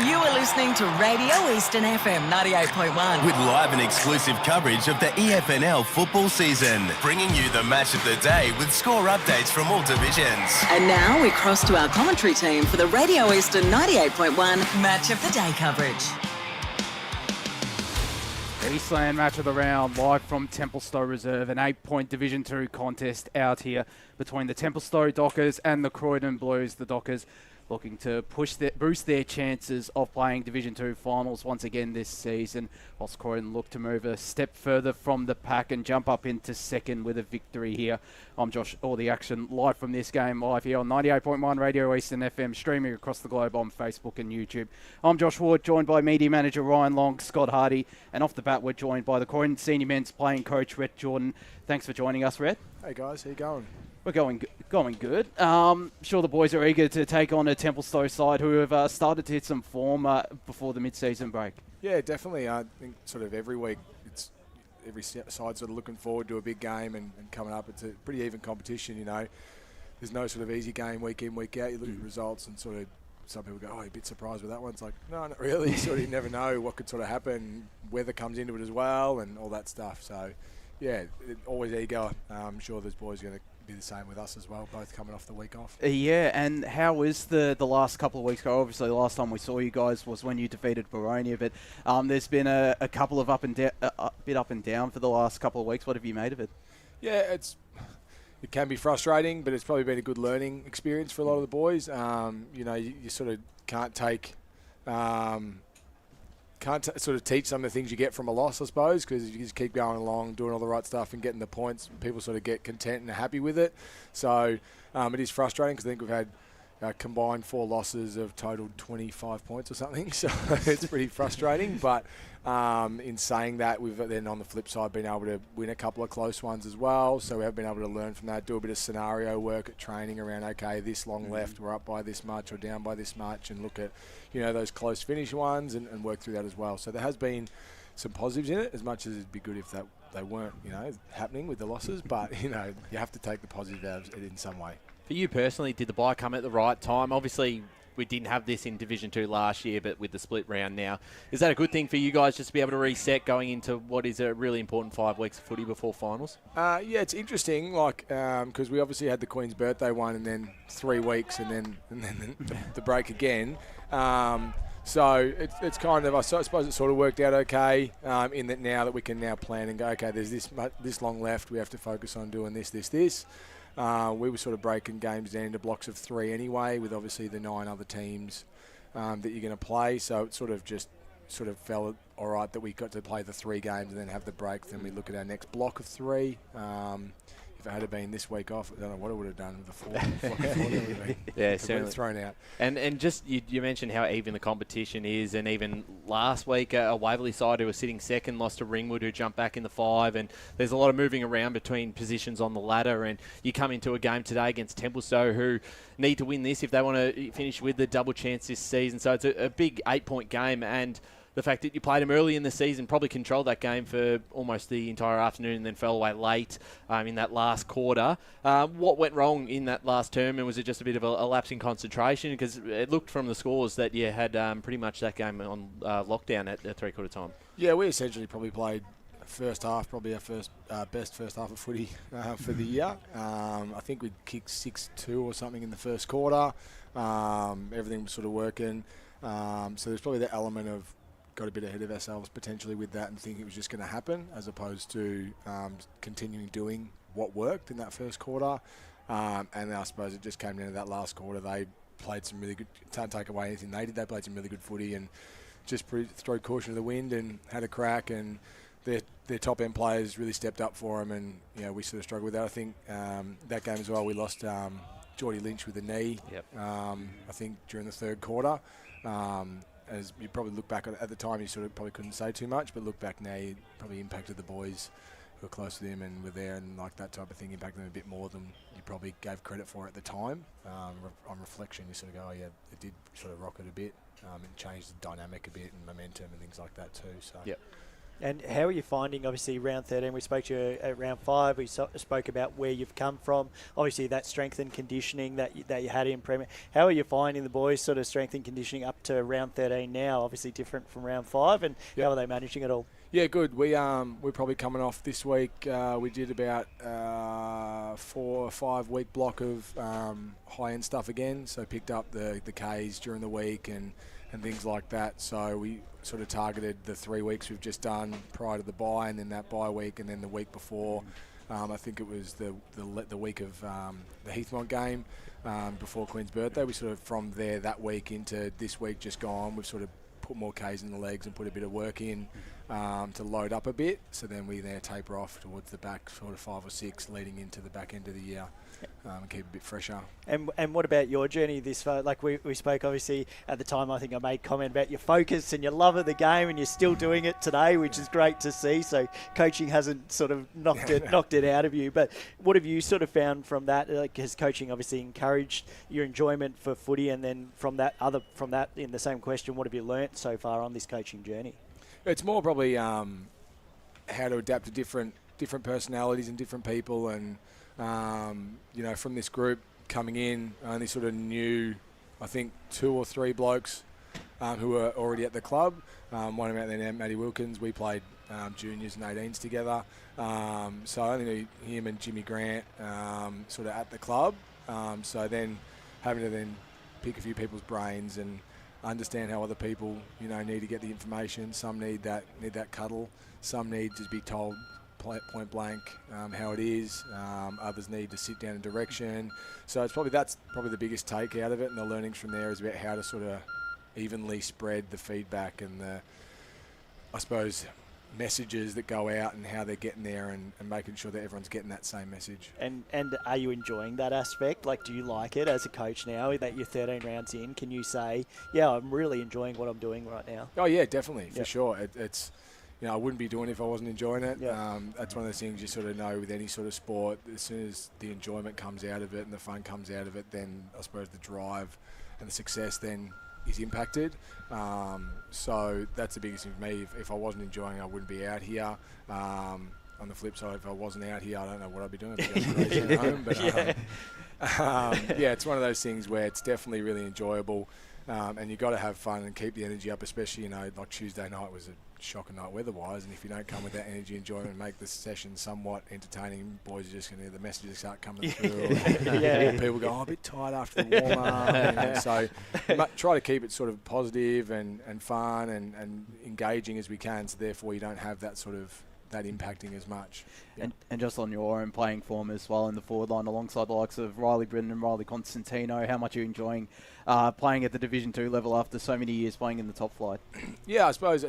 You are listening to Radio Eastern FM 98.1. With live and exclusive coverage of the EFNL football season. Bringing you the match of the day with score updates from all divisions. And now we cross to our commentary team for the Radio Eastern 98.1 Match of the Day coverage. Eastland match of the round, live from Templestowe Reserve, an 8-point Division 2 contest out here between the Templestowe Dockers and the Croydon Blues. The Dockers looking to boost their chances of playing Division 2 finals once again this season, whilst Croydon look to move a step further from the pack and jump up into second with a victory here. I'm Josh, all the action live from this game, live here on 98.1 Radio Eastern FM, streaming across the globe on Facebook and YouTube. I'm Josh Ward, joined by Media Manager Ryan Long, Scott Hardy, and off the bat we're joined by the Croydon Senior Men's playing coach, Rhett Jordan. Thanks for joining us, Rhett. Hey guys, how you going? We're going good. Sure, the boys are eager to take on a Templestowe side who have started to hit some form before the mid-season break. Yeah, definitely. I think sort of every week, every side sort of looking forward to a big game and coming up. It's a pretty even competition, you know. There's no sort of easy game week in, week out. You look at the results and sort of some people go, oh, you're a bit surprised with that one. It's like, no, not really. You never know what could sort of happen. Weather comes into it as well and all that stuff. So, yeah, always eager. I'm sure those boys are going to be the same with us as well, both coming off the week off. Yeah, and how is the last couple of weeks go? Obviously, the last time we saw you guys was when you defeated Baronia, but there's been a couple of bit up and down for the last couple of weeks. What have you made of it? Yeah, it can be frustrating, but it's probably been a good learning experience for a lot of the boys. You know, you sort of can't sort of teach some of the things you get from a loss, I suppose, because you just keep going along, doing all the right stuff and getting the points. People sort of get content and happy with it. So it is frustrating because I think we've had combined 4 losses of totaled 25 points or something. So it's pretty frustrating. But in saying that, we've then on the flip side been able to win a couple of close ones as well. So we have been able to learn from that, do a bit of scenario work at training around, okay, this long left, we're up by this much or down by this much, and look at, you know, those close finish ones and work through that as well. So there has been some positives in it, as much as it'd be good if they weren't, you know, happening with the losses. But, you know, you have to take the positive out of it in some way. For you personally, did the bye come at the right time? Obviously, we didn't have this in Division 2 last year, but with the split round now, is that a good thing for you guys just to be able to reset going into what is a really important 5 weeks of footy before finals? Yeah, it's interesting, like, because we obviously had the Queen's birthday one and then 3 weeks and then the break again. So it's kind of, I suppose it sort of worked out okay in that now that we can now plan and go, okay, there's this long left, we have to focus on doing this. We were sort of breaking games down into blocks of 3 anyway, with obviously the 9 other teams that you're going to play. So it sort of felt all right that we got to play the 3 games and then have the break. Then we look at our next block of 3. If it had been this week off, I don't know what it would have done with the 4. Yeah, certainly thrown out. And just you mentioned how even the competition is, and even last week a Waverley side who was sitting second lost to Ringwood, who jumped back in the 5, and there's a lot of moving around between positions on the ladder. And you come into a game today against Templestowe, who need to win this if they want to finish with the double chance this season. So it's a big 8-point game, and the fact that you played them early in the season probably controlled that game for almost the entire afternoon and then fell away late in that last quarter. What went wrong in that last term, and was it just a bit of a lapse in concentration? Because it looked from the scores that you had pretty much that game on lockdown at 3/4 time. Yeah, we essentially probably played first half, probably our best first half of footy for the year. I think we kicked 6-2 or something in the first quarter. Everything was sort of working. So there's probably the element of got a bit ahead of ourselves potentially with that and think it was just going to happen, as opposed to continuing doing what worked in that first quarter. And I suppose it just came down to that last quarter. They played some really good, can't take away anything they did. They played some really good footy and just throw caution to the wind and had a crack, and their top end players really stepped up for them, and you know, we sort of struggled with that. I think that game as well, we lost Geordie Lynch with a knee. Yep. I think during the third quarter. As you probably look back at the time, you sort of probably couldn't say too much, but look back now, you probably impacted the boys who were close to them and were there, and like that type of thing impacted them a bit more than you probably gave credit for at the time. On reflection, you sort of go, oh yeah, it did sort of rock it a bit and change the dynamic a bit and momentum and things like that too. So. Yep. And how are you finding, obviously, round 13? We spoke to you at round 5. We spoke about where you've come from. Obviously, that strength and conditioning that you had in Premier. How are you finding the boys' sort of strength and conditioning up to round 13 now? Obviously, different from round 5. And how are they managing it all? Yeah, good. We're probably coming off this week. We did about 4 or 5 week block of high-end stuff again. So picked up the Ks during the week and things like that. So we sort of targeted the 3 weeks we've just done prior to the bye, and then that bye week, and then the week before. I think it was the week of the Heathmont game before Queen's birthday. We sort of from there that week into this week just gone. We've sort of put more Ks in the legs and put a bit of work in to load up a bit. So then we taper off towards the back, sort of 5 or 6, leading into the back end of the year. And keep a bit fresher. And what about your journey this far? Like we spoke, obviously, at the time, I think I made comment about your focus and your love of the game, and you're still doing it today, which is great to see. So coaching hasn't sort of knocked it out of you. But what have you sort of found from that? Like, has coaching obviously encouraged your enjoyment for footy? And then from that, in the same question, what have you learnt so far on this coaching journey? It's more probably how to adapt to different personalities and different people, and from this group coming in, I only sort of knew, I think, 2 or 3 blokes who were already at the club. One of them out there, Matty Wilkins, we played juniors and 18s together. So I only knew him and Jimmy Grant sort of at the club. So then having to then pick a few people's brains and understand how other people, need to get the information. Some need that cuddle. Some need to be told point blank how it is. Others need to sit down in direction. So that's probably the biggest take out of it, and the learnings from there is about how to sort of evenly spread the feedback and the, I suppose, messages that go out and how they're getting there, and making sure that everyone's getting that same message. And are you enjoying that aspect? Like, do you like it as a coach now that you're 13 rounds in? Can you say, yeah, I'm really enjoying what I'm doing right now? Oh yeah, definitely, for sure. It's I wouldn't be doing it if I wasn't enjoying it. That's one of those things you sort of know with any sort of sport. As soon as the enjoyment comes out of it and the fun comes out of it, then I suppose the drive and the success then is impacted. So that's the biggest thing for me. If I wasn't enjoying it, I wouldn't be out here. On the flip side, if I wasn't out here, I don't know what I'd be doing. I'd be going crazy at home. But it's one of those things where it's definitely really enjoyable. And you've got to have fun and keep the energy up, especially, like Tuesday night was a shocking night weather-wise, and if you don't come with that energy, enjoyment, and make the session somewhat entertaining, boys are just going to, the messages start coming through. People go, a bit tired after the warm-up. So try to keep it sort of positive and fun and engaging as we can, so therefore you don't have that sort of that impacting as much. And just on your own playing form as well in the forward line alongside the likes of Riley Britton and Riley Constantino, how much are you enjoying playing at the Division 2 level after so many years playing in the top flight? Yeah, I suppose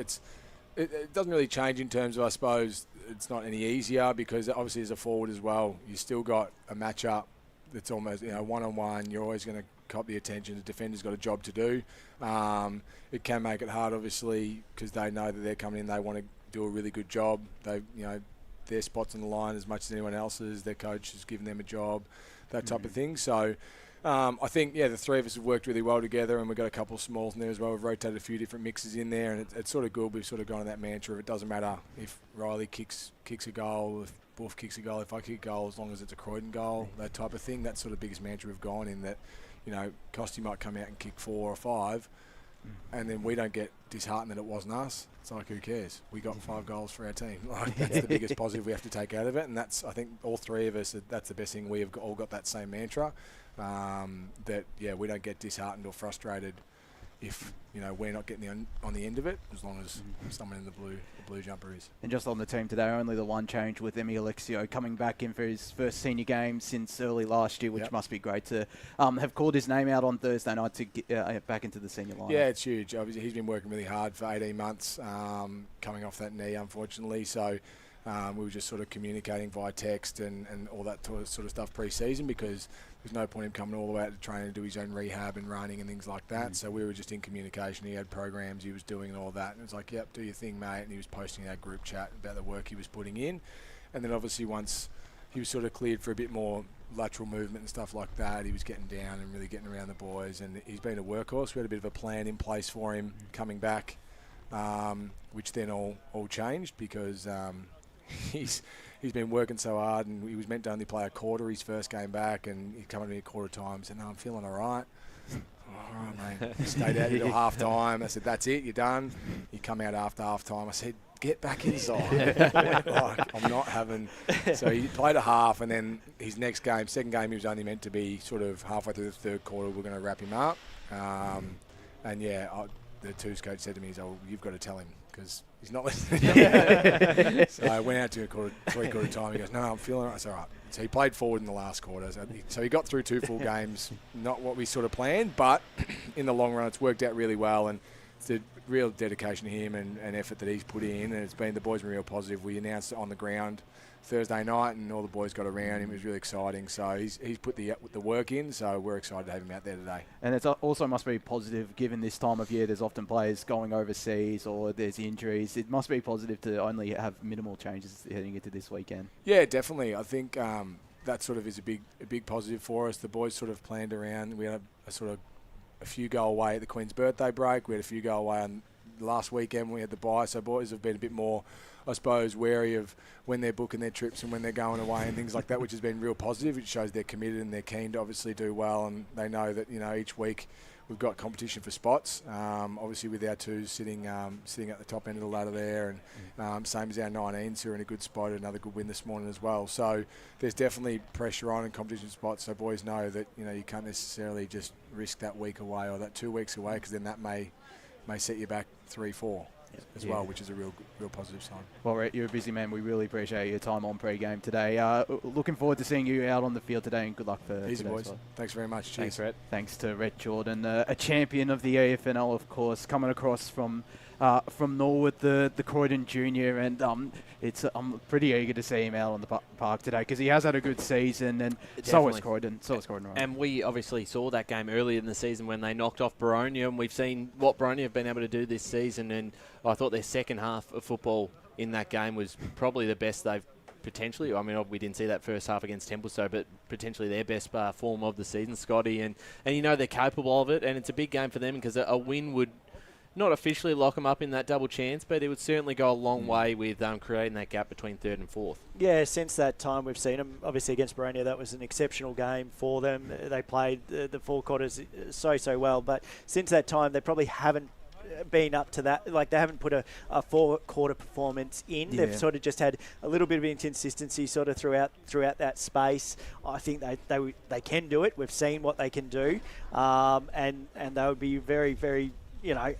it doesn't really change in terms of, I suppose, it's not any easier, because obviously as a forward as well, you still got a matchup that's almost, one-on-one. You're always going to cop the attention. The defender's got a job to do. It can make it hard, obviously, because they know that they're coming in, they want to do a really good job. They, their spot's on the line as much as anyone else's. Their coach has given them a job, that type of thing. So I think, the three of us have worked really well together, and we've got a couple of smalls in there as well. We've rotated a few different mixes in there, and it's sort of good. We've sort of gone on that mantra of it doesn't matter if Riley kicks a goal, if Wolf kicks a goal, if I kick a goal, as long as it's a Croydon goal, that type of thing. That's sort of the biggest mantra we've gone in, that, Costy might come out and kick 4 or 5, and then we don't get disheartened that it wasn't us. It's like, who cares? We got 5 goals for our team. Like, that's the biggest positive we have to take out of it, and that's, I think, all three of us, that's the best thing. We have all got that same mantra, that, we don't get disheartened or frustrated if, we're not getting on the end of it, as long as someone in the blue jumper is. And just on the team today, only the one change with Emi Alexio coming back in for his first senior game since early last year, which must be great to have called his name out on Thursday night to get back into the senior line. Yeah, it's huge. Obviously, he's been working really hard for 18 months, coming off that knee, unfortunately. So we were just sort of communicating via text and all that sort of stuff pre-season, because there's no point in him coming all the way out to train and do his own rehab and running and things like that. So we were just in communication. He had programs he was doing and all that. And it was like, yep, do your thing, mate. And he was posting our group chat about the work he was putting in. And then obviously once he was sort of cleared for a bit more lateral movement and stuff like that, he was getting down and really getting around the boys. And he's been a workhorse. We had a bit of a plan in place for him coming back which then all changed because he's been working so hard, and he was meant to only play a quarter his first game back, and he come to me a quarter time and said, "No, I'm feeling all right." All right, mate. Stayed out until half time. I said, "That's it, you're done." He come out after half time. I said, "Get back inside." I'm not having. So he played a half, and then his next game, second game, he was only meant to be sort of halfway through the third quarter. We're going to wrap him up. And yeah, the twos coach said to me, "Oh, you've got to tell him because he's not listening." So I went out to three-quarter time. He goes, "No, I'm feeling it." I said, "All right." So he played forward in the last quarter. So he got through 2 full games, not what we sort of planned, but in the long run, it's worked out really well. And it's a real dedication to him and effort that he's put in. And the boys been real positive. We announced it on the ground Thursday night, and all the boys got around him. It was really exciting. So he's put the work in. So we're excited to have him out there today. And it also must be positive, given this time of year. There's often players going overseas or there's injuries. It must be positive to only have minimal changes heading into this weekend. Yeah, definitely. I think that sort of is a big positive for us. The boys sort of planned around. We had a few go away at the Queen's birthday break. We had a few go away on last weekend when we had the bye. So boys have been a bit more, I suppose, wary of when they're booking their trips and when they're going away and things like that, which has been real positive. It shows they're committed and they're keen to obviously do well, and they know that each week we've got competition for spots. Obviously with our twos sitting at the top end of the ladder there, and same as our 19s who are in a good spot. Another good win this morning as well. So there's definitely pressure on and competition spots. So boys know that you can't necessarily just risk that week away or that 2 weeks away, because then that may set you back 3-4. As well, which is a real positive sign. Well, Rhett, you're a busy man. We really appreciate your time on pre-game today. Looking forward to seeing you out on the field today, and good luck for easy, boys. Spot. Thanks very much. Cheers. Thanks, Rhett. Thanks to Rhett Jordan, a champion of the AFNL, of course, coming across from Norwood, the Croydon Junior, and I'm pretty eager to see him out on the park today because he has had a good season, and so is Croydon. Right? And we obviously saw that game earlier in the season when they knocked off Boronia, and we've seen what Boronia have been able to do this season, and I thought their second half of football in that game was probably the best they've potentially. I mean, we didn't see that first half against Templestowe, but potentially their best form of the season, Scotty, and they're capable of it, and it's a big game for them because a win would not officially lock them up in that double chance, but it would certainly go a long way with creating that gap between third and fourth. Yeah, since that time we've seen them, obviously against Boronia, that was an exceptional game for them. They played the 4 quarters so well, but since that time they probably haven't been up to that. Like, they haven't put a 4-quarter performance in. Yeah. They've sort of just had a little bit of inconsistency sort of throughout that space. I think they can do it. We've seen what they can do, and they would be very, very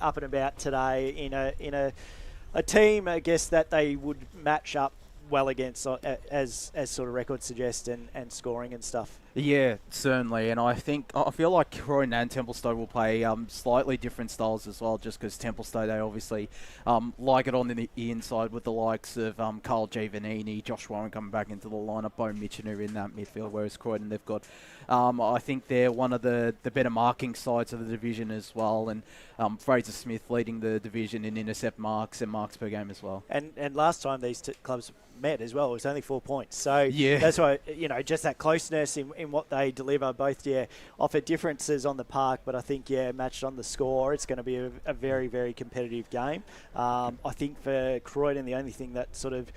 up and about today in a team, I guess, that they would match up well against as sort of records suggest and scoring and stuff. Yeah, certainly, and I feel like Croydon and Templestowe will play slightly different styles as well, just because Templestowe, they obviously like it on the inside with the likes of Carl Giovannini, Josh Warren coming back into the lineup, Bo Mitchener in that midfield, whereas Croydon, they've got, I think they're one of the better marking sides of the division as well, and Fraser Smith leading the division in intercept marks and marks per game as well. And last time these clubs met as well, it was only 4 points. So yeah, that's why, just that closeness in what they deliver, both, offer differences on the park, but I think, matched on the score, it's going to be a very, very competitive game. I think for Croydon, the only thing that sort of,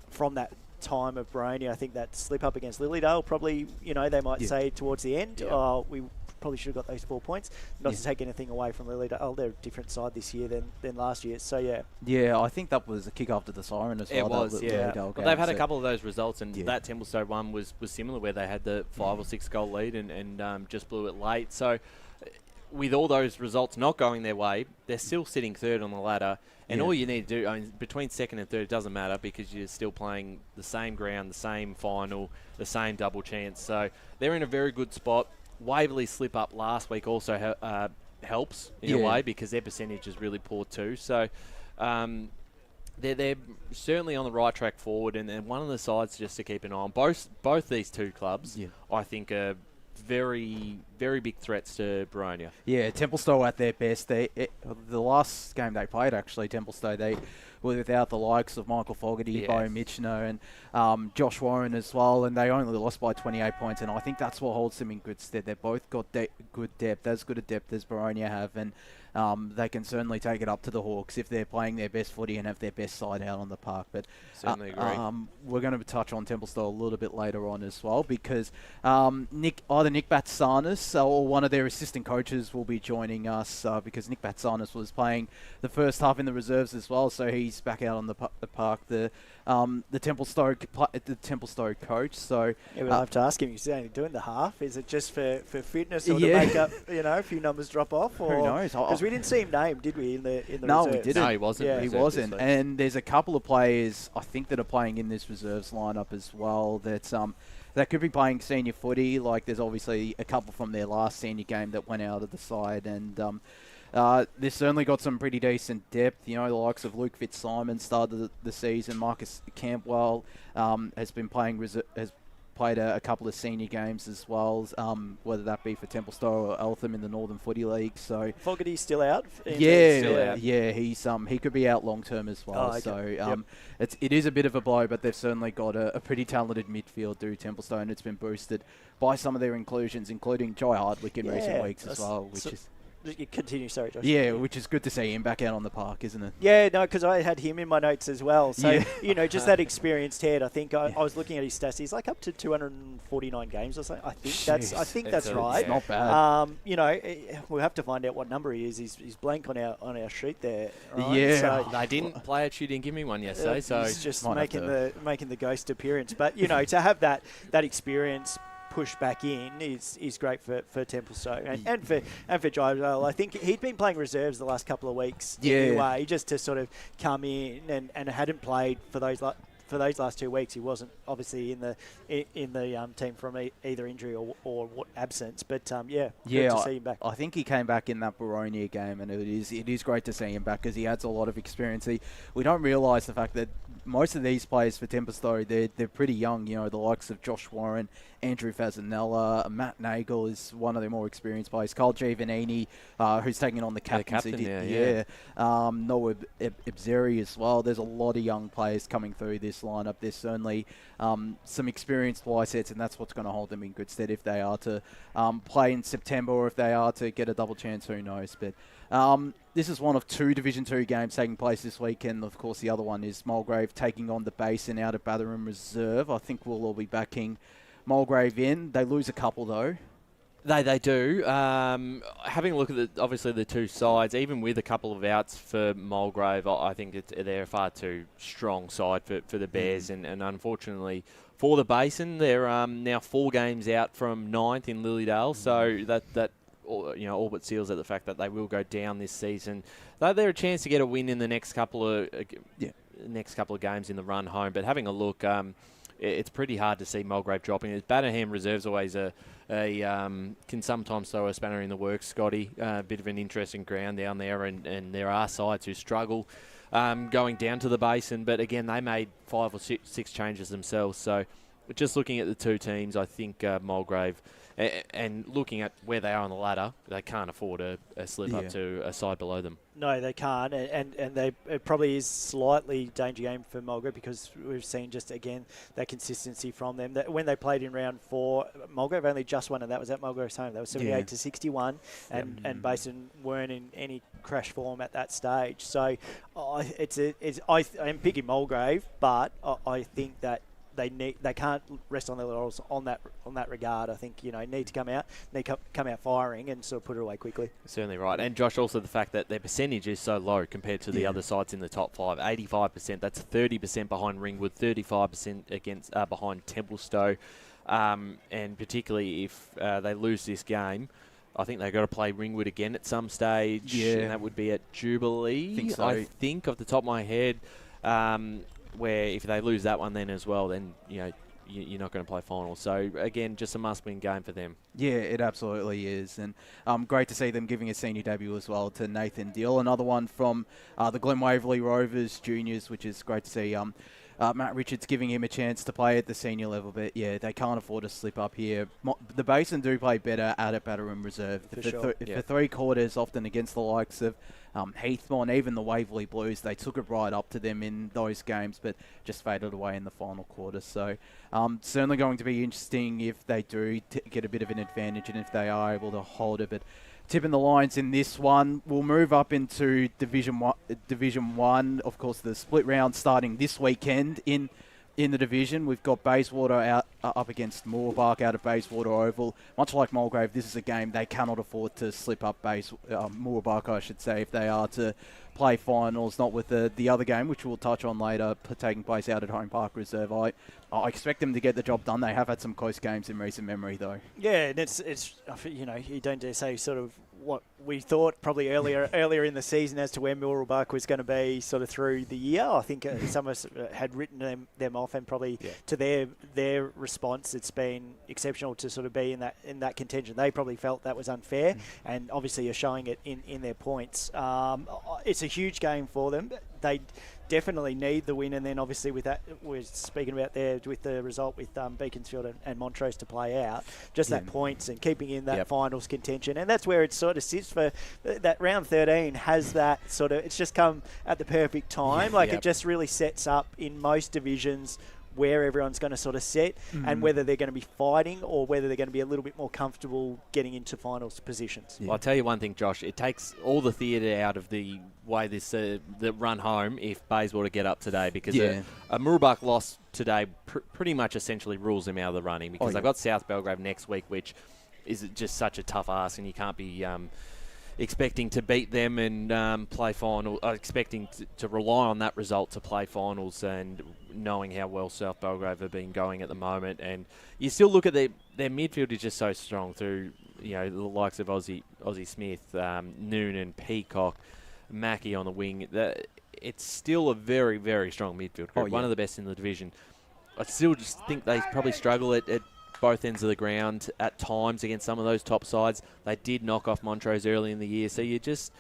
from that time of Boronia, I think that slip up against Lilydale, probably, they might say towards the end, we probably should have got those 4 points. Not to take anything away from Lilydale. They're a different side this year than last year. So, yeah. Yeah, I think that was a kick after the siren as well. It was, yeah. Well, they've had a couple of those results, and that Templestowe one was similar, where they had the 5 or 6 goal lead and just blew it late. So, with all those results not going their way, they're still sitting third on the ladder. And all you need to do, between second and third, it doesn't matter because you're still playing the same ground, the same final, the same double chance. So, they're in a very good spot. Waverley's slip up last week also helps in a way, because their percentage is really poor too. So they're certainly on the right track forward, and one of the sides just to keep an eye on. Both these two clubs, I think, are very, very big threats to Boronia. Yeah, Templestowe at their best. The last game they played, actually, Templestowe, they without the likes of Michael Fogarty, Bo Mitchner, and Josh Warren as well, and they only lost by 28 points, and I think that's what holds them in good stead. They've both got good depth, as good a depth as Baronia have, and they can certainly take it up to the Hawks if they're playing their best footy and have their best side out on the park. But certainly agree. We're going to touch on Templestowe a little bit later on as well, because either Nick Batsanis or one of their assistant coaches will be joining us, because Nick Batsanis was playing the first half in the reserves as well, so he's back out on the park. The Templestowe coach. So yeah, we'll have to ask him. He's only doing the half. Is it just for fitness or to make up, a few numbers drop off? Or, who knows? Because we didn't see him named, did we? In the no, reserves? we didn't. No, he wasn't. Yeah. He wasn't. And there's a couple of players I think that are playing in this reserves lineup as well that could be playing senior footy. Like there's obviously a couple from their last senior game that went out of the side, and they've certainly got some pretty decent depth. The likes of Luke Fitzsimon started the season. Marcus Campbell has been playing has played a couple of senior games as well, whether that be for Templestowe or Eltham in the Northern Footy League. So Fogarty's still out. Yeah, he's he could be out long term as well. Oh, okay. So it is a bit of a blow, but they've certainly got a pretty talented midfield through Templestowe, and it's been boosted by some of their inclusions, including Jai Hardwick in recent weeks as well, which is. You continue, sorry, Josh. Yeah, which is good to see him back out on the park, isn't it? Yeah, no, because I had him in my notes as well. So, Yeah. Just that experienced head. I think I was looking at his stats. He's like up to 249 games or something. I think that's right. It's not bad. We'll have to find out what number he is. He's blank on our sheet there. Right? Yeah. So, They didn't play it. You didn't give me one yesterday, so he's just Might have making the ghost appearance. But to have that experience push back in is great for Templestowe and for Jai as well. I think he'd been playing reserves the last couple of weeks anyway, just to sort of come in and hadn't played for those last 2 weeks. He wasn't obviously in the team from either injury or absence, but good to see him back. I think he came back in that Baronia game, and it is great to see him back because he adds a lot of experience. We don't realise the fact that most of these players for Templestowe, they're pretty young. The likes of Josh Warren, Andrew Fasanella, Matt Nagel is one of the more experienced players. Carl Giovannini, who's taking on the captaincy. Noah Ebzeri as well. There's a lot of young players coming through this lineup. There's certainly some experienced Y-sets, and that's what's going to hold them in good stead if they are to play in September, or if they are to get a double chance, who knows. But this is one of 2 Division 2 games taking place this weekend. Of course, the other one is Mulgrave taking on the Basin out at Batherham Reserve. I think we'll all be backing Mulgrave in. They lose a couple, though. They do. Having a look at obviously the two sides, even with a couple of outs for Mulgrave, I think they're a far too strong side for the Bears, and unfortunately for the Basin, they're now 4 games out from 9th in Lilydale, so that all but seals at the fact that they will go down this season. They're a chance to get a win in the next couple of games in the run home. But having a look, it's pretty hard to see Mulgrave dropping. Batterham Reserve's always can sometimes throw a spanner in the works, Scotty. A bit of an interesting ground down there, and there are sides who struggle going down to the Basin. But again, they made 5 or 6 changes themselves. So just looking at the two teams, I think Mulgrave, and looking at where they are on the ladder, they can't afford a slip up to a side below them. No, they can't, and it probably is slightly danger game for Mulgrave, because we've seen just again that consistency from them. That when they played in round 4, Mulgrave only just won, and that was at Mulgrave's home. They were 78 to 61, and Basin weren't in any crash form at that stage. So I'm picking Mulgrave, but I think that they can't rest on their laurels on that regard. I think need to come out firing and sort of put it away quickly. Certainly right. And Josh, also the fact that their percentage is so low compared to the other sides in the top 5. 85%. That's 30% behind Ringwood, 35% against behind Templestowe, and particularly if they lose this game, I think they've got to play Ringwood again at some stage, and that would be at Jubilee. I think off the top of my head. Where if they lose that one then as well, then you're not going to play finals. So again, just a must-win game for them. Yeah, it absolutely is, and great to see them giving a senior debut as well to Nathan Dill, another one from the Glen Waverley Rovers juniors, which is great to see. Matt Richards giving him a chance to play at the senior level, but yeah, they can't afford to slip up here. The Basin do play better out at Battery Reserve. For 3 quarters, often against the likes of Heathmont, even the Waverley Blues, they took it right up to them in those games, but just faded away in the final quarter. So certainly going to be interesting if they do get a bit of an advantage and if they are able to hold it. But tipping the Lions in this one, we'll move up into Division One. Of course, the split round starting this weekend in the division. We've got Bayswater up against Moorbark out of Bayswater Oval. Much like Mulgrave, this is a game they cannot afford to slip up Moorbark, I should say, if they are to play finals, not with the other game, which we'll touch on later, taking place out at Home Park Reserve. I expect them to get the job done. They have had some close games in recent memory, though. Yeah, and it's you don't dare say sort of what we thought probably earlier in the season as to where Moorbark was going to be sort of through the year. I think some of us had written them off, and probably to their response, it's been exceptional to sort of be in that contention. They probably felt that was unfair, and obviously are showing it in their points. It's a huge game for them. They definitely need the win, and then obviously with that, we're speaking about there with the result with Beaconsfield and Montrose to play out, just that points and keeping in that finals contention, and that's where it sort of sits for that round 13 has that sort of, it's just come at the perfect time. It just really sets up in most divisions where everyone's going to sort of sit and whether they're going to be fighting or whether they're going to be a little bit more comfortable getting into finals positions. Well, I'll tell you one thing, Josh. It takes all the theatre out of the way this the run home if Bayswater get up today, because a Moorbark loss today pretty much essentially rules them out of the running, because they've got South Belgrave next week, which is just such a tough ask, and you can't be expecting to beat them and play final, expecting to rely on that result to play finals, and knowing how well South Belgrave have been going at the moment. And you still look at their midfield is just so strong through, the likes of Aussie Smith, Noonan, Peacock, Mackie on the wing. It's still a very, very strong midfield group, one of the best in the division. I still just think they probably struggle at both ends of the ground at times against some of those top sides. They did knock off Montrose early in the year, so you just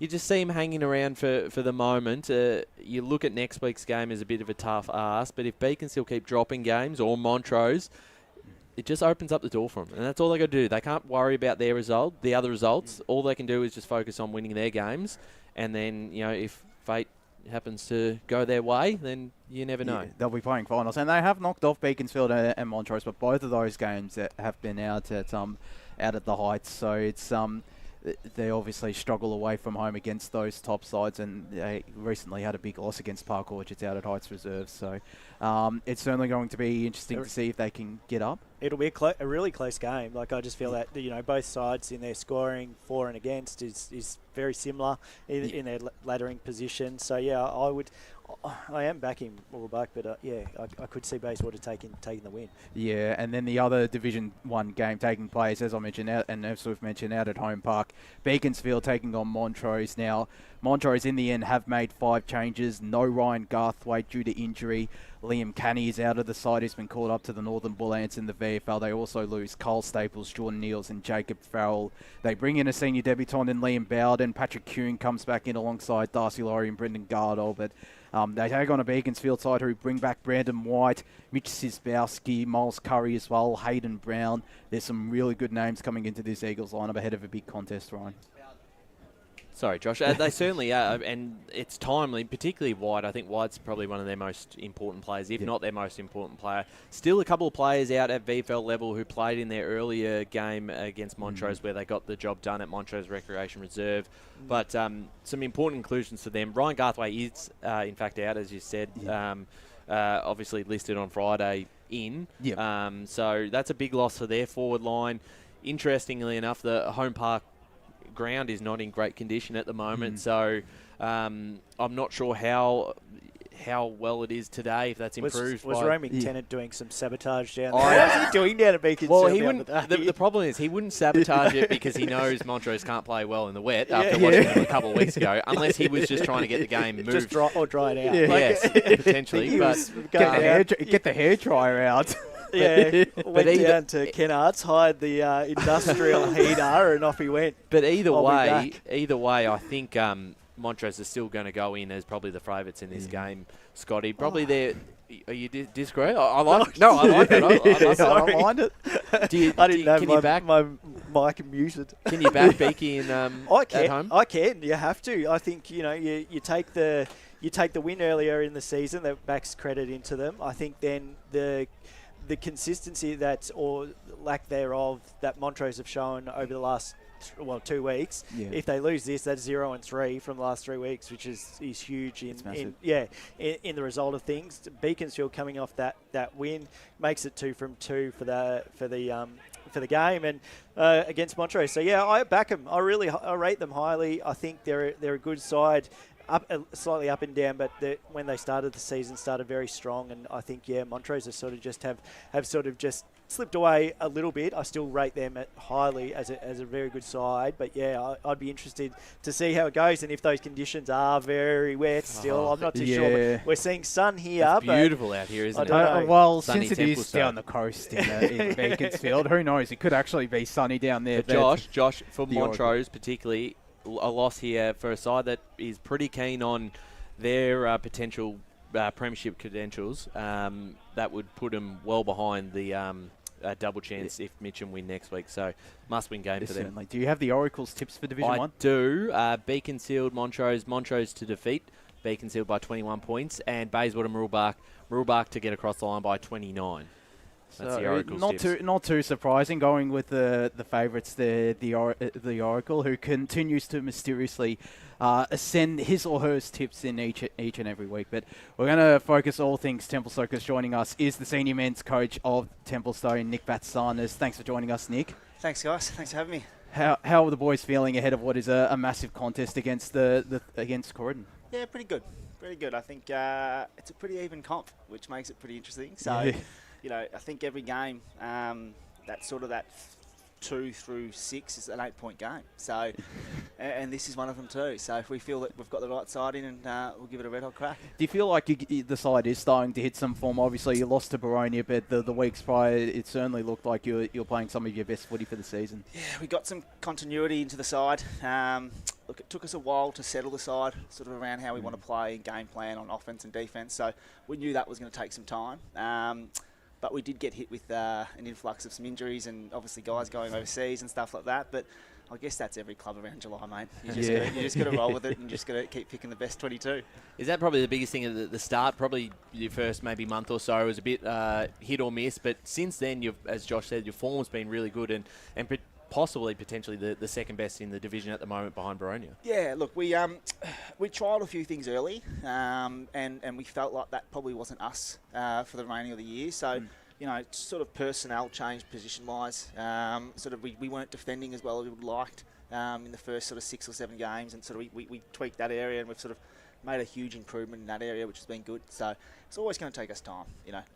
see them hanging around for the moment. You look at next week's game as a bit of a tough ask, but if Beaconsfield keep dropping games, or Montrose, it just opens up the door for them, and that's all they got to do. They can't worry about the other results. All they can do is just focus on winning their games, and then if fate happens to go their way, then you never know. They'll be playing finals, and they have knocked off Beaconsfield and Montrose, but both of those games have been out at the Heights. So it's they obviously struggle away from home against those top sides, and they recently had a big loss against Park Orchards out at Heights Reserve. So it's certainly going to be interesting to see if they can get up. It'll be a really close game. I just feel that both sides in their scoring for and against is very similar in their laddering position. So I am backing Moorbark, but I could see Bayswater taking the win. Yeah, and then the other Division 1 game taking place, as I mentioned, out at Home Park, Beaconsfield taking on Montrose. Now, Montrose in the end have made 5 changes. No Ryan Garthwaite due to injury. Liam Canny is out of the side. He's been called up to the Northern Bull Ants in the VFL. They also lose Cole Staples, Jordan Neals and Jacob Farrell. They bring in a senior debutant in Liam Bowden. Patrick Kuhn comes back in alongside Darcy Laurie and Brendan Gardol, but they take on a Beaconsfield side who bring back Brandon White, Mitch Sisbowski, Miles Curry as well, Hayden Brown. There's some really good names coming into this Eagles lineup ahead of a big contest, Ryan. Sorry, Josh. They certainly are, and it's timely, particularly White. I think White's probably one of their most important players, if not their most important player. Still a couple of players out at VFL level who played in their earlier game against Montrose where they got the job done at Montrose Recreation Reserve. But some important inclusions for them. Ryan Garthwaite is, in fact, out, as you said, obviously listed on Friday in. So that's a big loss for their forward line. Interestingly enough, the Home Park ground is not in great condition at the moment, so I'm not sure how well it is today, if that's improved. Was roaming tenant doing some sabotage down there? How's he doing down at Beaconsfield? Well, he wouldn't. The problem is he wouldn't sabotage it because he knows Montrose can't play well in the wet after watching them a couple of weeks ago, unless he was just trying to get the game moved. Just dry it out. Yes, potentially. But get the hairdryer out. Went down to Kennards, hired the industrial heater, and off he went. But either way, I think Montrose is still going to go in as probably the favourites in this game, Scotty. Probably Are you disagree? I like it. No, I like it. I Sorry. don't mind it. I didn't have can you back? my mic muted. Can you back Beaky in I can. at home? I can. You have to. I think you take the win earlier in the season that backs credit into them. I think then the consistency or lack thereof that Montrose have shown over the last 2 weeks. Yeah. If they lose this, that's 0-3 from the last 3 weeks, which is huge in the result of things. Beaconsfield coming off that win makes it 2 from 2 for the game and against Montrose. So yeah, I back them. I rate them highly. I think they're a good side. Slightly up and down, but when they started the season, started very strong, and I think Montrose have sort of just have sort of just slipped away a little bit. I still rate them highly as a very good side, but I'd be interested to see how it goes, and if those conditions are very wet still, I'm not too sure. We're seeing sun here. It's beautiful out here, isn't it? Well, Sunny since it is down the coast in Beaconsfield, who knows? It could actually be sunny down there. But Josh, for Montrose particularly, a loss here for a side that is pretty keen on their potential premiership credentials. That would put them well behind the double chance if Mitcham win next week. So must-win game for them. Certainly. Do you have the Oracle's tips for Division 1? I do. Beaconsfield, Montrose to defeat Beaconsfield by 21 points, and Bayswater, Muralbark to get across the line by 29. That's the Oracle's tips. Not too surprising, going with the favourites there, the Oracle, who continues to mysteriously send his or her tips in each and every week. But we're going to focus all things Templestowe, because joining us is the senior men's coach of Templestowe, Nick Vatsanis. Thanks for joining us, Nick. Thanks, guys. Thanks for having me. How are the boys feeling ahead of what is a massive contest against against Croydon? Yeah, pretty good. Pretty good. I think it's a pretty even comp, which makes it pretty interesting. So. Yeah. I think every game, that 2 through 6 is an 8-point game. So, and this is one of them too. So if we feel that we've got the right side in, and we'll give it a red hot crack. Do you feel like the side is starting to hit some form? Obviously, you lost to Baronia, but the weeks prior, it certainly looked like you're playing some of your best footy for the season. Yeah, we got some continuity into the side. Look, it took us a while to settle the side, sort of around how we want to play and game plan on offense and defense. So we knew that was going to take some time. But we did get hit with an influx of some injuries and obviously guys going overseas and stuff like that. But I guess that's every club around July, mate. You just got to roll with it and just got to keep picking the best 22. Is that probably the biggest thing at the start? Probably your first maybe month or so was a bit hit or miss. But since then, as Josh said, your form's been really good and potentially the second best in the division at the moment behind Baronia. Yeah, look, we trialled a few things early, and we felt like that probably wasn't us for the remaining of the year. So, sort of personnel change position-wise. We weren't defending as well as we would liked in the first sort of 6 or 7 games, and sort of we tweaked that area, and we've sort of made a huge improvement in that area, which has been good. So it's always going to take us time.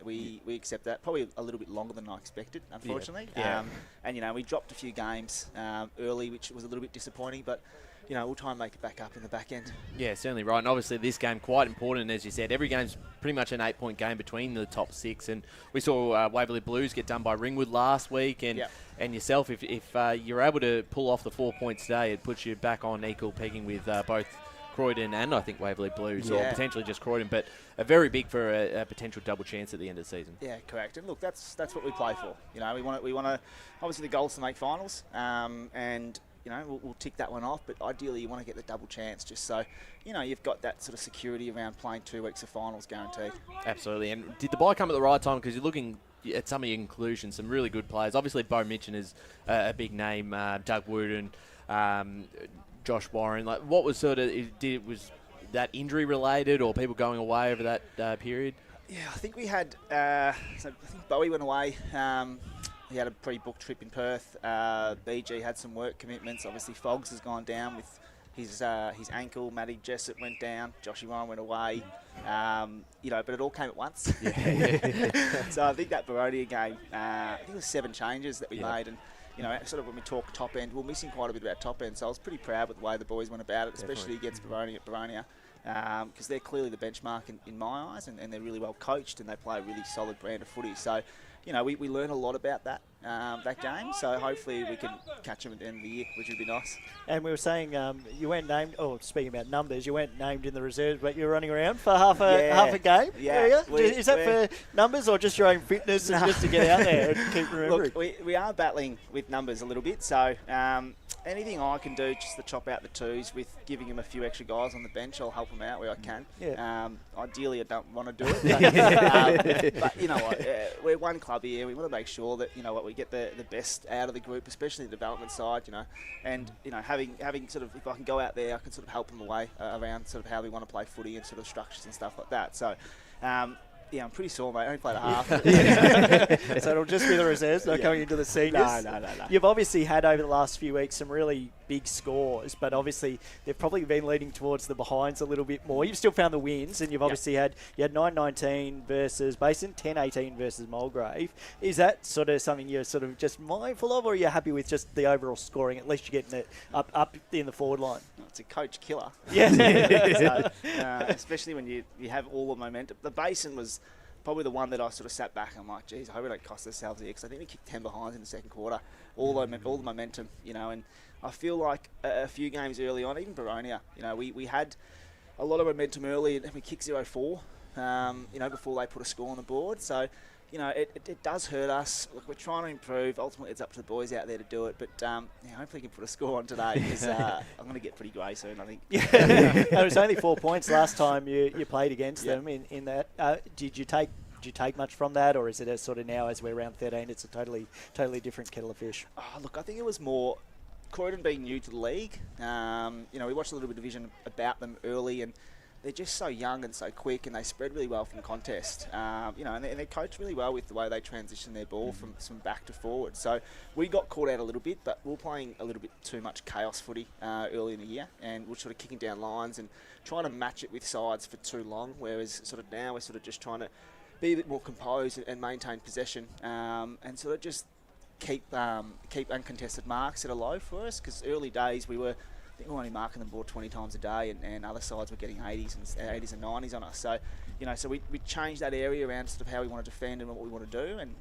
We accept that. Probably a little bit longer than I expected, unfortunately. Yeah. And we dropped a few games early, which was a little bit disappointing, but we'll try and make it back up in the back end. Yeah, certainly right. And obviously this game quite important, as you said. Every game's pretty much an 8-point game between the top 6. And we saw Waverley Blues get done by Ringwood last week. And yourself, if you're able to pull off the 4 points today, it puts you back on equal pegging with both Croydon and I think Waverley Blues, or potentially just Croydon, but very big for a potential double chance at the end of the season. Yeah, correct. And look, that's what we play for. We want to obviously the goal is to make finals, and we'll tick that one off. But ideally, you want to get the double chance, just so you've got that sort of security around playing 2 weeks of finals guaranteed. Absolutely. And did the bye come at the right time? Because you're looking at some of your inclusions, some really good players. Obviously, Bo Mitchin is a big name. Doug Wooten. Josh Warren, what was was that injury related, or people going away over that period? Yeah, I think we had. I think Bowie went away. He had a pre-booked trip in Perth. BG had some work commitments. Obviously, Foggs has gone down with his ankle. Matty Jessup went down. Joshy Warren went away. But it all came at once. So I think that Baronia game, I think it was 7 changes that we made, and sort of when we talk top end, we're missing quite a bit of our top end. So I was pretty proud with the way the boys went about it, especially against Baronia. because they're clearly the benchmark in my eyes, and they're really well coached, and they play a really solid brand of footy. So, we learn a lot about that game. So hopefully we can catch them at the end of the year, which would be nice. And we were saying you weren't named, speaking about numbers, you weren't named in the reserves, but you were running around for half a game. Yeah. Is that for numbers or just your own fitness and just to get out there and keep remembering? Look, we are battling with numbers a little bit, so anything I can do just to chop out the twos with giving them a few extra guys on the bench, I'll help them out where I can. Yeah. Ideally, I don't want to do it, but you know what, we're one club here. We want to make sure that we get the best out of the group, especially the development side. And having sort of, if I can go out there, I can sort of help them away around sort of how we want to play footy and sort of structures and stuff like that. So. I'm pretty sore, mate. I only played a half. So it'll just be the reserves, not coming into the seniors? No. You've obviously had over the last few weeks some really big scores, but obviously they've probably been leading towards the behinds a little bit more. You've still found the wins, and you've obviously had 9-19 versus Basin, 10-18 versus Mulgrave. Is that sort of something you're sort of just mindful of, or are you happy with just the overall scoring? At least you're getting it up in the forward line. It's a coach killer. Yeah. Especially when you have all the momentum. The Basin was probably the one that I sort of sat back and I'm like, geez, I hope we don't cost ourselves here, because I think we kicked 10 behinds in the second quarter, all the momentum, and I feel like a few games early on, even Baronia, we had a lot of momentum early and we kicked 0-4, before they put a score on the board. So, it does hurt us. Look, we're trying to improve. Ultimately, it's up to the boys out there to do it. But hopefully we can put a score on today, because I'm going to get pretty grey soon, I think. It was only 4 points last time you played against them in that. Did you take much from that, or is it a sort of now as we're around 13, it's a totally different kettle of fish? Oh, look, I think it was more Croydon being new to the league. We watched a little bit of vision about them early, and they're just so young and so quick, and they spread really well from contest. And they coach really well with the way they transition their ball from back to forward. So we got caught out a little bit, but we were playing a little bit too much chaos footy early in the year, and we're sort of kicking down lines and trying to match it with sides for too long, whereas sort of now we're sort of just trying to be a bit more composed and maintain possession, and sort of just keep uncontested marks at a low for us, because early days I think we're only marking the ball 20 times a day, and other sides were getting 80s and 90s on us. So, so we changed that area around sort of how we want to defend and what we want to do, and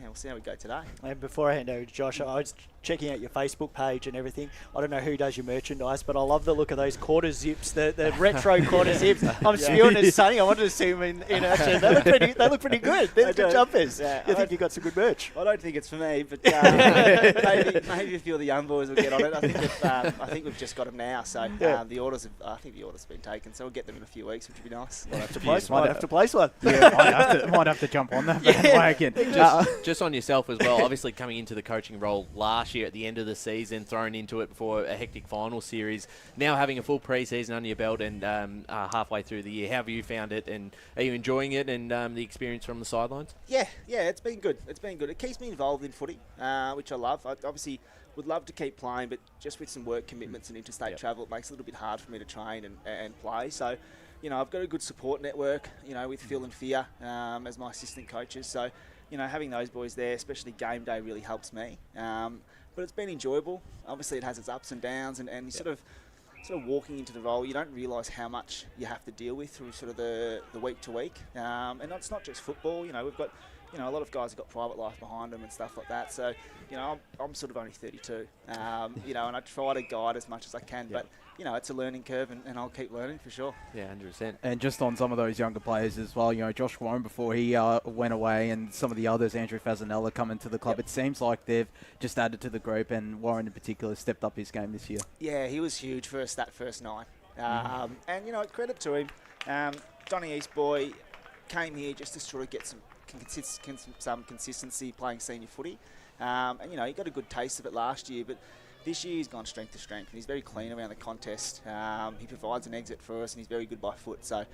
we'll see how we go today. And before I hand over to Josh, I was checking out your Facebook page and everything. I don't know who does your merchandise, but I love the look of those quarter zips, the retro quarter zips. I'm spewing this, Sonny. I wanted to see them in action. They look pretty good. They're good jumpers. Yeah, I think you've got some good merch. I don't think it's for me, but maybe a few of the young boys will get on it. I think we've just got them now, so I think the orders have been taken, so we'll get them in a few weeks, which would be nice. Might have to place one. Yeah, might have to jump on that bandwagon. Just on yourself as well. Obviously, coming into the coaching role last year at the end of the season, thrown into it before a hectic final series. Now having a full pre-season under your belt and halfway through the year, how have you found it? And are you enjoying it and the experience from the sidelines? Yeah, it's been good. It keeps me involved in footy, which I love. I obviously would love to keep playing, but just with some work commitments and interstate travel, it makes it a little bit hard for me to train and play. So, I've got a good support network, with Phil and Fia as my assistant coaches. So, having those boys there, especially game day, really helps me. But it's been enjoyable. Obviously, it has its ups and downs, and you sort of walking into the role, you don't realise how much you have to deal with through sort of the week to week. And it's not just football. We've got a lot of guys have got private life behind them and stuff like that. So, I'm sort of only 32, and I try to guide as much as I can. But, it's a learning curve, and I'll keep learning for sure. Yeah, 100%. And just on some of those younger players as well, Josh Warren before he went away, and some of the others, Andrew Fasanella coming to the club. It seems like they've just added to the group, and Warren in particular stepped up his game this year. Yeah, he was huge for us that first night. And, credit to him. Donny East boy came here just to sort of get some consistency playing senior footy. And, he got a good taste of it last year, but this year he's gone strength to strength, and he's very clean around the contest. He provides an exit for us, and he's very good by foot. So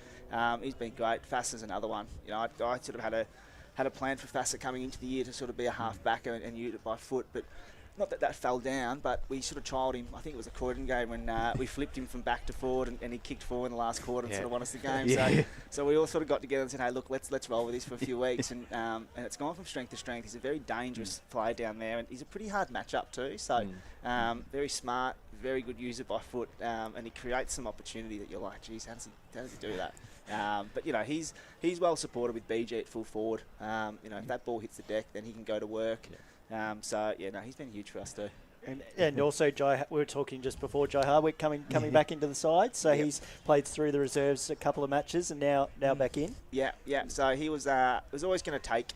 he's been great. Fassa's another one. I sort of had a plan for Fassa coming into the year to sort of be a half backer and use it by foot, but not that fell down, but we sort of trialled him. I think it was a Croydon game when we flipped him from back to forward, and he kicked forward in the last quarter and sort of won us the game. So we all sort of got together and said, hey, look, let's roll with this for a few weeks, and it's gone from strength to strength. He's a very dangerous player down there, and he's a pretty hard matchup too. So very smart, very good user by foot, and he creates some opportunity that you're like, geez, how does he do that? But he's well supported with BG at full forward. If that ball hits the deck, then he can go to work. He's been huge for us too. And also, we were talking just before, Jai Hardwick coming back into the side. So he's played through the reserves a couple of matches and now back in. Yeah. So he was always going to take.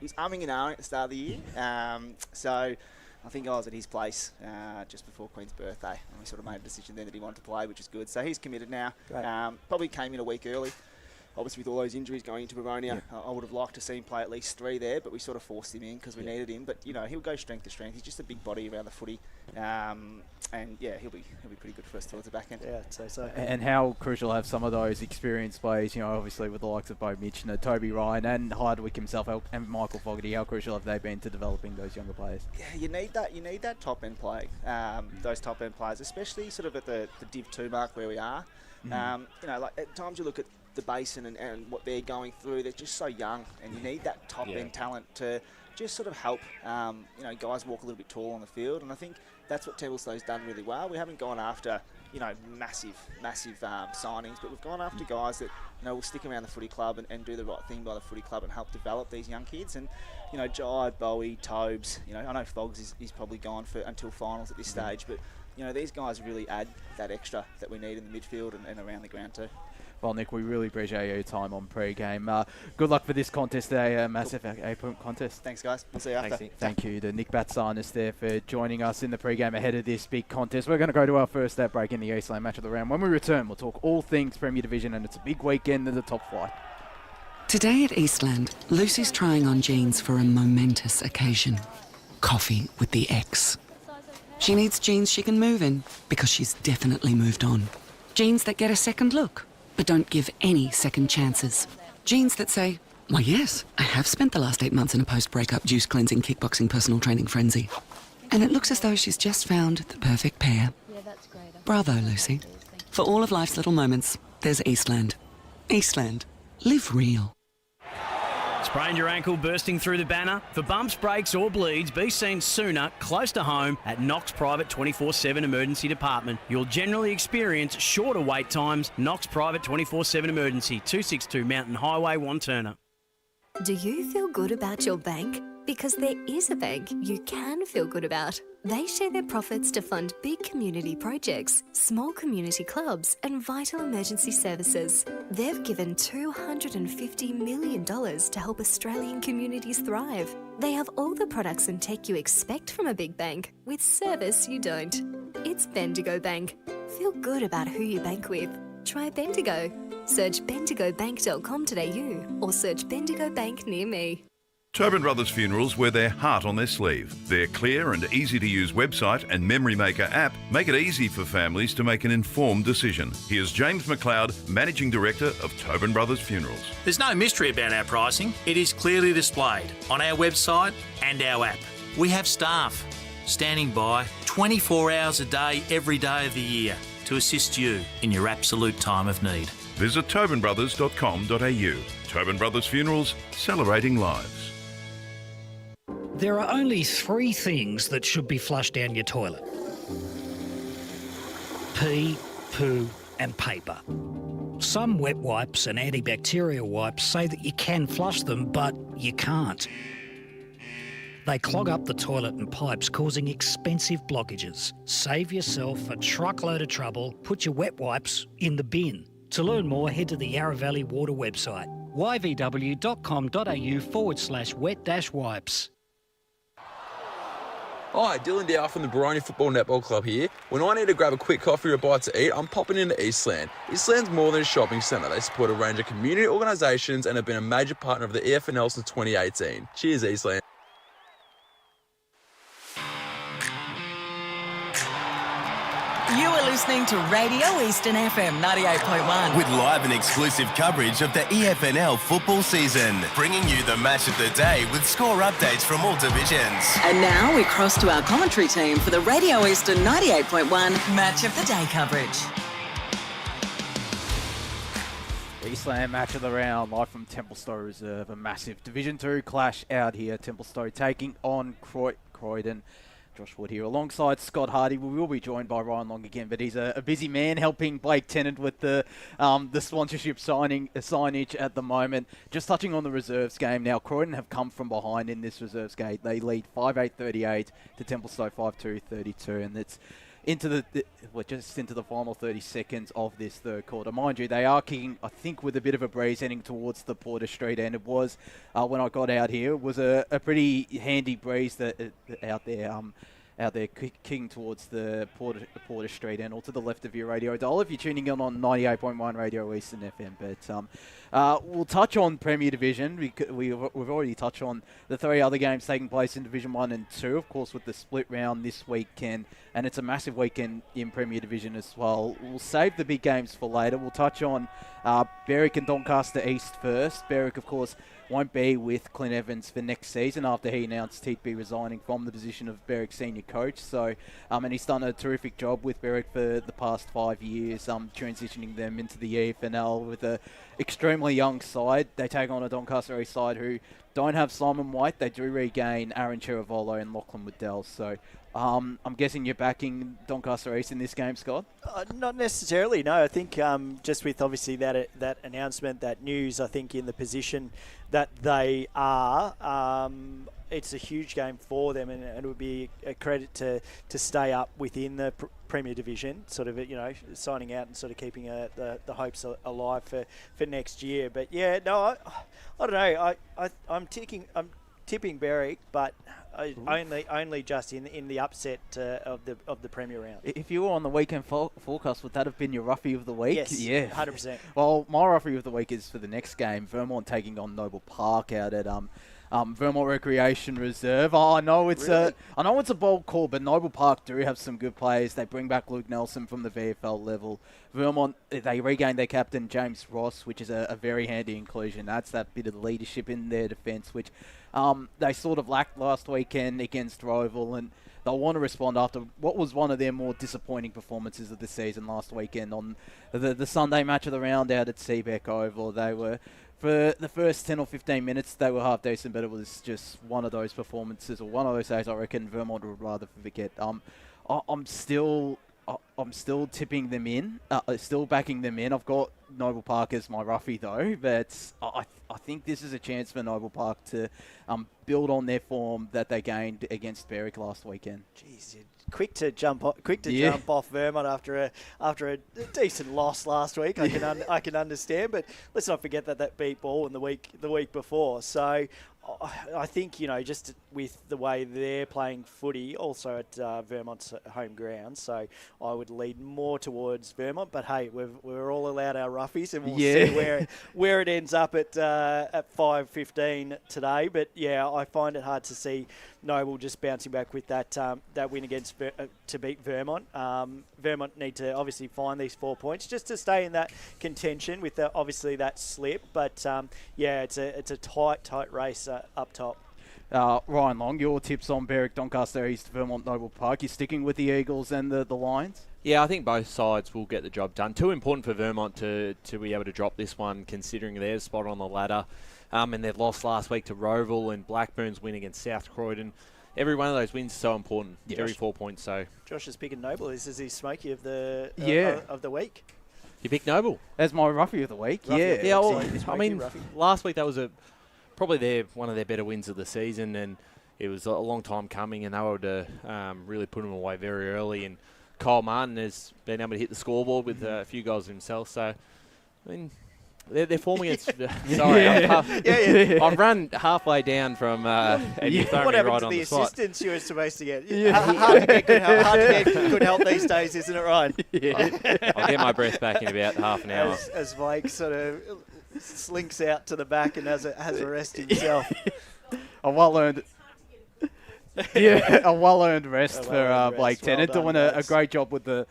He's umming and ahhing at the start of the year. So I think I was at his place just before Queen's birthday, and we sort of made a decision then that he wanted to play, which is good. So he's committed now. Probably came in a week early. Obviously, with all those injuries going into Bavonia, I would have liked to see him play at least 3 there, but we sort of forced him in because we needed him. But he'll go strength to strength. He's just a big body around the footy, and he'll be pretty good for us towards the back end. Yeah, I'd say so. And how crucial have some of those experienced players, obviously with the likes of Bo Mitchner, Toby Ryan, and Hardwick himself, and Michael Fogarty. How crucial have they been to developing those younger players? Yeah, you need that top end play. Those top end players, especially sort of at the Div 2 mark where we are. Like at times you look at the Basin and what they're going through, they're just so young, and you need that top end talent to just sort of help guys walk a little bit tall on the field. And I think that's what Templestowe's done really well. We haven't gone after massive signings, but we've gone after guys that will stick around the footy club and do the right thing by the footy club and help develop these young kids. And Jai, Bowie, Tobes, I know Fogs is probably gone until finals at this stage, but these guys really add that extra that we need in the midfield and around the ground too. Well, Nick, we really appreciate your time on pre-game. Good luck for this contest today, a massive 8-point contest. Thanks, guys. We'll see you after. Thank you to Nick Batsanis there for joining us in the pre-game ahead of this big contest. We're going to go to our first stat break in the Eastland match of the round. When we return, we'll talk all things Premier Division, and it's a big weekend of the top flight. Today at Eastland, Lucy's trying on jeans for a momentous occasion. Coffee with the ex. She needs jeans she can move in, because she's definitely moved on. Jeans that get a second look, but don't give any second chances. Jeans that say, why yes, I have spent the last 8 months in a post-breakup juice cleansing, kickboxing, personal training frenzy. And it looks as though she's just found the perfect pair. Bravo, Lucy. For all of life's little moments, there's Eastland. Eastland. Live real. Sprained your ankle bursting through the banner? For bumps, breaks or bleeds, be seen sooner, close to home, at Knox Private 24/7 Emergency Department. You'll generally experience shorter wait times. Knox Private 24/7 Emergency, 262 Mountain Highway, Wanturna. Do you feel good about your bank? Because there is a bank you can feel good about. They share their profits to fund big community projects, small community clubs, and vital emergency services. They've given $250 million to help Australian communities thrive. They have all the products and tech you expect from a big bank, with service you don't. It's Bendigo Bank. Feel good about who you bank with. Try Bendigo. Search bendigobank.com.au or search Bendigo Bank near me. Tobin Brothers Funerals wear their heart on their sleeve. Their clear and easy-to-use website and Memory Maker app make it easy for families to make an informed decision. Here's James McLeod, Managing Director of Tobin Brothers Funerals. There's no mystery about our pricing. It is clearly displayed on our website and our app. We have staff standing by 24 hours a day, every day of the year to assist you in your absolute time of need. Visit tobinbrothers.com.au. Tobin Brothers Funerals, celebrating lives. There are only 3 things that should be flushed down your toilet. Pee, poo and paper. Some wet wipes and antibacterial wipes say that you can flush them, but you can't. They clog up the toilet and pipes, causing expensive blockages. Save yourself a truckload of trouble. Put your wet wipes in the bin. To learn more, head to the Yarra Valley Water website, yvw.com.au/wet-wipes. Hi, Dylan Dow from the Boronia Football Netball Club here. When I need to grab a quick coffee or a bite to eat, I'm popping into Eastland. Eastland's more than a shopping centre. They support a range of community organisations and have been a major partner of the EFNL since 2018. Cheers, Eastland. You are listening to Radio Eastern FM 98.1. With live and exclusive coverage of the EFNL football season, bringing you the match of the day with score updates from all divisions. And now we cross to our commentary team for the Radio Eastern 98.1 Match of the Day coverage. Eastland match of the round, live from Templestowe Reserve. A massive Division 2 clash out here. Templestowe taking on Croydon. Josh Wood here alongside Scott Hardy. We will be joined by Ryan Long again, but he's a busy man helping Blake Tennant with the sponsorship signage at the moment. Just touching on the reserves game now, Croydon have come from behind in this reserves game. They lead 5-8-38 to Templestowe 5-2-32, and it's just into the final 30 seconds of this third quarter. Mind you, they are kicking, I think, with a bit of a breeze heading towards the Porter Street end. It was, when I got out here, it was a pretty handy breeze out there kicking towards the Porter Street end, or to the left of your radio dial if you're tuning in on 98.1 Radio Eastern FM. But we'll touch on Premier Division. We've already touched on the three other games taking place in Division 1 and 2, of course, with the split round this weekend. And it's a massive weekend in Premier Division as well. We'll save the big games for later. We'll touch on Berwick and Doncaster East first. Berwick, of course, won't be with Clint Evans for next season after he announced he'd be resigning from the position of Berwick senior coach. So, and he's done a terrific job with Berwick for the past 5 years, transitioning them into the EFNL with a extremely young side. They take on a Doncaster East side who don't have Simon White. They do regain Aaron Cherivolo and Lachlan Waddell. So, I'm guessing you're backing Doncaster East in this game, Scott? Not necessarily, no. I think just with obviously that announcement, that news, I think in the position that they are, it's a huge game for them, and it would be a credit to stay up within the Premier Division, sort of, signing out and sort of keeping the hopes alive for next year. But yeah, no, I don't know. I'm tipping Berwick, but only just in the upset of the Premier round. If you were on the weekend forecast, would that have been your roughie of the week? Yes, yeah, 100%. Well, my roughie of the week is for the next game, Vermont taking on Noble Park out at Vermont Recreation Reserve. I know it's a bold call, but Noble Park do have some good players. They bring back Luke Nelson from the VFL level. Vermont, they regain their captain James Ross, which is a very handy inclusion. That's that bit of leadership in their defence, which they sort of lacked last weekend against Roval, and they'll want to respond after what was one of their more disappointing performances of the season last weekend on the Sunday match of the round out at Seabeck Oval. They were, for the first 10 or 15 minutes, they were half decent, but it was just one of those performances, or one of those days I reckon Vermont would rather forget. I'm still tipping them in, still backing them in. I've got Noble Park as my roughie though, but I think this is a chance for Noble Park to build on their form that they gained against Berwick last weekend. Jeez, quick to jump off Vermont after a decent loss last week. I can understand, but let's not forget that beat Ball in the week before. So I think, just with the way they're playing footy, also at Vermont's home ground, so I would lead more towards Vermont. But hey, we're all allowed our roughies, and we'll see where it ends up at 5:15 today. But yeah, I find it hard to see Noble just bouncing back with that win against to beat Vermont. Vermont need to obviously find these 4 points just to stay in that contention with obviously that slip. But yeah, it's a tight race up top. Ryan Long, your tips on Berwick, Doncaster East, Vermont, Noble Park. You're sticking with the Eagles and the Lions? Yeah, I think both sides will get the job done. Too important for Vermont to be able to drop this one, considering their spot on the ladder. And they've lost last week to Roval, and Blackburn's win against South Croydon. Every one of those wins is so important. Yeah. Every 4 points. So Josh is picking Noble. This is his smoky of the of the week. You picked Noble as my roughie of the week. Last week that was probably one of their better wins of the season, and it was a long time coming, and they were able to really put them away very early. And Kyle Martin has been able to hit the scoreboard with a few goals himself. So, I mean, they're forming against. Sorry, I've run halfway down from. And you throw what me happened right to on the the spot. assistance you were supposed to get? Hard to get good help these days, isn't it, Ryan? I'll get my breath back in about half an hour. As Blake sort of slinks out to the back and has a rest himself. I well learned. Yeah, a well-earned rest A for well-earned Blake rest. Well Tennant, done, doing a Blakes. great job with the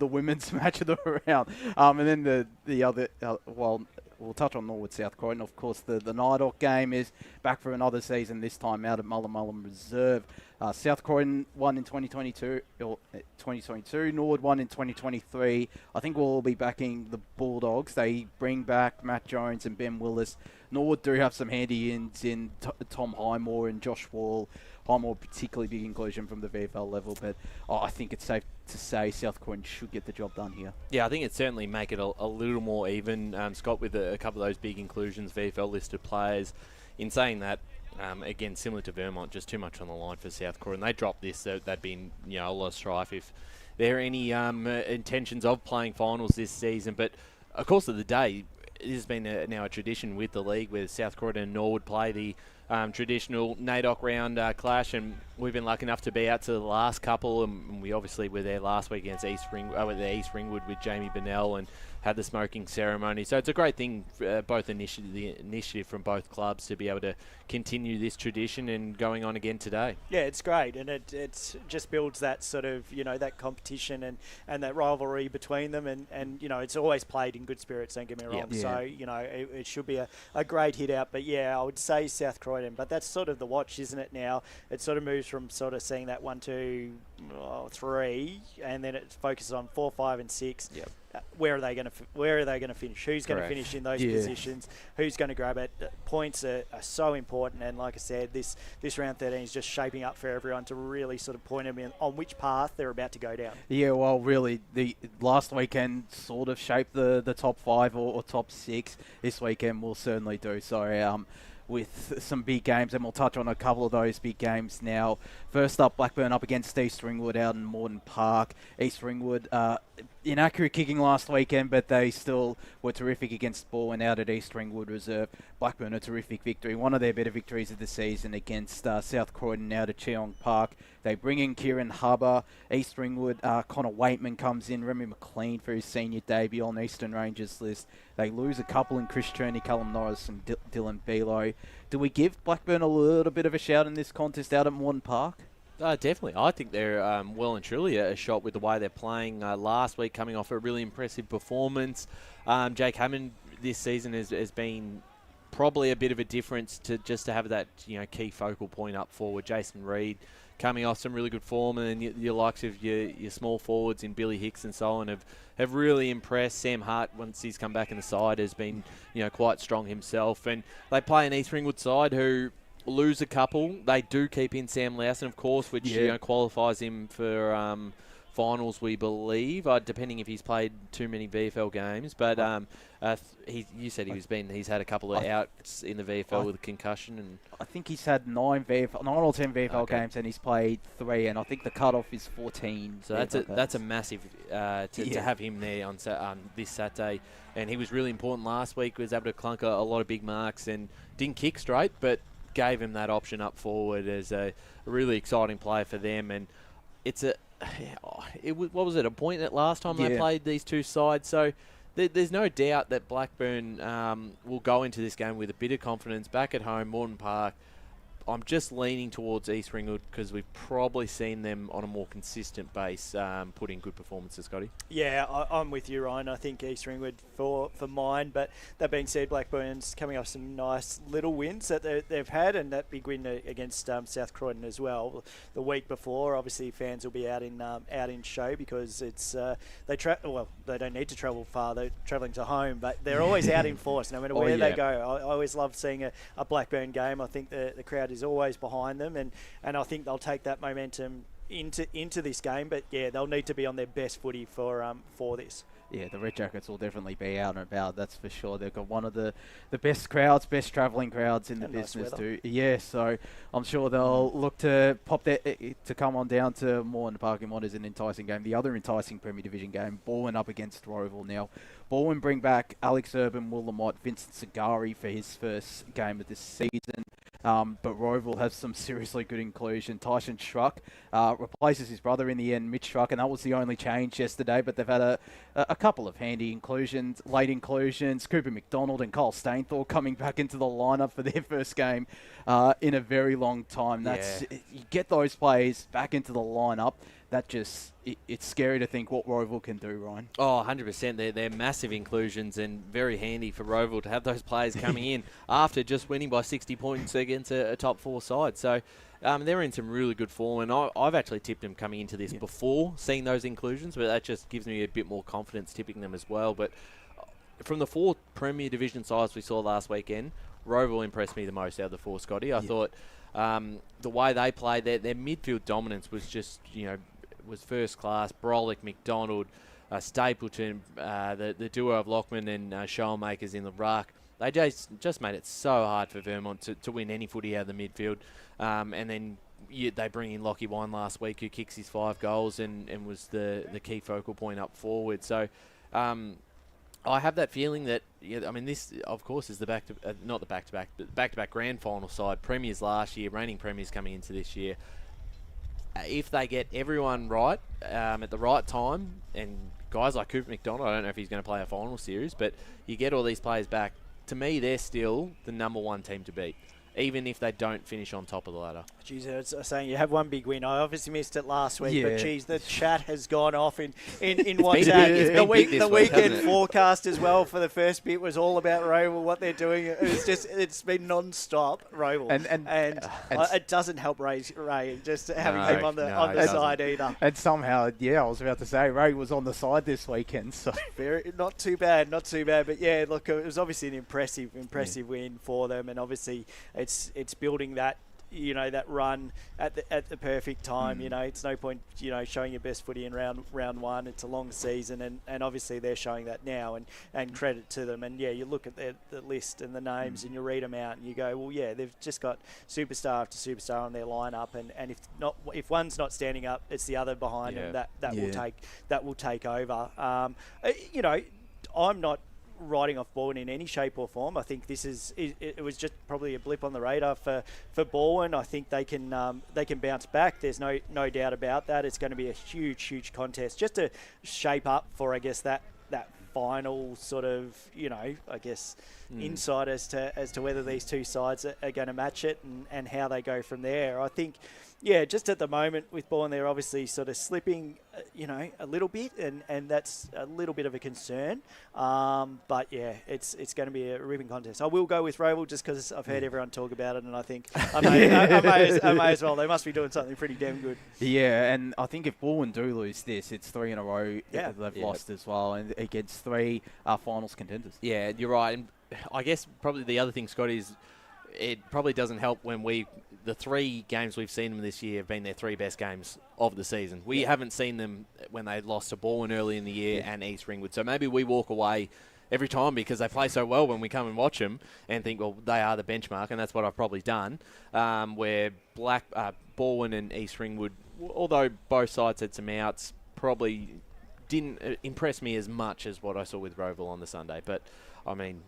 women's match of the round. And then the other, we'll touch on Norwood South Croydon. Of course, the Nidok game is back for another season, this time out at Mullen Reserve. South Croydon won in 2022, Norwood won in 2023. I think we'll all be backing the Bulldogs. They bring back Matt Jones and Ben Willis. Norwood do have some handy ins in Tom Highmore and Josh Wall. Highmore particularly big inclusion from the VFL level, but I think it's safe to say South Croydon should get the job done here. Yeah, I think it certainly make it a little more even, Scott, with a couple of those big inclusions, VFL listed players. In saying that, again, similar to Vermont, just too much on the line for South Croydon. They drop this, that'd be a lot of strife if there are any intentions of playing finals this season. But of course, of the day, it has been now a tradition with the league where South Croydon and Norwood play the traditional NAIDOC round clash, and we've been lucky enough to be out to the last couple, and we obviously were there last week against East Ringwood with Jamie Bennell and had the smoking ceremony. So it's a great thing, both the initiative from both clubs to be able to continue this tradition and going on again today. Yeah, it's great, and it just builds that sort of, that competition and that rivalry between them, and it's always played in good spirits, don't get me wrong. Yeah. So, it should be a great hit out. But yeah, I would say South Croydon, but that's sort of the watch, isn't it now? It sort of moves from sort of seeing that 1, 2, 3, and then it focuses on 4, 5 and 6. Yep. Where are they going to finish? Who's going to finish in those positions? Who's going to grab it? Points are so important, and like I said, this round 13 is just shaping up for everyone to really sort of point them in on which path they're about to go down. Yeah, well, really, the last weekend sort of shaped the top 5 or top 6. This weekend will certainly do so. With some big games, and we'll touch on a couple of those big games now. First up, Blackburn up against East Ringwood out in Moreton Park. East Ringwood, inaccurate kicking last weekend, but they still were terrific against Baldwin out at East Ringwood Reserve. Blackburn, a terrific victory, one of their better victories of the season against South Croydon out at Cheong Park. They bring in Kieran Hubber. East Ringwood, Connor Waitman comes in. Remy McLean for his senior debut on the Eastern Rangers list. They lose a couple in Chris Cherney, Callum Norris and Dylan Below. Do we give Blackburn a little bit of a shout in this contest out at Moreton Park? Definitely. I think they're well and truly a shot with the way they're playing. Last week, coming off a really impressive performance. Jake Hammond this season has been probably a bit of a difference to have that key focal point up forward. Jason Reid coming off some really good form, and your likes of your small forwards in Billy Hicks and so on have really impressed. Sam Hart, once he's come back in the side, has been quite strong himself, and they play an East Ringwood side who lose a couple. They do keep in Sam Lowson, of course, which qualifies him for finals, we believe, depending if he's played too many VFL games. But you said he's had a couple of outs in the VFL with a concussion, and I think he's had 9 or 10 VFL games, and he's played 3, and I think the cutoff is 14. So that's a massive to have him there on this Saturday. And he was really important last week. Was able to clunk a lot of big marks and didn't kick straight, but gave him that option up forward as a really exciting player for them. And it's what was it, a point that last time they played these two sides? So there's no doubt that Blackburn will go into this game with a bit of confidence back at home, Moreton Park. I'm just leaning towards East Ringwood because we've probably seen them on a more consistent base put in good performances, Scotty. Yeah, I'm with you, Ryan. I think East Ringwood for mine. But that being said, Blackburn's coming off some nice little wins that they've had, and that big win against South Croydon as well the week before. Obviously, fans will be out in show because it's they don't need to travel far. They're travelling to home, but they're always out in force no matter where they go. I always love seeing a Blackburn game. I think the crowd is always behind them, and I think they'll take that momentum into this game. But yeah, they'll need to be on their best footy for this. Yeah, the Red Jackets will definitely be out and about, that's for sure. They've got one of the best crowds, best travelling crowds in the business too. Yeah, so I'm sure they'll look to to come on down to Moreton Park in what is an enticing game. The other enticing Premier Division game, Baldwin up against Roval now. Baldwin bring back Alex Urban, Will Lamont, Vincent Sagari for his first game of this season. But Roval has some seriously good inclusion. Tyson Schruck replaces his brother in the end, Mitch Schruck, and that was the only change yesterday. But they've had a couple of handy inclusions, late inclusions. Cooper McDonald and Kyle Stainthorpe coming back into the lineup for their first game in a very long time. You get those players back into the lineup. That just, it's scary to think what Roval can do, Ryan. Oh, 100%. They're massive inclusions and very handy for Roval to have those players coming in after just winning by 60 points against a top 4 side. So they're in some really good form, and I've actually tipped them coming into this before seeing those inclusions, but that just gives me a bit more confidence tipping them as well. But from the 4 Premier Division sides we saw last weekend, Roval impressed me the most out of the 4, Scotty. I thought the way they played, their midfield dominance was just, was first class. Brolick, McDonald, Stapleton, the duo of Lockman and Schoenmakers in the ruck. They just made it so hard for Vermont to win any footy out of the midfield. And then they bring in Lockie Wine last week, who kicks his 5 goals and was the key focal point up forward. So I have that feeling that, this, of course, is not the back-to-back, but back-to-back grand final side. Premiers last year, reigning premiers coming into this year. If they get everyone right at the right time, and guys like Cooper McDonald, I don't know if he's going to play a final series, but you get all these players back, to me, they're still the number 1 team to beat, even if they don't finish on top of the ladder. Geez, I was saying you have one big win. I obviously missed it last week, but geez, the chat has gone off in WhatsApp. The weekend forecast as well for the first bit was all about Roval, what they're doing. It's been non-stop Roval, and it doesn't help Ray just having him on the side either. And somehow, I was about to say Ray was on the side this weekend, so not too bad. But yeah, look, it was obviously an impressive win for them, and obviously it's building that. That run at the perfect time. It's no point, showing your best footy in round 1. It's a long season, and obviously they're showing that now, and credit to them. And you look at the list and the names, and you read them out, and you go, well, they've just got superstar after superstar on their lineup, and if one's not standing up, it's the other behind them that will take over. I'm not riding off Baldwin in any shape or form. I think it was just probably a blip on the radar for Baldwin. I think they can bounce back. There's no doubt about that. It's going to be a huge contest just to shape up for, I guess, that final sort of, insight as to whether these two sides are going to match it and how they go from there. I think, just at the moment with Baldwin, they're obviously sort of slipping, a little bit, and that's a little bit of a concern. But it's going to be a ripping contest. I will go with Roval just because I've heard everyone talk about it, and I think I may as well. They must be doing something pretty damn good. Yeah, and I think if Baldwin do lose this, it's 3 in a row they've lost as well, and against 3 finals contenders. Yeah, you're right. And I guess probably the other thing, Scott, is it probably doesn't help when the 3 games we've seen them this year have been their 3 best games of the season. We haven't seen them when they lost to Baldwin early in the year and East Ringwood. So maybe we walk away every time because they play so well when we come and watch them and think, well, they are the benchmark, and that's what I've probably done. Where Baldwin and East Ringwood, although both sides had some outs, probably didn't impress me as much as what I saw with Roval on the Sunday. But, I mean,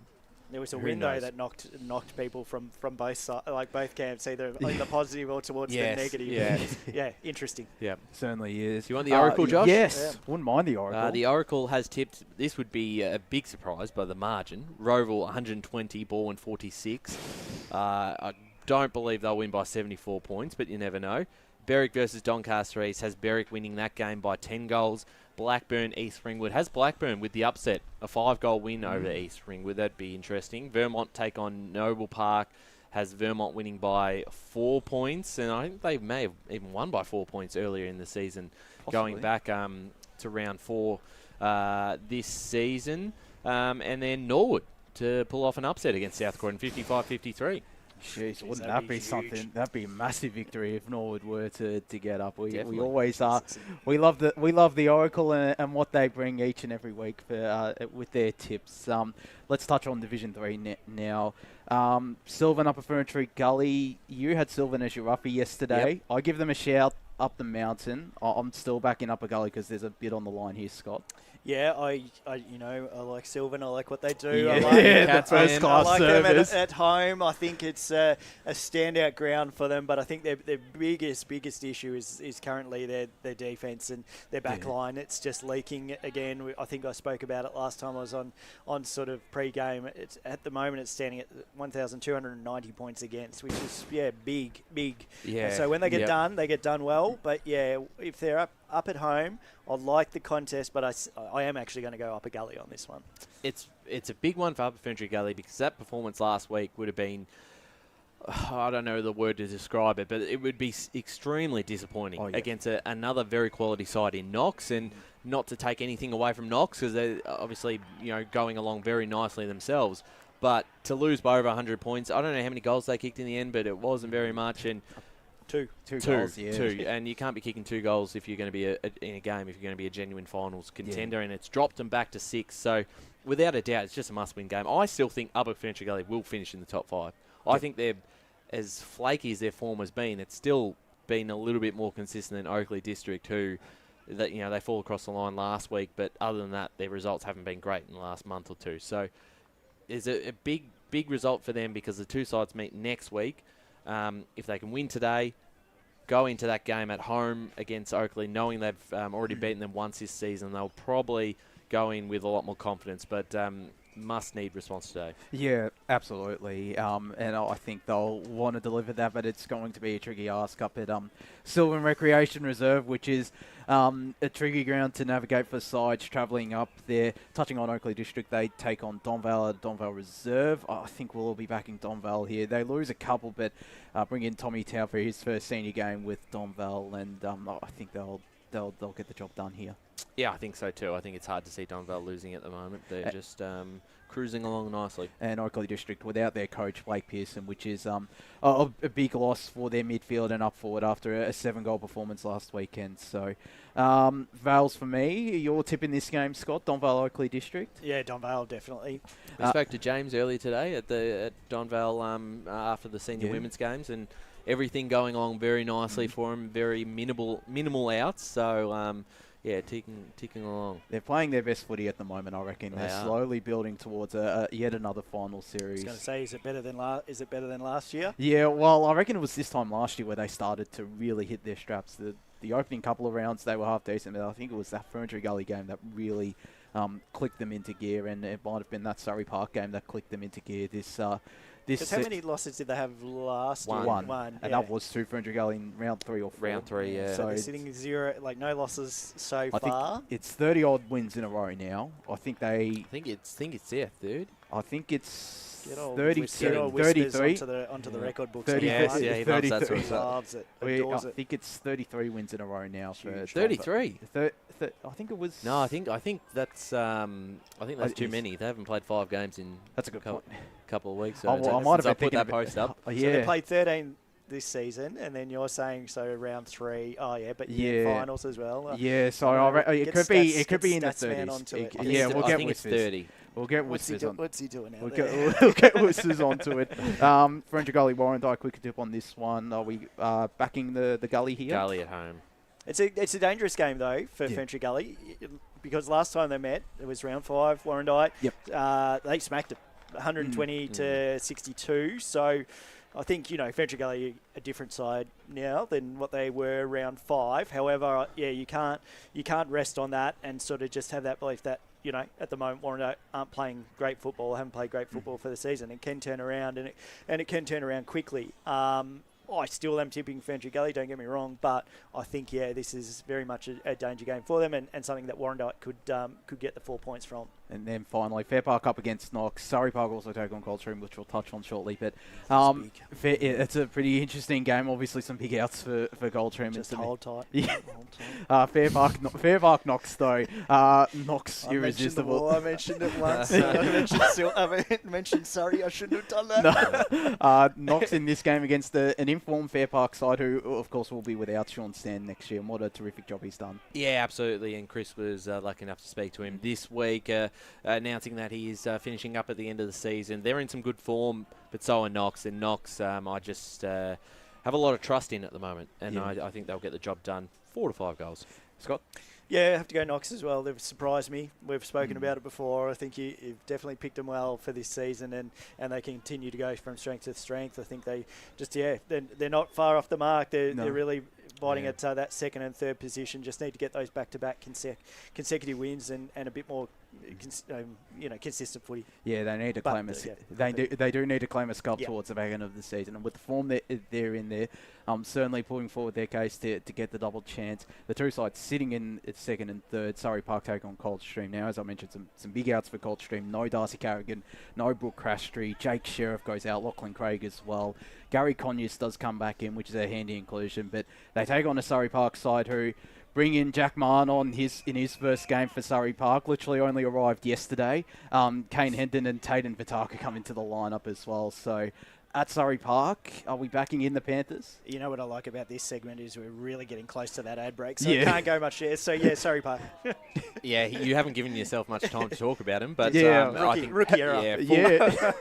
there was a window that knocked people from both sides, like both camps, either in the positive or towards the negative. Yeah, interesting. Yeah, certainly is. Do you want the Oracle, Josh? Yes, wouldn't mind the Oracle. The Oracle has tipped. This would be a big surprise by the margin. Roval 120, Baldwin 46. I don't believe they'll win by 74 points, but you never know. Berwick versus Doncaster East has Berwick winning that game by 10 goals. Blackburn, East Ringwood has Blackburn with the upset, a 5-goal win over East Ringwood. That'd be interesting. Vermont take on Noble Park, has Vermont winning by 4 points, and I think they may have even won by 4 points earlier in the season, going back to round 4 this season. And then Norwood to pull off an upset against South Croydon, 55-53. Jeez, wouldn't that be something? That'd be a massive victory if Norwood were to get up. We always are. We love the Oracle and what they bring each and every week with their tips. Let's touch on Division 3 now. Sylvan up a Ferntree Gully. You had Sylvan as your roughie yesterday. Yep. I give them a shout up the mountain. I'm still backing up a gully because there's a bit on the line here, Scott. Yeah, I like Sylvan. I like what they do. Yeah, I like, that's first class I like them service. at home. I think it's a standout ground for them. But I think their biggest issue is currently their defence and their back line. It's just leaking again. I think I spoke about it last time I was on sort of pre-game. It's at the moment it's standing at 1,290 points against, which is big. Yeah. So when they get done, they get done well. But yeah, if they're up at home, I like the contest, but I am actually going to go Upper Gully on this one. It's a big one for Upper Ferntree Gully because that performance last week would have been, I don't know the word to describe it, but it would be extremely disappointing against another very quality side in Knox. And not to take anything away from Knox because they're obviously going along very nicely themselves. But to lose by over 100 points, I don't know how many goals they kicked in the end, but it wasn't very much. And Two goals, yeah. Two, and you can't be kicking 2 goals if you're going to be in a game, if you're going to be a genuine finals contender, and it's dropped them back to 6. So, without a doubt, it's just a must-win game. I still think Upper Ferntree Gully will finish in the top 5. I think they're, as flaky as their form has been, it's still been a little bit more consistent than Oakley District, who, they fall across the line last week, but other than that, their results haven't been great in the last month or two. So, there's a big result for them because the two sides meet next week. If they can win today, go into that game at home against Oakley, knowing they've already beaten them once this season, they'll probably go in with a lot more confidence, but must-need response today. Yeah, absolutely. And I think they'll want to deliver that, but it's going to be a tricky ask up at Sylvan Recreation Reserve, which is a tricky ground to navigate for sides travelling up there. Touching on Oakley District, they take on Donvale at Donvale Reserve. I think we'll all be backing Donvale here. They lose a couple, but bring in Tommy Tao for his first senior game with Donvale, and I think they'll get the job done here. Yeah, I think so too. I think it's hard to see Donvale losing at the moment. They're just cruising along nicely. And Oakley District without their coach, Blake Pearson, which is a big loss for their midfield and up forward after a 7-goal performance last weekend. So, Vales for me. Your tip in this game, Scott? Donvale, Oakley District? Yeah, Donvale, definitely. We spoke to James earlier today at Donvale after the senior women's games, and everything going along very nicely for him. Very minimal outs. So, ticking along. They're playing their best footy at the moment, I reckon. They're slowly building towards yet another final series. I was going to say, is it better than last year? Yeah, well, I reckon it was this time last year where they started to really hit their straps. The opening couple of rounds, they were half decent, but I think it was that Ferntree Gully game that really clicked them into gear, and it might have been that Surrey Park game that clicked them into gear. Because how many losses did they have last year? One. And that was to Ferntree Gully in round 3 or 4. Round 3, yeah. So they're sitting 0, no losses so far. I think it's 30-odd wins in a row now. I think it's their third. I think it's 33 onto the record books. 30, yeah, he loves that sort of stuff. Loves it. I think it's 33 wins in a row now. For 33. I think it was. No, I think that's too many. They haven't played 5 games in. That's a good point. Couple of weeks. I might have put that post up. So they played 13 this season, and then you're saying round 3. Oh yeah, but finals as well. Yeah, so it could be in the 30s. Yeah, we'll get it's 30. We'll get Whispers on. What's he doing now? We'll get Whispers onto it. Ferntree Gully, Warrandyte, quick tip on this one. Are we backing the Gully here? Gully at home. It's a dangerous game though for Ferntree Gully, because last time they met it was round 5. Warrandyte. Yep. They smacked it 120 to 62. So I think Ferntree Gully a different side now than what they were round 5. However, you can't rest on that and sort of just have that belief that at the moment Warrandyte aren't playing great football, haven't played great football for the season. It can turn around and it can turn around quickly. I still am tipping Ferntree Gully, don't get me wrong, but I think this is very much a danger game for them and something that Warrandyte could get the 4 points from. And then finally, Fair Park up against Knox. Surrey Park also take on Coldstream, which we'll touch on shortly. But it's a pretty interesting game. Obviously, some big outs for Coldstream. Just hold tight. Yeah. Fair Park Knox, though. Knox irresistible. I mentioned it once. I mentioned Surrey. I shouldn't have done that. No. Knox in this game against an informed Fair Park side, who, of course, will be without Sean Stan next year. And what a terrific job he's done. Yeah, absolutely. And Chris was lucky enough to speak to him this week. Announcing that he is finishing up at the end of the season. They're in some good form, but so are Knox. And Knox, I just have a lot of trust in at the moment. And I think they'll get the job done. 4 to 5 goals. Scott? Yeah, I have to go Knox as well. They've surprised me. We've spoken about it before. I think you've definitely picked them well for this season, and they continue to go from strength to strength. I think they just, they're not far off the mark. They're really fighting at that second and third position. Just need to get those back-to-back consecutive wins and a bit more consistent footy. Yeah, they need to claim they do need to claim a scalp towards the back end of the season, and with the form that they're in there, certainly putting forward their case to get the double chance. The two sides sitting in at second and third. Surrey Park take on Coldstream now. As I mentioned, some big outs for Coldstream. No Darcy Carrigan, no Brooke Crashtree. Jake Sheriff goes out. Lachlan Craig as well. Gary Conyers does come back in, which is a handy inclusion. But they take on a Surrey Park side who bring in Jack Mahon in his first game for Surrey Park. Literally only arrived yesterday. Kane Hendon and Tayden Vitaka come into the lineup as well. So at Surrey Park, are we backing in the Panthers? You know what I like about this segment is we're really getting close to that ad break, so it can't go much there. So yeah, Surrey Park. You haven't given yourself much time to talk about him, but I think rookie error.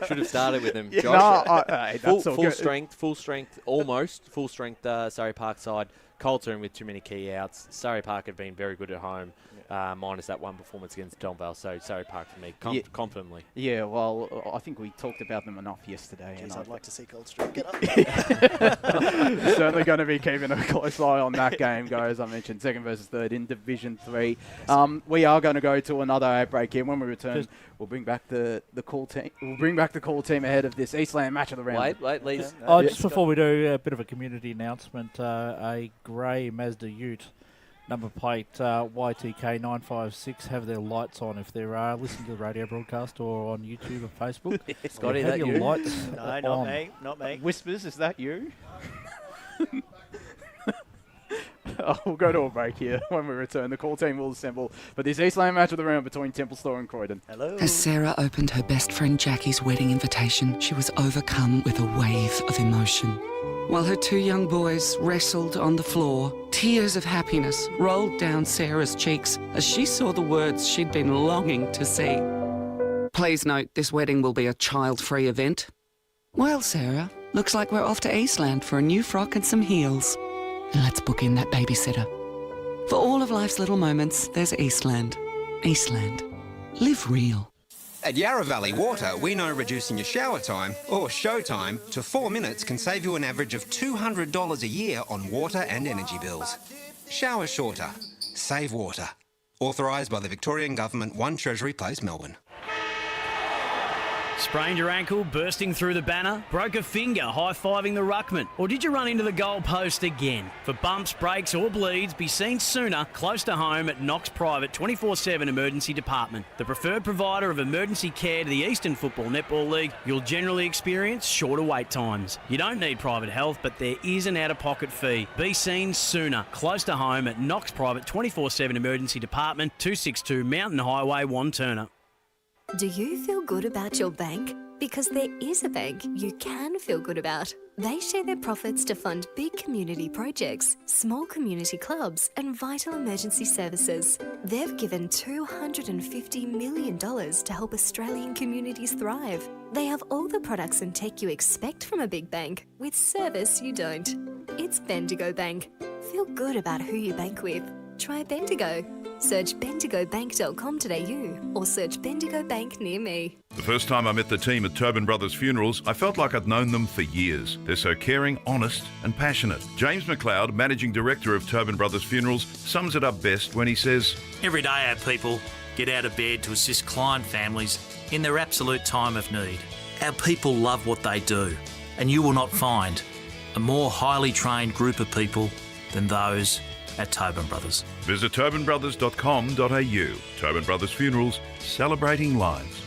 Should have started with him. Josh, full strength, almost full strength. Surrey Park side. Colts are in with too many key outs. Surrey Park have been very good at home, minus that one performance against Donvale. So Surrey Park for me, confidently. Yeah, well, I think we talked about them enough yesterday. Jeez, I'd like to see Coldstream get up. Certainly going to be keeping a close eye on that game, guys. I mentioned second versus third in Division 3. We are going to go to another ad break here. When we return, we'll bring back the call team. We'll bring back the call team ahead of this Eastland match of the round. Wait, Lee. Just before we do a bit of a community announcement, a grey Mazda Ute, number plate YTK956, have their lights on if they're listening to the radio broadcast or on YouTube or Facebook. Scotty, that your you? lights No, on. not me. Whispers, is that you? We'll go to a break here. When we return, the call team will assemble for this Eastland match of the round between Templestowe and Croydon. Hello. As Sarah opened her best friend Jackie's wedding invitation, she was overcome with a wave of emotion. While her two young boys wrestled on the floor, tears of happiness rolled down Sarah's cheeks as she saw the words she'd been longing to see. Please note, this wedding will be a child-free event. Well, Sarah, looks like we're off to Eastland for a new frock and some heels. And let's book in that babysitter. For all of life's little moments, there's Eastland. Eastland. Live real. At Yarra Valley Water, we know reducing your shower time, or show time, to 4 minutes can save you an average of $200 a year on water and energy bills. Shower shorter. Save water. Authorised by the Victorian Government, 1 Treasury Place, Melbourne. Sprained your ankle, bursting through the banner? Broke a finger, high-fiving the ruckman? Or did you run into the goal post again? For bumps, breaks or bleeds, be seen sooner, close to home at Knox Private 24/7 Emergency Department. The preferred provider of emergency care to the Eastern Football Netball League, you'll generally experience shorter wait times. You don't need private health, but there is an out-of-pocket fee. Be seen sooner, close to home at Knox Private 24/7 Emergency Department, 262 Mountain Highway, Wanturna. Do you feel good about your bank? Because there is a bank you can feel good about. They share their profits to fund big community projects, small community clubs, and vital emergency services. They've given $250 million to help Australian communities thrive. They have all the products and tech you expect from a big bank, with service you don't. It's Bendigo Bank. Feel good about who you bank with. Try Bendigo. Search bendigobank.com.au or search Bendigo Bank near me. The first time I met the team at Tobin Brothers Funerals, I felt like I'd known them for years. They're so caring, honest and passionate. James McLeod, Managing Director of Tobin Brothers Funerals, sums it up best when he says, Every day our people get out of bed to assist client families in their absolute time of need. Our people love what they do, and you will not find a more highly trained group of people than those at Tobin Brothers. Visit tobinbrothers.com.au. Tobin Brothers Funerals, celebrating lives.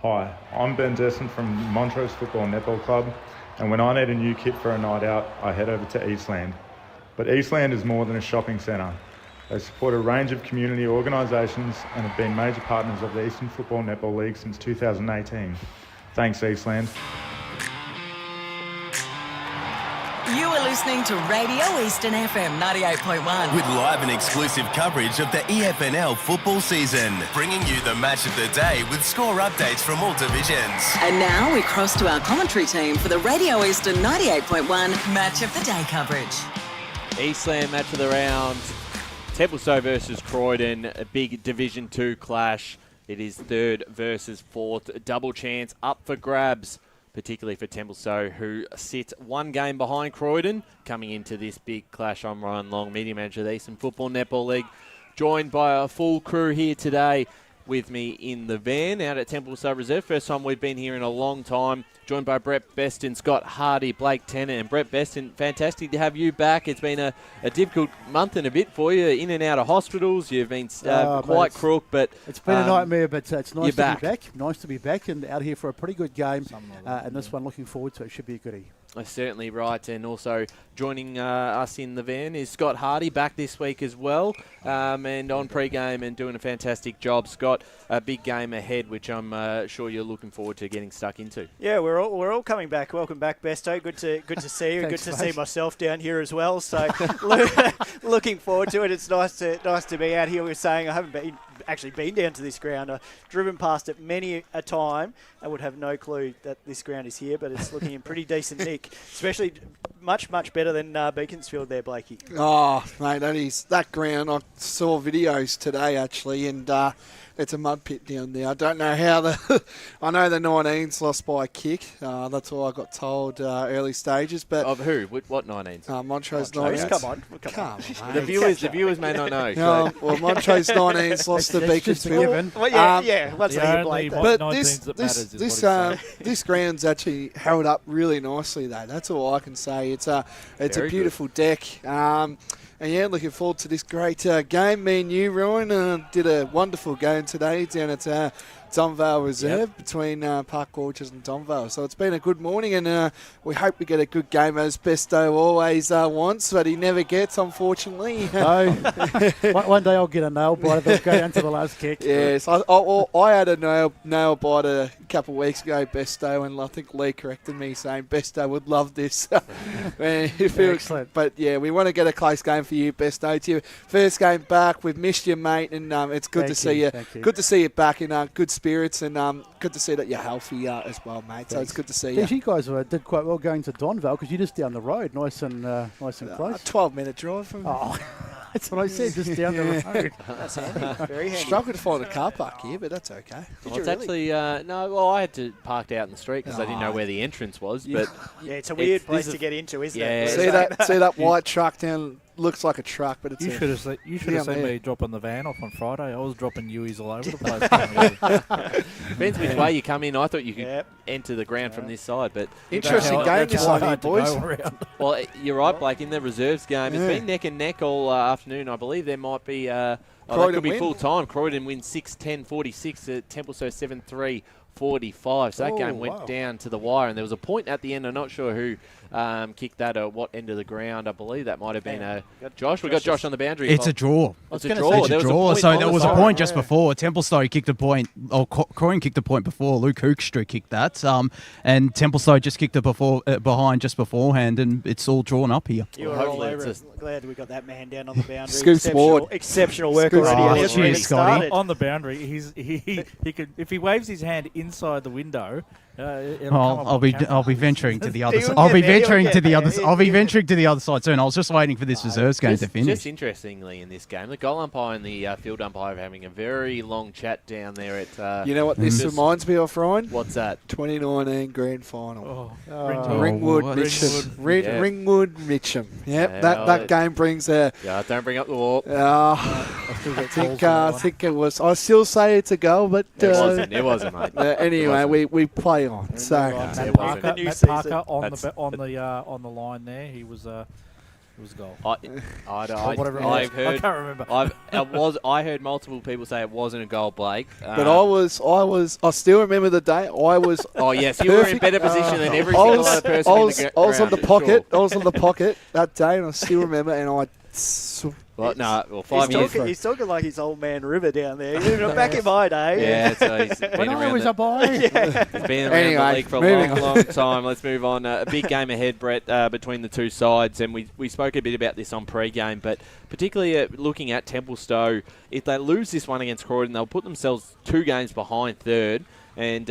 Hi, I'm Ben Desson from Montrose Football Netball Club, and when I need a new kit for a night out, I head over to Eastland. But Eastland is more than a shopping centre. They support a range of community organisations and have been major partners of the Eastern Football Netball League since 2018. Thanks, Eastland. You are listening to Radio Eastern FM 98.1. With live and exclusive coverage of the EFNL football season. Bringing you the match of the day with score updates from all divisions. And now we cross to our commentary team for the Radio Eastern 98.1 Match of the Day coverage. Eastland match of the round. Templestowe versus Croydon, a big Division 2 clash. It is 3rd versus 4th. Double chance up for grabs, particularly for Templestowe, who sit one game behind Croydon. Coming into this big clash, I'm Ryan Long, media manager of the Eastern Football Netball League, joined by a full crew here today. With me in the van out at Templestowe Reserve. First time we've been here in a long time. Joined by Brett Beston, Scott Hardy, Blake Tennant, and Brett Beston. Fantastic to have you back. It's been a difficult month and a bit for you, in and out of hospitals. You've been quite crook, but it's been a nightmare. But it's nice to back. be back. Nice to be back and out here for a pretty good game. And this one, looking forward to it. Should be a goodie. Certainly right, and also joining us in the van is Scott Hardy, back this week as well, and on pre-game and doing a fantastic job. Scott, a big game ahead, which I'm sure you're looking forward to getting stuck into. Yeah, we're all coming back. Welcome back, Besto. Good to see you. Thanks, good to mate. see myself down here as well. So looking forward to it. It's nice to be out here. We were saying I haven't actually been down to this ground. I've driven past it many a time and would have no clue that this ground is here, but it's looking in pretty decent nick, especially much better than Beaconsfield there, Blakey. Oh, mate, that ground. I saw videos today, actually, and it's a mud pit down there. I don't know how I know the 19s lost by a kick. That's all I got told early stages. But of who? What 19s? Montrose 19s. Come on, mate. The viewers may not know. No, well, Montrose 19s lost to Beaconsfield. Once they Blake. But this ground's actually held up really nicely, though. That's all I can say. It's a beautiful deck. And yeah, looking forward to this great game. Me and you, Ryan, did a wonderful game today down at Donvale Reserve between Park Gorges and Donvale. So it's been a good morning, and we hope we get a good game, as Besto always wants, but he never gets, unfortunately. No. One day I'll get a nail biter. They'll go down to the last kick. Yes, I had a nail biter a couple of weeks ago, Besto, and I think Lee corrected me saying Besto would love this. Excellent. But yeah, we want to get a close game for you, Besto. It's your first game back. We've missed you, mate, and it's good to see you. Good to see you back in good spirits, and good to see that you're healthy as well, mate. Thanks. So it's good to see you. You guys did quite well going to Donvale because you're just down the road, nice and close. 12-minute drive from. Oh, that's what I said, just down the road. That's handy. Very handy. Struggled to find a car park here, but that's okay. Well, it's actually no. Well, I had to park out in the street because I didn't know where the entrance was. But yeah, it's a weird place to get into, isn't it? See that white truck down. Looks like a truck, but it's you should have seen me dropping the van off on Friday. I was dropping Uis all over the place. Depends which way you come in. I thought you could enter the ground from this side, but interesting game this evening, boys. Well, you're right, Blake. In the reserves game, it's been neck and neck all afternoon. I believe there might be. That could be full time. Croydon wins 6-10-46 at Templestowe 7-3-45. So that game went down to the wire, and there was a point at the end. I'm not sure who kicked that or what end of the ground. I believe that might have been Josh. We got Josh on the boundary. It's a draw. It's a draw. So there was a point just before. Templestowe kicked a point, or Croydon kicked a point before. Luke Hoekstra kicked that, and Templestowe just kicked it behind just beforehand, and it's all drawn up here. You were all over it. Glad we got that man down on the boundary. Exceptional work already. On the boundary, he could, if he waves his hand inside the window. I'll be venturing to the other side. I'll be venturing to the other side soon. I was just waiting for this reserves game to finish. Just interestingly, in this game, the goal umpire and the field umpire are having a very long chat down there at. You know what this reminds me of, Ryan? What's that? 2019 Grand Final. Ringwood Mitcham. Yep, that game brings a. Yeah, don't bring up the wall. I think it was. I still say it's a goal, but it wasn't, mate. Anyway, we play on. So Matt Parker on the line there. He was. It was a goal. I've heard. I can't remember. I heard multiple people say it wasn't a goal, Blake. But I still remember the day. I was. Oh yes, you were in better position than every single other person in the ground. I was on the pocket. I was on the pocket that day, and I still remember. And I. 5 years. He's talking like his old man River down there. Back in my day. Yeah, so he's been when I was a boy. He's been around the league for a long time. Let's move on. A big game ahead, Brett, between the two sides. And we spoke a bit about this on pre-game, but particularly looking at Templestowe, if they lose this one against Croydon, they'll put themselves 2 games behind third. And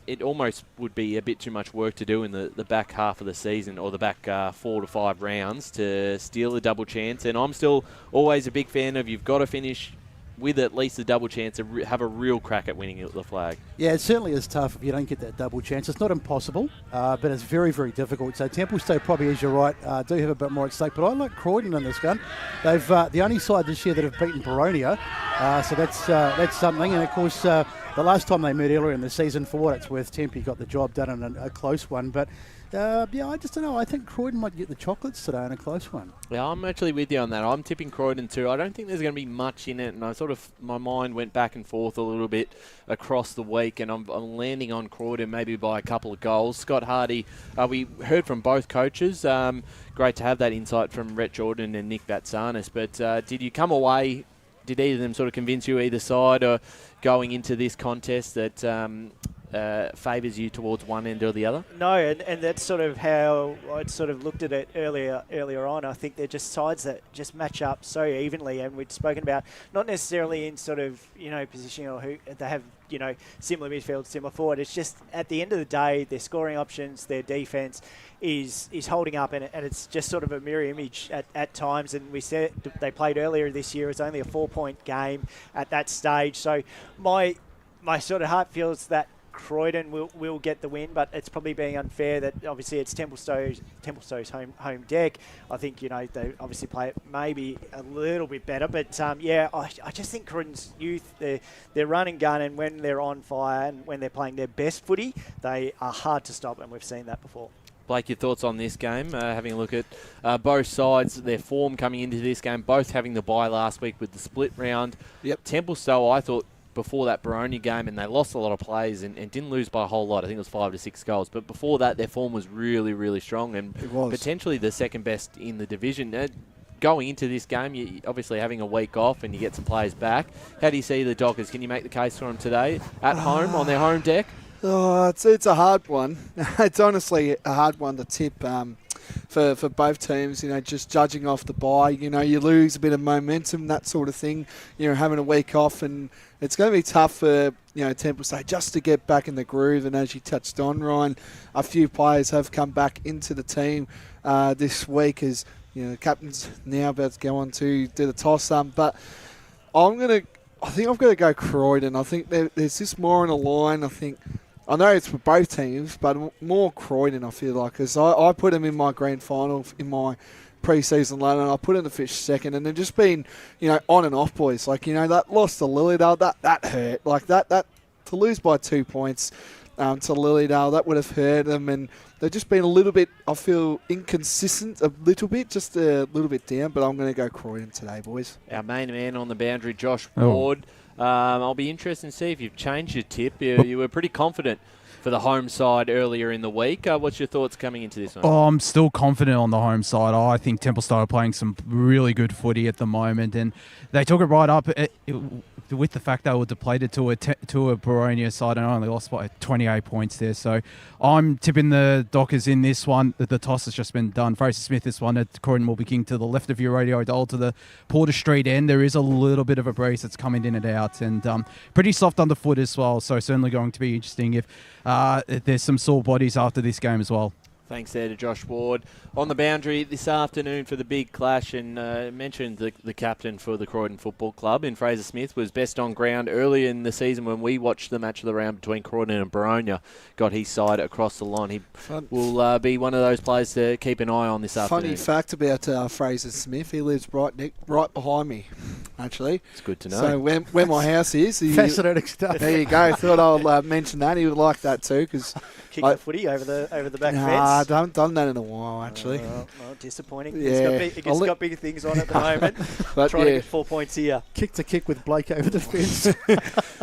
it almost would be a bit too much work to do in the back half of the season, or the back 4 to 5 rounds, to steal a double chance. And I'm still always a big fan of, you've got to finish with at least a double chance to have a real crack at winning the flag. Yeah, it certainly is tough if you don't get that double chance. It's not impossible, but it's very, very difficult. So Templestowe probably, as you're right, do have a bit more at stake. But I like Croydon in this gun. They've the only side this year that have beaten Boronia, so that's something. And of course, the last time they met earlier in the season, for what it's worth, Tempe got the job done in a close one. But yeah, I just don't know. I think Croydon might get the chocolates today in a close one. Yeah, I'm actually with you on that. I'm tipping Croydon too. I don't think there's going to be much in it, and my mind went back and forth a little bit across the week, and I'm landing on Croydon maybe by a couple of goals. Scott Hardy, we heard from both coaches. Great to have that insight from Rhett Jordan and Nick Vatsanis. But did you come away? Did either of them sort of convince you either side, or going into this contest that favours you towards one end or the other? No, and that's sort of how I'd sort of looked at it earlier on. I think they're just sides that just match up so evenly, and we'd spoken about not necessarily in sort of, position or who they have, similar midfield, similar forward. It's just at the end of the day, their scoring options, their defence is holding up, and it's just sort of a mirror image at times. And we said they played earlier this year. It's only a 4-point game at that stage. So my sort of heart feels that Croydon will get the win, but it's probably being unfair that obviously it's Templestowe's home deck. I think they obviously play it maybe a little bit better, but yeah, I just think Croydon's youth, they're run and gun, and when they're on fire and when they're playing their best footy, they are hard to stop, and we've seen that before. Blake, your thoughts on this game? Having a look at both sides, their form coming into this game, both having the bye last week with the split round. Yep. Templestowe, I thought, before that Boronia game, and they lost a lot of plays and didn't lose by a whole lot. I think it was 5 to 6 goals. But before that, their form was really, really strong, and potentially the second best in the division. Going into this game, you obviously having a week off and you get some players back. How do you see the Dockers? Can you make the case for them today at home on their home deck? Oh, it's a hard one. It's honestly a hard one to tip for both teams. Just judging off the bye, you lose a bit of momentum, that sort of thing. Having a week off, and it's going to be tough for Templestowe just to get back in the groove. And as you touched on, Ryan, a few players have come back into the team this week, as the captain's now about to go on to do the toss. But I think I've got to go Croydon. I think there's just more on the line. I know it's for both teams, but more Croydon, I feel like, because I put them in my grand final in my pre-season ladder, and I put in the Fish second, and they've just been, on and off, boys. Like, that loss to Lilydale, that hurt. Like, that to lose by 2 points to Lilydale, that would have hurt them, and they've just been a little bit, I feel, inconsistent, just a little bit down, but I'm going to go Croydon today, boys. Our main man on the boundary, Josh Ward. I'll be interested to see if you've changed your tip. You were pretty confident for the home side earlier in the week. What's your thoughts coming into this one? I'm still confident on the home side. I think Templestowe are playing some really good footy at the moment, and they took it right up with the fact they were depleted to a Boronia side and only lost by 28 points there. So I'm tipping the Dockers in this one. The toss has just been done. Fraser Smith this one at Croydon will be king to the left of your radio dial to the Porter Street end. There is a little bit of a breeze that's coming in and out, and pretty soft underfoot as well. So certainly going to be interesting if there's some sore bodies after this game as well. Thanks there to Josh Ward. On the boundary this afternoon for the big clash, and mentioned the captain for the Croydon Football Club in Fraser Smith was best on ground early in the season when we watched the match of the round between Croydon and Boronia. Got his side across the line. He will be one of those players to keep an eye on this afternoon. Funny fact about Fraser Smith, he lives right behind me, actually. It's good to know. So where my house is. Fascinating stuff. There you go. Thought I'll mention that. He would like that too, because kick the footy over the back fence. I haven't done that in a while, actually. Disappointing. Yeah. He's got big things on at the moment. But trying to get 4 points here. Kick to kick with Blake over the fence.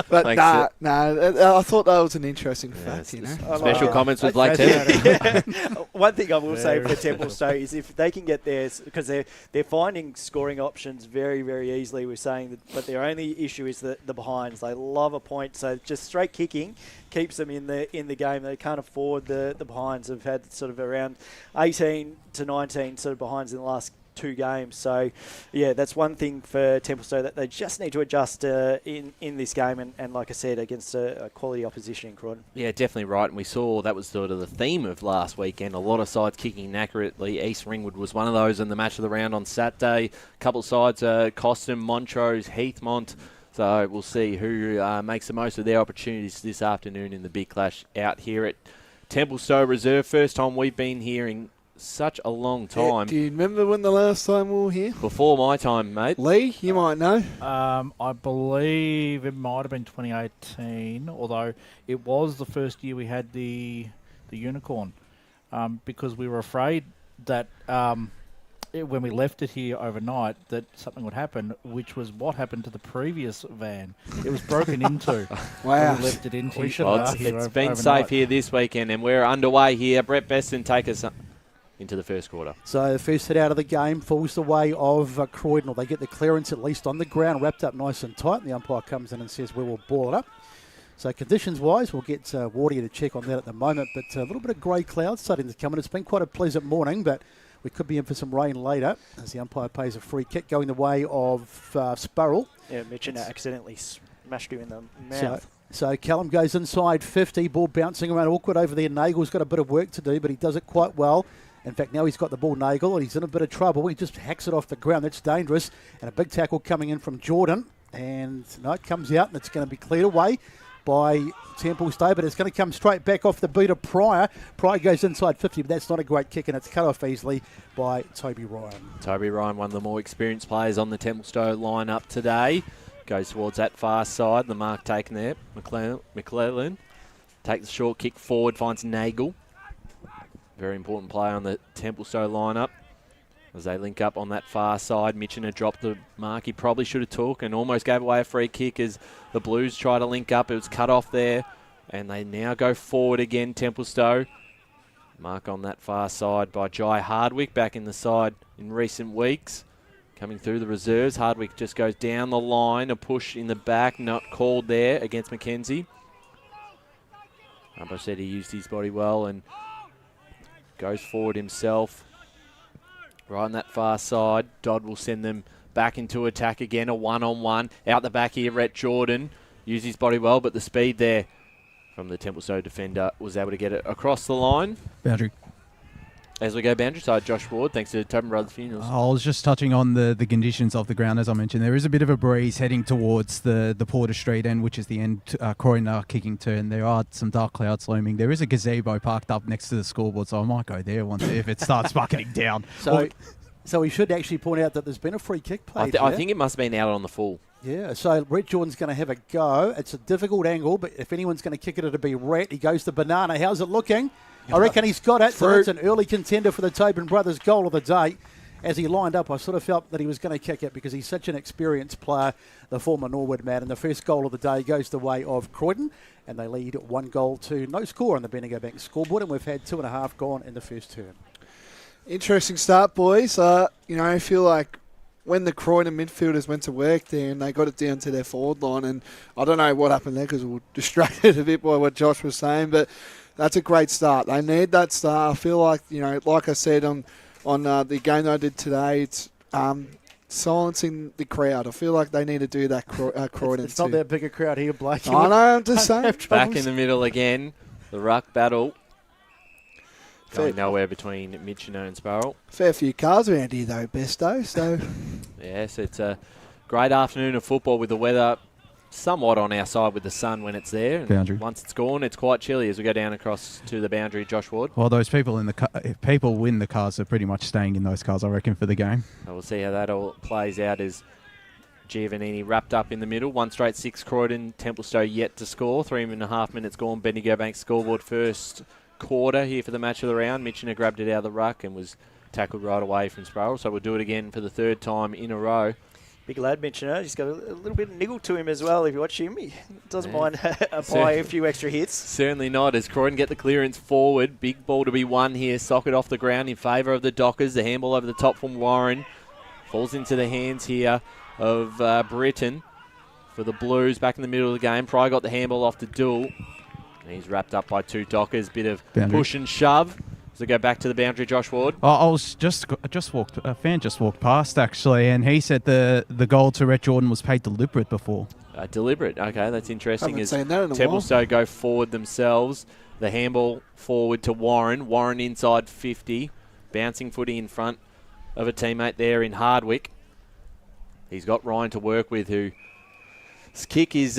But I thought that was an interesting fact. Special comments with Blake too. One thing I will say for Templestowe is if they can get theirs, because they're finding scoring options very, very easily. We're saying that, but their only issue is the behinds. They love a point, so just straight kicking keeps them in the game. They can't afford the behinds. Have had sort of around 18 to 19 sort of behinds in the last 2 games. So, yeah, that's one thing for Templestowe that they just need to adjust in this game. And like I said, against a quality opposition in Croydon. Yeah, definitely right. And we saw that was sort of the theme of last weekend. A lot of sides kicking accurately. East Ringwood was one of those in the match of the round on Saturday. A couple of sides, Coston, Montrose, Heathmont. So we'll see who makes the most of their opportunities this afternoon in the big clash out here at Templestowe Reserve. First time we've been here in such a long time. Do you remember when the last time we were here? Before my time, mate. Lee, you might know. I believe it might have been 2018, although it was the first year we had the unicorn, because we were afraid that when we left it here overnight that something would happen, which was what happened to the previous van. It was broken into. Wow. We left it into. It's been safe here this weekend, and we're underway here. Brett Beston, take us into the first quarter. So the first hit out of the game falls the way of Croydon. They get the clearance at least on the ground, wrapped up nice and tight, and the umpire comes in and says, we will ball it up. So conditions-wise, we'll get Wardia to check on that at the moment, but a little bit of grey clouds starting to come in. It's been quite a pleasant morning, but we could be in for some rain later as the umpire pays a free kick going the way of Sparrow. Yeah, Mitchell accidentally smashed him in the mouth. So Callum goes inside 50, ball bouncing around awkward over there. Nagel's got a bit of work to do, but he does it quite well. In fact, now he's got the ball, Nagel, and he's in a bit of trouble. He just hacks it off the ground. That's dangerous. And a big tackle coming in from Jordan. And no, it comes out, and it's going to be cleared away by Templestowe, but it's going to come straight back off the beat of Pryor. Pryor goes inside 50, but that's not a great kick, and it's cut off easily by Toby Ryan. Toby Ryan, one of the more experienced players on the Templestowe lineup today. Goes towards that far side. The mark taken there. McClellan takes the short kick forward, finds Nagel. Very important player on the Templestowe lineup. As they link up on that far side, Mitchiner dropped the mark he probably should have took and almost gave away a free kick as the Blues try to link up. It was cut off there, and they now go forward again, Templestowe. Mark on that far side by Jai Hardwick, back in the side in recent weeks. Coming through the reserves, Hardwick just goes down the line, a push in the back, not called there against Mackenzie. I said he used his body well and goes forward himself. Right on that far side, Dodd will send them back into attack again, a one-on-one. Out the back here, Rhett Jordan used his body well, but the speed there from the Templestowe defender was able to get it across the line. Boundary. As we go boundary side, Josh Ward, thanks to Tobin Brothers Funerals. I was just touching on the conditions of the ground, as I mentioned. There is a bit of a breeze heading towards the Porter Street end, which is the end Croydon kicking turn. There are some dark clouds looming. There is a gazebo parked up next to the scoreboard, so I might go there once if it starts bucketing down. So we should actually point out that there's been a free kick played I think it must have been out on the full. Yeah, so Rhett Jordan's going to have a go. It's a difficult angle, but if anyone's going to kick it, it'll be Rhett. He goes to Banana. How's it looking? I reckon he's got it. So that's an early contender for the Tobin Brothers goal of the day. As he lined up, I sort of felt that he was going to kick it because he's such an experienced player, the former Norwood man. And the first goal of the day goes the way of Croydon, and they lead 1-0 to no score on the Bendigo Bank scoreboard, and we've had 2.5 gone in the first turn. Interesting start, boys. I feel like when the Croydon midfielders went to work there and they got it down to their forward line, and I don't know what happened there because we were distracted a bit by what Josh was saying, but that's a great start. They need that start. I feel like, like I said on the game that I did today, it's silencing the crowd. I feel like they need to do that, Croydon. It's not that big a crowd here, Blake. I know, I'm just saying. Back in the middle again, the ruck battle. Going nowhere between Mitchiner and Sparrow. Fair few cars around here, though, Besto. So yes, it's a great afternoon of football with the weather somewhat on our side with the sun when it's there. Boundary. Once it's gone, it's quite chilly as we go down across to the boundary. Josh Ward. Well, those people in the if people win the cars, are pretty much staying in those cars, I reckon, for the game. So we'll see how that all plays out as Giovannini wrapped up in the middle. 1 straight 6 Croydon. Templestowe yet to score. 3.5 minutes gone. Bendigo Bank scoreboard first quarter here for the match of the round. Mitchiner grabbed it out of the ruck and was tackled right away from Sparrow. So we'll do it again for the third time in a row. Big lad, Mitchiner. He's got a little bit of niggle to him as well. If you watch him, he doesn't mind applying a few extra hits. Certainly not, as Croydon get the clearance forward. Big ball to be won here. Socket off the ground in favour of the Dockers. The handball over the top from Warren. Falls into the hands here of Britton for the Blues. Back in the middle of the game. Pryor got the handball off to Dull. He's wrapped up by 2 Dockers. Bit of boundary. Push and shove. Does it go back to the boundary, Josh Ward? I was a fan just walked past actually, and he said the goal to Rhett Jordan was paid deliberate before. Deliberate. Okay, that's interesting. Haven't As seen that in a Templestowe go forward themselves. The handball forward to Warren. Warren inside 50. Bouncing footy in front of a teammate there in Hardwick. He's got Ryan to work with, whose kick is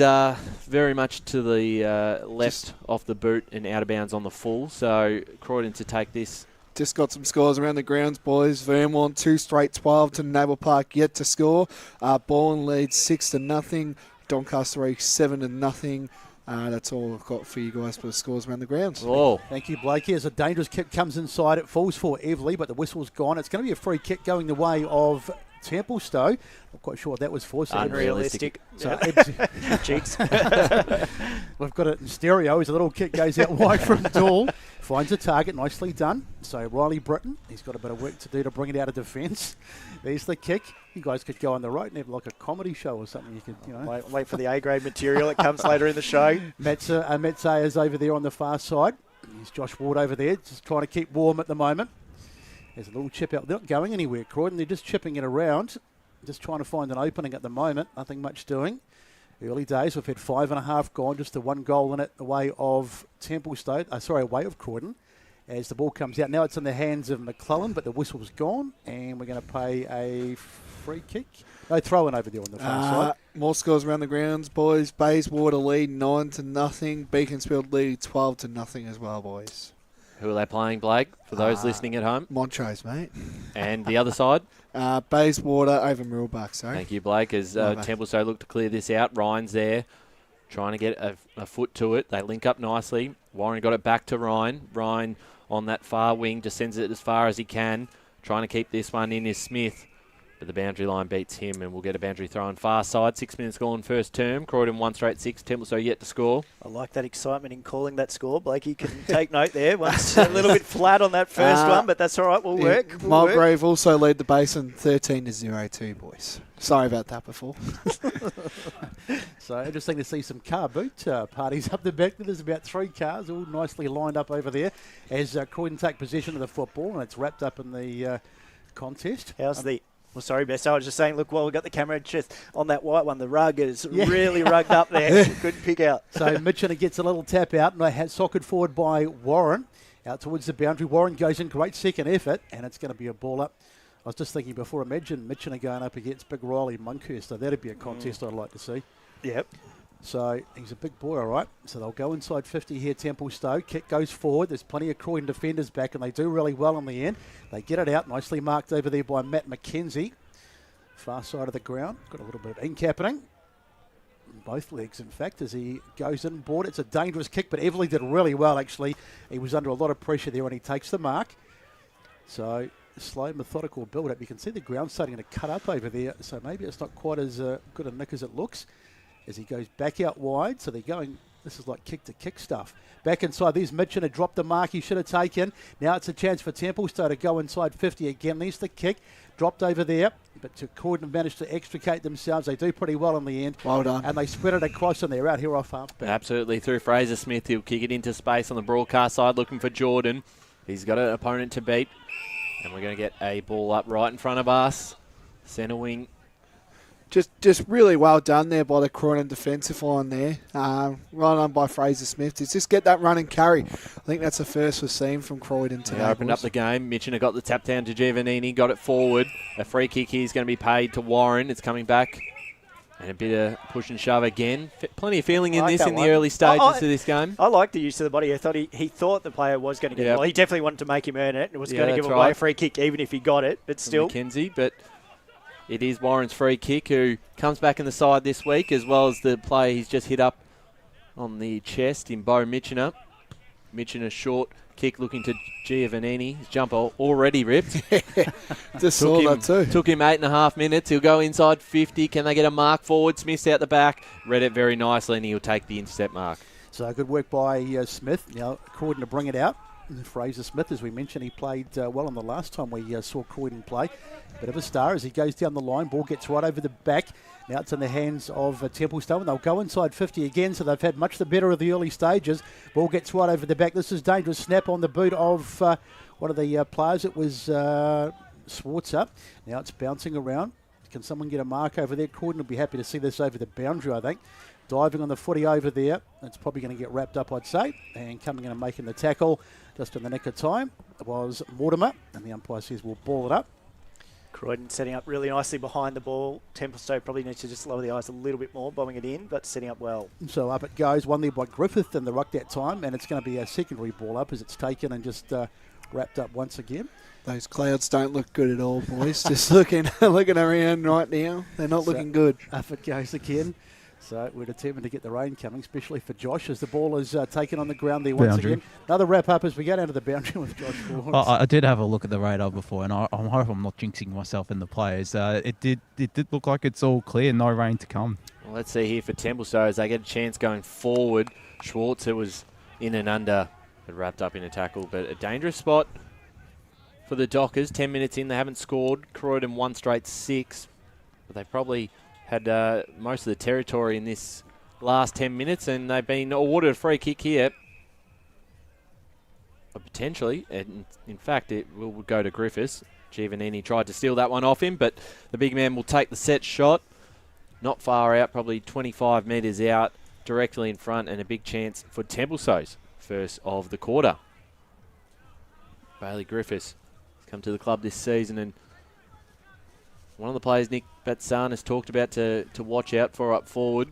very much to the left off the boot and out of bounds on the full. So Croydon to take this. Just got some scores around the grounds, boys. Vermont 2 straight 12 to Naval Park yet to score. Bourne leads 6-0. Doncaster 7-0. That's all I've got for you guys for the scores around the grounds. Oh. Thank you, Blakey. As a dangerous kick comes inside, it falls for Everley, but the whistle's gone. It's going to be a free kick going the way of Templestowe. Not quite sure what that was for. So Unrealistic. So Cheeks. We've got it in stereo as a little kick goes out wide from Dahl. Finds a target, nicely done. So Riley Britton, he's got a bit of work to do to bring it out of defence. There's the kick. You guys could go on the right and have like a comedy show or something. You could, Wait for the A-grade material that comes later in the show. Metze is over there on the far side. There's Josh Ward over there, just trying to keep warm at the moment. There's a little chip out. They're not going anywhere, Croydon. They're just chipping it around, just trying to find an opening at the moment. Nothing much doing. Early days, we've had 5.5 gone, just the 1 goal in it away of away of Croydon. As the ball comes out, now it's in the hands of McClellan, but the whistle's gone, and we're going to pay a free kick. No, throw in over there on the far side. More scores around the grounds, boys. Bayswater lead 9-0. Beaconsfield lead 12-0 as well, boys. Who are they playing, Blake, for those listening at home? Montrose, mate. And the other side? Bayswater over Mirrabach, sorry. Thank you, Blake. As Templestowe look to clear this out, Ryan's there trying to get a foot to it. They link up nicely. Warren got it back to Ryan. Ryan on that far wing just sends it as far as he can. Trying to keep this one in is Smith. But the boundary line beats him, and we'll get a boundary throw on far side. 6 minutes gone first term. Croydon 1 straight 6. Templestowe yet to score. I like that excitement in calling that score. Blakey can take note there. Once a little bit flat on that first one, but that's all right. We'll work. Mulgrave also lead the Basin 13-0 boys. Sorry about that before. So interesting to see some car boot parties up the back. There's about 3 cars all nicely lined up over there as Croydon take possession of the football, and it's wrapped up in the contest. How's Well, sorry, Bess. I was just saying, look, we've got the camera just on that white one. The rug is really rugged up there. Good pick out. So Mitchell gets a little tap out, and they had socketed forward by Warren out towards the boundary. Warren goes in, great second effort, and it's going to be a ball up. I was just thinking before, imagine Mitchell going up against Big Riley Monkhurst. So that'd be a contest I'd like to see. Yep. So he's a big boy, all right. So they'll go inside 50 here, Templestowe. Kick goes forward. There's plenty of Croydon defenders back, and they do really well in the end. They get it out, nicely marked over there by Matt McKenzie. Far side of the ground. Got a little bit of ink happening. Both legs, in fact, as he goes in board. It's a dangerous kick, but Everley did really well, actually. He was under a lot of pressure there, and he takes the mark. So slow, methodical build-up. You can see the ground starting to cut up over there, so maybe it's not quite as good a nick as it looks. As he goes back out wide, so they're going, this is like kick-to-kick stuff. Back inside, there's Mitchin, had dropped the mark he should have taken. Now it's a chance for Templestowe to go inside 50 again. There's the kick, dropped over there, but Croydon have managed to extricate themselves. They do pretty well in the end. Well done. And they spread it across, and they're out here off half-back. Absolutely, through Fraser Smith. He'll kick it into space on the broadcast side, looking for Jordan. He's got an opponent to beat, and we're going to get a ball up right in front of us. Centre wing. Just really well done there by the Croydon defensive line there. Well done by Fraser Smith. Just get that run and carry. I think that's the first we've seen from Croydon today. They opened up the game. Mitchell got the tap down to Giovannini, got it forward. A free kick here is going to be paid to Warren. It's coming back. And a bit of push and shove again. Plenty of feeling in this in the early stages of this game. I like the use of the body. I thought he thought the player was going to get it. Well, he definitely wanted to make him earn it and was going to give away a free kick even if he got it. But still. McKenzie, but it is Warren's free kick, who comes back in the side this week, as well as the player he's just hit up on the chest in Bo Mitchiner. Mitchiner short kick looking to Giovannini. His jumper already ripped. Just saw that too. Took him 8.5 minutes. He'll go inside 50. Can they get a mark forward? Smith's out the back. Read it very nicely, and he'll take the intercept mark. So good work by Smith. Now Croydon to bring it out. Fraser Smith, as we mentioned, he played well on the last time we saw Croydon play. Bit of a star as he goes down the line. Ball gets right over the back. Now it's in the hands of Templestowe, and they'll go inside 50 again, so they've had much the better of the early stages. Ball gets right over the back. This is dangerous. Snap on the boot of one of the players. It was Schwarzer. Now it's bouncing around. Can someone get a mark over there? Croydon will be happy to see this over the boundary, I think. Diving on the footy over there. It's probably going to get wrapped up, I'd say. And coming in and making the tackle just in the nick of time was Mortimer. And the umpire says we'll ball it up. Croydon setting up really nicely behind the ball. Templestowe probably needs to just lower the eyes a little bit more, bombing it in, but setting up well. So up it goes. One there by Griffith in the ruck that time. And it's going to be a secondary ball up as it's taken and just wrapped up once again. Those clouds don't look good at all, boys. Just looking around right now. They're not looking good. Up it goes again. So we're determined to get the rain coming, especially for Josh, as the ball is taken on the ground there once again. Another wrap up as we go down to the boundary with Josh Ford. I did have a look at the radar before, and I hope I'm not jinxing myself in the players. It did look like it's all clear, no rain to come. Well, let's see here for Templestowe as they get a chance going forward. Schwarzer was in and under, but wrapped up in a tackle, but a dangerous spot for the Dockers. 10 minutes in, they haven't scored. Croydon 1 straight 6, but they probably had most of the territory in this last 10 minutes, and they've been awarded a free kick here. Potentially, and in fact, it will go to Griffiths. Giovannini tried to steal that one off him, but the big man will take the set shot. Not far out, probably 25 metres out, directly in front, and a big chance for Templestowe's first of the quarter. Bailey Griffiths has come to the club this season, and one of the players Nick Batsan has talked about to watch out for up forward.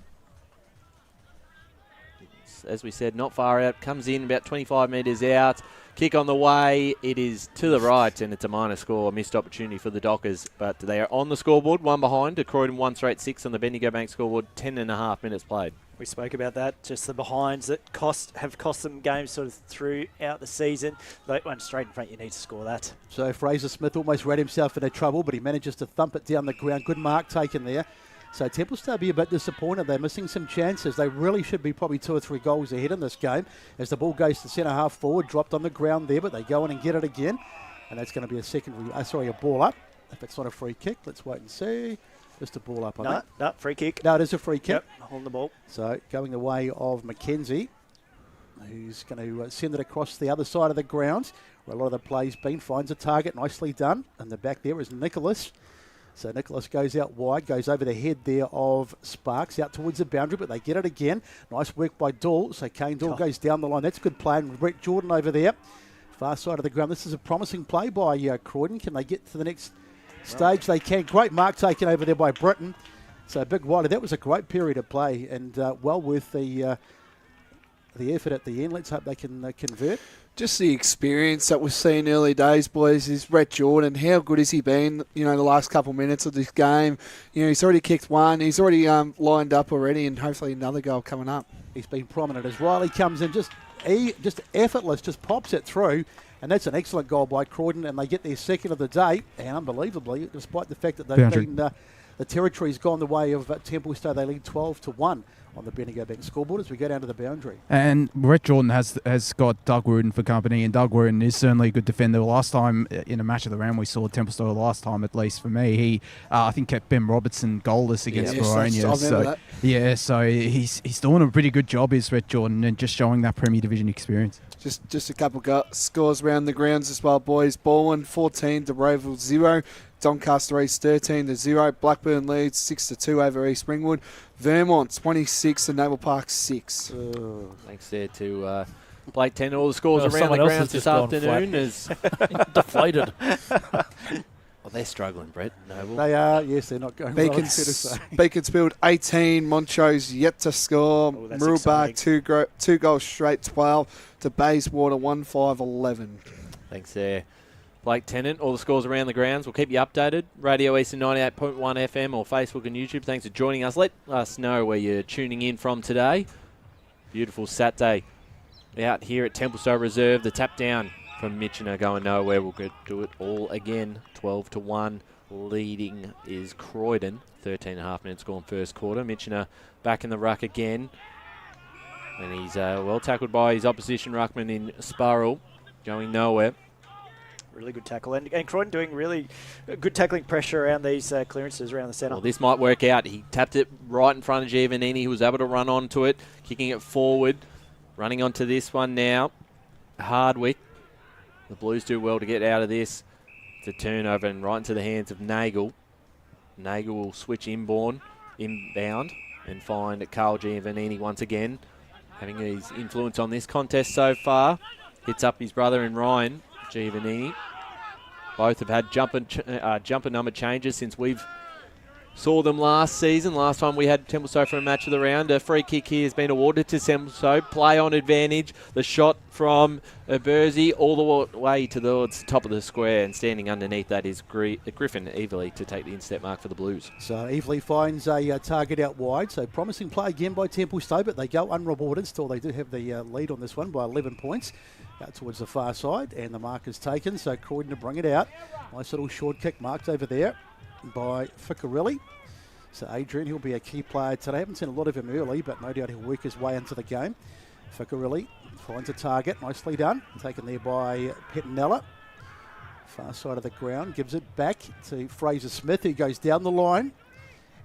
As we said, not far out. Comes in about 25 metres out. Kick on the way. It is to the right, and it's a minor score. A missed opportunity for the Dockers. But they are on the scoreboard, one behind. To Croydon 1 straight 6 on the Bendigo Bank scoreboard. 10.5 minutes played. We spoke about that, just the behinds that have cost them games sort of throughout the season. That one straight in front, you need to score that. So Fraser Smith almost ran himself into trouble, but he manages to thump it down the ground. Good mark taken there. So Templestowe be a bit disappointed. They're missing some chances. They really should be probably 2 or 3 goals ahead in this game. As the ball goes to centre half forward, dropped on the ground there, but they go in and get it again. And that's going to be a ball up. If it's not a free kick, let's wait and see. Just a ball up, I think. No, free kick. No, it is a free kick. Yep, on the ball. So going the way of Mackenzie, who's going to send it across the other side of the ground, where a lot of the play's been. Finds a target, nicely done. And the back there is Nicholas. So Nicholas goes out wide, goes over the head there of Sparks, out towards the boundary, but they get it again. Nice work by Dool. So Kane Dool goes down the line. That's good play. And Brett Jordan over there, far side of the ground. This is a promising play by Croydon. Can they get to the next stage? They can. Great mark taken over there by Britton. So big wide. That was a great period of play, and well worth the effort at the end. Let's hope they can convert. Just the experience that we've seen early days, boys, is Brett Jordan. How good has he been, the last couple of minutes of this game? He's already kicked one. He's already lined up already, and hopefully another goal coming up. He's been prominent as Riley comes in, just effortless, just pops it through. And that's an excellent goal by Croydon, and they get their second of the day. And unbelievably, despite the fact that they've been, the territory's gone the way of Templestowe, they lead 12-1 on the Bendigo Bank scoreboard as we go down to the boundary. And Brett Jordan has got Doug Wooden for company, and Doug Wooden is certainly a good defender. Last time in a match of the round we saw Templestowe, last time at least for me, he I think kept Ben Robertson goalless against Veronia. So he's doing a pretty good job, is Brett Jordan, and just showing that Premier Division experience. Just a couple scores around the grounds as well, boys. Baldwin 14 to Roval 0. Doncaster East 13-0. Blackburn leads 6-2 over East Ringwood. Vermont 26 to Naval Park 6. Thanks there to Blake Tennant. All the scores around the grounds this afternoon is deflated. Well, they're struggling, Brett. Noble. They are, yes, they're not going well. Beaconsfield 18, Montrose yet to score. Mirrabah 2 goals straight 12 to Bayswater 1-5-11. Thanks there, Blake Tennant. All the scores around the grounds. We'll keep you updated. Radio Eastern 98.1 FM or Facebook and YouTube. Thanks for joining us. Let us know where you're tuning in from today. Beautiful Saturday out here at Templestowe Reserve. The tap down from Mitchener going nowhere. We'll do it all again. 12-1. Leading is Croydon. 13.5 minutes gone first quarter. Mitchener back in the ruck again. And he's well tackled by his opposition ruckman in Sparrow. Going nowhere. Really good tackle. And Croydon doing really good tackling pressure around these clearances around the centre. Well, this might work out. He tapped it right in front of Giovannini. He was able to run onto it, kicking it forward. Running onto this one now. Hardwick The Blues do well to get out of this. It's a turnover and right into the hands of Nagel. Nagel will switch inbound and find Carl Giovannini once again, having his influence on this contest so far. Hits up his brother in Ryan Giovannini. Both have had jumper number changes since we've saw them last season. Last time we had Templestowe for a match of the round. A free kick here has been awarded to Templestowe. Play on advantage. The shot from Berzi all the way towards the top of the square, and standing underneath that is Griffin Evely to take the instep mark for the Blues. So Evely finds a target out wide. So promising play again by Templestowe, but they go unrewarded. Still, they do have the lead on this one by 11 points. Out towards the far side, and the mark is taken. So Croydon to bring it out. Nice little short kick marked over there by Ficcarelli. So Adrian, he'll be a key player today. I haven't seen a lot of him early, but no doubt he'll work his way into the game. Ficcarelli finds a target. Nicely done. Taken there by Pettinella. Far side of the ground. Gives it back to Fraser Smith, who goes down the line.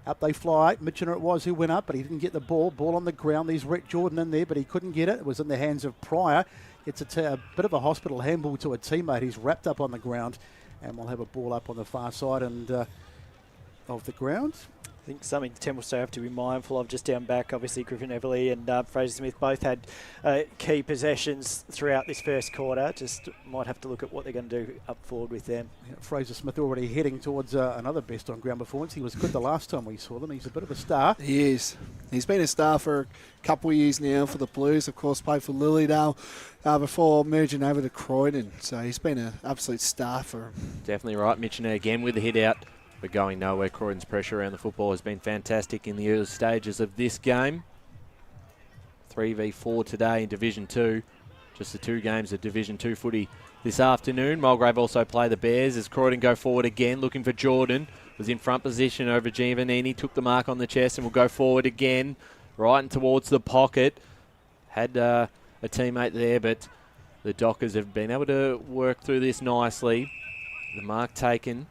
Up they fly. Mitchener it was who went up, but he didn't get the ball. Ball on the ground. There's Rhett Jordan in there, but he couldn't get it. It was in the hands of Pryor. It's a bit of a hospital handball to a teammate. He's wrapped up on the ground, and we'll have a ball up on the far side and of the ground. I think something Templestowe have to be mindful of just down back. Obviously, Griffin Everly and Fraser Smith both had key possessions throughout this first quarter. Just might have to look at what they're going to do up forward with them. Yeah, Fraser Smith already heading towards another best on ground performance. He was good the last time we saw them. He's a bit of a star. He is. He's been a star for a couple of years now for the Blues. Of course, played for Lilydale before merging over to Croydon. So he's been an absolute star for him. Definitely right. Mitchener again with the hit out. But going nowhere. Croydon's pressure around the football has been fantastic in the early stages of this game. 3v4 today in Division 2. Just the 2 games of Division 2 footy this afternoon. Mulgrave also play the Bears as Croydon go forward again, looking for Jordan. Was in front position over Giovannini, took the mark on the chest and will go forward again, right and towards the pocket. Had a teammate there, but the Dockers have been able to work through this nicely. The mark taken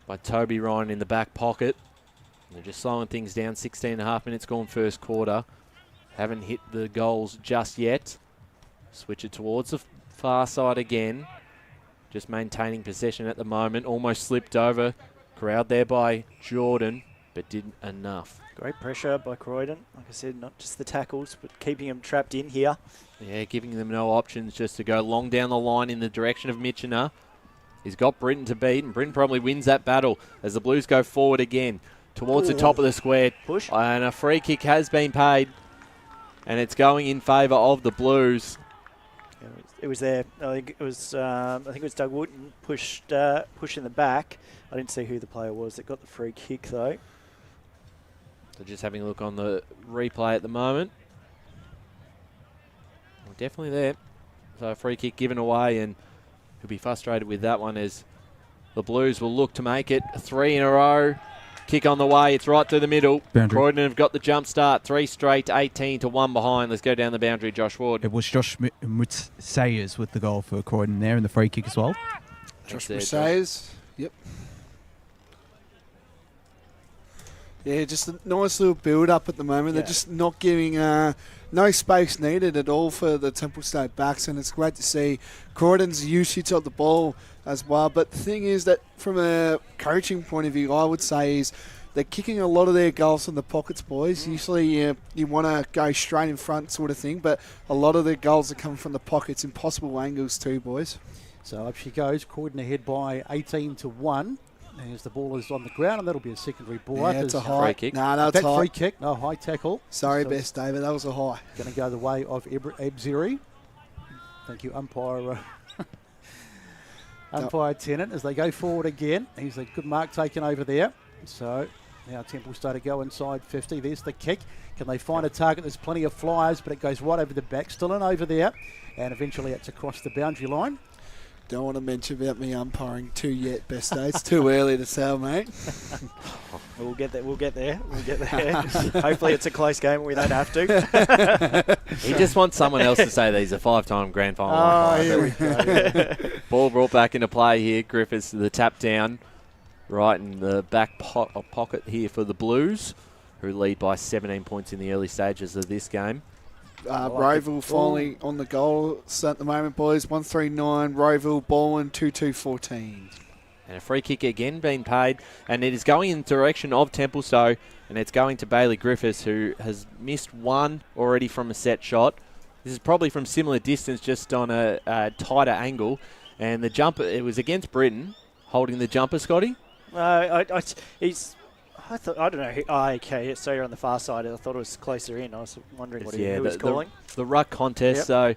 by Toby Ryan in the back pocket. And they're just slowing things down. 16.5 minutes gone first quarter. Haven't hit the goals just yet. Switch it towards the far side again. Just maintaining possession at the moment. Almost slipped over. Corralled there by Jordan, but didn't enough. Great pressure by Croydon. Like I said, not just the tackles, but keeping them trapped in here. Yeah, giving them no options, just to go long down the line in the direction of Mitchener. He's got Britton to beat, and Britton probably wins that battle as the Blues go forward again towards the top of the square. Push. And a free kick has been paid, and it's going in favour of the Blues. Yeah, it was there. I think it was Doug Wooten pushed in the back. I didn't see who the player was that got the free kick though. So just having a look on the replay at the moment. Well, definitely there. So a free kick given away, and he'll be frustrated with that one as the Blues will look to make it 3 in a row. Kick on the way. It's right through the middle. Boundary. Croydon have got the jump start. 3 straight, 18 to 1 behind. Let's go down the boundary, Josh Ward. It was Josh Sayers with the goal for Croydon there and the free kick as well. Josh Sayers. Yep. Yeah, just a nice little build-up at the moment. They're just not giving no space needed at all for the Templestowe backs, and it's great to see Croydon's usage of the ball as well. But the thing is that from a coaching point of view, I would say is they're kicking a lot of their goals from the pockets, boys. Usually you want to go straight in front sort of thing, but a lot of their goals are coming from the pockets, impossible angles too, boys. So up she goes. Croydon ahead by 18 to 1. As the ball is on the ground, and that'll be a secondary ball. Yeah, it's a high free kick. No, it's high. Free kick, no high tackle. Sorry, best David, that was a high. Going to go the way of Ebziri. Thank you, umpire. Umpire Tennant as they go forward again. He's a good mark taken over there. So now Templestowe to go inside 50. There's the kick. Can they find a target? There's plenty of flyers, but it goes right over the back. Still in over there, and eventually it's across the boundary line. Don't want to mention about me umpiring too yet, best day. It's too early to tell, mate. We'll get there. We'll get there. Hopefully it's a close game and we don't have to. He just wants someone else to say that he's a 5-time grand final umpire. Here we go. Ball brought back into play here. Griffiths, the tap down right in the back pocket here for the Blues, who lead by 17 points in the early stages of this game. Roeville finally on the goal at the moment, boys. 139, Roeville, Ballin, 2-2-14. And a free kick again being paid, and it is going in the direction of Templestowe, and it's going to Bailey Griffiths, who has missed one already from a set shot. This is probably from similar distance, just on a tighter angle. And the jumper, it was against Britain, holding the jumper, Scotty? I don't know. Okay, so you're on the far side. I thought it was closer in. I was wondering what he was calling. The ruck contest, Yep. so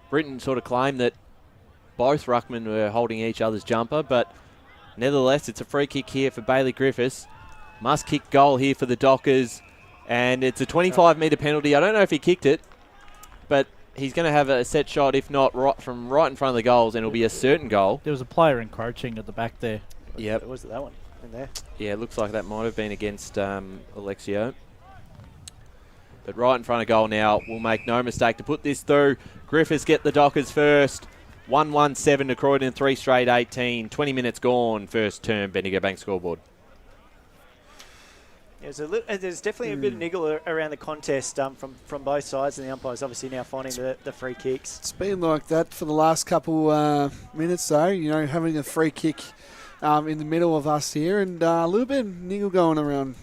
Britain sort of claimed that both ruckmen were holding each other's jumper, but nevertheless, it's a free kick here for Bailey Griffiths. Must kick goal here for the Dockers, and it's a 25-metre penalty. I don't know if he kicked it, but he's going to have a set shot, if not from right in front of the goals, and it'll be a certain goal. There was a player encroaching at the back there. Yep. Was it that one in there? Yeah, it looks like that might have been against Alexio. But right in front of goal now, we'll make no mistake to put this through. Griffiths get the Dockers first. 1-1-7 to Croydon, 3 straight 18. 20 minutes gone, first term, Bendigo Bank scoreboard. Yeah, there's definitely a bit of niggle around the contest from both sides, and the umpires obviously now finding the free kicks. It's been like that for the last couple minutes, though. You know, having a free kick in the middle of us here, and a little bit of niggle going around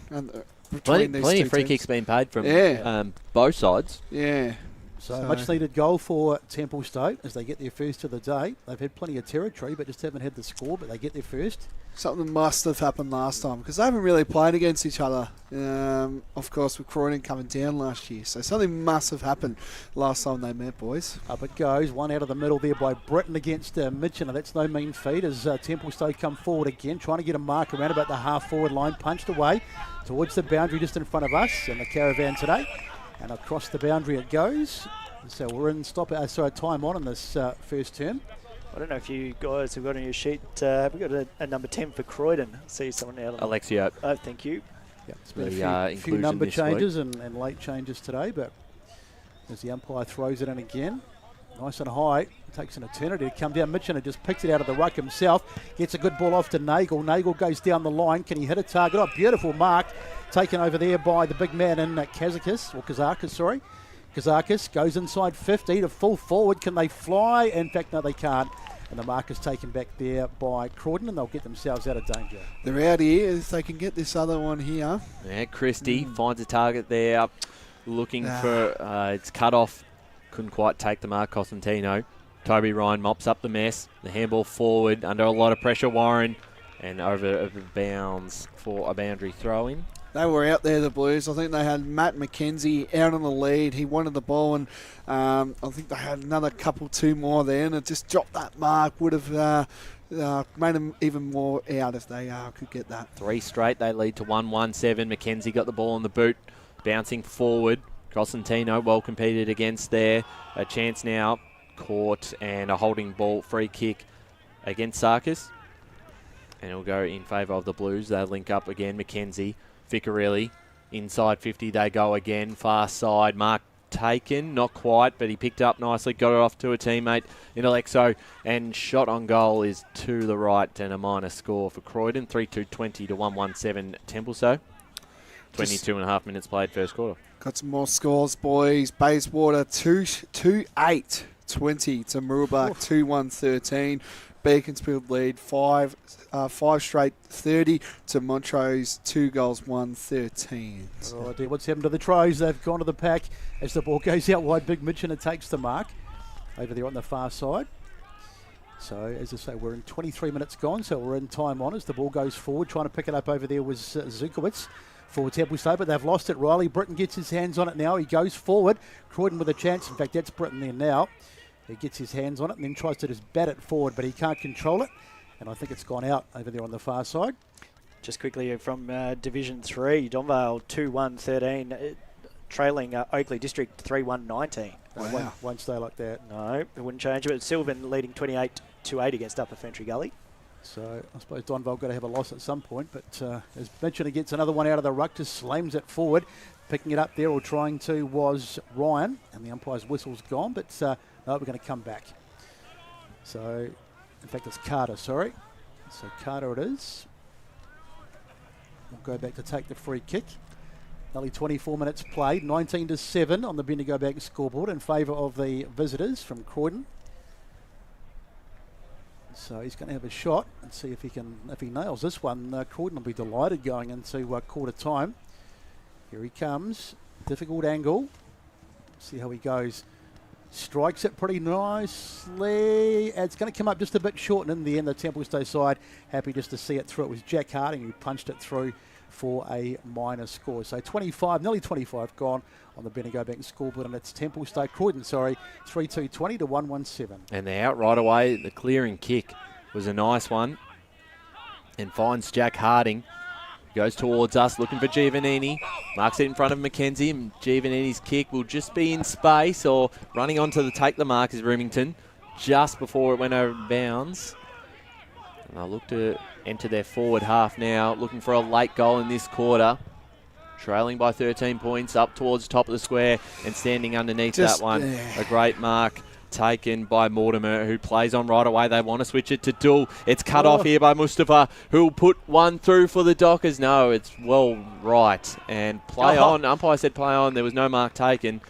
between these plenty two of free teams. kicks being paid from both sides. Yeah. So much needed goal for Templestowe as they get their first of the day. They've had plenty of territory, but just haven't had the score, but they get their first. Something must have happened last time because they haven't really played against each other. Of course, with Croydon coming down last year. So something must have happened last time they met, boys. Up it goes. One out of the middle there by Britain against Mitchell. That's no mean feat as Templestowe come forward again, trying to get a mark around about the half-forward line. Punched away towards the boundary just in front of us and the caravan today. And across the boundary it goes. So we're in time on in this first term. I don't know if you guys have got on your sheet. Have we got a number 10 for Croydon? I see someone out on Alexio. Oh, thank you. Yeah, it's been a few number changes and late changes today, but as the umpire throws it in again, nice and high, it takes an eternity to come down. Mitchell just picks it out of the ruck himself, gets a good ball off to Nagel. Nagel goes down the line. Can he hit a target? Oh, beautiful mark, taken over there by the big man in Kazakis, sorry. Kazakis goes inside 50 to full forward. Can they fly? In fact, no, they can't. And the mark is taken back there by Croydon, and they'll get themselves out of danger. They're out here if they can get this other one here. Yeah, Christie finds a target there, looking for it's cut off. Couldn't quite take the mark, Costantino. Toby Ryan mops up the mess. The handball forward under a lot of pressure, Warren, and over bounds for a boundary throw-in. They were out there, the Blues. I think they had Matt McKenzie out on the lead. He wanted the ball, and I think they had another two more there, and it just dropped that mark. Would have made them even more out if they could get that. 3 straight, they lead to 1-1-7. McKenzie got the ball in the boot, bouncing forward. Costantino well competed against there. A chance now, caught, and a holding ball free kick against Sarkis. And it'll go in favour of the Blues. They'll link up again, McKenzie. Ficarelli, inside 50, they go again, far side, mark taken, not quite, but he picked up nicely, got it off to a teammate in Alexo, and shot on goal is to the right, and a minor score for Croydon, 3-2-20 to 1-1-7 Templestowe. 22 and a half minutes played first quarter. Got some more scores, boys. Bayswater 2-8-20 to Mooroolbark 2-1-13. Beaconsfield lead 5 straight 30 to Montrose 2 goals 1-13. Oh dear, what's happened to the Trows? They've gone to the pack as the ball goes out wide. Big Mitchell takes the mark over there on the far side. So as I say, we're in 23 minutes gone, so we're in time on as the ball goes forward. Trying to pick it up over there was Zukowicz for Templestowe, but they've lost it. Riley Britton gets his hands on it now. He goes forward. Croydon with a chance. In fact, that's Britton there now. He gets his hands on it and then tries to just bat it forward, but he can't control it. And I think it's gone out over there on the far side. Just quickly from Division 3, Donvale 2-1-13, trailing Oakley District 3-1-19. Wow. Won't stay like that. No, it wouldn't change it. But Sylvan leading 28-8 against Upper Fentry Gully. So I suppose Donvale got to have a loss at some point, but as mentioned, he gets another one out of the ruck, just slams it forward. Picking it up there or trying to was Ryan, and the umpire's whistle's gone, but no, we're going to come back. So, in fact, it's Carter, sorry. So Carter it is. We'll go back to take the free kick. Nearly 24 minutes played, 19-7 on the Bendigo Bank scoreboard in favour of the visitors from Croydon. So he's going to have a shot and see if he nails this one. Croydon will be delighted going into quarter time. Here he comes, difficult angle. See how he goes. Strikes it pretty nicely. It's going to come up just a bit short, and in the end, the Templestowe side happy just to see it through. It was Jack Harding who punched it through for a minor score. So 25, nearly 25 gone on the Bendigo Bank scoreboard, and it's Croydon, 3-2-20 to 1-1-7. And they're out right away. The clearing kick was a nice one, and finds Jack Harding. Goes towards us, looking for Giovannini. Marks it in front of Mackenzie, and Giovannini's kick will just be in space, or running onto the take the mark is Remington, just before it went over bounds. And they'll look to enter their forward half now, looking for a late goal in this quarter. Trailing by 13 points, up towards the top of the square, and standing underneath that one. A great mark taken by Mortimer, who plays on right away. They want to switch it to Dull. It's cut off here by Mustafa, who will put one through for the Dockers. No, it's well right. And play on. Umpire said play on. There was no mark taken.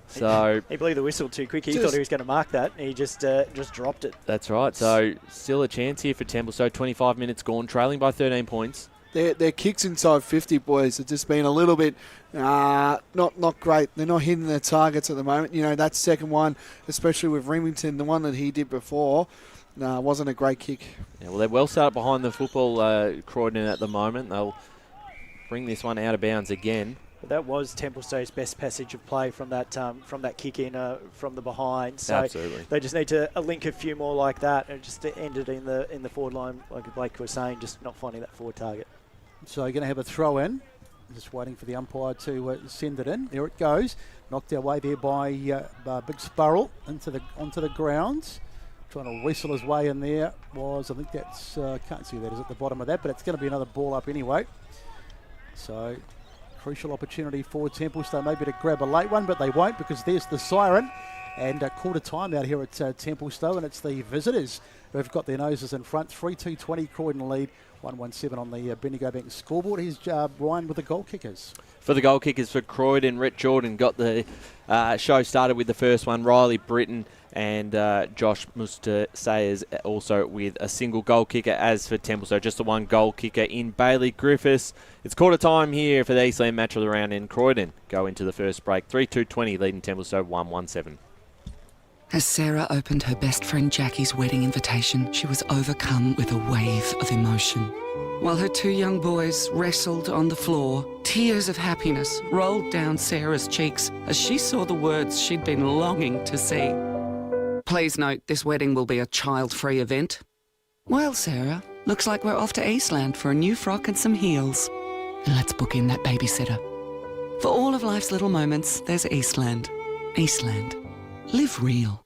So he blew the whistle too quick. He thought he was going to mark that. He just dropped it. That's right. So still a chance here for Templestowe. 25 minutes gone, trailing by 13 points. Their kicks inside 50, boys, have just been a little bit not great. They're not hitting their targets at the moment. You know, that second one, especially with Remington, the one that he did before, wasn't a great kick. Yeah, well, they're well set up behind the football, Croydon, at the moment. They'll bring this one out of bounds again. But that was Templestowe's best passage of play from that kick in from the behind. So absolutely. They just need to link a few more like that, and just to end it in the forward line, like Blake was saying, just not finding that forward target. So you're going to have a throw in. Just waiting for the umpire to send it in. There it goes. Knocked our way there by Big Spurrell onto the grounds. Trying to wrestle his way in there was, I think that's, can't see that is at the bottom of that, but it's going to be another ball up anyway. So crucial opportunity for Templestowe maybe to grab a late one, but they won't, because there's the siren. And quarter time out here at Templestowe, and it's the visitors who have got their noses in front. 3-2-20 Croydon lead, 1-1-7 on the Bendigo Bank scoreboard. Here's Ryan with the goal kickers. For the goal kickers for Croydon, Rhett Jordan got the show started with the first one. Riley Britton and Josh Mustasayers also with a single goal kicker. As for Templestowe, just the one goal kicker in Bailey Griffiths. It's quarter time here for the Eastland match of the round, in Croydon go into the first break. 3-2-20 leading Templestowe 1-1-7. As Sarah opened her best friend Jackie's wedding invitation, she was overcome with a wave of emotion. While her two young boys wrestled on the floor, tears of happiness rolled down Sarah's cheeks as she saw the words she'd been longing to see. Please note, this wedding will be a child-free event. Well, Sarah, looks like we're off to Eastland for a new frock and some heels. And let's book in that babysitter. For all of life's little moments, there's Eastland. Eastland. Live real.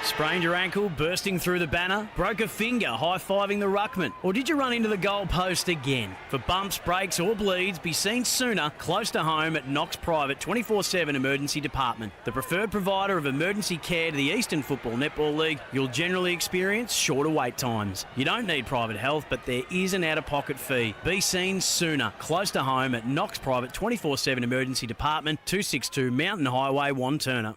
Sprained your ankle, bursting through the banner? Broke a finger, high-fiving the ruckman? Or did you run into the goal post again? For bumps, breaks or bleeds, be seen sooner, close to home at Knox Private 24/7 Emergency Department. The preferred provider of emergency care to the Eastern Football Netball League, you'll generally experience shorter wait times. You don't need private health, but there is an out-of-pocket fee. Be seen sooner, close to home at Knox Private 24/7 Emergency Department, 262 Mountain Highway, Wanturna.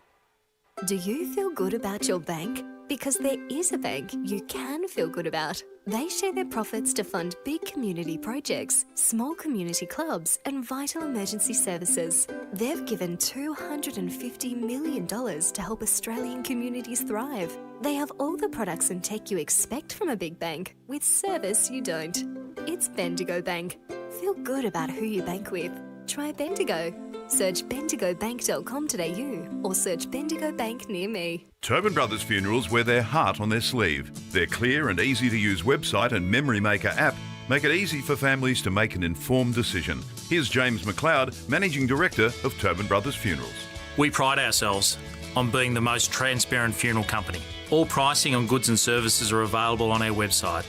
Do you feel good about your bank? Because there is a bank you can feel good about. They share their profits to fund big community projects, small community clubs, and vital emergency services. They've given $250 million to help Australian communities thrive. They have all the products and tech you expect from a big bank, with service you don't. It's Bendigo Bank. Feel good about who you bank with. Try Bendigo. Search bendigobank.com.au or search Bendigo Bank near me. Tobin Brothers Funerals wear their heart on their sleeve. Their clear and easy-to-use website and Memory Maker app make it easy for families to make an informed decision. Here's James McLeod, Managing Director of Tobin Brothers Funerals. We pride ourselves on being the most transparent funeral company. All pricing on goods and services are available on our website.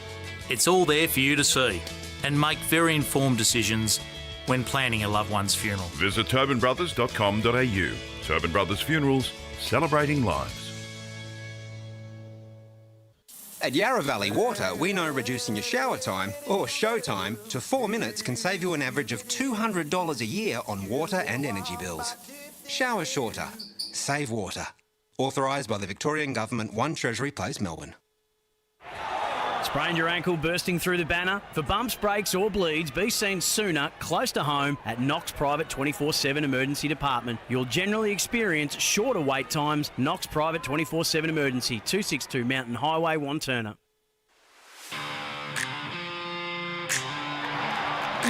It's all there for you to see and make very informed decisions when planning a loved one's funeral. Visit tobinbrothers.com.au. Tobin Brothers Funerals, celebrating lives. At Yarra Valley Water, we know reducing your shower time, or show time, to 4 minutes can save you an average of $200 a year on water and energy bills. Shower shorter. Save water. Authorised by the Victorian Government, 1 Treasury Place, Melbourne. Sprained your ankle bursting through the banner? For bumps, breaks or bleeds, be seen sooner, close to home, at Knox Private 24/7 Emergency Department. You'll generally experience shorter wait times. Knox Private 24/7 Emergency, 262 Mountain Highway, Wanturna.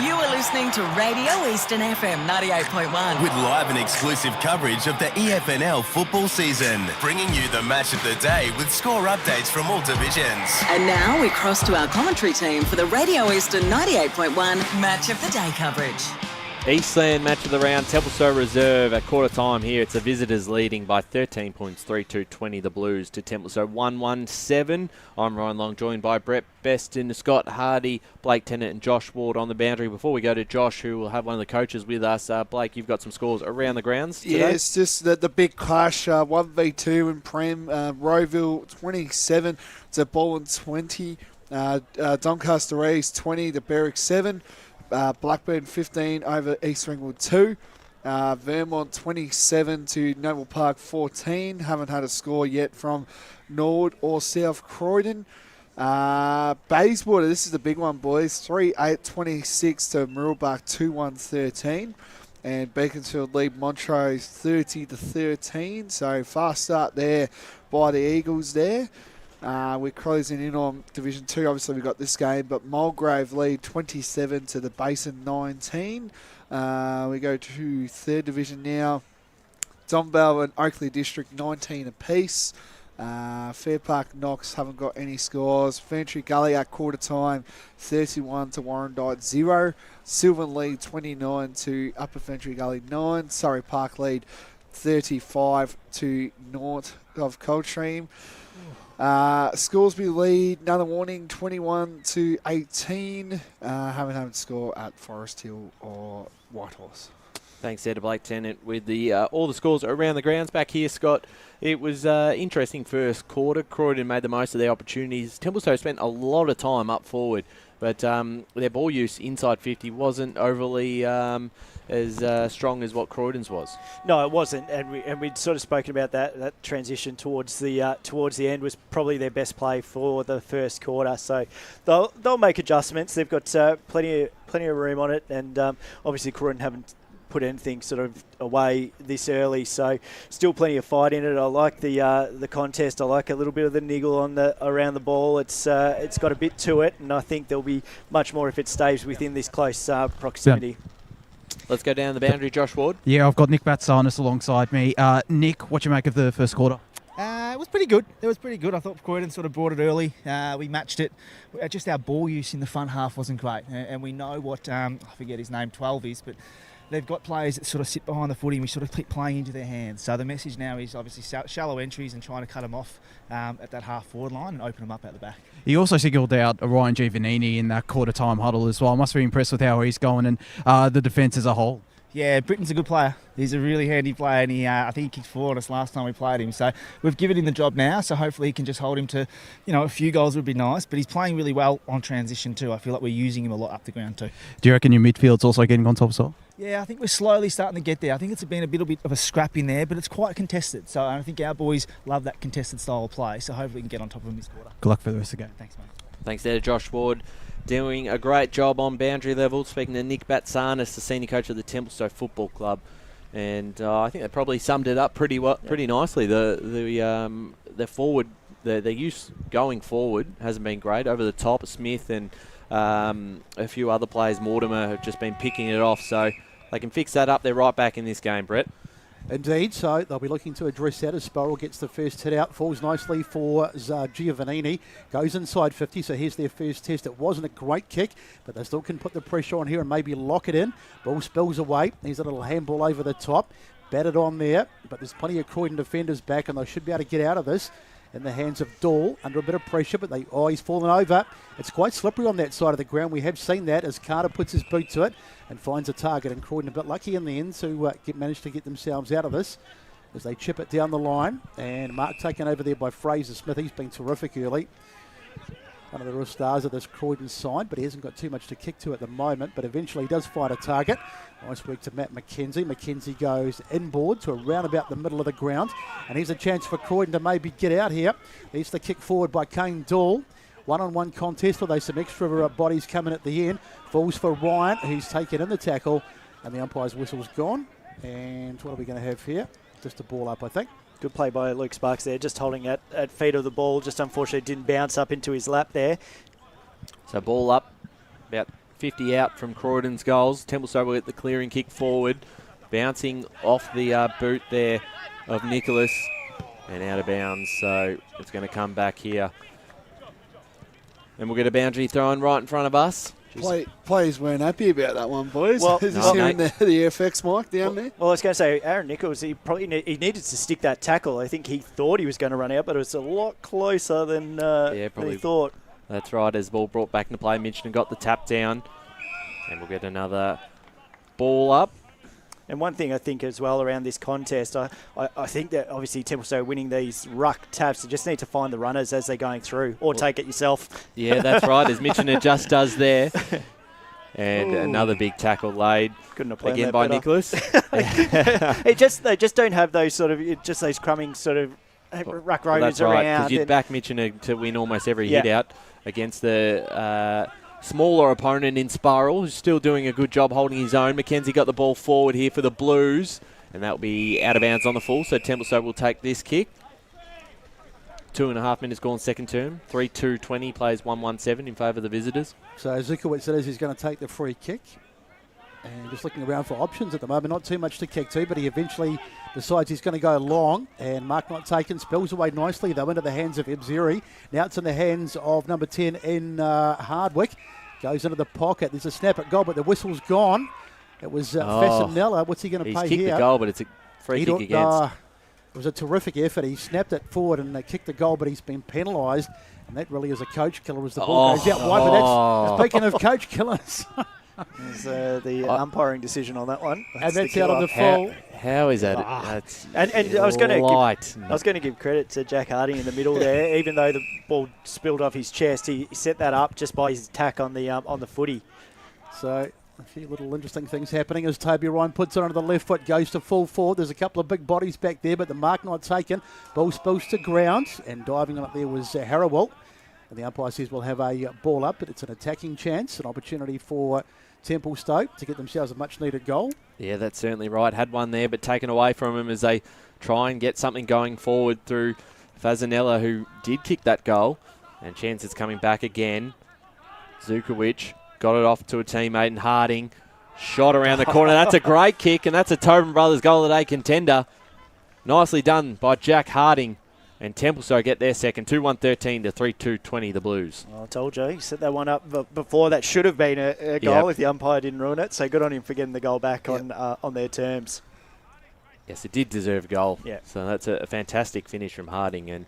You are listening to Radio Eastern FM 98.1. With live and exclusive coverage of the EFNL football season, bringing you the match of the day with score updates from all divisions. And now we cross to our commentary team for the Radio Eastern 98.1 Match of the Day coverage. Eastland match of the round, Templestowe Reserve at quarter time here. It's the visitors leading by 13 points, 3-2-20 the Blues to Templestowe 1-1-7. I'm Ryan Long, joined by Brett Beston, Scott Hardy, Blake Tennant and Josh Ward on the boundary. Before we go to Josh, who will have one of the coaches with us, Blake, you've got some scores around the grounds today? Yeah, it's just the big clash, 1v2 in Prem, Rowville 27 to Bolton 20, Doncaster East 20 to Berwick 7. Blackburn 15 over East Ringwood 2. Vermont 27 to Noble Park 14. Haven't had a score yet from Norwood or South Croydon. Bayswater, this is the big one, boys. 3-8-26 to Mirrabah 2-1-13. And Beaconsfield lead Montrose 30-13. So fast start there by the Eagles there. We're closing in on Division 2. Obviously, we've got this game, but Mulgrave lead 27 to the Basin 19. We go to 3rd Division now. Donbell and Oakley District 19 apiece. Fair Park Knox haven't got any scores. Ferntree Gully at quarter time 31 to Warrandyte 0. Sylvan lead 29 to Upper Ferntree Gully 9. Surrey Park lead 35 to North of Coldstream. Scoresby lead, another warning, 21 to 18. Haven't had a score at Forest Hill or Whitehorse. Thanks there to Blake Tennant with the all the scores around the grounds. Back here, Scott, it was interesting first quarter. Croydon made the most of their opportunities. Templestowe spent a lot of time up forward, but their ball use inside 50 wasn't overly as strong as what Croydon's was. No, it wasn't, and we'd sort of spoken about that transition towards the end was probably their best play for the first quarter. So they'll make adjustments. They've got plenty of room on it, and obviously Croydon haven't put anything sort of away this early, so still plenty of fight in it. I like the contest. I like a little bit of the niggle on around the ball. It's got a bit to it, and I think there'll be much more if it stays within this close proximity. Yeah. Let's go down the boundary, Josh Ward. Yeah, I've got Nick Batsanis alongside me. Nick, what you make of the first quarter? It was pretty good. I thought Croydon sort of brought it early. We matched it. Just our ball use in the front half wasn't great, and we know what I forget his name, 12 is, but they've got players that sort of sit behind the footy and we sort of keep playing into their hands. So the message now is obviously shallow entries and trying to cut them off at that half-forward line and open them up out the back. He also singled out Ryan Giovannini in that quarter-time huddle as well. I must be impressed with how he's going and the defence as a whole. Yeah, Britton's a good player. He's a really handy player, and I think he kicked 4 on us last time we played him. So we've given him the job now, so hopefully he can just hold him to, a few goals would be nice. But he's playing really well on transition too. I feel like we're using him a lot up the ground too. Do you reckon your midfield's also getting on top as well? Yeah, I think we're slowly starting to get there. I think it's been a little bit of a scrap in there, but it's quite contested. So I think our boys love that contested style of play. So hopefully we can get on top of him this quarter. Good luck for the rest of the game. Thanks, mate. Thanks there to Josh Ward. Doing a great job on boundary level. Speaking to Nick Batsanis, the senior coach of the Templestowe Football Club, and I think they probably summed it up pretty nicely. The forward, their use going forward hasn't been great. Over the top, Smith and a few other players, Mortimer, have just been picking it off. So they can fix that up. They're right back in this game, Brett. Indeed, so they'll be looking to address that as Sparrow gets the first hit out, falls nicely for Giovannini, goes inside 50, so here's their first test. It wasn't a great kick, but they still can put the pressure on here and maybe lock it in. Ball spills away, here's a little handball over the top, batted on there, but there's plenty of Croydon defenders back and they should be able to get out of this. In the hands of Dahl, under a bit of pressure, but he's fallen over. It's quite slippery on that side of the ground. We have seen that as Carter puts his boot to it and finds a target, and Croydon a bit lucky in the end to manage to get themselves out of this as they chip it down the line. And Mark taken over there by Fraser Smith. He's been terrific early. one of the real stars of this Croydon side, but he hasn't got too much to kick to at the moment, but eventually he does find a target. Nice work to Matt McKenzie. McKenzie goes inboard to around about the middle of the ground, and here's a chance for Croydon to maybe get out here. There's the kick forward by Kane Dahl. One-on-one contest, although some extra bodies coming at the end. Falls for Ryan, who's taken in the tackle, and the umpire's whistle's gone. And what are we going to have here? Just a ball up, I think. Good play by Luke Sparks there, just holding at feet of the ball. Just unfortunately didn't bounce up into his lap there. So ball up, about 50 out from Croydon's goals. Templestowe will get the clearing kick forward, bouncing off the boot there of Nicholas and out of bounds. So it's going to come back here. And we'll get a boundary thrown right in front of us. Players weren't happy about that one, boys. Well, Is this hearing the FX mic down there? Well, I was going to say, Aaron Nichols, he needed to stick that tackle. I think he thought he was going to run out, but it was a lot closer than he thought. That's right, as the ball brought back into play, Mitchell got the tap down. And we'll get another ball up. And one thing I think as well around this contest, I think that obviously Templestowe winning these ruck taps, you just need to find the runners as they're going through, or take it yourself. Yeah, that's right, as Mitchell just does there. And another big tackle laid Couldn't have planned again that by better. Nicholas. They just don't have those sort of those crumbing sort of ruck roamers That's right, around. because you'd back Mitchell to win almost every hit out against the smaller opponent in Spiral, who's still doing a good job holding his own. McKenzie got the ball forward here for the Blues, and that will be out of bounds on the full, so Templestowe will take this kick. 2.5 minutes gone second term. 3-2-20, plays 1-1-7 in favour of the visitors. So Zukowicz says he's going to take the free kick. And just looking around for options at the moment. Not too much to kick to, but he eventually decides he's going to go long. And mark not taken, spills away nicely, though, into the hands of Ibziri. Now it's in the hands of number 10 in Hardwick. Goes into the pocket. There's a snap at goal, but the whistle's gone. It was Fasanella. What's he going to pay here? He's kicked the goal, but it's a free kick against. It was a terrific effort. He snapped it forward and kicked the goal, but he's been penalised. And that really is a coach killer as the ball goes out wide. But speaking of coach killers... There's the umpiring decision on that one. And that's out on the full. How is that? That's and I was going to give credit to Jack Harding in the middle there. Even though the ball spilled off his chest, he set that up just by his attack on the footy. So a few little interesting things happening as Toby Ryan puts it onto the left foot, goes to full forward. There's a couple of big bodies back there, but the mark not taken. Ball spills to ground, and diving on it there was Harrowell. And the umpire says we'll have a ball up, but it's an attacking chance, an opportunity for Templestowe to get themselves a much-needed goal. Yeah, that's certainly right. Had one there, but taken away from him as they try and get something going forward through Fasanella, who did kick that goal. And chance is coming back again. Zukowicz got it off to a teammate, and Harding shot around the corner. That's a great kick, and that's a Tobin Brothers goal of the day contender. Nicely done by Jack Harding. And Templestowe get their second, 2-1-13 to 3-2-20, the Blues. I told you, he set that one up before. That should have been a goal if the umpire didn't ruin it. So good on him for getting the goal back on their terms. Yes, it did deserve a goal. Yeah. So that's a fantastic finish from Harding. And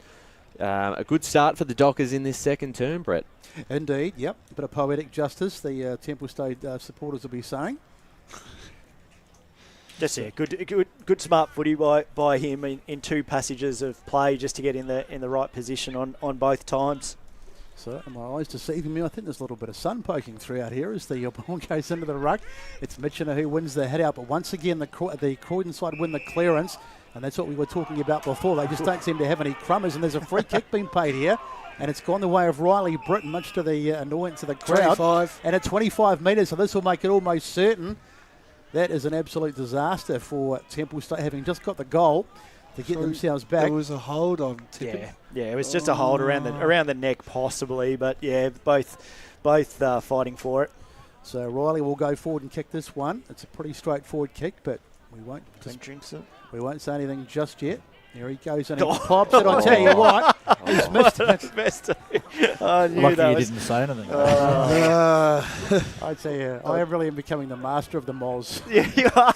a good start for the Dockers in this second term, Brett. Indeed, yep. A bit of poetic justice, the Templestowe supporters will be saying. Just good smart footy by him in two passages of play just to get in the right position on both times. So are my eyes deceiving me? I think there's a little bit of sun poking through out here as the ball goes into the ruck. It's Mitchell who wins the head out, but once again the Croydon side win the clearance, and that's what we were talking about before. They just don't seem to have any crummers, and there's a free kick being paid here. And it's gone the way of Riley Britton, much to the annoyance of the crowd. 25. And at 25 metres, so this will make it almost certain. That is an absolute disaster for Templestowe, having just got the goal to get themselves back. There was a hold on Tippett. Yeah, it was just a hold around the neck possibly, but yeah, both fighting for it. So Riley will go forward and kick this one. It's a pretty straightforward kick, but we won't say anything just yet. There he goes and he pops it. I'll tell you what, he's missed it. I knew Lucky that you was... didn't say anything. I'd say I really am becoming the master of the moz. Yeah, you are.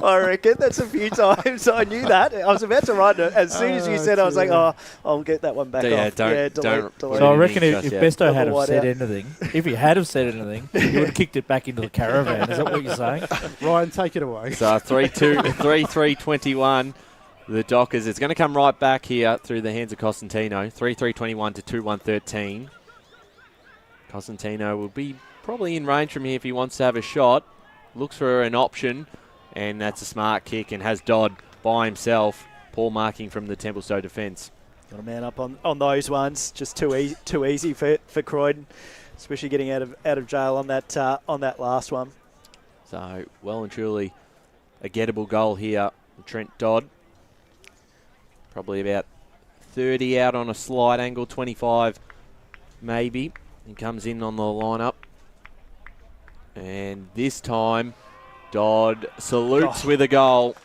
I reckon that's a few times. I knew that. I was about to write it. As soon as you said, I was like, I'll get that one back off. Delete. So I reckon if Besto had have said anything, if he had have said anything, he would have kicked it back into the caravan. Is that what you're saying? Ryan, take it away. So 3-3-21. The Dockers, it's going to come right back here through the hands of Costantino. 3-3-21 to 2-1-13. Cosentino will be probably in range from here if he wants to have a shot. Looks for an option, and that's a smart kick and has Dodd by himself. Poor marking from the Templestowe defence. Got a man up on those ones. Just too easy for Croydon, especially getting out of jail on that last one. So well and truly a gettable goal here. Trent Dodd. Probably about 30 out on a slide angle, 25 maybe. He comes in on the lineup. And this time, Dodd salutes with a goal.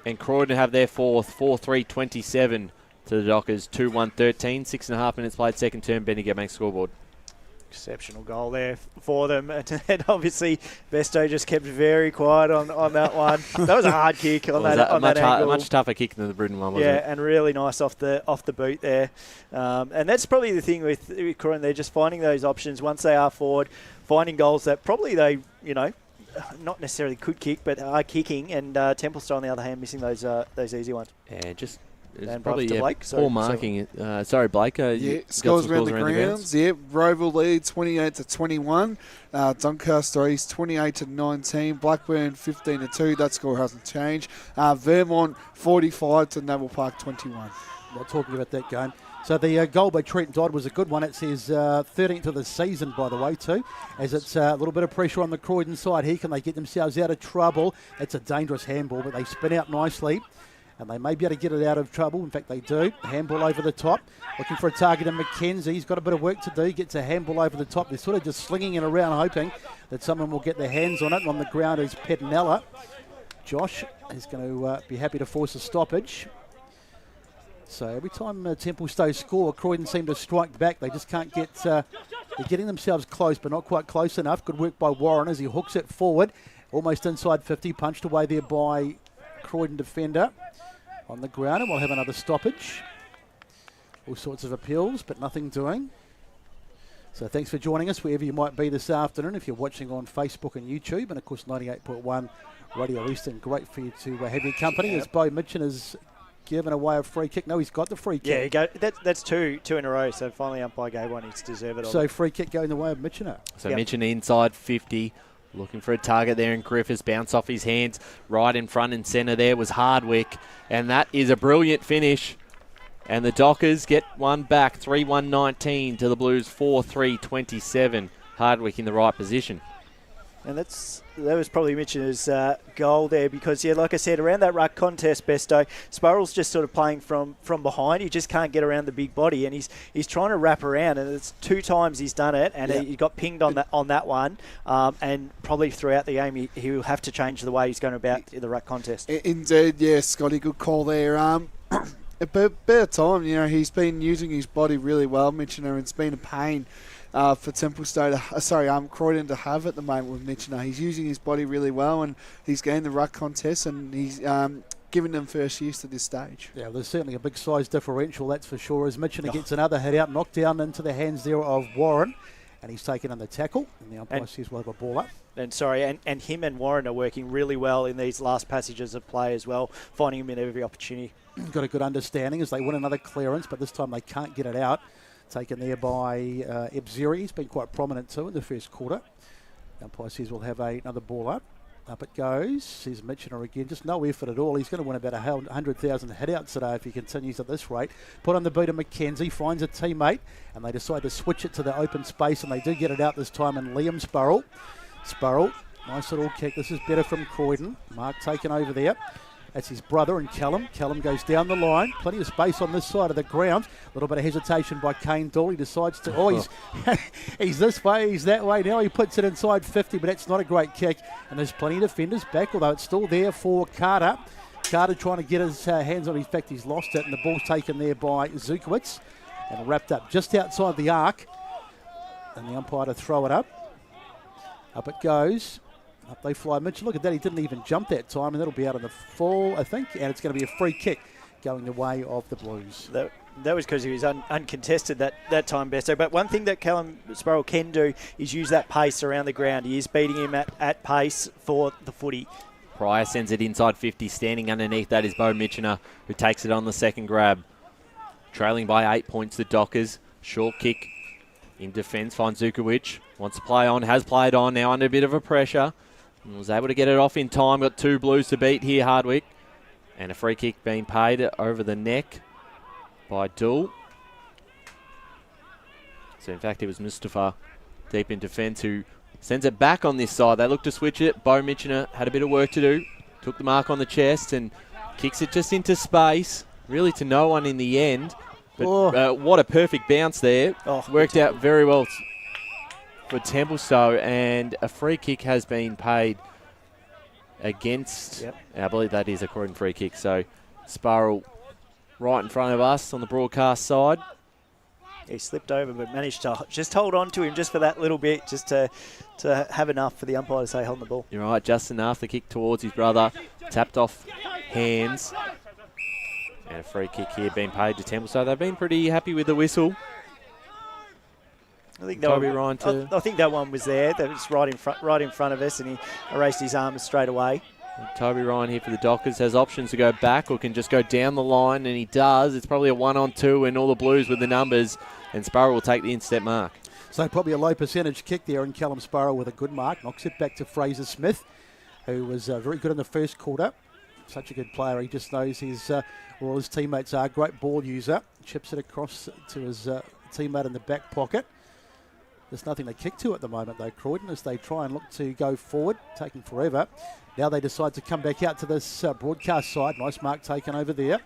And Croydon have their fourth, 4-3-27 to the Dockers, 2-1-13. 6.5 minutes played, second term. Benny Getbank scoreboard. Exceptional goal there for them. And obviously, Besto just kept very quiet on that one. That was a hard kick on that angle. A much tougher kick than the Britton one, wasn't it? Yeah, and really nice off the boot there. And that's probably the thing with Croydon. They're just finding those options once they are forward, finding goals that probably they, not necessarily could kick, but are kicking. And Templestowe, on the other hand, missing those easy ones. Yeah, just... It's and probably Blake. Poor marking. Sorry, Blake. Scores around the grounds. Yeah, Roval leads 28-21. Doncaster East 28-19. Blackburn 15-2. That score hasn't changed. Vermont 45 to Neville Park 21. Not talking about that game. So the goal by Trent Dodd was a good one. It says 13th of the season, by the way, too, as it's a little bit of pressure on the Croydon side here. Can they get themselves out of trouble? It's a dangerous handball, but they spin out nicely. And they may be able to get it out of trouble. In fact, they do. Handball over the top. Looking for a target in McKenzie. He's got a bit of work to do. Gets a handball over the top. They're sort of just slinging it around, hoping that someone will get their hands on it. And on the ground is Pettinella. Josh is going to be happy to force a stoppage. So every time Templestowe score, Croydon seem to strike back. They just can't get... they're getting themselves close, but not quite close enough. Good work by Warren as he hooks it forward. Almost inside 50. Punched away there by Croydon defender. On the ground, and we'll have another stoppage. All sorts of appeals, but nothing doing. So thanks for joining us wherever you might be this afternoon. If you're watching on Facebook and YouTube, and of course 98.1 Radio Eastland, great for you to have your company. As Bo Mitchin has given away a free kick. No, he's got the free kick. Yeah, that's two in a row. So finally, umpire gave one. He's deserved it. So free kick going the way of Mitchiner. So Mitchiner inside 50. Looking for a target there, and Griffiths bounce off his hands. Right in front and centre there was Hardwick. And that is a brilliant finish. And the Dockers get one back, 3-1-19 to the Blues, 4-3-27. Hardwick in the right position. And that was probably Mitchell's goal there because, like I said, around that ruck contest, Besto, Sparrow's just sort of playing from behind. He just can't get around the big body, and he's trying to wrap around, and it's 2 times he's done it, and he got pinged on that one, and probably throughout the game he will have to change the way he's going about the ruck contest. Indeed, yes, Scotty, good call there. About time, he's been using his body really well, Mitchiner, and it's been a pain for Templestowe Croydon to have at the moment with Mitchiner. He's using his body really well, and he's gained the ruck contest, and he's giving them first use at this stage. Yeah, there's certainly a big size differential, that's for sure, as Mitchiner gets another hit out, knocked down into the hands there of Warren, and he's taken on the tackle, and the umpire says we'll have a ball up. And him and Warren are working really well in these last passages of play as well, finding him in every opportunity. Got a good understanding as they win another clearance, but this time they can't get it out. Taken there by Ebziri. He's been quite prominent too in the first quarter. The umpire says we'll have another ball up. Up it goes. Says Mitchiner again. Just no effort at all. He's going to win about 100,000 hit-outs today if he continues at this rate. Put on the boot of McKenzie. Finds a teammate. And they decide to switch it to the open space. And they do get it out this time. And Liam Sparrow. Nice little kick. This is better from Croydon. Mark taken over there. That's his brother and Callum. Callum goes down the line. Plenty of space on this side of the ground. A little bit of hesitation by Kane Doyle. He decides to... he's this way, he's that way. Now he puts it inside 50, but that's not a great kick. And there's plenty of defenders back, although it's still there for Carter. Carter trying to get his hands on it. In fact, he's lost it, and the ball's taken there by Zukowicz. And wrapped up just outside the arc. And the umpire to throw it up. Up it goes. Up they fly. Mitchell, look at that. He didn't even jump that time, and that'll be out on the full, I think. And it's going to be a free kick going the way of the Blues. That was because he was uncontested that time, Besto. But one thing that Callum Sparrow can do is use that pace around the ground. He is beating him at pace for the footy. Pryor sends it inside 50. Standing underneath that is Bo Mitchiner, who takes it on the second grab. Trailing by 8 points, the Dockers. Short kick In defence, finds Zukovic. Wants to play on, has played on, now under a bit of a pressure. And was able to get it off in time. Got 2 Blues to beat here, Hardwick. And a free kick being paid over the neck by Dull. So in fact, it was Mustafa deep in defence who sends it back on this side. They look to switch it. Bo Mitchener had a bit of work to do. Took the mark on the chest and kicks it just into space. Really to no one in the end. But what a perfect bounce there. Worked out very well for Templestowe, and a free kick has been paid against. I believe that is a Croydon free kick. So Sparrow right in front of us on the broadcast side. He slipped over but managed to just hold on to him just for that little bit, just to have enough for the umpire to say hold the ball. You're right, just enough. The kick towards his brother. Tapped off hands. And a free kick here being paid to Templestowe. They've been pretty happy with the whistle. I think that one was there. That was right in front of us, and he erased his arm straight away. And Toby Ryan here for the Dockers has options to go back or can just go down the line, and he does. It's probably a 1-on-2, and all the Blues with the numbers, and Sparrow will take the instep mark. So probably a low percentage kick there, and Callum Sparrow with a good mark. Knocks it back to Fraser Smith, who was very good in the first quarter. Such a good player. He just knows all his teammates are. Great ball user. Chips it across to his teammate in the back pocket. There's nothing to kick to at the moment, though, Croydon, as they try and look to go forward, taking forever. Now they decide to come back out to this broadcast side. Nice mark taken over there.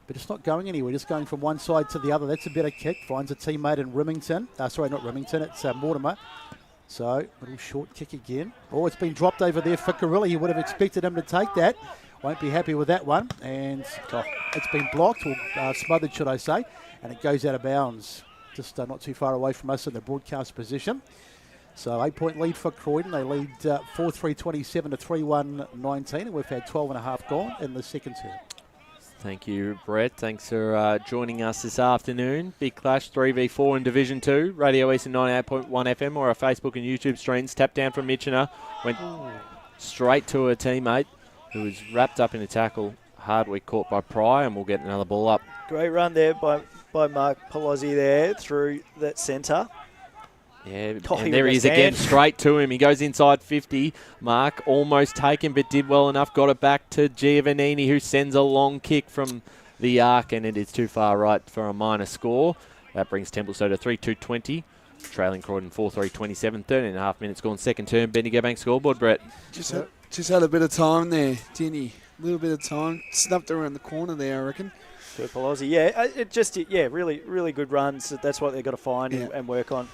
But it's not going anywhere, just going from one side to the other. That's a better kick. Finds a teammate in Remington. Sorry, not Remington, it's Mortimer. So, little short kick again. Oh, it's been dropped over there for Carilli. You would have expected him to take that. Won't be happy with that one. And it's been blocked, or smothered, should I say. And it goes out of bounds. Just not too far away from us in the broadcast position. So 8-point lead for Croydon. They lead 4-3-27 to 3-1-19. And we've had 12.5 gone in the second term. Thank you, Brett. Thanks for joining us this afternoon. Big clash, 3v4 in Division 2. Radio Eastern 98.1 FM or our Facebook and YouTube streams. Tap down from Mitchener. Went straight to a teammate who was wrapped up in a tackle. Hardwick caught by Pryor, and we'll get another ball up. Great run there by Mark Pelosi there through that centre. Yeah, and there he is again, straight to him. He goes inside 50. Mark almost taken, but did well enough. Got it back to Giovannini, who sends a long kick from the arc, and it is too far right for a minor score. That brings Templestowe to 3-2-20. Trailing Croydon 4-3-27. 13.5 minutes gone. Second term. Bendigo Bank scoreboard, Brett. Just had a bit of time there, didn't he? A little bit of time. Snuffed around the corner there, I reckon. Pelosi, really, really good runs. That's what they've got to find and work on.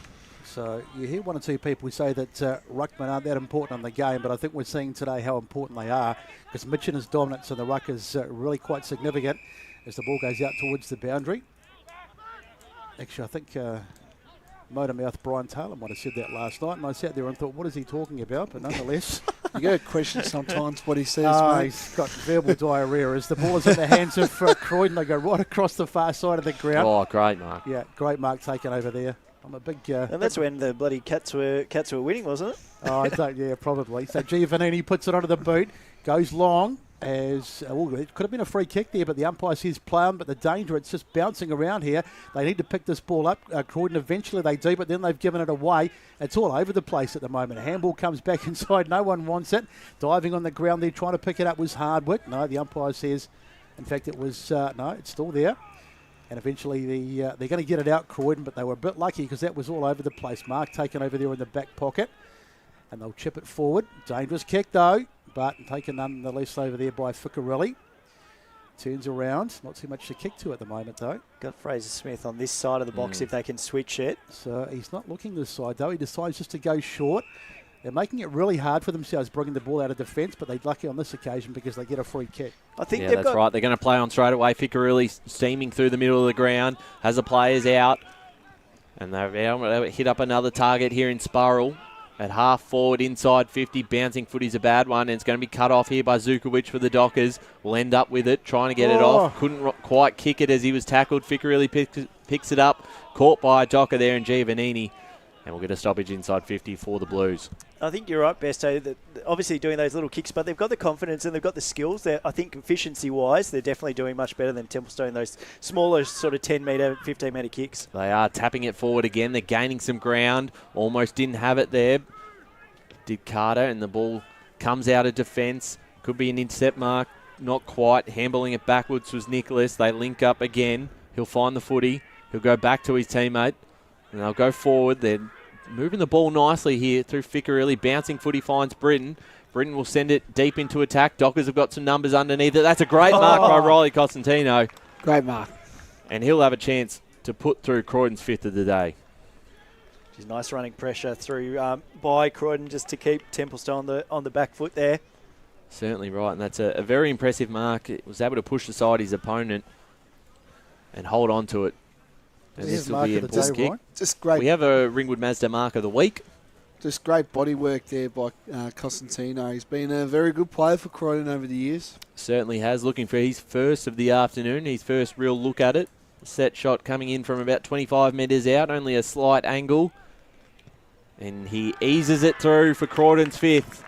So you hear one or two people say that ruckmen aren't that important on the game, but I think we're seeing today how important they are, because Mitchener's dominance in the ruck is really quite significant as the ball goes out towards the boundary. Actually, I think Motormouth Brian Taylor might have said that last night, and I sat there and thought, what is he talking about? But nonetheless... You get questions sometimes what he says, mate. He's got verbal diarrhea as the ball is in the hands of Croydon. They go right across the far side of the ground. Oh, great mark. Yeah, great mark taken over there. I'm a big... and that's when the bloody Cats were winning, wasn't it? Yeah, probably. So Giovannini puts it onto the boot, goes long, as it could have been a free kick there, but the umpire says play on, but the danger, it's just bouncing around here. They need to pick this ball up. Croydon eventually they do, but then they've given it away. It's all over the place at the moment. A handball comes back inside. No one wants it. Diving on the ground there, trying to pick it up was Hardwick. No, the umpire says, in fact, it was, no, it's still there. And eventually they're going to get it out, Croydon, but they were a bit lucky because that was all over the place. Mark taken over there in the back pocket, and they'll chip it forward. Dangerous kick, though, but taken nonetheless over there by Ficcarelli. Turns around. Not too much to kick to at the moment, though. Got Fraser Smith on this side of the box if they can switch it. So he's not looking this side, though. He decides just to go short. They're making it really hard for themselves, bringing the ball out of defence, but they're lucky on this occasion because they get a free kick. I think that's right. They're going to play on straight away. Ficcarelli steaming through the middle of the ground, has the players out, and they've hit up another target here in Sparrow. At half forward, inside 50, bouncing footy's a bad one, and it's going to be cut off here by Zukovic for the Dockers. Will end up with it, trying to get it off. Couldn't quite kick it as he was tackled. Ficcarelli picks it up, caught by a Docker there, and Giovannini And we'll get a stoppage inside 50 for the Blues. I think you're right, Besto, that obviously doing those little kicks, but they've got the confidence and they've got the skills. I think efficiency-wise, they're definitely doing much better than Templestowe in those smaller sort of 10-metre, 15-metre kicks. They are tapping it forward again. They're gaining some ground. Almost didn't have it there. Did Carter, and the ball comes out of defence. Could be an intercept mark. Not quite. Handballing it backwards was Nicholas. They link up again. He'll find the footy. He'll go back to his teammate. And they'll go forward. They're moving the ball nicely here through Ficcarelli. Bouncing footy finds Britton. Britton will send it deep into attack. Dockers have got some numbers underneath it. That's a great mark by Riley Costantino. Great mark. And he'll have a chance to put through Croydon's 5th of the day. Just nice running pressure through by Croydon just to keep Templestowe on the back foot there. Certainly right, and that's a very impressive mark. It was able to push aside his opponent and hold on to it. And this will be an important kick. Right? Just great. We have a Ringwood Mazda mark of the week. Just great body work there by Costantino. He's been a very good player for Croydon over the years. Certainly has. Looking for his first of the afternoon, his first real look at it. Set shot coming in from about 25 metres out, only a slight angle. And he eases it through for Croydon's 5th.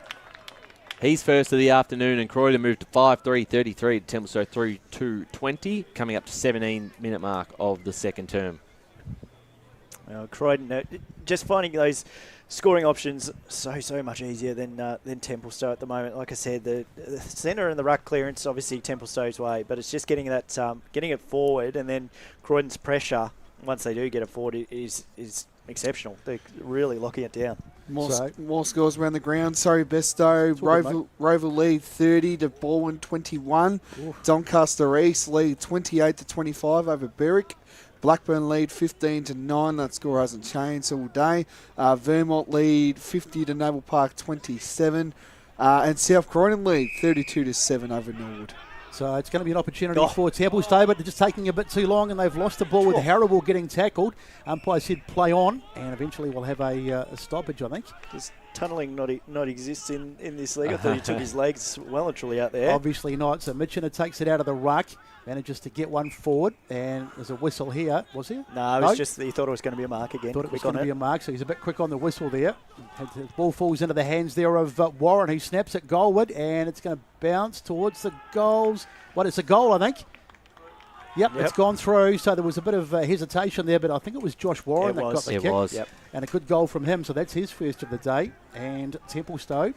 He's first of the afternoon, and Croydon moved to 5-3-33 to Templestowe 3-2-20, coming up to 17-minute mark of the second term. Well, Croydon, just finding those scoring options so much easier than Templestowe at the moment. Like I said, the centre and the ruck clearance, obviously Templestowe's way, but it's just getting that getting it forward, and then Croydon's pressure once they do get it forward is exceptional. They're really locking it down. More scores around the ground. Sorry, Besto. Roval lead 30 to Baldwin 21. Oof. Doncaster East lead 28 to 25 over Berwick. Blackburn lead 15 to 9. That score hasn't changed all day. Vermont lead 50 to Naval Park 27. And South Croydon lead 32 to 7 over Norwood. So it's going to be an opportunity for Templestowe, but they're just taking a bit too long, and they've lost the ball with Harrowell getting tackled. Umpire said play on, and eventually we'll have a stoppage, I think. Does tunnelling not exist in this league? I thought he took his legs well and truly out there. Obviously not. So Mitchener takes it out of the ruck, manages to get one forward, and there's a whistle here. Was there? No, it was just he thought it was going to be a mark again. Thought it was going to be a mark, so he's a bit quick on the whistle there. The ball falls into the hands there of Warren, who snaps it goalward, and it's going to bounce towards the goals. It's a goal, I think. Yep, it's gone through. So there was a bit of hesitation there, but I think it was Josh Warren that got the kick. It was. Yep. And a good goal from him, so that's his first of the day. And Templestowe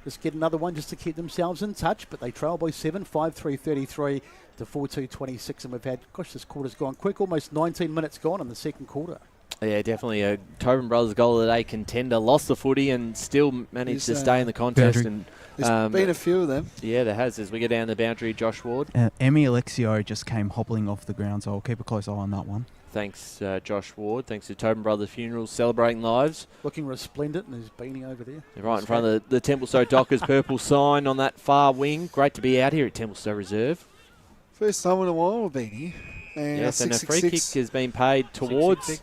just get another one just to keep themselves in touch, but they trail by 7, 5-3-33 to 4-2-26, and we've had, this quarter's gone quick, almost 19 minutes gone in the second quarter. Yeah, definitely a Tobin Brothers goal of the day contender. Lost the footy and still managed to stay in the contest. And there's been a few of them. Yeah, there has. As we go down the boundary, Josh Ward. Emmy Alexio just came hobbling off the ground, so I'll keep a close eye on that one. Thanks, Josh Ward. Thanks to Tobin Brothers Funerals, celebrating lives. Looking resplendent in his beanie over there. Right in front of the Templestowe Dockers purple sign on that far wing. Great to be out here at Templestowe Reserve. First time in a while we've been here. And yes, and a free kick has been paid towards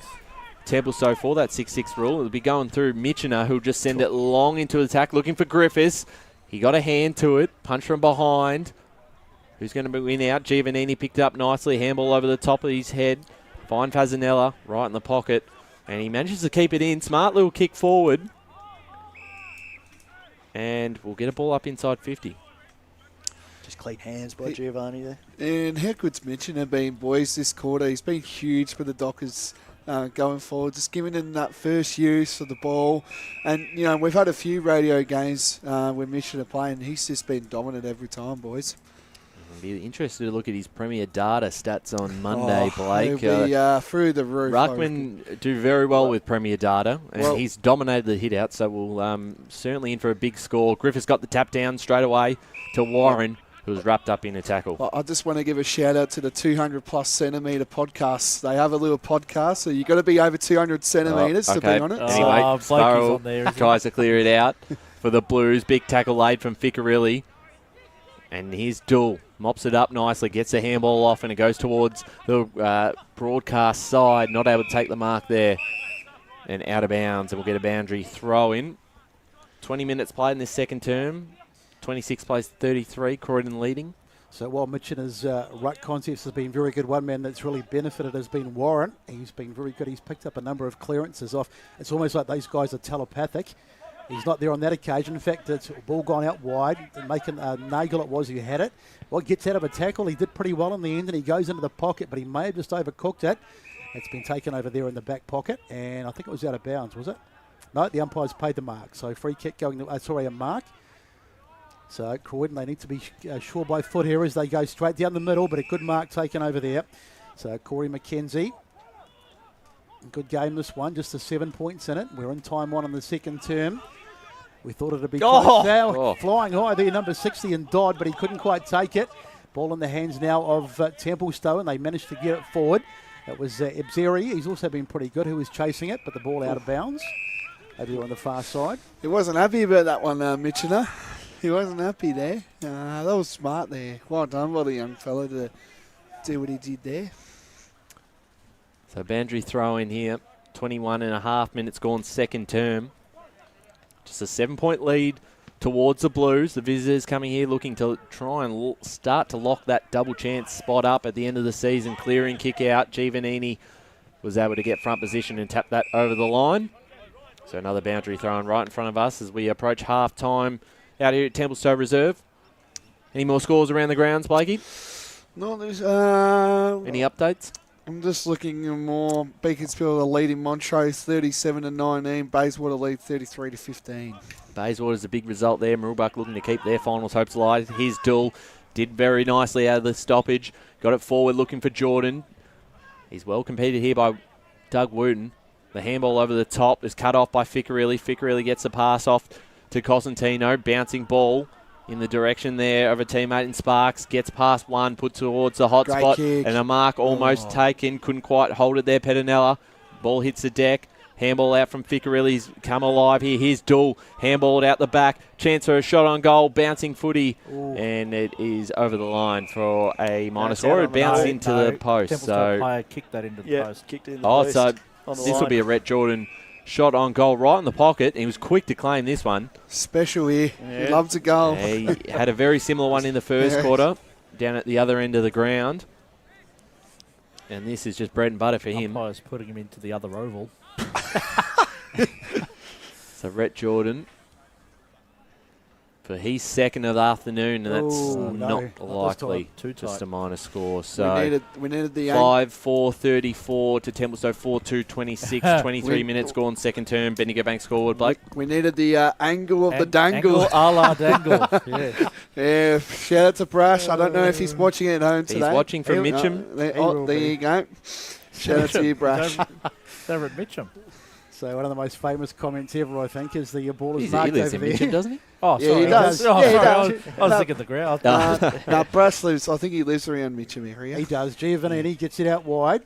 Templestowe for that 6-6 rule. It'll be going through Mitchener, who'll just send it long into attack, looking for Griffiths. He got a hand to it, punch from behind. Who's going to win out? Giovannini picked up nicely, handball over the top of his head. Fine Fazzanella, right in the pocket. And he manages to keep it in. Smart little kick forward. And we'll get a ball up inside 50. Just clean hands by Giovanni there. And how good's Mitchener been, boys, this quarter? He's been huge for the Dockers going forward, just giving them that first use of the ball. And, we've had a few radio games where Mitchener playing. He's just been dominant every time, boys. I'll be interested to look at his Premier Data stats on Monday, Blake. He'll be through the roof. Ruckman do very well with Premier Data, and he's dominated the hit-out, so we'll certainly in for a big score. Griffiths got the tap down straight away to Warren, who was wrapped up in a tackle. I just want to give a shout-out to the 200-plus centimetre podcasts. They have a little podcast, so you've got to be over 200 centimetres to be on it. Anyway, Sparrow tries to clear it out for the Blues. Big tackle laid from Ficcarelli. And here's Dull. Mops it up nicely, gets the handball off, and it goes towards the broadcast side. Not able to take the mark there. And out of bounds, and we'll get a boundary throw in. 20 minutes played in this second term. 26 plays 33, Croydon leading. So while Mitchener's ruck contest has been very good, one man that's really benefited has been Warren. He's been very good. He's picked up a number of clearances off. It's almost like these guys are telepathic. He's not there on that occasion. In fact, it's a ball gone out wide. Making Nagel it was who had it. Well, gets out of a tackle. He did pretty well in the end, and he goes into the pocket, but he may have just overcooked it. It's been taken over there in the back pocket, and I think it was out of bounds, was it? No, the umpire's paid the mark. So free kick going, a mark. So Croydon, they need to be sure by foot here as they go straight down the middle, but a good mark taken over there. So Corey McKenzie, good game this one, just the 7 points in it. We're in time one in the second term. We thought it'd be close now. Flying high there, number 60 and Dodd, but he couldn't quite take it. Ball in the hands now of Templestowe, and they managed to get it forward. It was Ebzeri. He's also been pretty good, who was chasing it, but the ball out of bounds over there on the far side. He wasn't happy about that one, Mitchener. He wasn't happy there. That was smart there. Well done by the young fella to do what he did there. So boundary throw in here. 21 and a half minutes gone second term. Just a 7-point lead towards the Blues. The visitors coming here looking to try and start to lock that double chance spot up at the end of the season. Clearing kick out. Giovannini was able to get front position and tap that over the line. So another boundary thrown right in front of us as we approach half time out here at Templestowe Reserve. Any more scores around the grounds, Blakey? No, there's... Any updates? I'm just looking at more. Beaconsfield are leading Montrose 37-19. Bayswater lead 33-15. Bayswater's a big result there. Mirrabbuck looking to keep their finals hopes alive. Here's Dull. Did very nicely out of the stoppage. Got it forward looking for Jordan. He's well competed here by Doug Wooten. The handball over the top is cut off by Ficcarelli. Ficcarelli gets the pass off to Cosentino. Bouncing ball in the direction there of a teammate in Sparks. Gets past one, put towards the hot spot. Kick. And a mark almost taken. Couldn't quite hold it there, Pettinella. Ball hits the deck. Handball out from Ficcarelli's come alive here. Here's Dull. Handballed out the back. Chance for a shot on goal. Bouncing footy. Ooh. And it is over the line for a minus score. It bounced into the post. So player kicked that into the post. Kicked it in the post. So this will be a Rhett Jordan shot on goal right in the pocket. He was quick to claim this one. Special here. Yeah. He loves a goal. He had a very similar one in the first quarter down at the other end of the ground. And this is just bread and butter for him. Umpire's putting him into the other oval. So Rhett Jordan for his second of the afternoon, and that's not likely. Just a minus score. So we needed the 5-4-34 to Templestowe 4-2-26. 23 minutes gone second term. Bendigo Bank scored, Blake. We needed the angle of the dangle. Angle a la dangle. Yeah. Shout out to Brash. I don't know if he's watching it at home today. He's watching from Mitcham. There you go. Shout out to you, Brash. They're at Mitcham. So one of the most famous comments ever, I think, is the ball is marked over there. Mitcham, doesn't he? Oh, yeah, sorry. he does. Oh, yeah, he does. does. I was thinking the ground. No, Brass lives. I think he lives around Mitcham area. He does. Giovannini gets it out wide.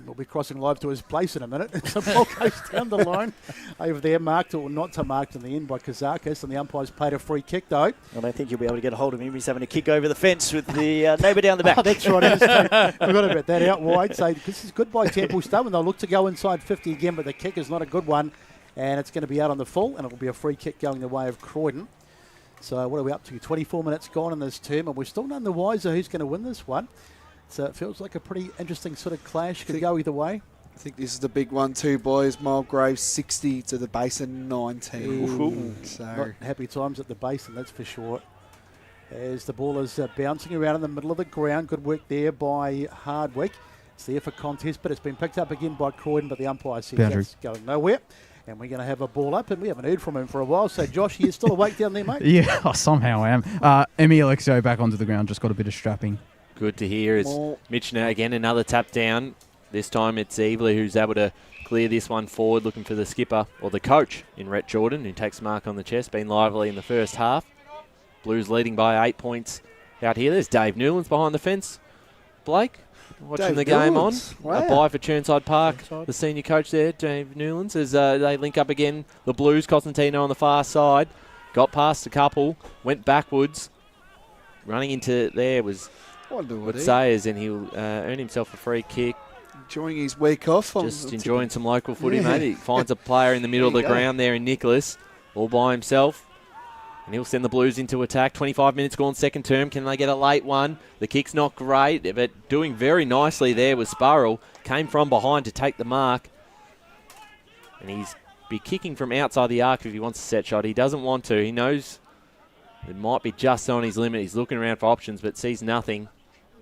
We'll be crossing live to his place in a minute. The ball goes down the line over there, marked or not to marked in the end by Kazakis, and the umpire's played a free kick though. I don't think you'll be able to get a hold of him. He's having to kick over the fence with the neighbour down the back. Oh, that's right. I forgot about that, out wide. So this is good by Templestowe, and they'll look to go inside 50 again, but the kick is not a good one, and it's going to be out on the full, and it'll be a free kick going the way of Croydon. So what are we up to? 24 minutes gone in this term, and we're still none the wiser who's going to win this one. So it feels like a pretty interesting sort of clash. Could go either way. I think this is the big one too, boys. Mulgrave 60 to the Basin 19. So not happy times at the Basin, that's for sure. As the ball is bouncing around in the middle of the ground. Good work there by Hardwick. It's there for contest, but it's been picked up again by Croydon, but the umpire says that's going nowhere. And we're going to have a ball up, and we haven't heard from him for a while. So, Josh, are you still awake down there, mate? Yeah, somehow I am. Emi Alexio back onto the ground, just got a bit of strapping. Good to hear. Is Mitchner again, another tap down. This time it's Evely who's able to clear this one forward, looking for the skipper or the coach in Rhett Jordan, who takes mark on the chest. Been lively in the first half. Blues leading by 8 points out here. There's Dave Newlands behind the fence. Blake, watching Dave the game Newlands. on. A bye for Churnside Park. The senior coach there, Dave Newlands, as they link up again. The Blues, Cosentino on the far side. Got past a couple, went backwards. Running into there was Sayers, and he'll earn himself a free kick. Enjoying his week off. Just enjoying some local footy, mate. He finds a player in the middle of the ground there in Nicholas, all by himself. And he'll send the Blues into attack. 25 minutes gone, second term. Can they get a late one? The kick's not great, but doing very nicely there was Sparrow. Came from behind to take the mark. And he's be kicking from outside the arc if he wants a set shot. He doesn't want to. He knows it might be just on his limit. He's looking around for options, but sees nothing.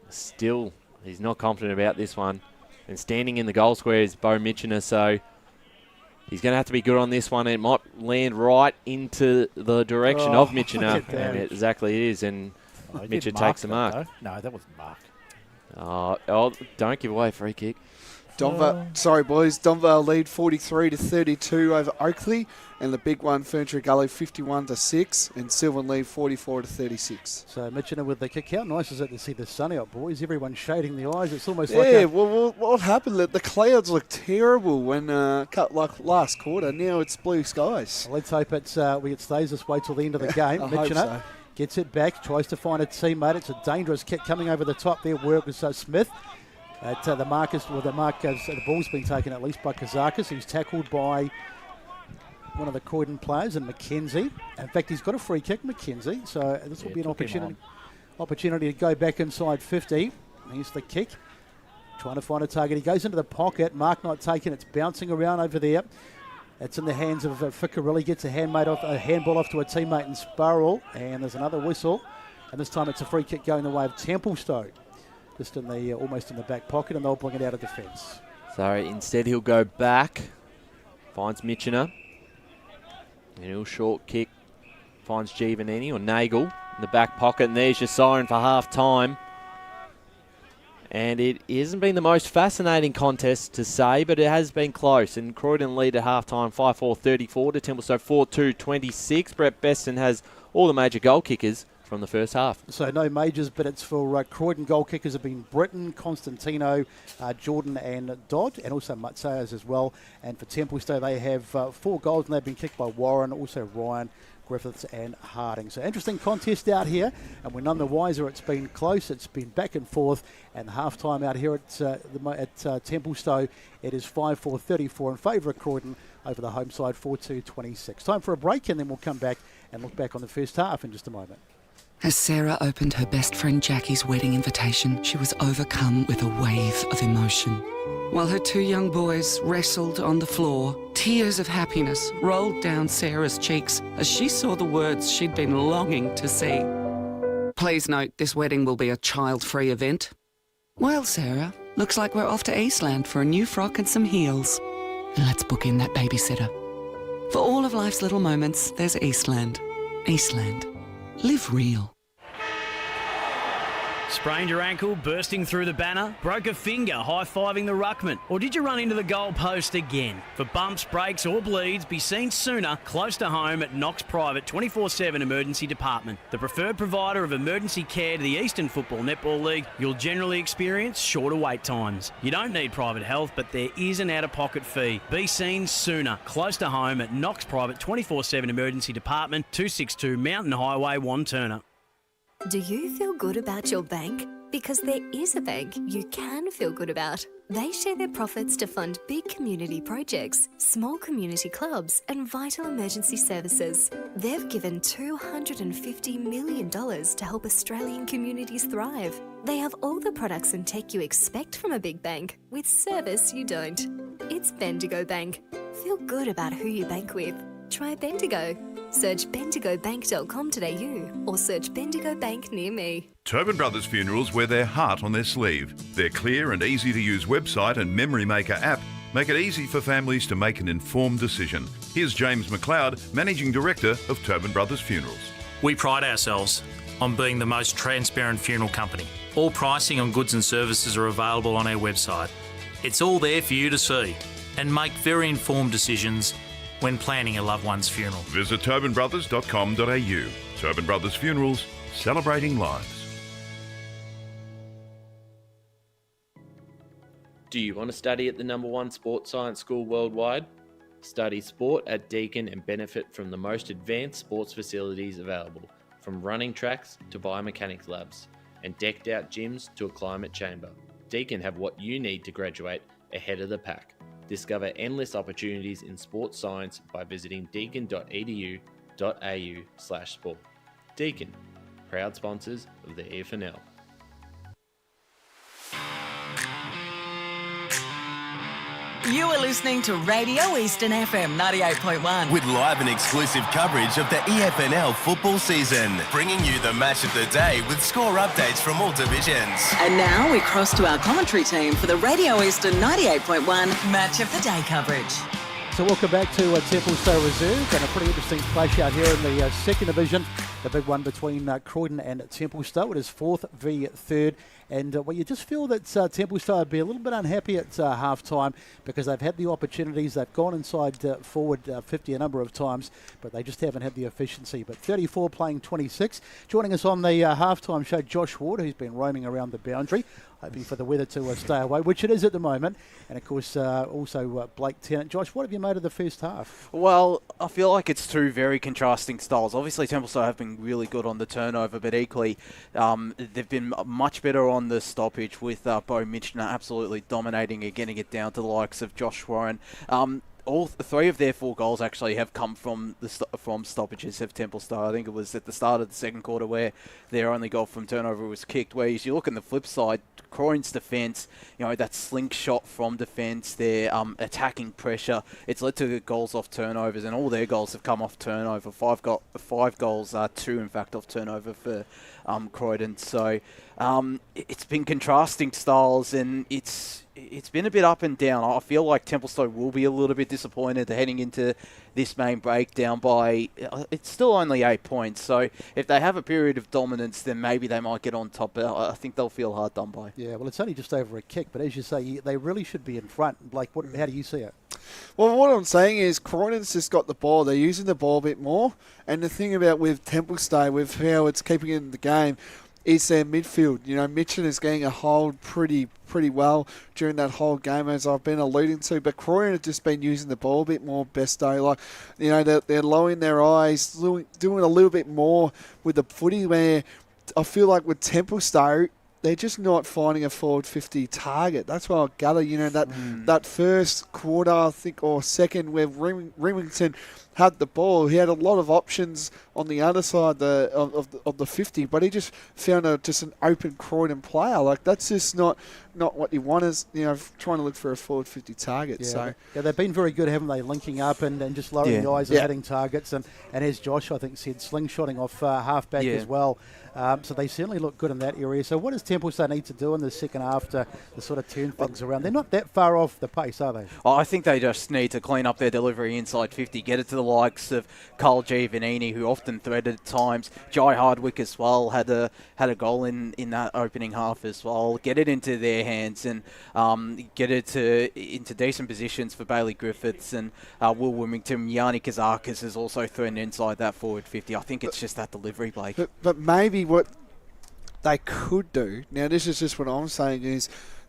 Still, he's not confident about this one. And standing in the goal square is Bo Mitchener, so he's going to have to be good on this one. It might land right into the direction of Mitchener. And exactly it is, and Mitchener takes the mark. No, that wasn't mark. Oh, don't give away a free kick. Sorry, boys. Donvale lead 43-32 over Oakley, and the big one, Ferntree Gully, 51-6, and Sylvan lead 44-36. So Mitchener with the kick. How nice is it to see the sun out, boys? Everyone shading the eyes. It's almost well, what happened? The clouds looked terrible when like last quarter. Now it's blue skies. Well, let's hope it stays this way till the end of the game. Mitchener gets it back, tries to find a teammate. It's a dangerous kick coming over the top there. Work with Smith. The ball's been taken at least by Kazakis. He's tackled by one of the Croydon players, and McKenzie. In fact, he's got a free kick, McKenzie. So this will be an opportunity to go back inside 50. Here's the kick. Trying to find a target. He goes into the pocket. Mark not taken. It's bouncing around over there. It's in the hands of Ficcarelli. Gets a handball off to a teammate in Sparrow. And there's another whistle. And this time it's a free kick going the way of Templestowe. Just almost in the back pocket, and they'll bring it out of defence. So instead he'll go back, finds Mitchener, and he'll short kick, finds Giovanini or Nagel in the back pocket, and there's your siren for half time. And it hasn't been the most fascinating contest to say, but it has been close. And Croydon lead at half time 5-4-34 to Templestowe 4-2-26. Brett Beston has all the major goal kickers from the first half. So no majors, but it's for Croydon. Goal kickers have been Britton, Constantino, Jordan and Dodd, and also Matsayas as well. And for Templestowe, they have 4 goals, and they've been kicked by Warren, also Ryan, Griffiths and Harding. So interesting contest out here, and we're none the wiser. It's been close, it's been back and forth, and half-time out here at Templestowe, it is 5-4-34 in favour of Croydon over the home side, 4-2-26. Time for a break, and then we'll come back and look back on the first half in just a moment. As Sarah opened her best friend Jackie's wedding invitation, she was overcome with a wave of emotion. While her 2 young boys wrestled on the floor, tears of happiness rolled down Sarah's cheeks as she saw the words she'd been longing to see. Please note, this wedding will be a child-free event. Well, Sarah, looks like we're off to Eastland for a new frock and some heels. And let's book in that babysitter. For all of life's little moments, there's Eastland. Eastland. Live real. Sprained your ankle, bursting through the banner? Broke a finger, high-fiving the ruckman? Or did you run into the goal post again? For bumps, breaks or bleeds, be seen sooner, close to home at Knox Private 24/7 Emergency Department. The preferred provider of emergency care to the Eastern Football Netball League, you'll generally experience shorter wait times. You don't need private health, but there is an out-of-pocket fee. Be seen sooner, close to home at Knox Private 24/7 Emergency Department, 262 Mountain Highway, Wanturna. Do you feel good about your bank? Because there is a bank you can feel good about. They share their profits to fund big community projects, small community clubs, and vital emergency services. They've given $250 million to help Australian communities thrive. They have all the products and tech you expect from a big bank, with service you don't. It's Bendigo Bank. Feel good about who you bank with. Try Bendigo. Search bendigobank.com.au or search Bendigo Bank near me. Tobin Brothers Funerals wear their heart on their sleeve. Their clear and easy-to-use website and Memory Maker app make it easy for families to make an informed decision. Here's James McLeod, Managing Director of Tobin Brothers Funerals. We pride ourselves on being the most transparent funeral company. All pricing on goods and services are available on our website. It's all there for you to see and make very informed decisions when planning a loved one's funeral. Visit tobinbrothers.com.au. Tobin Brothers Funerals, celebrating lives. Do you want to study at the #1 sports science school worldwide? Study sport at Deakin and benefit from the most advanced sports facilities available, from running tracks to biomechanics labs, and decked out gyms to a climate chamber. Deakin have what you need to graduate ahead of the pack. Discover endless opportunities in sports science by visiting deakin.edu deaconfutbol.com.au/sport. Deacon, proud sponsors of the EFNL. You are listening to Radio Eastern FM 98.1. With live and exclusive coverage of the EFNL football season, bringing you the match of the day with score updates from all divisions. And now we cross to our commentary team for the Radio Eastern 98.1 Match of the Day coverage. So welcome back to Templestowe Reserve, and a pretty interesting clash out here in the second division. The big one between Croydon and Templestowe. It is 4th v 3rd. And you just feel that Templestowe would be a little bit unhappy at half-time because they've had the opportunities. They've gone inside forward 50 a number of times, but they just haven't had the efficiency. But 34 playing 26. Joining us on the half-time show, Josh Ward, who's been roaming around the boundary, hoping for the weather to stay away, which it is at the moment. And, of course, also Blake Tennant. Josh, what have you made of the first half? Well, I feel like it's two very contrasting styles. Obviously, Templestowe have been really good on the turnover, but equally they've been much better on the stoppage with Bo Mitchner absolutely dominating and getting it down to the likes of Josh Warren. All three of their 4 goals actually have come from stoppages of Templestowe. I think it was at the start of the second quarter where their only goal from turnover was kicked. Whereas you look on the flip side, Croydon's defence, that slingshot from defence, their attacking pressure, it's led to goals off turnovers, and all their goals have come off turnover. 5 goals, 2 in fact off turnover for Croydon. So it's been contrasting styles, and it's been a bit up and down. I feel like Templestowe will be a little bit disappointed heading into this main break down by, it's still only 8 points. So if they have a period of dominance, then maybe they might get on top. But I think they'll feel hard done by. Yeah, well, it's only just over a kick. But as you say, they really should be in front. Blake, how do you see it? Well, what I'm saying is Croydon's just got the ball. They're using the ball a bit more. And the thing about with Templestowe, with how it's keeping it in the game, is their midfield. Mitchell is getting a hold pretty well during that whole game, as I've been alluding to. But Croydon have just been using the ball a bit more, Besto. They're lowering their eyes, doing a little bit more with the footy, where I feel like with Templestowe, they're just not finding a forward 50 target. That's what I gather. That first quarter, I think, or second, where Remington had the ball, he had a lot of options on the other side of the 50, but he just found just an open Croydon player. That's just not what you want, is trying to look for a forward 50 target. Yeah, they've been very good, haven't they, linking up and just lowering the eyes and hitting targets. And as Josh, I think, said, slingshotting off half-back as well. So they certainly look good in that area. So what does Templestowe need to do in the second half to sort of turn things around? They're not that far off the pace, are they? I think they just need to clean up their delivery inside 50, get it to the likes of Carl Giovannini, who often threaded at times. Jai Hardwick as well had a goal in that opening half as well. Get it into their hands and get it into decent positions for Bailey Griffiths and Will Wilmington. Yanni Kazakis is also thrown inside that forward 50. I think it's just that delivery, Blake. But maybe what they could do, now this is just what I'm saying,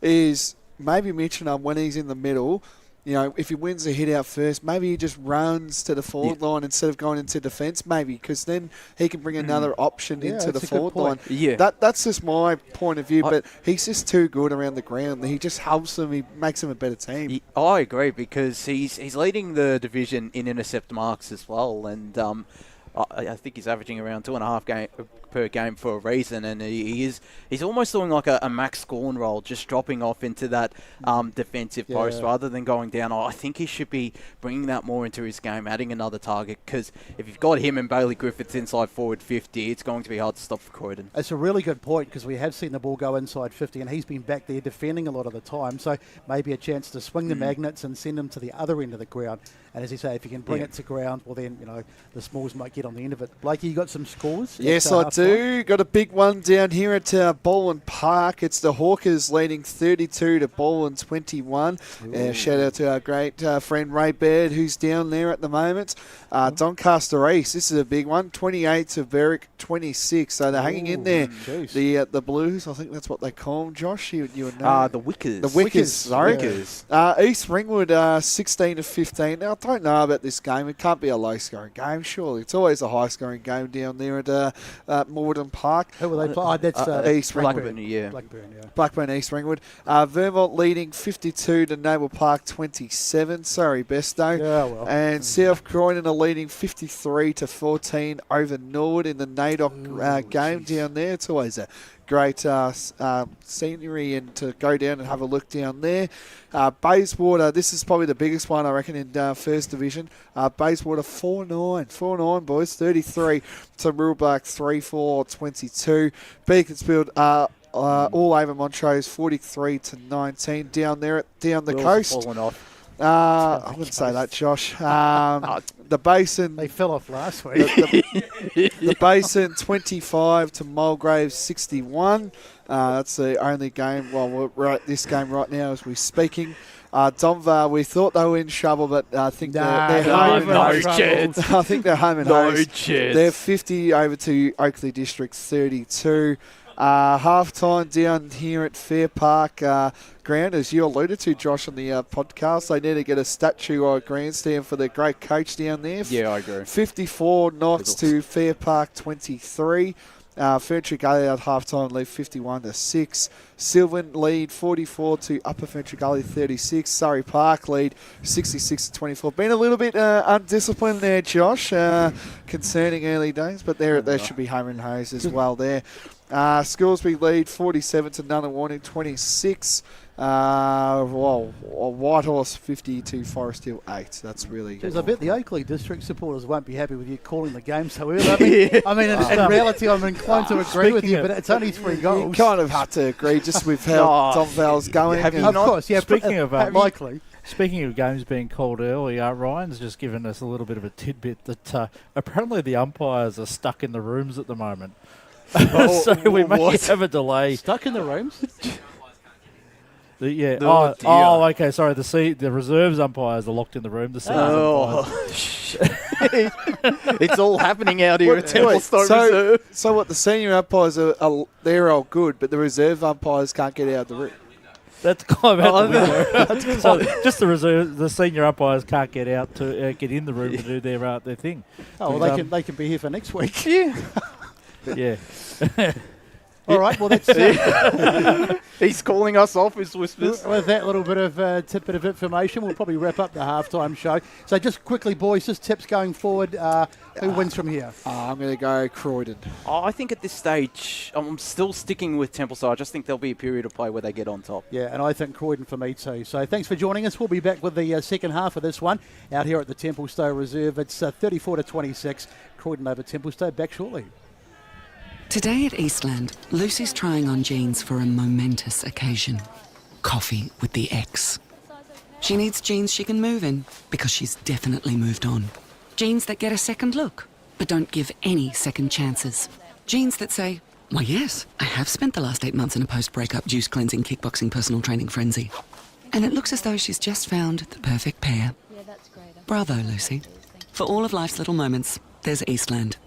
is maybe Mitchell, when he's in the middle, if he wins the hit out first, maybe he just runs to the forward line instead of going into defence, maybe, because then he can bring another option into the forward line. Yeah. That's just my point of view, but he's just too good around the ground. He just helps them, he makes them a better team. I agree, because he's leading the division in intercept marks as well, and I think he's averaging around 2.5 per game for a reason, and he's almost doing like a Max Scorn role, just dropping off into that defensive post rather than going down. I think he should be bringing that more into his game, adding another target, because if you've got him and Bailey Griffiths inside forward 50, it's going to be hard to stop for Croydon. It's a really good point, because we have seen the ball go inside 50, and he's been back there defending a lot of the time, so maybe a chance to swing the magnets and send them to the other end of the ground. And as you say, if you can bring it to ground, well then, the Smalls might get on the end of it. Blakey, you got some scores? Yes, I do. Got a big one down here at Boland Park. It's the Hawkers leading 32 to Boland 21. Shout out to our great friend Ray Baird, who's down there at the moment. Doncaster East, this is a big one, 28 to Berwick 26. So they're hanging in there. The Blues, I think that's what they call them. Josh, you would know. The Wickers. The Wickers, sorry. Wickers. East Ringwood 16 to 15. Now, I don't know about this game. It can't be a low-scoring game, surely. It's always always a high-scoring game down there at Morden Park. Who were they? That's East Ringwood. Blackburn, yeah. Blackburn, East Ringwood. Vermont leading 52 to Naval Park 27. Sorry, Besto. Yeah, well. And South Croydon are leading 53 to 14 over Norwood in the NAIDOC game down there. It's always a great scenery and to go down and have a look down there. Bayswater, this is probably the biggest one, I reckon, in First Division. Bayswater 4-9, boys, 33 to Ruleblack 3-4, 22. Beaconsfield all over Montrose 43 to 19 down there down the coast. Falling off. I wouldn't say that, Josh. The Basin. They fell off last week. The Basin 25 to Mulgrave 61. That's the only game. Well, we're at this game right now as we're speaking. Domvale, we thought they were in trouble, but I think they're home. No chance. I think they're home and No home. chance. They're 50 over to Oakley District 32. Half-time down here at Fair Park ground, as you alluded to, Josh, on the podcast. They need to get a statue or a grandstand for their great coach down there. Yeah, I agree. 54 Knox to Fair Park 23. Ferntree Gully at half-time lead 51 to 6. Sylvan lead 44 to Upper Ferntree Gully 36. Surrey Park lead 66 to 24. Been a little bit undisciplined there, Josh, concerning early days, but there should be home and hose as well there. Scoresby lead 47 to Nunawanning 26. Whitehorse 50 to Forest Hill 8. That's really good. I bet the Oakley District supporters won't be happy with you calling the game so early. I mean, in reality, I'm inclined to agree with you, but it's only 3 goals. You kind of have to agree just with how Domvale's going. Of course, yeah. Speaking of likely. Speaking of games being called early, Ryan's just given us a little bit of a tidbit that apparently the umpires are stuck in the rooms at the moment. So we may have a delay. Stuck in the rooms? Okay. Sorry. The reserves umpires are locked in the room. The seniors umpires. It's all happening out here at Templestowe Reserve. So what? The senior umpires they're all good, but the reserve umpires can't get out of the room. That's kind of so just the senior umpires can't get out to get in the room to do their thing. Oh, well, they can be here for next week. Yeah. Yeah. All right, well, that's... He's calling us off, his whispers. With that little bit of tidbit of information, we'll probably wrap up the halftime show. So just quickly, boys, just tips going forward. Who wins from here? I'm going to go Croydon. I think at this stage, I'm still sticking with Templestowe. I just think there'll be a period of play where they get on top. Yeah, and I think Croydon for me too. So thanks for joining us. We'll be back with the second half of this one out here at the Templestowe Reserve. It's 34 to 26. Croydon over Templestowe. Back shortly. Today at Eastland, Lucy's trying on jeans for a momentous occasion. Coffee with the ex. She needs jeans she can move in because she's definitely moved on. Jeans that get a second look, but don't give any second chances. Jeans that say, why yes, I have spent the last 8 months in a post-breakup juice cleansing kickboxing personal training frenzy. And it looks as though she's just found the perfect pair. Bravo, Lucy. For all of life's little moments, there's Eastland.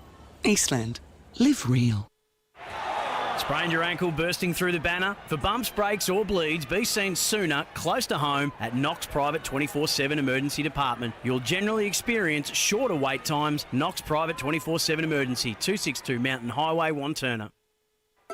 Eastland. Live real. Sprained your ankle bursting through the banner? For bumps, breaks or bleeds, be seen sooner, close to home, at Knox Private 24/7 Emergency Department. You'll generally experience shorter wait times. Knox Private 24/7 Emergency, 262 Mountain Highway, Wanturna.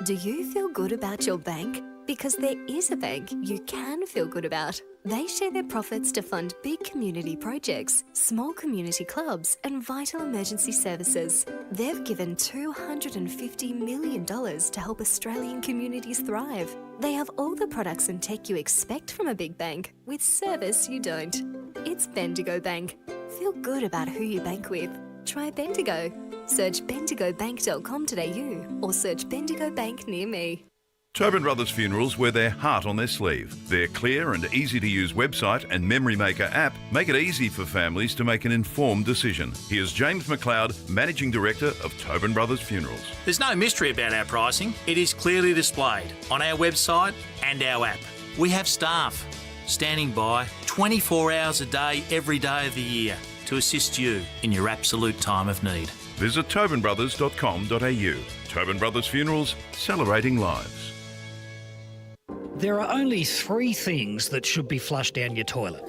Do you feel good about your bank? Because there is a bank you can feel good about. They share their profits to fund big community projects, small community clubs, and vital emergency services. They've given $250 million to help Australian communities thrive. They have all the products and tech you expect from a big bank, with service you don't. It's Bendigo Bank. Feel good about who you bank with. Try Bendigo. Search bendigobank.com.au or search Bendigo Bank near me. Tobin Brothers Funerals wear their heart on their sleeve. Their clear and easy-to-use website and Memory Maker app make it easy for families to make an informed decision. Here's James McLeod, Managing Director of Tobin Brothers Funerals. There's no mystery about our pricing. It is clearly displayed on our website and our app. We have staff standing by 24 hours a day, every day of the year to assist you in your absolute time of need. Visit tobinbrothers.com.au. Tobin Brothers Funerals, celebrating lives. There are only 3 things that should be flushed down your toilet: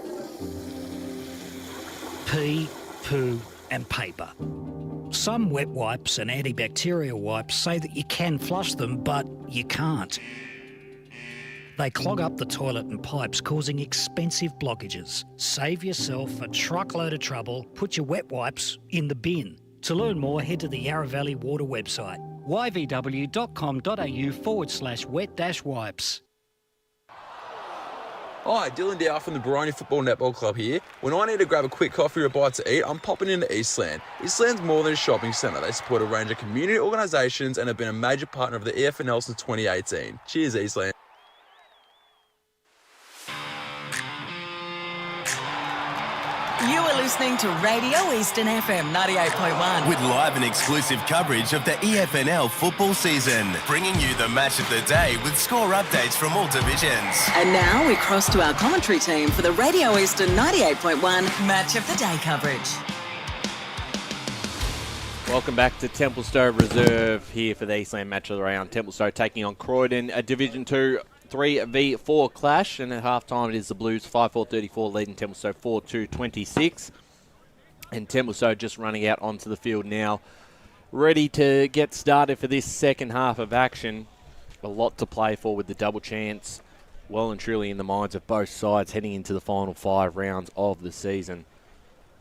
pee, poo, and paper. Some wet wipes and antibacterial wipes say that you can flush them, but you can't. They clog up the toilet and pipes, causing expensive blockages. Save yourself a truckload of trouble. Put your wet wipes in the bin. To learn more, head to the Yarra Valley Water website, yvw.com.au/wet-wipes. Hi, Dylan Dow from the Baroni Football Netball Club here. When I need to grab a quick coffee or a bite to eat, I'm popping into Eastland. Eastland's more than a shopping centre. They support a range of community organisations and have been a major partner of the EFNL since 2018. Cheers, Eastland. You are listening to Radio Eastern FM 98.1. With live and exclusive coverage of the EFNL football season, bringing you the match of the day with score updates from all divisions. And now we cross to our commentary team for the Radio Eastern 98.1 Match of the Day coverage. Welcome back to Templestowe Reserve here for the Eastland match of the round. Templestowe taking on Croydon, a Division 2 3v4 clash, and at half-time it is the Blues 5-4-34 leading Templestowe 4-2-26. And Templestowe just running out onto the field now, ready to get started for this second half of action. A lot to play for with the double chance well and truly in the minds of both sides heading into the final 5 rounds of the season.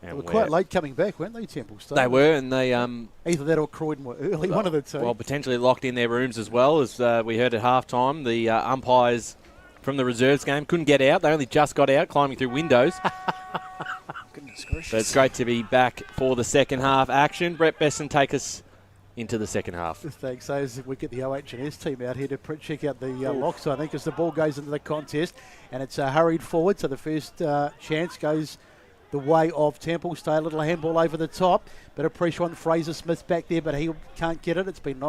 And they were quite late coming back, weren't they, Templestowe? They were, and they... either that or Croydon were early, one of the two. Well, potentially locked in their rooms as well, as we heard at halftime. The umpires from the reserves game couldn't get out. They only just got out, climbing through windows. Goodness gracious. So it's great to be back for the second half action. Brett Besson, take us into the second half. Thanks. So as we get the OH&S team out here to check out the locks, I think, as the ball goes into the contest. And it's hurried forward, so the first chance goes the way of Templestowe. A little handball over the top. Bit of pressure on Fraser Smith back there, but he can't get it. It's been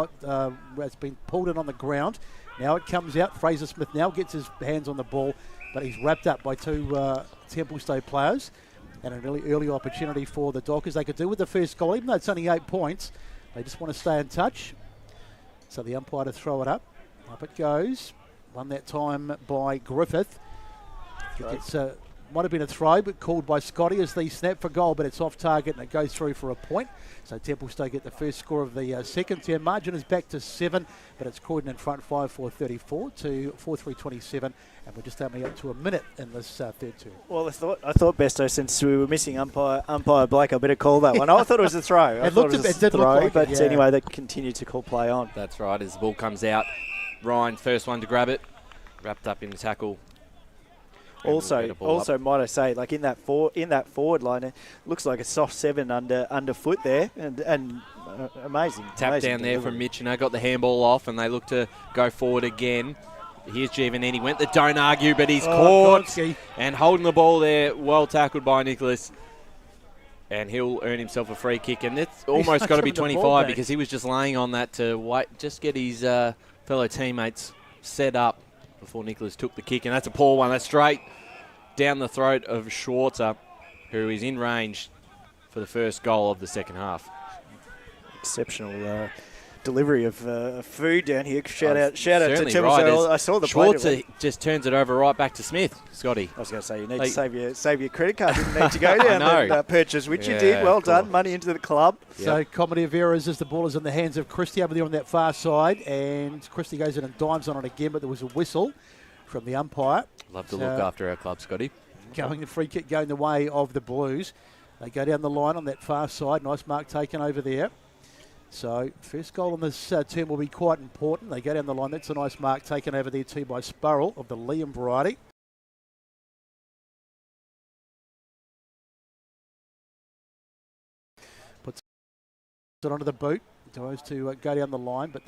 pulled in on the ground. Now it comes out. Fraser Smith now gets his hands on the ball, but he's wrapped up by two Templestowe players. And an early opportunity for the Dockers. They could do with the first goal, even though it's only 8 points. They just want to stay in touch. So the umpire to throw it up. Up it goes. Won that time by Griffith. It's might have been a throw, but called by Scotty as the snap for goal, but it's off target and it goes through for a point. So Templestowe get the first score of the second term. Margin is back to 7, but it's Croydon in front 5-4-34 to 4-3-27, and we're just only up to a minute in this third term. Well, I thought Besto, since we were missing umpire Blake, I better call that one. I thought it was a throw. It did look like but it, yeah. Anyway, they continued to call play on. That's right, as the ball comes out. Ryan, first one to grab it, wrapped up in the tackle. Also, might I say, like in that forward line, it looks like a soft 7 underfoot there, and amazing. Tap amazing down there delivery. from Mitchiner, got the handball off, and they look to go forward again. Here's Giovanni, went the don't argue, but he's caught Gonski. and holding the ball there. Well tackled by Nicholas, and he'll earn himself a free kick. And it's almost got to be 25 because he was just laying on that to just get his fellow teammates set up before Nicholas took the kick, and that's a poor one. That's straight down the throat of Schwarzer, who is in range for the first goal of the second half. Exceptional delivery of food down here. Shout out to Templestowe. Right, I saw the Schwarzer just turns it over right back to Smith. Scotty, I was going to say you need to save your credit card. Didn't need to go down and purchase, which you Yeah, did. Well cool. done. Money into the club. So comedy of errors as the ball is in the hands of Christie over there on that far side, and Christie goes in and dives on it again, but there was a whistle from the umpire. Love to look after our club, Scotty. Going the free kick going the way of the Blues. They go down the line on that far side. Nice mark taken over there. So first goal in this term will be quite important. They go down the line. That's a nice mark taken over there too by Spurrell of the Liam variety. Puts it onto the boot. Tries to go down the line, but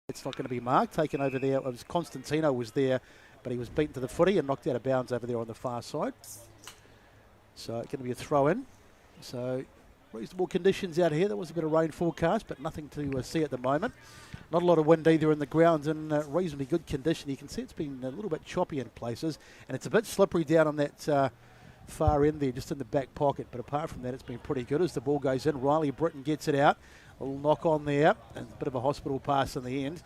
it's not going to be marked. Taken over there. It was Constantino was there, but he was beaten to the footy and knocked out of bounds over there on the far side. So it's going to be a throw in. So reasonable conditions out here. There was a bit of rain forecast, but nothing to see at the moment. Not a lot of wind either, and the ground's in reasonably good condition. You can see it's been a little bit choppy in places, and it's a bit slippery down on that far end there, just in the back pocket. But apart from that, it's been pretty good as the ball goes in. Riley Britton gets it out. A little knock on there, and a bit of a hospital pass in the end.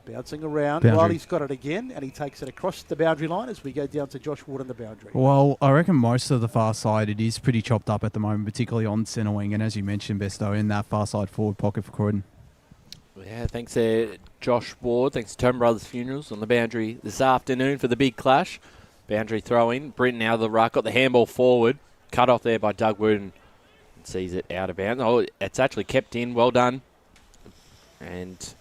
Bouncing around. Boundary. Riley's got it again, and he takes it across the boundary line as we go down to Josh Ward on the boundary. Well, I reckon most of the far side, it is pretty chopped up at the moment, particularly on centre wing. And as you mentioned, Besto, in that far side forward pocket for Croydon. Yeah, thanks Josh Ward. Thanks to Tom Brothers Funerals on the boundary this afternoon for the big clash. Boundary throw in. Britton out of the ruck. Got the handball forward. Cut off there by Doug Wooden. Sees it out of bounds. Oh, it's actually kept in. Well done. And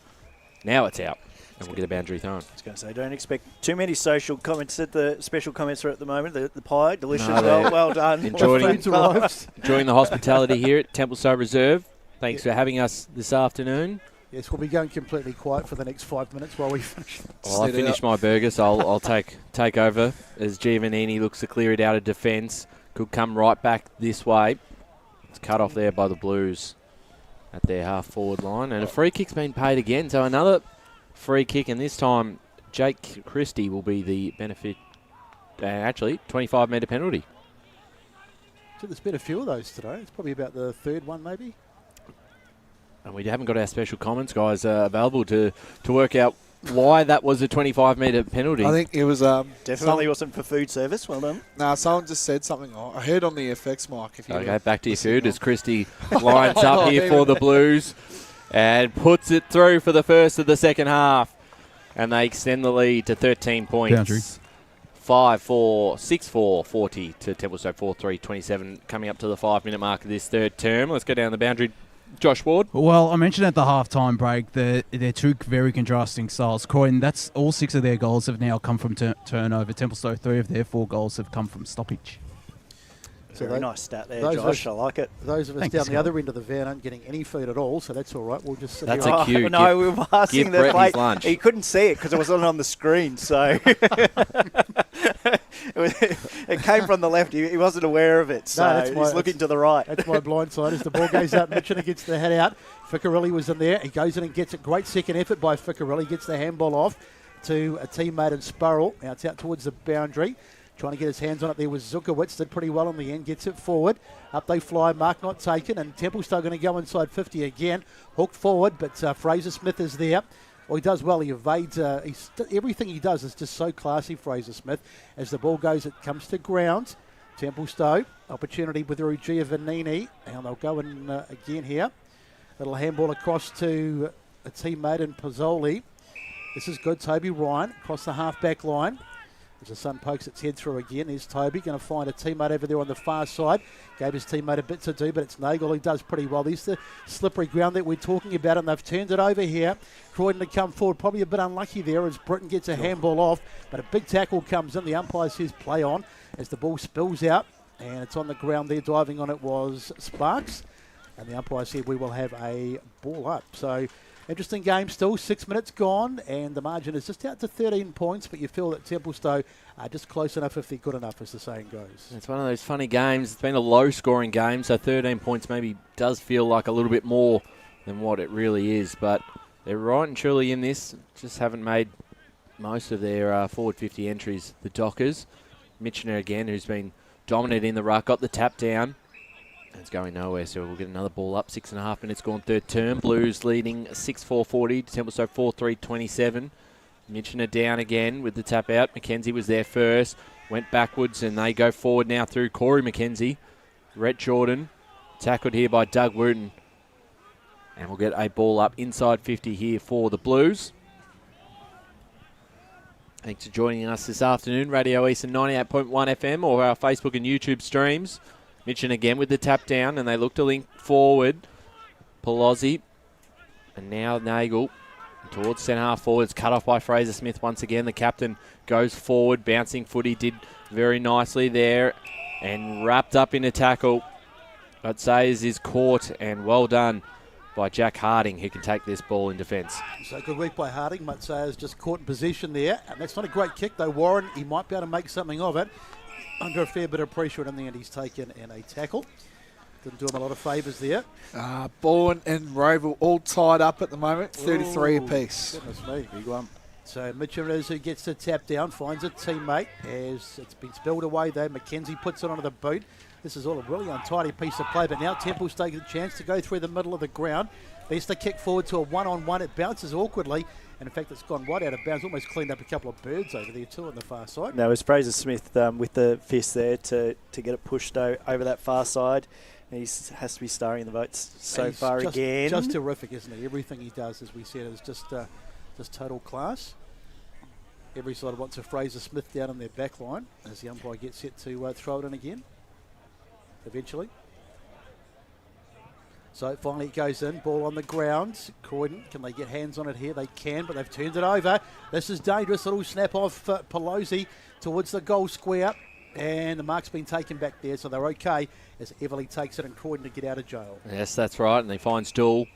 now it's out. And we'll get a boundary thrown. I was going to say, don't expect too many social comments. The special comments are at the moment. The pie, delicious, No, well done. Enjoying the hospitality here at Templestowe Reserve. Thanks for having us this afternoon. Yes, we'll be going completely quiet for the next 5 minutes while we finish. Well, I finished my burger, so I'll take over as Giovannini looks to clear it out of defence. Could come right back this way. It's cut off there by the Blues at their half-forward line. And a free kick's been paid again, so another free kick, and this time Jake Christie will be the benefit. Actually, 25-metre penalty. So there's been a few of those today. It's probably about the third one, maybe. And we haven't got our special comments guys available to work out why that was a 25-metre penalty. I think it was... Definitely wasn't for food service. Well done. No, someone just said something. I heard on the FX mic. If you okay, back to your food as Christie lines up here for the Blues and puts it through for the first of the second half. And they extend the lead to 13 points. Boundary. 5-4, 6-4, 40 to Templestowe 4-3, 27, coming up to the 5-minute mark of this third term. Let's go down the boundary. Josh Ward. Well, I mentioned at the halftime break that they're two very contrasting styles. Croydon, that's all 6 of their goals have now come from turnover. Templestowe, 3 of their 4 goals have come from stoppage. Very nice stat there, Josh. I like it. Those of us down the other end of the van aren't getting any food at all, so that's all right. We'll just sit That's here. a cue. No, we were passing the plate. Lunch. He couldn't see it because it wasn't on the screen, so it came from the left. He wasn't aware of it, so he's looking to the right. That's my blind side as the ball goes out. Mitchell gets the head out. Ficcarelli was in there. He goes in and gets a great second effort by Ficcarelli. Gets the handball off to a teammate in Spurrell. Now it's out towards the boundary. Trying to get his hands on it there was Zukowicz. Did pretty well in the end. Gets it forward. Up they fly. Mark not taken. And Templestowe going to go inside 50 again. Hooked forward, but Fraser Smith is there. Well, he does well. He evades. Everything he does is just so classy, Fraser Smith. As the ball goes, it comes to ground. Templestowe. Opportunity with Rugia Vanini. And they'll go in again here. Little handball across to a teammate in Pozzoli. This is good. Toby Ryan across the half-back line. As the sun pokes its head through again, there's Toby going to find a teammate over there on the far side. Gave his teammate a bit to do, but it's Nagel who does pretty well. There's the slippery ground that we're talking about, and they've turned it over here. Croydon to come forward, probably a bit unlucky there as Britton gets a handball off, but a big tackle comes in. The umpire says play on as the ball spills out, and it's on the ground there. Diving on it was Sparks, and the umpire said we will have a ball up. So interesting game still, 6 minutes gone, and the margin is just out to 13 points, but you feel that Templestowe are just close enough if they're good enough, as the saying goes. It's one of those funny games. It's been a low-scoring game, so 13 points maybe does feel like a little bit more than what it really is, but they're right and truly in this. Just haven't made most of their forward 50 entries. The Dockers, Mitchner again, who's been dominant in the ruck, got the tap down. It's going nowhere, so we'll get another ball up. 6.5 minutes gone, third term. Blues leading 6-4-40 to Templestowe 4-3-27. Mitchner down again with the tap out. McKenzie was there first, went backwards, and they go forward now through Corey McKenzie. Rhett Jordan, tackled here by Doug Wooten. And we'll get a ball up inside 50 here for the Blues. Thanks for joining us this afternoon. Radio Eastern 98.1 FM or our Facebook and YouTube streams. Mitchin again with the tap down, and they look to link forward. Pelosi, and now Nagel towards centre half forward. It's cut off by Fraser Smith once again. The captain goes forward, bouncing footy, did very nicely there, and wrapped up in a tackle. But Sayers is caught, and well done by Jack Harding, who can take this ball in defence. So good work by Harding. But Sayers just caught in position there, and that's not a great kick though. Warren, he might be able to make something of it. Under a fair bit of pressure, and in the end he's taken in a tackle. Didn't do him a lot of favours there. Bourne and Roval all tied up at the moment, 33 apiece. Goodness me, big one. So Mitchell is who gets the tap down, finds a teammate as it's been spilled away there. McKenzie puts it onto the boot. This is all a really untidy piece of play, but now Temple's taking a chance to go through the middle of the ground. There's the kick forward to a one-on-one. It bounces awkwardly, And in fact, it's gone right out of bounds, almost cleaned up a couple of birds over there too on the far side. No, it was Fraser Smith with the fist there to get it pushed over that far side. He has to be starring in the votes so far again. Just terrific, isn't he? Everything he does, as we said, is just total class. Every side wants a Fraser Smith down in their back line as the umpire gets set to throw it in again, eventually. So finally it goes in, ball on the ground. Croydon, can they get hands on it here? They can, but they've turned it over. This is dangerous, little snap off Pelosi towards the goal square. And the mark's been taken back there, so they're okay as Everly takes it and Croydon to get out of jail. Yes, that's right, and they find Stool.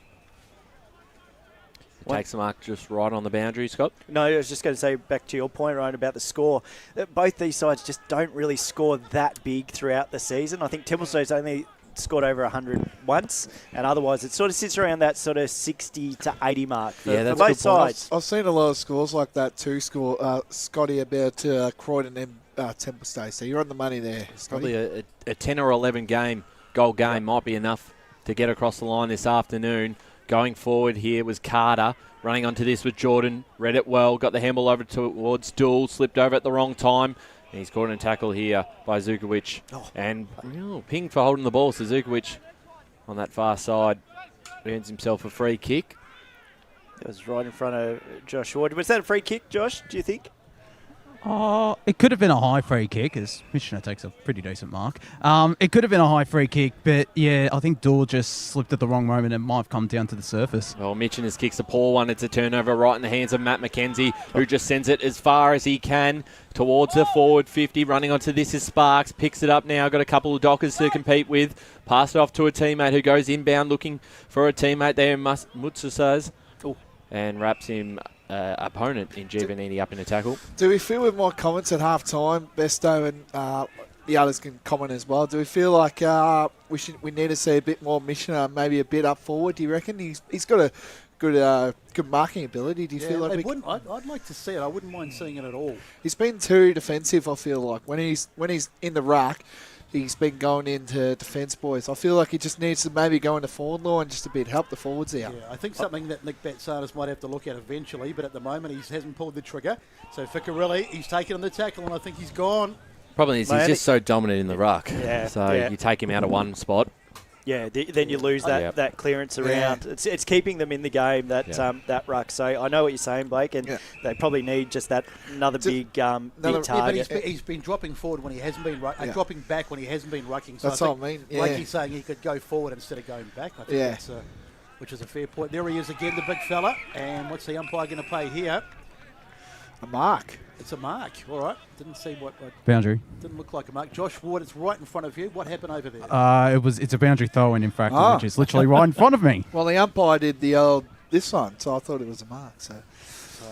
Takes the mark just right on the boundary, Scott. No, I was just going to say, back to your point, Ryan, about the score. Both these sides just don't really score that big throughout the season. I think Templestowe's only scored over 100 once, and otherwise it sort of sits around that sort of 60 to 80 mark for both sides. I've seen a lot of scores like that too, Scotty, about Croydon and Templestowe. So you're on the money there, Scotty. Probably a 10 or 11 goal game might be enough to get across the line this afternoon. Going forward here was Carter. Running onto this with Jordan. Read it well. Got the handball over towards Stool. Slipped over at the wrong time. And he's caught in a tackle here by Zukovic. And ping for holding the ball. So Zukovic on that far side earns himself a free kick. It was right in front of Josh Ward. Was that a free kick, Josh, do you think? It could have been a high free kick, as Michener takes a pretty decent mark. It could have been a high free kick, but yeah, I think Dool just slipped at the wrong moment and might have come down to the surface. Well, Michener's kicks a poor one. It's a turnover right in the hands of Matt McKenzie, who just sends it as far as he can towards the forward 50. Running onto this is Sparks. Picks it up now. Got a couple of Dockers to compete with. Pass it off to a teammate who goes inbound looking for a teammate there. Mutsusaz. And wraps him opponent in Giovannini up in a tackle. Do we feel with my comments at half time, Besto and the others can comment as well, do we feel like we need to see a bit more Michener, maybe a bit up forward, do you reckon? He's got a good marking ability. Do you feel like I'd like to see it. I wouldn't mind seeing it at all. He's been too defensive, I feel like. When he's in the ruck, he's been going into defence, boys. I feel like he just needs to maybe go into forward line just a bit, help the forwards out. Yeah, I think something that Nick Batsanis might have to look at eventually, but at the moment he hasn't pulled the trigger. So Ficarelli, he's taken on the tackle, and I think he's gone. Problem is he's just so dominant in the ruck. Yeah, so you take him out of one spot. Yeah, then you lose that clearance around. Yeah. It's keeping them in the game, that ruck. So I know what you're saying, Blake, and they probably need just that another big target. But he's been dropping forward when he hasn't been dropping back when he hasn't been rucking. So that's what I mean. Yeah. Like he's saying, he could go forward instead of going back. I think that's which is a fair point. There he is again, the big fella. And what's the umpire going to play here? A mark. It's a mark. All right. Didn't see what boundary. Didn't look like a mark. Josh Ward, it's right in front of you. What happened over there? It's a boundary throw-in, in fact, which is literally right in front of me. Well, the umpire did this one, so I thought it was a mark. So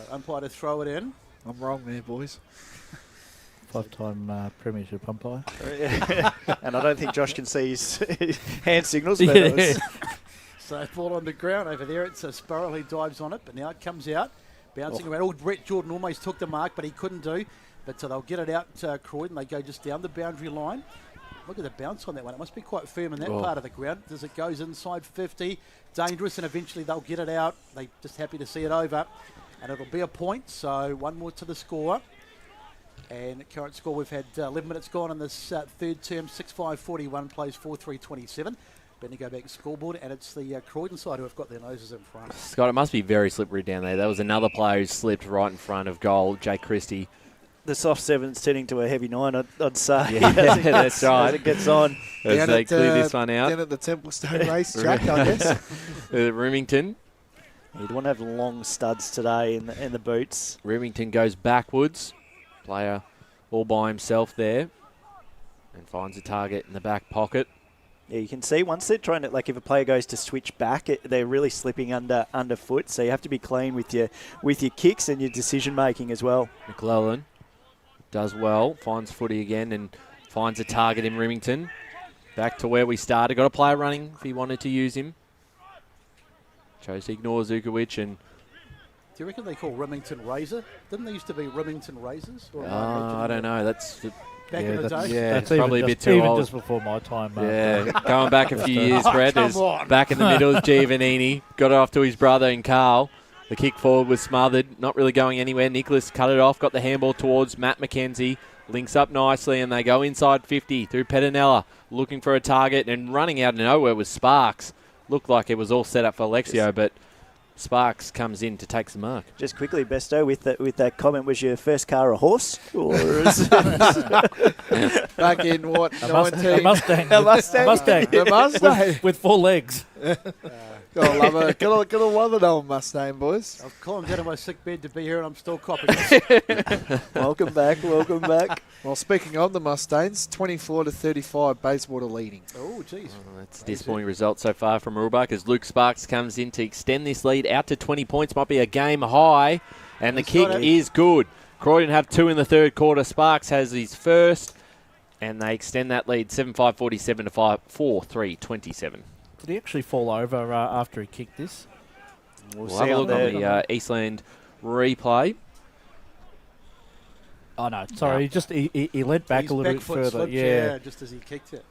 umpire to throw it in. I'm wrong there, boys. 5-time premiership umpire. And I don't think Josh can see his hand signals. But So ball on the ground over there. It's a Sparrow who dives on it, but now it comes out. Bouncing around. Brett Jordan almost took the mark, but he couldn't do. But they'll get it out, Croydon. They go just down the boundary line. Look at the bounce on that one. It must be quite firm in that part of the ground as it goes inside 50. Dangerous, and eventually they'll get it out. They're just happy to see it over. And it'll be a point, so one more to the score. And current score, we've had 11 minutes gone in this third term. 6-5-41 plays 4-3-27. Then you go back to scoreboard, and it's the Croydon side who have got their noses in front. Scott, it must be very slippery down there. There was another player who slipped right in front of goal, Jake Christie. The soft seven's turning to a heavy 9, I'd say. Yeah, that's right. As it gets on. As they clear this one out. Down at the Templestowe race track, I guess. Remington. You'd want to have long studs today in the boots. Remington goes backwards. Player all by himself there. And finds a target in the back pocket. Yeah, you can see once they're trying to, like if a player goes to switch back, they're really slipping underfoot. So you have to be clean with your kicks and your decision making as well. McClellan does well, finds footy again and finds a target in Remington. Back to where we started. Got a player running if he wanted to use him. Chose to ignore Zukovic and... Do you reckon they call Remington Razor? Didn't they used to be Remington Razors? Or I don't know. That's... Back in the day? Yeah, that's it's probably a bit too even old. Just before my time. Yeah, going back a few years, Brett. Back in the middle is Giovannini. Got it off to his brother and Carl. The kick forward was smothered, not really going anywhere. Nicholas cut it off, got the handball towards Matt McKenzie. Links up nicely, and they go inside 50 through Pettinella, looking for a target, and running out of nowhere was Sparks. Looked like it was all set up for Alexio, but Sparks comes in to take some mark. Just quickly, Besto, with that comment, was your first car a horse? Or is Back in what? A Mustang. A Mustang? The Mustang. With 4 legs. Gotta love it. Gotta love an old Mustang, boys. I've climbed out of my sick bed to be here, and I'm still copping. Welcome back. Welcome back. Well, speaking of the Mustangs, 24-35, Bayswater leading. Oh, jeez. That's a disappointing result so far from Roebuck as Luke Sparks comes in to extend this lead out to 20 points. Might be a game high, and the kick is good. Croydon have 2 in the third quarter. Sparks has his first, and they extend that lead 7-5-47 to 4-3-27. Did he actually fall over after he kicked this? We'll have a look on the Eastland replay. Oh, no. Sorry, he leant back a little bit further. Slipped, yeah, just as he kicked it.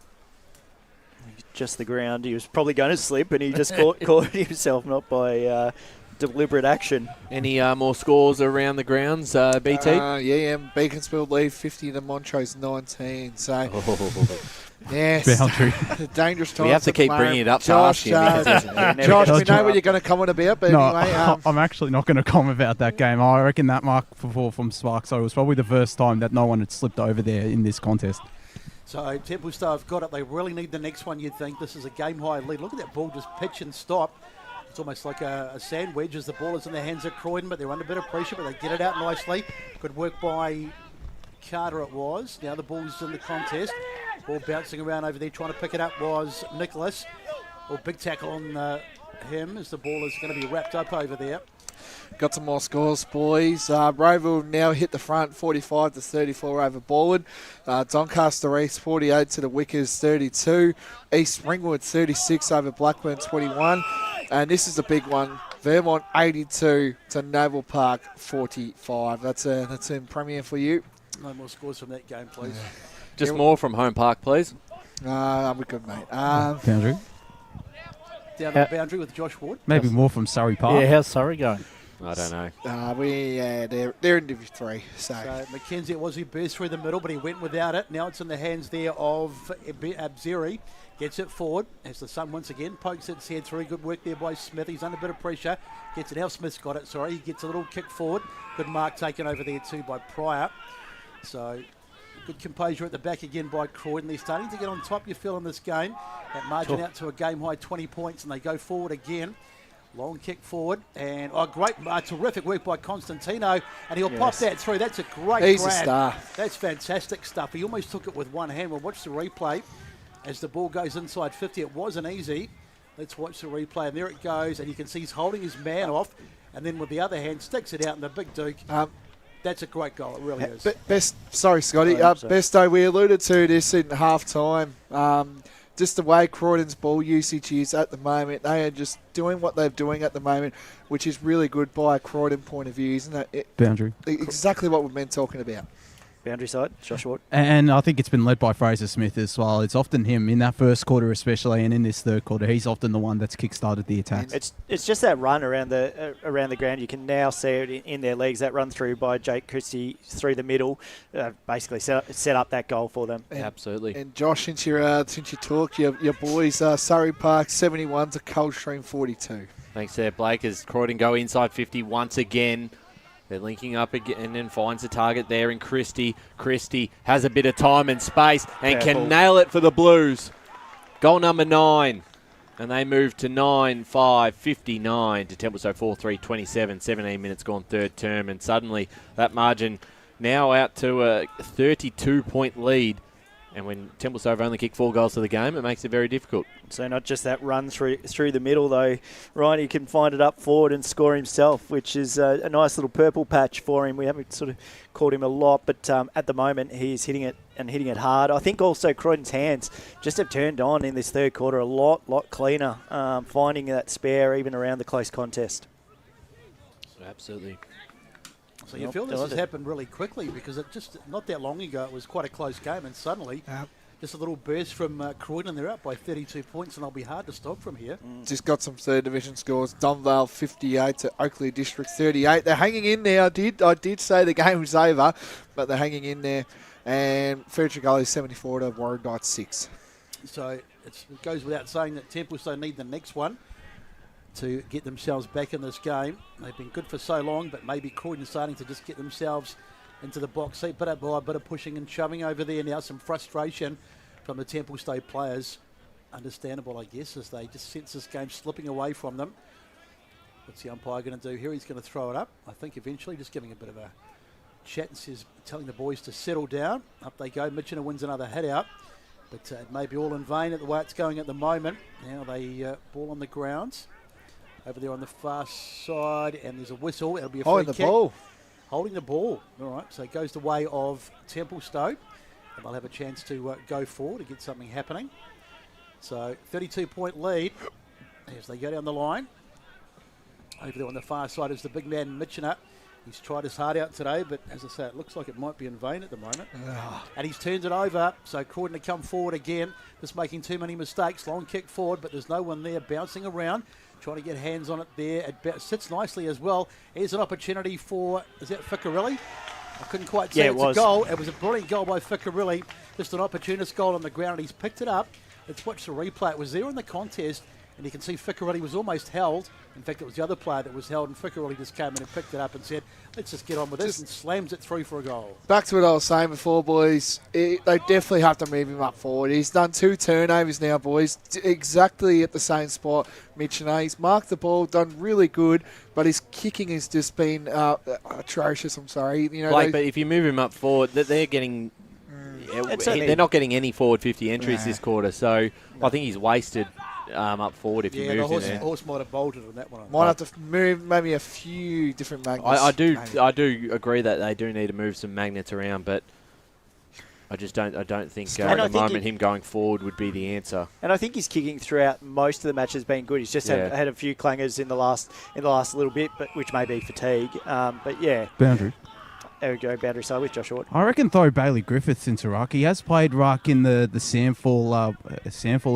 Just the ground. He was probably going to slip, and he just caught himself, not by deliberate action. Any more scores around the grounds, BT? Beaconsfield lead 50 to Montrose 19. So, yes, Boundary. Dangerous times. We have to keep bringing it up Josh, past you. Josh, we know what you're going to comment about, but anyway. I'm actually not going to comment about that game. I reckon that mark from Sparks, so it was probably the first time that no one had slipped over there in this contest. So Templestowe have got it. They really need the next one, you'd think. This is a game-high lead. Look at that ball just pitch and stop. It's almost like a sand wedge as the ball is in the hands of Croydon, but they're under a bit of pressure, but they get it out nicely. Good work by Carter it was. Now the ball's in the contest. Ball bouncing around over there, trying to pick it up was Nicholas. Big tackle on him as the ball is going to be wrapped up over there. Got some more scores, boys. Roeville now hit the front, 45-34 over Borwood. Doncaster East, 48 to the Wickers, 32. East Ringwood, 36 over Blackburn, 21. And this is a big one. Vermont, 82 to Naval Park, 45. That's in Premier for you. No more scores from that game, please. Just more from Home Park, please. I'm good, mate. Boundary. Down the boundary with Josh Ward. Maybe more from Surrey Park. Yeah, how's Surrey going? I don't know. They're in Division 3. So McKenzie, it was he burst through the middle, but he went without it. Now it's in the hands there of Abziri. Gets it forward as the Sun once again pokes its head through. Good work there by Smith. He's under a bit of pressure. Gets it. Now Smith's got it. Sorry, he gets a little kick forward. Good mark taken over there too by Pryor. So good composure at the back again by Croydon. They're starting to get on top, you feel, in this game. That margin out to a game high 20 points, and they go forward again. Long kick forward, and great, terrific work by Constantino, and he'll pop that through. That's a great He's grab. a star. That's fantastic stuff. He almost took it with one hand. We'll watch the replay as the ball goes inside 50. It wasn't easy. Let's watch the replay, and there it goes, and you can see he's holding his man off, and then with the other hand sticks it out in the big Duke. That's a great goal. It really is. Sorry, Scotty. Besto, we alluded to this in half-time. Just the way Croydon's ball usage is at the moment. They are just doing what they're doing at the moment, which is really good by a Croydon point of view, isn't it? Boundary. Exactly what we've been talking about. Boundary side, Josh Ward. And I think it's been led by Fraser Smith as well. It's often him in that first quarter especially, and in this third quarter, he's often the one that's kick-started the attacks. It's just that run around the ground. You can now see it in their legs. That run through by Jake Christie through the middle, basically set up that goal for them. Absolutely. And Josh, since you talked, your boys, Surrey Park 71 to Coldstream 42. Thanks there, Blake, as Croydon go inside 50 once again. They're linking up again and then finds a target there in Christie. Christie has a bit of time and space and can nail it for the Blues. Goal number 9. And they move to 9-5-59 to Templestowe 4-3-27. 17 minutes gone third term. And suddenly that margin now out to a 32-point lead. And when Templestowe only kick 4 goals to the game, it makes it very difficult. So not just that run through the middle, though. Ryan, he can find it up forward and score himself, which is a nice little purple patch for him. We haven't sort of called him a lot, but at the moment he's hitting it hard. I think also Croydon's hands just have turned on in this third quarter a lot cleaner, finding that spare even around the close contest. Absolutely. So you feel this has happened really quickly because it just not that long ago it was quite a close game, and suddenly Just a little burst from Croydon. They're up by 32 points, and they'll be hard to stop from here. Just got some third division scores. Dunvale 58 to Oakley District 38. They're hanging in there. I did say the game was over, but they're hanging in there. And Furniture Gully 74 to Warrandyte 6. So it goes without saying that Templestowe need the next one to get themselves back in this game. They've been good for so long, but maybe Croydon's starting to just get themselves into the box seat. Bit of pushing and shoving over there now. Some frustration from the Templestowe players. Understandable, I guess, as they just sense this game slipping away from them. What's the umpire going to do here? He's going to throw it up. I think eventually just giving a bit of a chat and says, telling the boys to settle down. Up they go. Mitchener wins another head out. But it may be all in vain at the way it's going at the moment. Now they ball on the grounds. Over there on the far side, and there's a whistle. It'll be a free kick. Holding the ball. All right, so it goes the way of Templestowe. And they'll have a chance to go forward to get something happening. So 32-point lead as they go down the line. Over there on the far side is the big man Mitchener. He's tried his heart out today, but as I say, it looks like it might be in vain at the moment. And he's turned it over, so Croydon to come forward again. Just making too many mistakes. Long kick forward, but there's no one there bouncing around. Trying to get hands on it there. It sits nicely as well. Here's an opportunity for, is that Ficcarelli? I couldn't quite say it's a goal. It was a brilliant goal by Ficcarelli. Just an opportunist goal on the ground, and he's picked it up. Let's watch the replay. It was there in the contest, and you can see Ficcarelli was almost held. In fact, it was the other player that was held, and Ficcarelli just came in and picked it up and said, let's just get on with this, and slams it through for a goal. Back to what I was saying before, boys. They definitely have to move him up forward. He's done 2 turnovers now, boys, exactly at the same spot. Mitchener, he's marked the ball, done really good, but his kicking has just been atrocious. I'm sorry. You know, Blake, but if you move him up forward, they're getting... they're not getting any forward 50 entries this quarter, so I think he's wasted up forward if he moves in there. Horse might have bolted on that one. Might have to move maybe a few different magnets. I do agree that they do need to move some magnets around, but I don't think at the moment him going forward would be the answer. And I think his kicking throughout most of the match has been good. He's just had a few clangers in the last little bit, but which may be fatigue. But yeah, boundary. There we go, boundary side with Josh Hort. I reckon throw Bailey Griffiths into ruck. He has played ruck in the Sandfall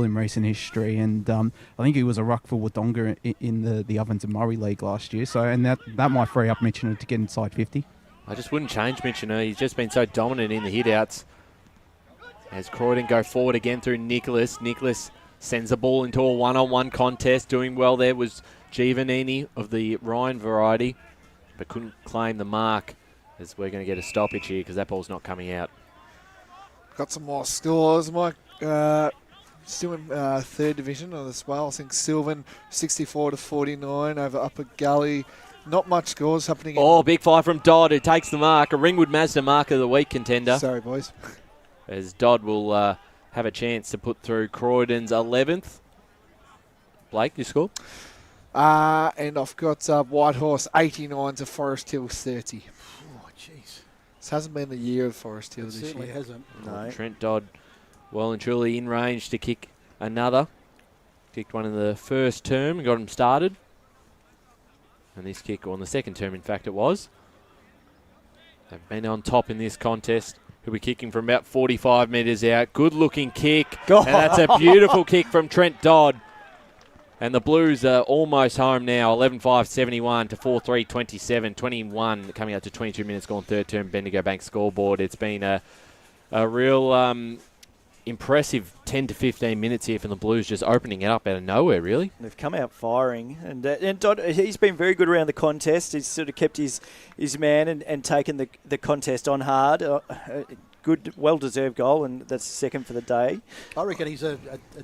in recent history, and I think he was a ruck for Wodonga in the Ovens and Murray League last year. So, and that might free up Mitchener to get inside 50. I just wouldn't change Mitchener. He's just been so dominant in the hit-outs. As Croydon go forward again through Nicholas. Nicholas sends the ball into a one-on-one contest. Doing well there was Giovannini of the Ryan variety, but couldn't claim the mark. As we're going to get a stoppage here because that ball's not coming out. Got some more scores, Mike. Still in third division as well. I think Sylvan 64 to 49 over Upper Gully. Not much scores happening. Big five from Dodd who takes the mark. A Ringwood Mazda Mark of the Week contender. Sorry, boys. As Dodd will have a chance to put through Croydon's 11th. Blake, your score? And I've got Whitehorse 89 to Forest Hill 30. This hasn't been the year of Forest Hill this year. Certainly hasn't. No. Trent Dodd well and truly in range to kick another. Kicked one in the first term and got him started. And this kick, on the second term in fact it was. They've been on top in this contest. He'll be kicking from about 45 metres out. Good looking kick. And that's a beautiful kick from Trent Dodd. And the Blues are almost home now, 11-5-71 to 4-3-27, 21 coming out to 22 minutes gone third term Bendigo Bank scoreboard. It's been a real impressive 10 to 15 minutes here from the Blues, just opening it up out of nowhere, really. They've come out firing, and Dodd, he's been very good around the contest. He's sort of kept his man and taken the contest on hard. Good, well-deserved goal, and that's second for the day. I reckon he's a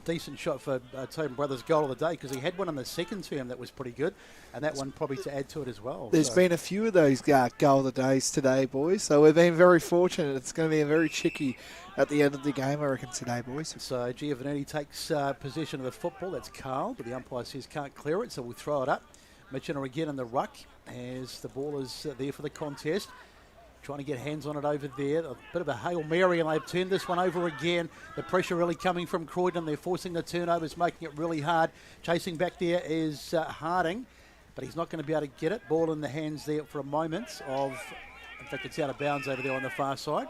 decent shot for Tobin Brothers' goal of the day because he had one in the second term that was pretty good, and that one probably to add to it as well. There's been a few of those goal of the days today, boys, so we've been very fortunate. It's going to be a very tricky at the end of the game, I reckon, today, boys. So Giovannini takes possession of the football. That's Carl, but the umpire says can't clear it, so we'll throw it up. Mitchener again in the ruck as the ball is there for the contest. Trying to get hands on it over there. A bit of a Hail Mary, and they've turned this one over again. The pressure really coming from Croydon. They're forcing the turnovers, making it really hard. Chasing back there is Harding, but he's not going to be able to get it. Ball in the hands there for a moment of... In fact, it's out of bounds over there on the far side.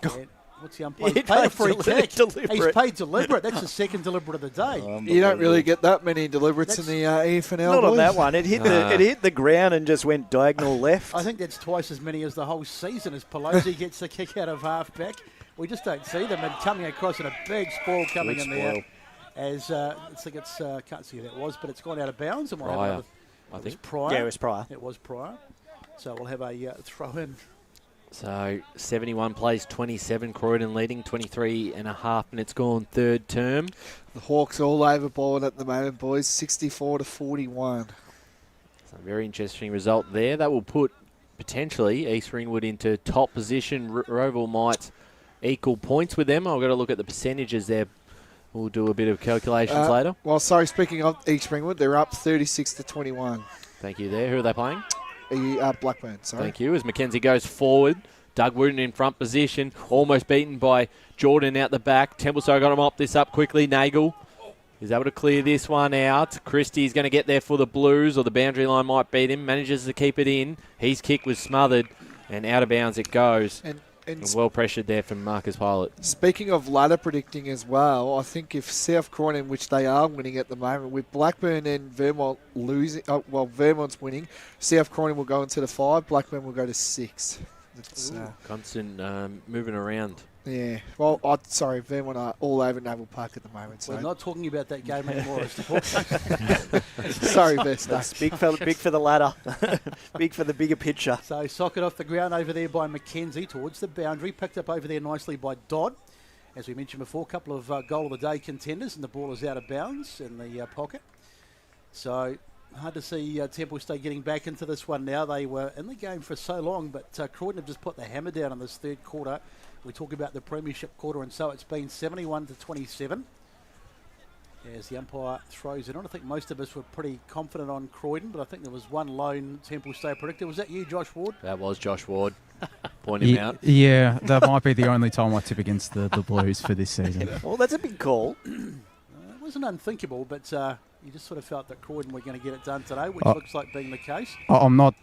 And What's the umpire? He He's paid a free paid kick. deliberate. He's paid deliberate. That's the second deliberate of the day. You don't really get that many deliberates in the EFNL. Not on boys. that one. It hit the ground and just went diagonal left. I think that's twice as many as the whole season as Pelosi gets the kick out of half-back. We just don't see them. And coming across in a big spoil coming in there. As I think it's, can't see who that was, but it's gone out of bounds. And we'll have another, I think. Pryor. Yeah, it was Pryor. It was Pryor. So we'll have a throw in. So 71 plays 27, Croydon leading 23 and a half minutes gone, third term. The Hawks all overboard at the moment, boys, 64-41. So a very interesting result there. That will put potentially East Ringwood into top position. Roval might equal points with them. I've got to look at the percentages there. We'll do a bit of calculations later. Well, sorry, speaking of East Ringwood, they're up 36-21. Thank you there. Who are they playing? Blackburn, sorry. Thank you. As Mackenzie goes forward, Doug Wooten in front position, almost beaten by Jordan out the back. Templestowe got to mop this up quickly. Nagel is able to clear this one out. Christie's going to get there for the Blues, or the boundary line might beat him. Manages to keep it in. His kick was smothered, and out of bounds it goes. And well pressured there from Marcus Pilot. Speaking of ladder predicting as well, I think if South Croydon, which they are winning at the moment, with Blackburn and Vermont losing, Vermont's winning, South Croydon will go into the 5, Blackburn will go to 6. It's, constant moving around. Yeah. Well, Vermont are all over Naval Park at the moment. So. We're not talking about that game anymore. Sorry, Best. That's big for the ladder. Big for the bigger picture. So socket off the ground over there by Mackenzie towards the boundary. Picked up over there nicely by Dodd. As we mentioned before, a couple of goal of the day contenders, and the ball is out of bounds in the pocket. So hard to see Templestowe getting back into this one now. They were in the game for so long, but Croydon have just put the hammer down in this third quarter. We talk about the premiership quarter, and so it's been 71-27. As the umpire throws it on, I think most of us were pretty confident on Croydon, but I think there was one lone Templestowe predictor. Was that you, Josh Ward? That was Josh Ward. Point him out. Yeah, that might be the only time I tip against the Blues for this season. Well, that's a big call. It wasn't unthinkable, but you just sort of felt that Croydon were going to get it done today, which looks like being the case. I'm not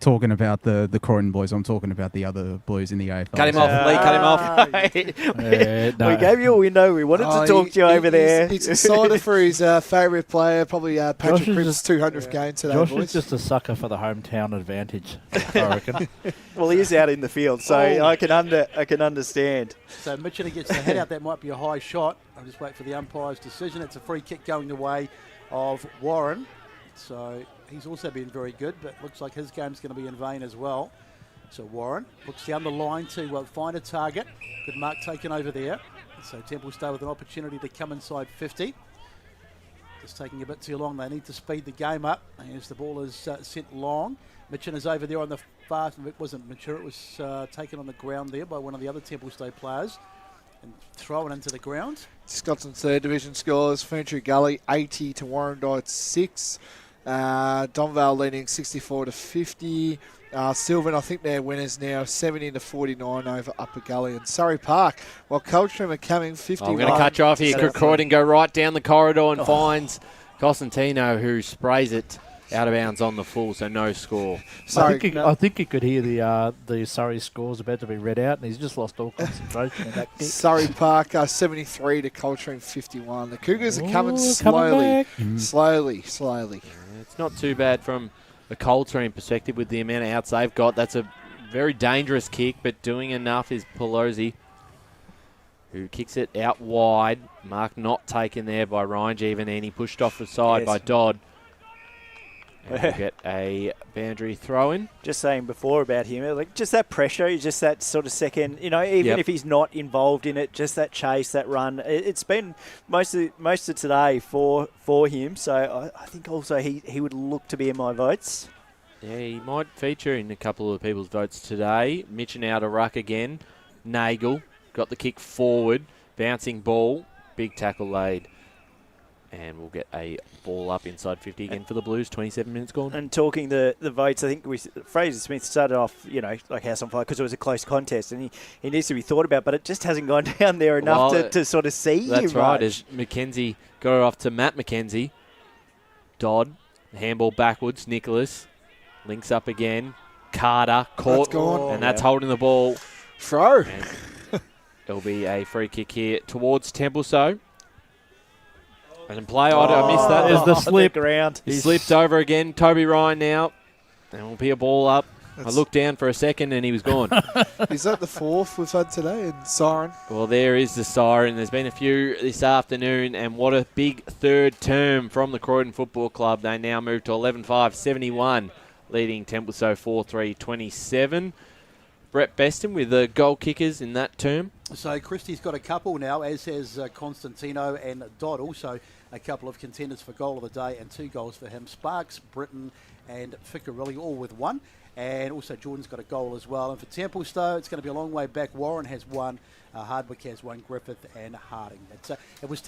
talking about the Croydon Blues. I'm talking about the other Blues in the AFL. Cut him off, Lee. Cut him off. We gave you a window. We wanted to talk to you over there. He's excited for his favourite player, probably Patrick Cribb's 200th game today, Josh boys. is just a sucker for the hometown advantage, I reckon. Well, he is out in the field, so I can understand. So Mitchell gets the head out. That might be a high shot. I'll just wait for the umpire's decision. It's a free kick going the way of Warren. So he's also been very good, but looks like his game's going to be in vain as well. So Warren looks down the line to find a target. Good mark taken over there. So Templestowe with an opportunity to come inside 50. Just taking a bit too long. They need to speed the game up as the ball is sent long. Mitchin is over there on the far. It wasn't mature. It was taken on the ground there by one of the other Templestowe players and thrown into the ground. Scotland's third division scores. Ferntree Gully 80 to Warrandyte 6. Donvale leading 64-50. Sylvan, I think they're winners now, 70-49 over Upper Gully and Surrey Park. While Coltrane are coming 51. I'm going to cut you off here. Croydon go right down the corridor and finds Costantino, who sprays it out of bounds on the full, so no score. I think you could hear the Surrey scores about to be read out, and he's just lost all concentration in that kick. Surrey Park 73 to Coltrane 51. The Cougars are coming slowly. Slowly. It's not too bad from a Coltrane perspective with the amount of outs they've got. That's a very dangerous kick, but doing enough is Pelosi, who kicks it out wide. Mark not taken there by Ryan Giovanini, pushed off the side by Dodd. And we'll get a boundary throw in. Just saying before about him, like just that pressure, just that sort of second, even if he's not involved in it, just that chase, that run. It's been most of today for him. So I think also he would look to be in my votes. Yeah, he might feature in a couple of people's votes today. Mitchin out of ruck again. Nagel got the kick forward, bouncing ball, big tackle laid. And we'll get a ball up inside 50 again for the Blues. 27 minutes gone. And talking the votes, I think Fraser Smith started off, like House on Fire because it was a close contest, and he needs to be thought about, but it just hasn't gone down there enough to sort of see. That's right. As Mackenzie got it off to Matt Mackenzie. Dodd, handball backwards. Nicholas links up again. Carter caught, and that's holding the ball. Throw. It'll be a free kick here towards Templestowe. And play, I missed that. There's the slip. Ground. He slipped over again. Toby Ryan now. And it'll be a ball up. I looked down for a second and he was gone. Is that the fourth we've had today? And siren? Well, there is the siren. There's been a few this afternoon, and what a big third term from the Croydon Football Club. They now move to 11-5-71, leading Templestowe 4-3-27. Brett Beston with the goal kickers in that term. So Christie's got a couple now, as has Constantino and Dodd. Also a couple of contenders for goal of the day and 2 goals for him. Sparks, Britton and Ficcarelli all with 1. And also Jordan's got a goal as well. And for Templestowe, it's going to be a long way back. Warren has 1, Hardwick has 1, Griffith and Harding. It was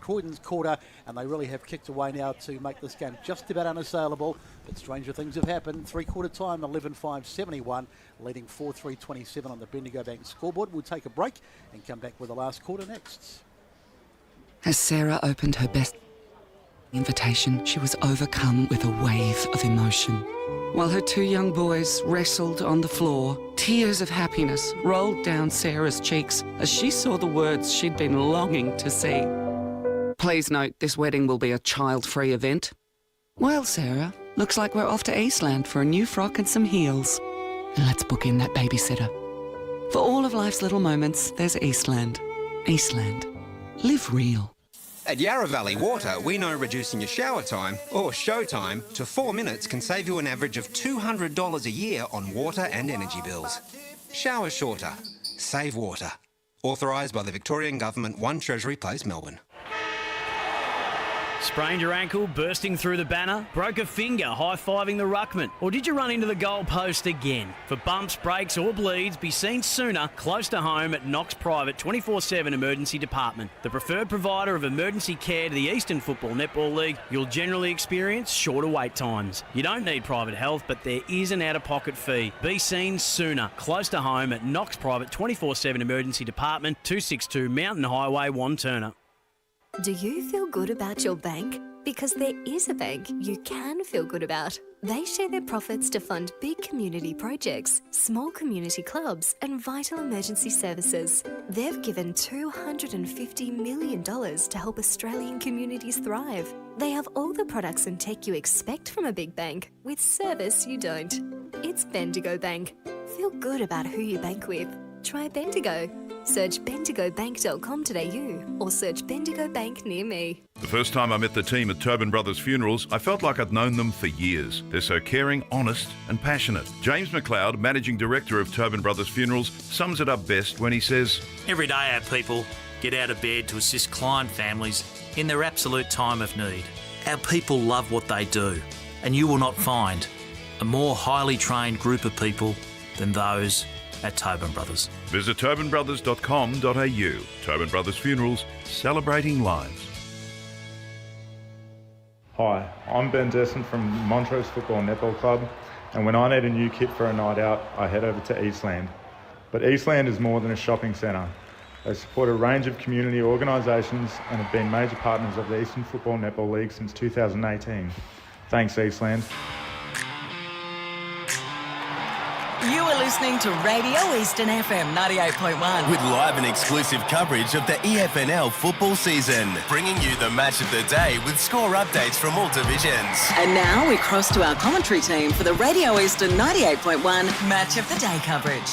Croydon's quarter, and they really have kicked away now to make this game just about unassailable. But stranger things have happened. 3-quarter time, 11-5-71, leading 4-3-27 on the Bendigo Bank scoreboard. We'll take a break and come back with the last quarter next. As Sarah opened her best invitation, she was overcome with a wave of emotion. While her 2 young boys wrestled on the floor, tears of happiness rolled down Sarah's cheeks as she saw the words she'd been longing to see. Please note, this wedding will be a child-free event. Well, Sarah, looks like we're off to Eastland for a new frock and some heels. And let's book in that babysitter. For all of life's little moments, there's Eastland. Eastland. Live real. At Yarra Valley Water, we know reducing your shower time, or show time, to 4 minutes can save you an average of $200 a year on water and energy bills. Shower shorter. Save water. Authorised by the Victorian Government, 1 Treasury Place, Melbourne. Sprained your ankle, bursting through the banner? Broke a finger, high-fiving the ruckman? Or did you run into the goal post again? For bumps, breaks or bleeds, be seen sooner, close to home at Knox Private 24/7 Emergency Department. The preferred provider of emergency care to the Eastern Football Netball League, you'll generally experience shorter wait times. You don't need private health, but there is an out-of-pocket fee. Be seen sooner, close to home at Knox Private 24/7 Emergency Department, 262 Mountain Highway, Wanturna. Do you feel good about your bank? Because there is a bank you can feel good about. They share their profits to fund big community projects, small community clubs and vital emergency services. They've given $250 million to help Australian communities thrive. They have all the products and tech you expect from a big bank, with service you don't. It's Bendigo Bank. Feel good about who you bank with. Try Bendigo. Search bendigobank.com.au or search Bendigo Bank near me. The first time I met the team at Tobin Brothers Funerals, I felt like I'd known them for years. They're so caring, honest and passionate. James McLeod, Managing Director of Tobin Brothers Funerals, sums it up best when he says, Every day our people get out of bed to assist client families in their absolute time of need. Our people love what they do, and you will not find a more highly trained group of people than those at Tobin Brothers. Visit tobinbrothers.com.au. Tobin Brothers Funerals, celebrating lives. Hi, I'm Ben Desson from Montrose Football Netball Club, and when I need a new kit for a night out, I head over to Eastland. But Eastland is more than a shopping centre. They support a range of community organisations and have been major partners of the Eastern Football Netball League since 2018. Thanks, Eastland. You are listening to Radio Eastern FM 98.1. With live and exclusive coverage of the EFNL football season. Bringing you the match of the day with score updates from all divisions. And now we cross to our commentary team for the Radio Eastern 98.1 Match of the Day coverage.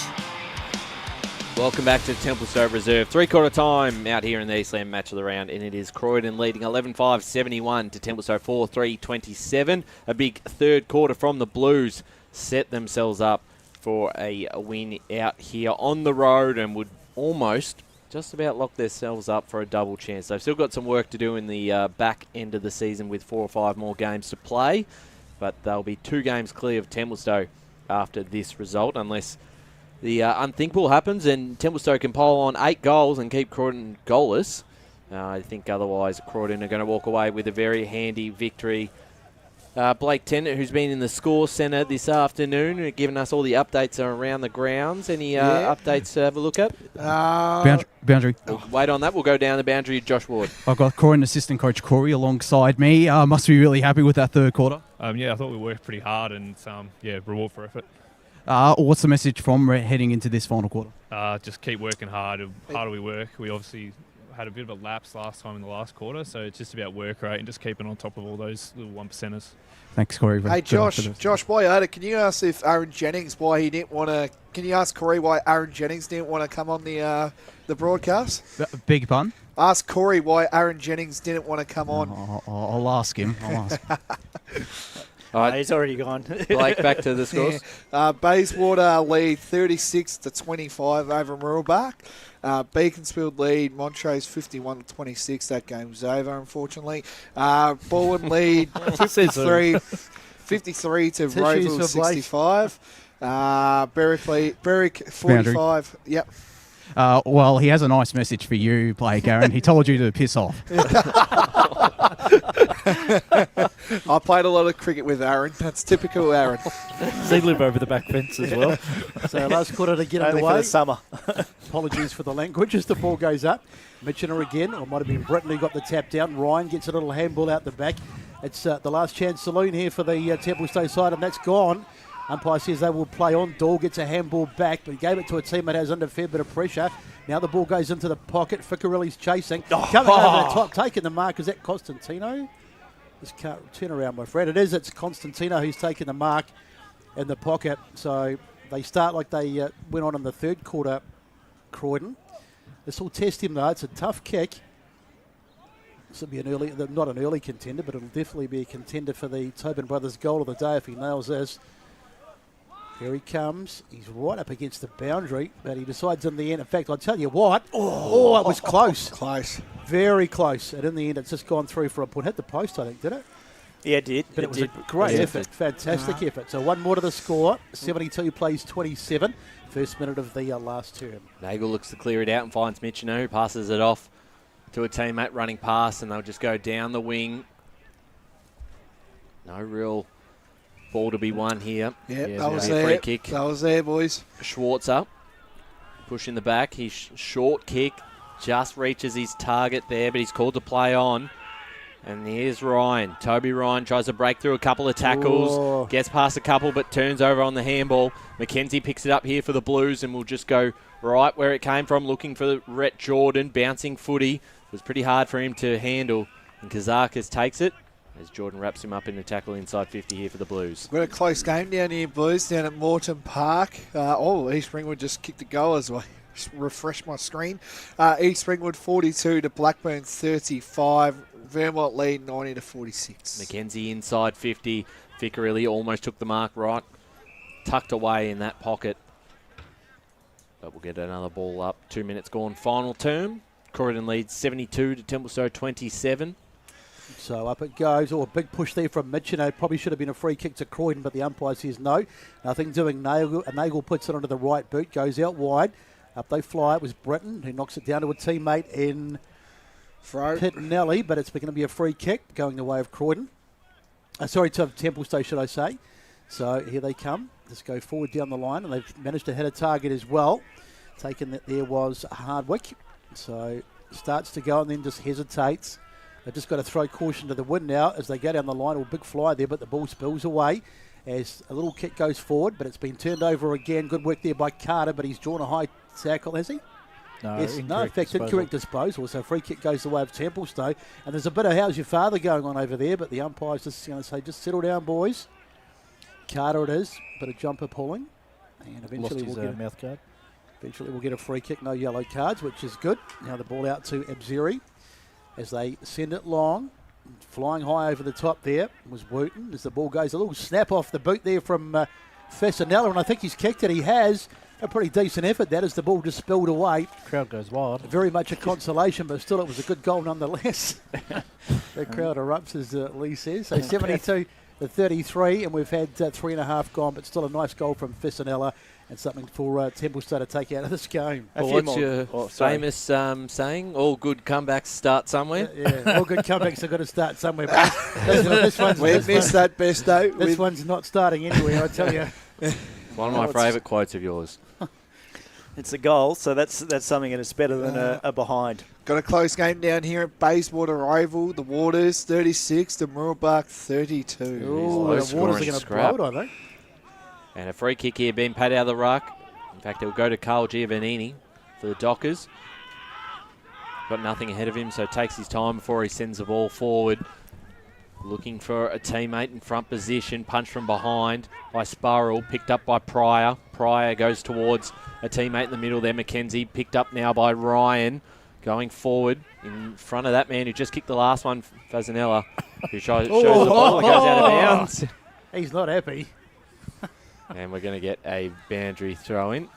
Welcome back to Templestowe Reserve. 3-quarter time out here in the Eastland match of the round, and it is Croydon leading 11-5-71 to Templestowe 4-3-27. A big third quarter from the Blues set themselves up for a win out here on the road and would almost just about lock themselves up for a double chance. They've still got some work to do in the back end of the season with 4 or 5 more games to play, but they'll be 2 games clear of Templestowe after this result, unless the unthinkable happens and Templestowe can pile on 8 goals and keep Croydon goalless. I think otherwise Croydon are going to walk away with a very handy victory. Blake Tennant, who's been in the score centre this afternoon, giving us all the updates around the grounds. Any updates to have a look at? Boundary. We'll wait on that. We'll go down the boundary. Josh Ward. I've got Croydon assistant coach Corey alongside me. Must be really happy with that third quarter. Yeah, I thought we worked pretty hard and reward for effort. What's the message from heading into this final quarter? Just keep working hard. The harder we work, we obviously had a bit of a lapse last time in the last quarter, so it's just about work rate and just keeping on top of all those little 1%ers. Thanks, Corey. Hey, Josh, while you're at it, can you ask if Aaron Jennings why he didn't want to? Can you ask Corey why Aaron Jennings didn't want to come on the broadcast? Big pun. Ask Corey why Aaron Jennings didn't want to come on. I'll ask him. All right, he's already gone. Blake, back to the scores. Bayswater lead 36-25 over Murrelbach. Beaconsfield lead Montrose 51-26. That game was over, unfortunately. Bowen lead 53 to Roeville 65. Berwick 45. Yep. Well, he has a nice message for you, Blake, Aaron. He told you to piss off. I played a lot of cricket with Aaron. That's typical Aaron. Does he live over the back fence as well? So last quarter to get Only underway. for the summer. Apologies for the language as the ball goes up. Mitchener again, or it might have been Britton who got the tap down. Ryan gets a little handball out the back. It's the last chance saloon here for the Templestowe side, and that's gone. Umpire says they will play on. Dahl gets a handball back, but he gave it to a team that has under a fair bit of pressure. Now the ball goes into the pocket. Ficcarelli's chasing. Coming over the top, taking the mark. Is that Constantino? Just can't turn around, my friend. It is. It's Constantino who's taking the mark in the pocket. So they start like they went on in the third quarter, Croydon. This will test him, though. It's a tough kick. This will be not an early contender, but it'll definitely be a contender for the Tobin Brothers goal of the day if he nails this. Here he comes. He's right up against the boundary, but he decides in the end. In fact, I'll tell you what. Oh, it was close. Close. Very close. And in the end, it's just gone through for a point. Hit the post, I think, did it? Yeah, it did. But it was a great effort. Fantastic effort. So one more to the score. 72 plays 27. First minute of the last term. Nagel looks to clear it out and finds Mitchener, who passes it off to a teammate running past, and they'll just go down the wing. No real ball to be won here. Yeah, that was there. Free kick. That was there, boys. Schwartz up, pushing the back. His short kick just reaches his target there, but he's called to play on. And here's Ryan. Toby Ryan tries to break through a couple of tackles, gets past a couple, but turns over on the handball. Mackenzie picks it up here for the Blues and will just go right where it came from, looking for Rhett Jordan. Bouncing footy. It was pretty hard for him to handle. And Kazakis takes it as Jordan wraps him up in the tackle inside 50 here for the Blues. We've got a close game down here, Blues, down at Moreton Park. East Ringwood just kicked a goal as well. Just refresh my screen. East Ringwood 42 to Blackburn 35. Vermont lead 90-46. Mackenzie inside 50. Ficcarelli almost took the mark right. Tucked away in that pocket. But we'll get another ball up. 2 minutes gone. Final term. Croydon leads 72 to Templestowe 27. So up it goes. A big push there from Mitchener. Probably should have been a free kick to Croydon, but the umpire says no. Nothing doing. Nagel puts it onto the right boot. Goes out wide. Up they fly. It was Britton who knocks it down to a teammate in Pittinelli, but it's going to be a free kick going the way of Croydon. To Templestowe, should I say. So here they come. Just go forward down the line, and they've managed to hit a target as well. Taken that there was Hardwick. So starts to go and then just hesitates. They've just got to throw caution to the wind now as they go down the line. A big fly there, but the ball spills away as a little kick goes forward, but it's been turned over again. Good work there by Carter, but he's drawn a high tackle, has he? No, yes, incorrect disposal. So free kick goes the way of Templestowe. And there's a bit of how's your father going on over there, but the umpire's just going to say, just settle down, boys. Carter it is, bit of jumper pulling. And eventually mouth guard. Eventually we'll get a free kick, no yellow cards, which is good. Now the ball out to Abzeri as they send it long. Flying high over the top there was Wooten as the ball goes. A little snap off the boot there from Fasanella, and I think he's kicked it. He has. A pretty decent effort, that, as the ball just spilled away. Crowd goes wild. Very much a consolation, but still it was a good goal nonetheless. The crowd erupts, as Lee says. So 72 to 33, and we've had 3.5 gone, but still a nice goal from Fasanella and something for Templestowe to take out of this game. Well, what's your famous saying? All good comebacks start somewhere? Yeah, all good comebacks have got to start somewhere. We've missed that best, though. This one's not starting anywhere, I tell you. One of my favourite quotes of yours. It's a goal, so that's something that is better than a behind. Got a close game down here at Bayswater Oval. The Waters 36 to Murrelbach 32. Ooh, the Waters are going to blow it, I think. And a free kick here being paid out of the ruck. In fact, it will go to Carl Giovannini for the Dockers. Got nothing ahead of him, so takes his time before he sends the ball forward. Looking for a teammate in front position. Punch from behind by Sparrow. Picked up by Pryor. Pryor goes towards a teammate in the middle there, Mackenzie. Picked up now by Ryan. Going forward in front of that man who just kicked the last one, Fasanella, who shows the ball that goes out of bounds. He's not happy. And we're going to get a boundary throw in.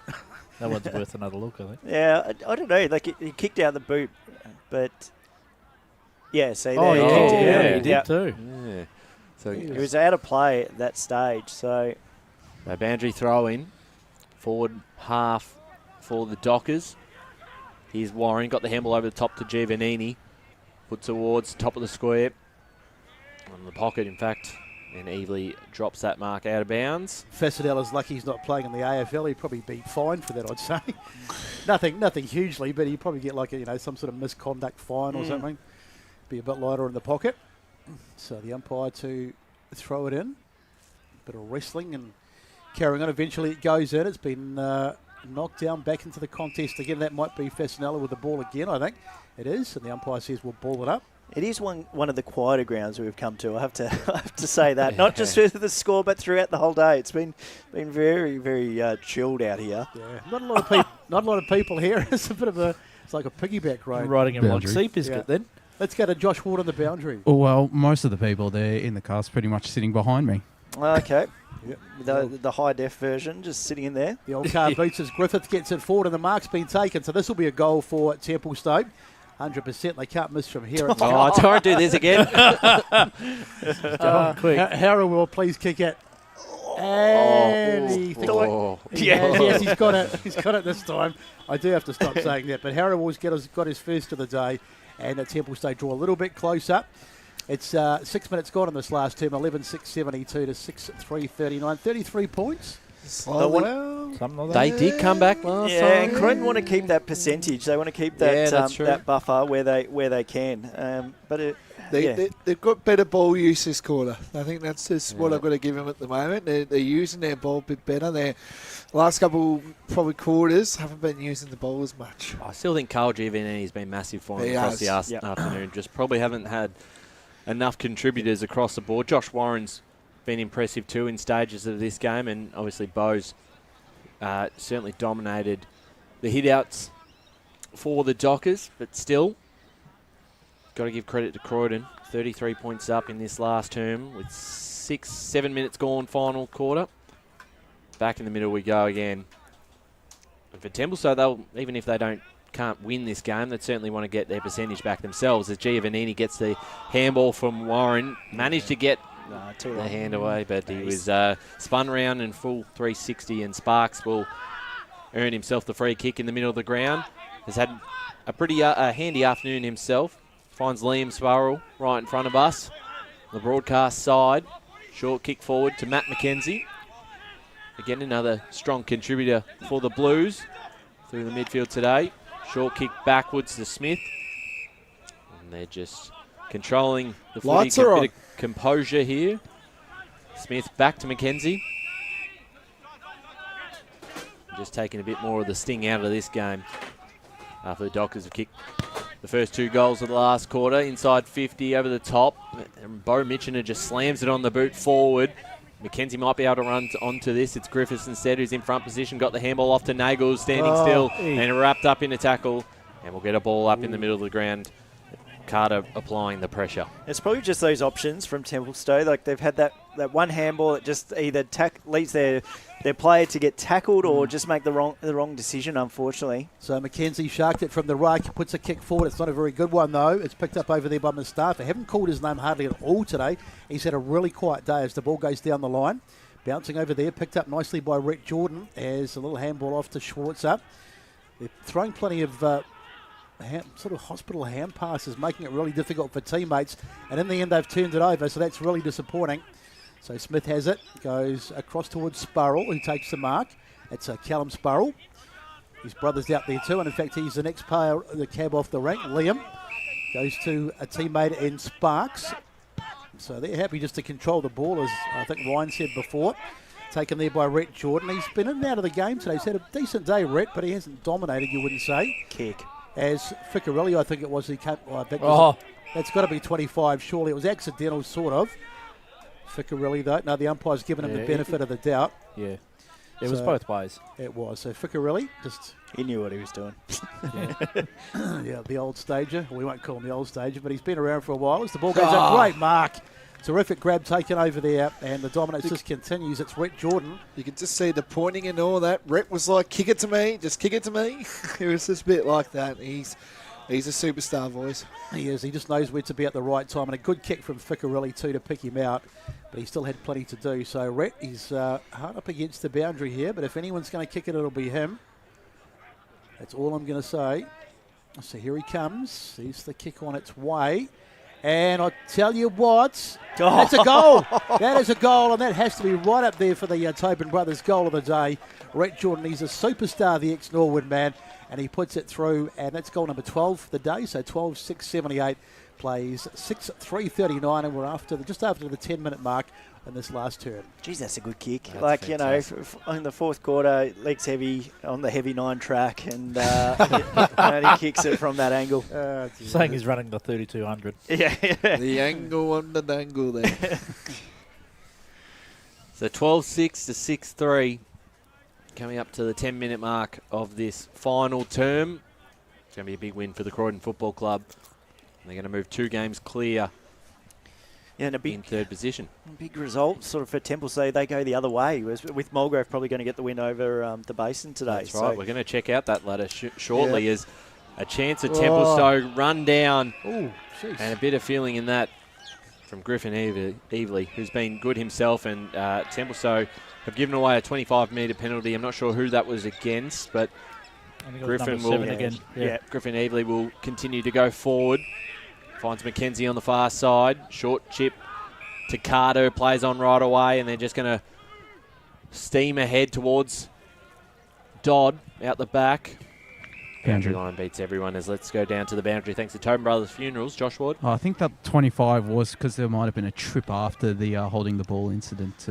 That one's worth another look, I think. Yeah, I don't know. Like, he kicked out the boot, but... Yeah, see, Oh, there yeah, he kicked it out. he did too. Yeah. So He was out of play at that stage, so... a boundary throw in. Forward half for the Dockers. Here's Warren, got the handball over the top to Giovannini. Put towards top of the square. On the pocket, in fact. And Evely drops that mark out of bounds. Fasadella's lucky he's not playing in the AFL. He'd probably be fined for that, I'd say. nothing hugely, but he'd probably get like some sort of misconduct fine or something. Be a bit lighter in the pocket. So the umpire to throw it in. Bit of wrestling and carrying on. Eventually it goes in. It's been knocked down back into the contest again. That might be Fasanella with the ball again, I think. It is. And the umpire says we'll ball it up. It is one of the quieter grounds we've come to. I have to say that. Not just through the score, but throughout the whole day. It's been very, very chilled out here. Yeah, not a lot of people. Not a lot of people here. It's a bit of a. It's like a piggyback raid. Riding him like Boundary. Seabiscuit then. Let's go to Josh Ward on the boundary. Well, most of the people there in the cast pretty much sitting behind me. Okay. The high def version just sitting in there. The old car boots as Griffith gets it forward and the mark's been taken. So this will be a goal for Templestowe. 100%. They can't miss from here. Don't do this again. Quick. Harrow will please kick it. And yes, he's got it. He's got it this time. I do have to stop saying that. But Harrow has got his first of the day. And Templestowe draw a little bit closer. It's 6 minutes gone in this last term. 11-6-72 to 6-3-39. 33 points. Something like that. They did come back last time. Yeah, and Croydon want to keep that percentage. They want to keep that that buffer where they can. But they've got better ball use this quarter. I think that's just what I've got to give them at the moment. They're using their ball a bit better. Their last couple probably quarters haven't been using the ball as much. I still think Carl Giovannini has been massive for him across the afternoon. Just probably haven't had enough contributors across the board. Josh Warren's been impressive too in stages of this game, and obviously Bo's certainly dominated the hit-outs for the Dockers, but still got to give credit to Croydon. 33 points up in this last term with 7 minutes gone final quarter. Back in the middle we go again. And for Templestowe, even if they can't win this game, they certainly want to get their percentage back themselves. As Giovannini gets the handball from Warren, managed to get the hand away, but he was spun around in full 360, and Sparks will earn himself the free kick in the middle of the ground. Has had a pretty handy afternoon himself. Finds Liam Sparrow right in front of us. The broadcast side. Short kick forward to Matt McKenzie. Again, another strong contributor for the Blues through the midfield today. Short kick backwards to Smith. And they're just controlling the footy. A bit of composure here. Smith back to McKenzie. Just taking a bit more of the sting out of this game. After the Dockers have kicked the first 2 goals of the last quarter. Inside 50 over the top. And Bo Mitchener just slams it on the boot forward. McKenzie might be able to run onto this. It's Griffiths instead who's in front position. Got the handball off to Nagel, standing still and wrapped up in a tackle. And we'll get a ball up in the middle of the ground. Carter applying the pressure. It's probably just those options from Templestowe. Like they've had that one handball that just either leads their player to get tackled or just make the wrong decision, unfortunately. So McKenzie sharked it from the right, puts a kick forward. It's not a very good one, though. It's picked up over there by Mustafa. Haven't called his name hardly at all today. He's had a really quiet day as the ball goes down the line. Bouncing over there, picked up nicely by Rhett Jordan as a little handball off to Schwarzer. They're throwing plenty of sort of hospital hand passes, making it really difficult for teammates. And in the end, they've turned it over, so that's really disappointing. So Smith has it, goes across towards Sparrow, who takes the mark. It's Callum Sparrow. His brother's out there too, and in fact, he's the next player, the cab off the rank. Liam goes to a teammate in Sparks. So they're happy just to control the ball, as I think Ryan said before. taken there by Rhett Jordan. He's been in and out of the game today. He's had a decent day, Rhett, but he hasn't dominated, you wouldn't say. Kick. As Ficcarelli, I think it was, he came, that's got to be 25, surely. It was accidental, sort of. Ficcarelli, though. No, the umpire's given him the benefit of the doubt. Yeah. It was both ways. It was. So Ficcarelli, just... He knew what he was doing. Yeah, the old stager. We won't call him the old stager, but he's been around for a while. As the ball goes up, great mark. Terrific grab taken over there, and the dominance just continues. It's Rhett Jordan. You can just see the pointing and all that. Rhett was like, kick it to me, just kick it to me. It was just a bit like that. He's a superstar, boys. He is. He just knows where to be at the right time, and a good kick from Ficcarelli too to pick him out, but he still had plenty to do. So Rhett is hard up against the boundary here, but if anyone's going to kick it, it'll be him. That's all I'm going to say. So here he comes. Here's the kick on its way. And I tell you what, that's a goal. That is a goal, and that has to be right up there for the Tobin brothers' goal of the day. Rhett Jordan, he's a superstar, the ex-Norwood man, and he puts it through, and that's goal number 12 for the day, so 12-6-78, plays 6-3-39, and we're just after the 10-minute mark in this last turn. Geez, that's a good kick. That's like, fantastic. in the fourth quarter, legs heavy on the heavy 9 track, and he kicks it from that angle. Saying he's running the 3200. Yeah. The angle on the dangle there. So 12-6 to 6-3. Coming up to the 10-minute mark of this final term. It's going to be a big win for the Croydon Football Club. They're going to move 2 games clear. Yeah, and in third position. Big result sort of for Templestowe. They go the other way. With Mulgrave probably going to get the win over the Basin today. That's right. We're going to check out that ladder shortly as a chance of Templestowe run down. And a bit of feeling in that from Griffin Evely, who's been good himself. And Templestowe have given away a 25-metre penalty. I'm not sure who that was against, but Griffin will again. Yeah. Griffin Evely will continue to go forward. Finds McKenzie on the far side. Short chip to Carter, plays on right away, and they're just going to steam ahead towards Dodd out the back. Boundary line beats everyone as let's go down to the boundary. Thanks to Tobin Brothers Funerals. Josh Ward. I think that 25 was because there might have been a trip after the holding the ball incident,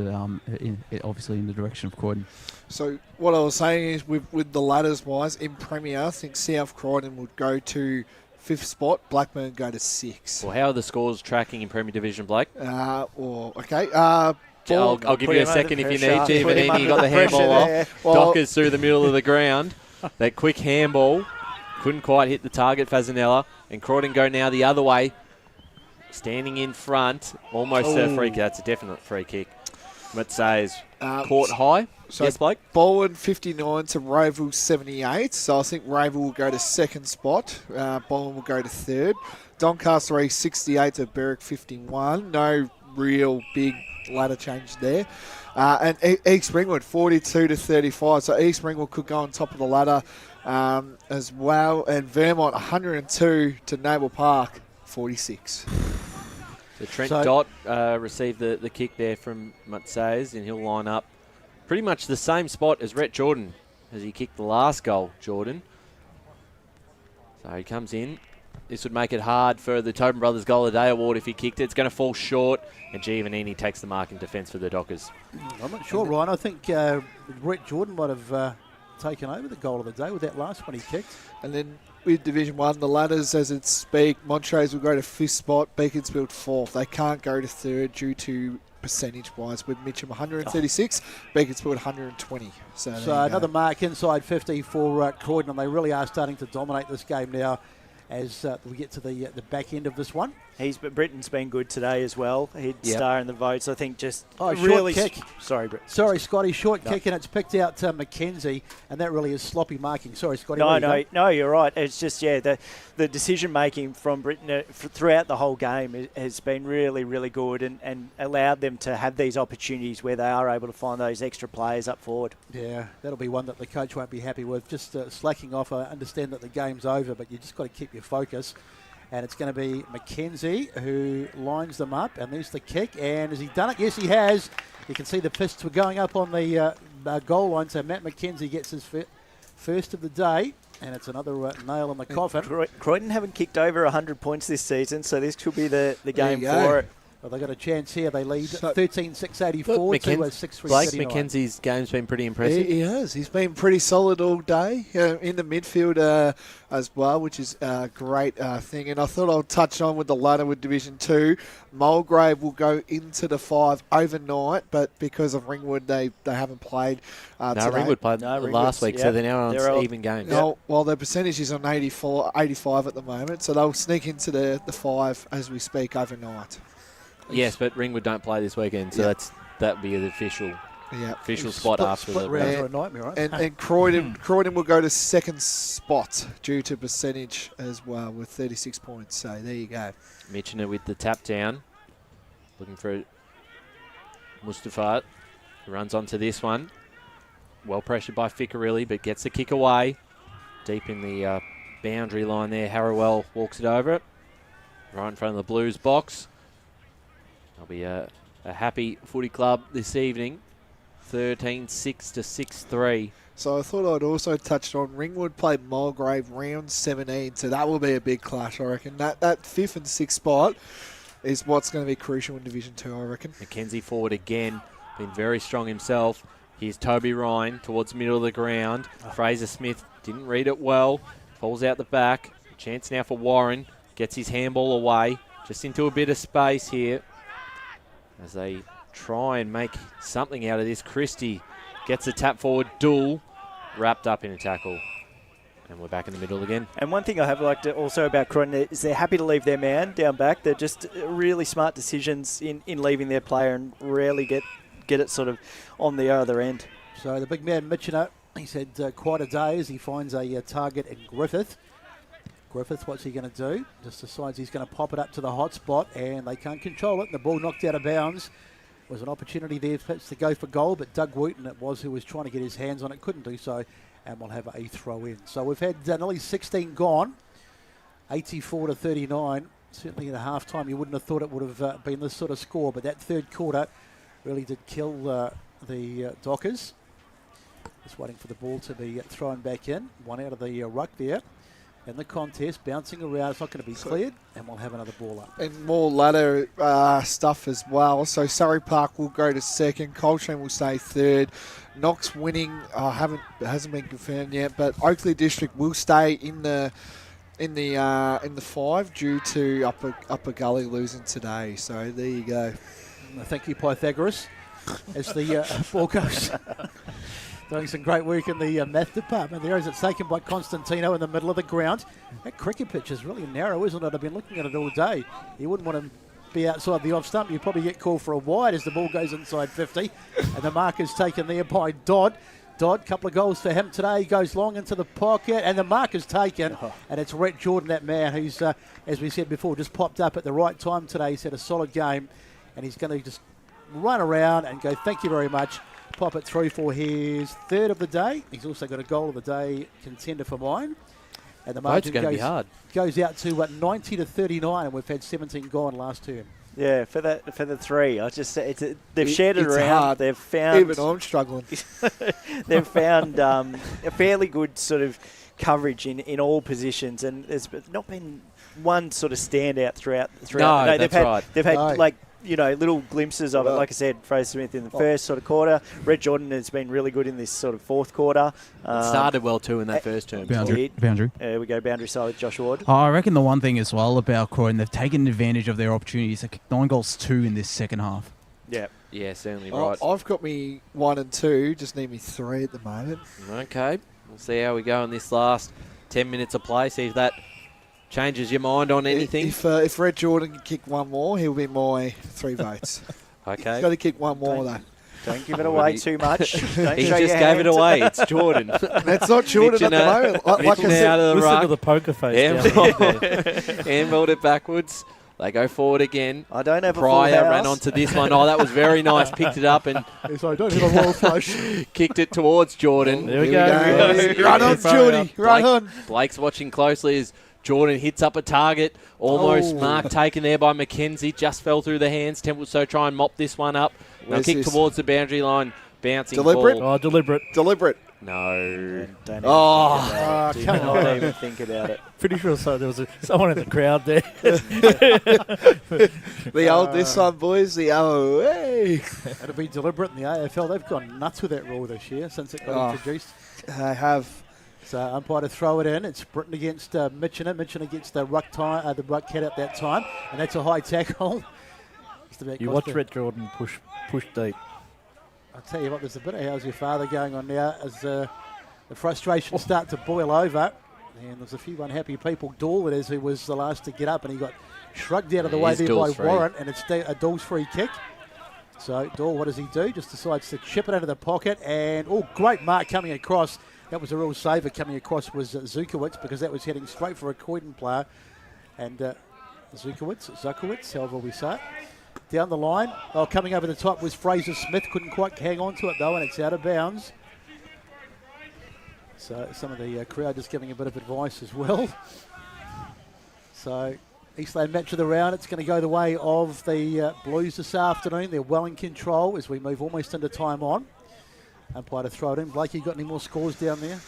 obviously in the direction of Croydon. So what I was saying is with the ladders wise in Premier, I think South Croydon would go to 5th spot, Blackburn go to 6. Well, how are the scores tracking in Premier Division, Blake? Okay. I'll give you a second if you need to, but then you got the handball off. Dockers through the middle of the ground. That quick handball couldn't quite hit the target, Fasanella. And Croydon go now the other way. Standing in front, almost a free kick. That's a definite free kick. Matsays caught high. So yes, Blake? Bowen 59 to Ravel 78. So I think Ravel will go to 2nd spot. Bowen will go to 3rd. Doncaster 68 to Berwick 51. No real big ladder change there. And East Ringwood 42 to 35. So East Ringwood could go on top of the ladder as well. And Vermont 102 to Naval Park 46. So Trent Dott received the kick there from Matsays, and he'll line up pretty much the same spot as Rhett Jordan as he kicked the last goal, Jordan. So he comes in. This would make it hard for the Tobin Brothers Goal of the Day award if he kicked it. It's going to fall short, and Giovannini takes the mark in defence for the Dockers. I'm not sure, Ryan. I think Rhett Jordan might have taken over the goal of the day with that last one he kicked. And then with Division 1, the ladders as it speak, Montrose will go to 5th spot, Beaconsfield 4th. They can't go to 3rd due to percentage-wise with Mitcham 136, Beaconsfield 120. So another mark inside 50 for Croydon, and they really are starting to dominate this game now as we get to the back end of this one. Britton's been good today as well. He'd star in the votes. I think just really short kick. Sorry, Britt. Sorry, Scotty. Short kick, and it's picked out to McKenzie, and that really is sloppy marking. Sorry, Scotty. No, you're right. It's just the decision making from Britton throughout the whole game has been really, really good, and allowed them to have these opportunities where they are able to find those extra players up forward. Yeah, that'll be one that the coach won't be happy with. Just slacking off. I understand that the game's over, but you just got to keep your focus. And it's going to be McKenzie who lines them up. And there's the kick. And has he done it? Yes, he has. You can see the fists were going up on the goal line. So Matt McKenzie gets his first of the day. And it's another nail in the coffin. Croydon haven't kicked over 100 points this season, so this could be the game for it. Well, they got a chance here. They lead 13-6-84 to 6-3. Blake McKenzie's game's been pretty impressive. He has. He's been pretty solid all day in the midfield as well, which is a great thing. And I thought I'll touch on with the ladder with Division 2. Mulgrave will go into the 5 overnight, but because of Ringwood, they haven't played today. Ringwood played last week, so they're now on even games. Well, their percentage is on 85 at the moment, so they'll sneak into the 5 as we speak overnight. Yes, but Ringwood don't play this weekend, so that'd be the official spot after the rounds are a nightmare, right? And Croydon will go to second spot due to percentage as well with 36 points. So there you go. Mitchener with the tap down, looking for Mustafa, who runs onto this one. Well pressured by Ficcarelli, but gets the kick away. Deep in the boundary line there, Harrowell walks it over it. Right in front of the Blues box. There'll be a happy footy club this evening. 13-6 to 6-3. So I thought I'd also touch on Ringwood played Mulgrave round 17, so that will be a big clash, I reckon. That 5th and 6th spot is what's going to be crucial in Division 2, I reckon. McKenzie forward again, been very strong himself. Here's Toby Ryan towards the middle of the ground. Fraser Smith didn't read it well, falls out the back. Chance now for Warren, gets his handball away, just into a bit of space here. As they try and make something out of this, Christie gets a tap forward, Duel, wrapped up in a tackle. And we're back in the middle again. And one thing I have liked also about Croydon is they're happy to leave their man down back. They're just really smart decisions in leaving their player and rarely get it sort of on the other end. So the big man, Mitchener, he's had quite a day as he finds a target in Griffith. Griffith, what's he going to do? Just decides he's going to pop it up to the hot spot, and they can't control it. And the ball knocked out of bounds. Was an opportunity there to go for goal, but Doug Wooten, it was, who was trying to get his hands on it, couldn't do so, and we'll have a throw in. So we've had nearly 16 gone, 84 to 39. Certainly at a half-time, you wouldn't have thought it would have been this sort of score, but that third quarter really did kill the Dockers. Just waiting for the ball to be thrown back in. One out of the ruck there. In the contest, bouncing around, it's not going to be cleared, and we'll have another ball up. And more ladder stuff as well. So Surrey Park will go to second, Coltrane will stay third. Knox winning, hasn't been confirmed yet, but Oakley District will stay in the 5 due to Upper Gully losing today. So there you go. Thank you, Pythagoras, as the ball goes. Doing some great work in the math department there as it's taken by Constantino in the middle of the ground. That cricket pitch is really narrow, isn't it? I've been looking at it all day. You wouldn't want to be outside the off stump. You'd probably get called for a wide as the ball goes inside 50. And the mark is taken there by Dodd. Dodd, couple of goals for him today. He goes long into the pocket, and the mark is taken. And it's Rhett Jordan, that man, who's, as we said before, just popped up at the right time today. He's had a solid game, and he's going to just run around and go, thank you very much. Pop it through for his third of the day. He's also got a goal of the day contender for mine. And the margin goes out to 90 to 39, and we've had 17 gone last term. Yeah, for the 3, I just they've shared it around. Hard. They've found even I'm struggling. They've found a fairly good sort of coverage in all positions, and there's not been one sort of standout throughout. No, that's right. They've had little glimpses of it. Like I said, Fraser Smith in the first sort of quarter. Rhett Jordan has been really good in this sort of fourth quarter. It started well too in that first term. Boundary. There we go, boundary side with Josh Ward. I reckon the one thing as well about Croydon, they've taken advantage of their opportunities. They kicked 9 goals 2 in this second half. Yeah, certainly right. I've got me 1 and 2, just need me 3 at the moment. Okay, we'll see how we go in this last 10 minutes of play, see if that changes your mind on anything. If Rhett Jordan can kick one more, he'll be my 3 votes. Okay. He's got to kick one more, though. Don't give it away too much. He just gave it away. It's Jordan. That's not Jordan at the moment. Like I said, listen to the poker face. Handballed it backwards. They go forward again. I don't have Pryor a full house. ran onto this one. Oh, that was very nice. Picked it up and I don't have a royal flush. Kicked it towards Jordan. There we go. Run on, Jordy. Run on. Blake's watching closely as Jordan hits up a target. Almost mark taken there by McKenzie. Just fell through the hands. Templestowe try and mop this one up. They'll kick towards the boundary line. Bouncing Deliberate? ball. Oh, deliberate. No. Don't Oh, come on. Don't even think about it. Pretty sure there was someone in the crowd there. The old this one, boys. The old hey. It'll be deliberate in the AFL. They've gone nuts with that rule this year since it got introduced. They have. So umpire to throw it in. It's Britton against Mitchener. Mitchener gets the ruck cat at that time, and that's a high tackle. You watch Red Jordan push deep. I'll tell you what, there's a bit of how's your father going on now as the frustrations start to boil over. And there's a few unhappy people. Dahl, it is, who was the last to get up, and he got shrugged out of the way there by Warren, and it's a Dahl's free kick. So Dahl, what does he do? Just decides to chip it out of the pocket, and great mark coming across. That was a real saver coming across was Zukowicz, because that was heading straight for a Croydon player. And Zukowicz, however we say it. Down the line, coming over the top was Fraser Smith. Couldn't quite hang on to it though, and it's out of bounds. So some of the crowd just giving a bit of advice as well. So Eastland match of the round. It's going to go the way of the Blues this afternoon. They're well in control as we move almost into time on. Umpire to throw it in. Blake, you got any more scores down there?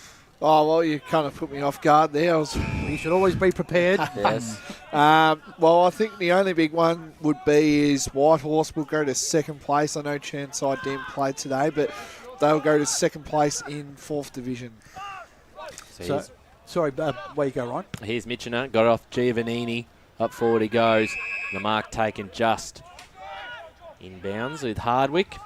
Oh, well, you kind of put me off guard there. You should always be prepared. Yes. Well, I think the only big one would be is Whitehorse will go to second place. I know Chermside didn't play today, but they'll go to second place in 4th Division. Sorry, where you go, Ryan? Here's Mitchener. Got it off Giovannini. Up forward he goes. The mark taken just in bounds with Hardwick.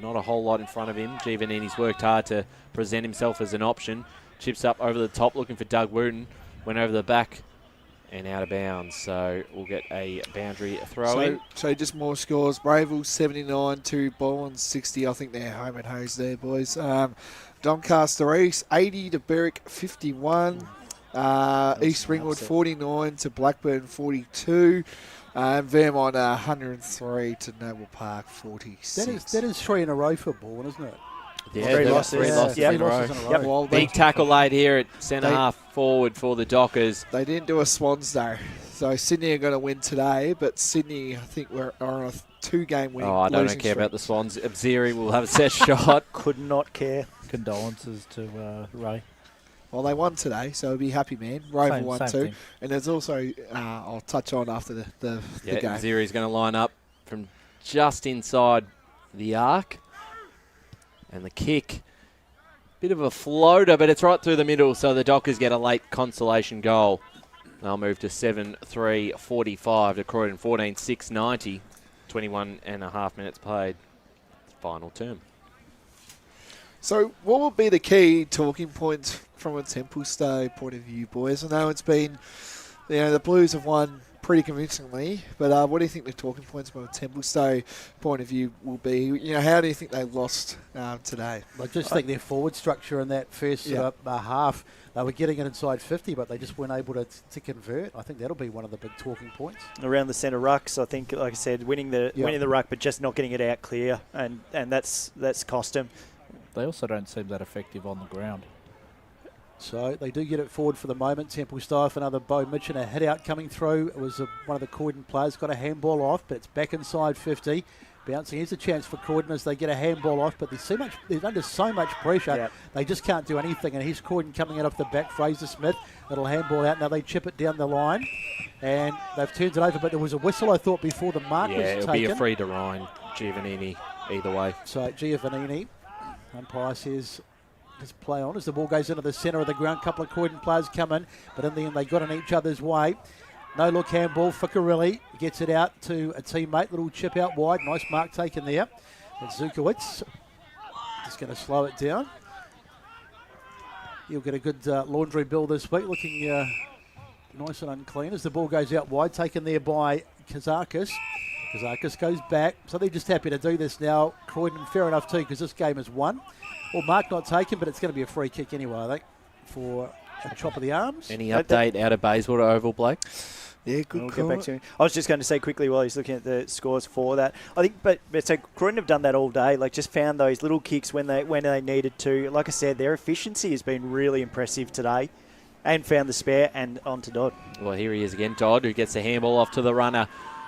Not a whole lot in front of him. Giovannini's worked hard to present himself as an option. Chips up over the top looking for Doug Wooten. Went over the back and out of bounds. So we'll get a boundary throw in. So just more scores. Brayville 79 to Bowen 60. I think they're home and hose there, boys. Doncaster East 80 to Berwick 51. East Ringwood 49 to Blackburn 42. Vermont 103 to Noble Park 46. That is 3 in a row for Bowen, isn't it? Yeah, three losses in a row. Yep. Well, big tackle laid here at centre half forward for the Dockers. They didn't do a Swans though. So Sydney are going to win today, but Sydney, I think, are on a 2-game winning. I don't care about the Swans. Abziri will have a set shot. Could not care. Condolences to Ray. Well, they won today, so be happy, man. Rover won too. Thing. And there's also, I'll touch on after the game. Abziri's going to line up from just inside the arc. And the kick, bit of a floater, but it's right through the middle, so the Dockers get a late consolation goal. They'll move to 7-3-45 to Croydon 14-6-90. 21 and a half minutes played. Final term. So what will be the key talking points from a Templestowe point of view, boys? I know it's been, the Blues have won pretty convincingly, but what do you think the talking points from a Templestowe point of view will be? How do you think they lost today? I just think their forward structure in that first half, they were getting it inside 50, but they just weren't able to convert. I think that'll be one of the big talking points. Around the centre rucks, I think, like I said, winning the ruck, but just not getting it out clear, and that's cost them. They also don't seem that effective on the ground. So they do get it forward for the moment. Templestowe, another Bo Mitchin, a hit out coming through. It was one of the Croydon players, got a handball off, but it's back inside 50. Bouncing, here's a chance for Croydon as they get a handball off, but they're under so much pressure, they just can't do anything. And here's Croydon coming out off the back, Fraser Smith, little handball out. Now they chip it down the line, and they've turned it over, but there was a whistle, I thought, before the mark was taken. Yeah, it'll be a free to Ryan, Giovannini, either way. So Giovannini, umpire says, just play on as the ball goes into the centre of the ground. A couple of Croydon players come in, but in the end they got in each other's way. No look handball. Ficcarelli gets it out to a teammate. Little chip out wide. Nice mark taken there. And Zukowicz just going to slow it down. He'll get a good laundry bill this week. Looking nice and unclean as the ball goes out wide. Taken there by Kazakis. Kazakis goes back. So they're just happy to do this now. Croydon, fair enough too, because this game is won. Well, mark not taken, but it's going to be a free kick anyway, I think, for a chop of the arms. Any update out of Bayswater Oval, Blake? Yeah, good We'll call. get back to him. I was just going to say quickly while he's looking at the scores for that. I think, but so Croydon have done that all day. Like, just found those little kicks when they needed to. Like I said, their efficiency has been really impressive today, and found the spare and on to Dodd. Well, here he is again, Dodd, who gets the handball off to the runner.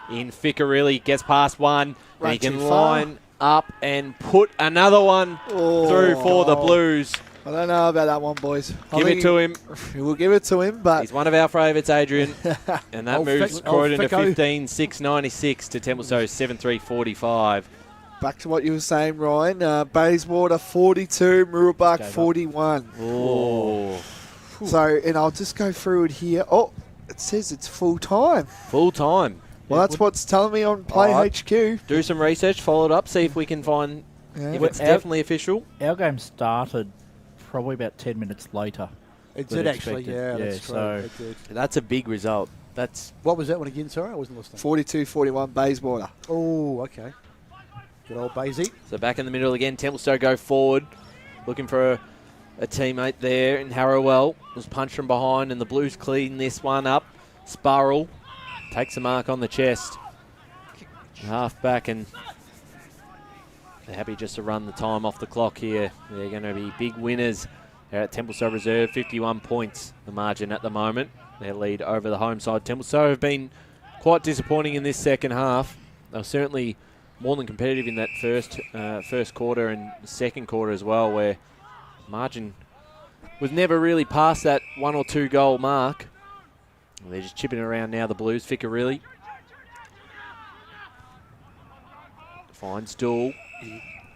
In Ficcarelli, gets past one, and he can line up and put another one through for the Blues. I don't know about that one, boys. Give it to him. We'll give it to him, but he's one of our favourites, Adrian. And that moves Croydon to Ficko. 15.696 to Templestowe 7.345. Back to what you were saying, Ryan. Bayswater 42, Mooroolbark 41. Oh. So, and I'll just go through it here. Oh, it says it's full time. Full time. Well, that's what's telling me on Play HQ. Do some research, follow it up, see if we can find if it's definitely official. Our game started probably about 10 minutes later. It than did actually, expected. yeah, that's true. So It did. That's a big result. That's What was that one again? Sorry, I wasn't listening. 42-41 Bayswater. Oh, okay. Good old Basie. So back in the middle again. Templestowe go forward, looking for a teammate there. And Harrowell was punched from behind, and the Blues clean this one up. Sparrow takes a mark on the chest. Half back, and they're happy just to run the time off the clock here. They're going to be big winners. They're at Templestowe Reserve, 51 points, the margin at the moment. Their lead over the home side. Templestowe have been quite disappointing in this second half. They were certainly more than competitive in that first quarter and second quarter as well, where margin was never really past that 1 or 2 goal mark. They're just chipping around now, the Blues. Ficcarelli finds Dool,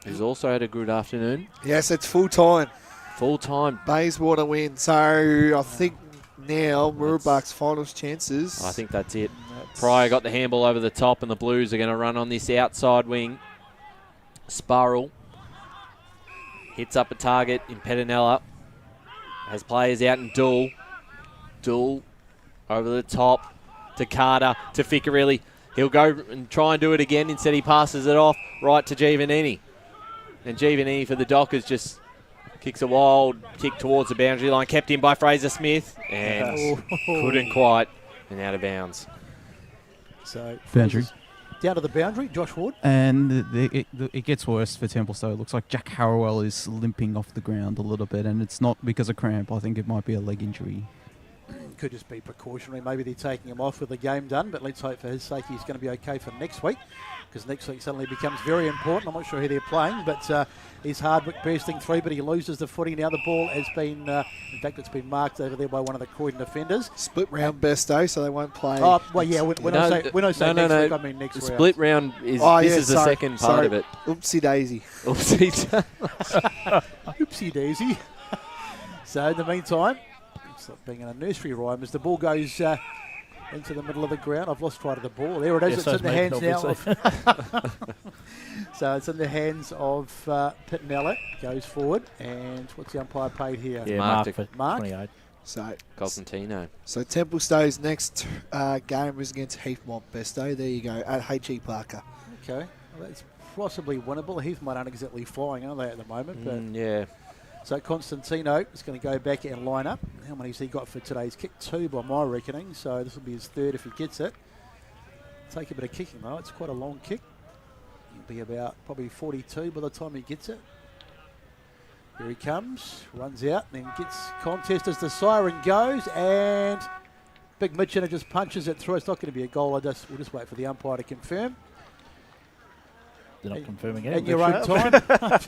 who's also had a good afternoon. Yes, it's full time. Full time. Bayswater win. So I think now Mooroolbark's finals chances. I think that's it. Pryor got the handball over the top, and the Blues are going to run on this outside wing. Sparrow hits up a target in Pettinella. Has players out in Dool. Dool over the top to Carter, to Ficcarelli. He'll go and try and do it again. Instead, he passes it off right to Giovannini. And Giovannini for the Dockers just kicks a wild kick towards the boundary line, kept in by Fraser Smith, and couldn't quite, and out of bounds. So Boundary. Down to the boundary, Josh Ward. And it gets worse for Templestowe. It looks like Jack Harrowell is limping off the ground a little bit, and it's not because of cramp. I think it might be a leg injury. Could just be precautionary. Maybe they're taking him off with the game done, but let's hope for his sake he's going to be okay for next week, because next week suddenly becomes very important. I'm not sure who they're playing, but he's Hardwick bursting through, but he loses the footing. Now the ball has been, in fact, it's been marked over there by one of the Croydon defenders. Split round Besto, so they won't play. Oh, well, yeah, when I say next week, I mean next the round. Split round is, is the second part of it. Oopsie daisy. Oopsie daisy. So in the meantime, it's like being in a nursery rhyme as the ball goes into the middle of the ground. I've lost sight of the ball. There it is. Yeah, It's in the hands now. So it's in the hands of Pitnella. Goes forward. And what's the umpire paid here? Yeah, Mark for 28. So Cosentino. So Templestowe's next game was against Heathmont Besto. There you go, at H.E. Parker. Okay. Well, that's possibly winnable. Heathmont aren't exactly flying, are they, at the moment? But Yeah. So Constantino is going to go back and line up. How many has he got for today? He's kicked 2 by my reckoning, so this will be his 3rd if he gets it. Take a bit of kicking though. It's quite a long kick. He'll be about probably 42 by the time he gets it. Here he comes, runs out, and then gets contest as the siren goes, and Big Mitchell just punches it through. It's not going to be a goal. We'll just wait for the umpire to confirm. They're not confirming it. At your own time.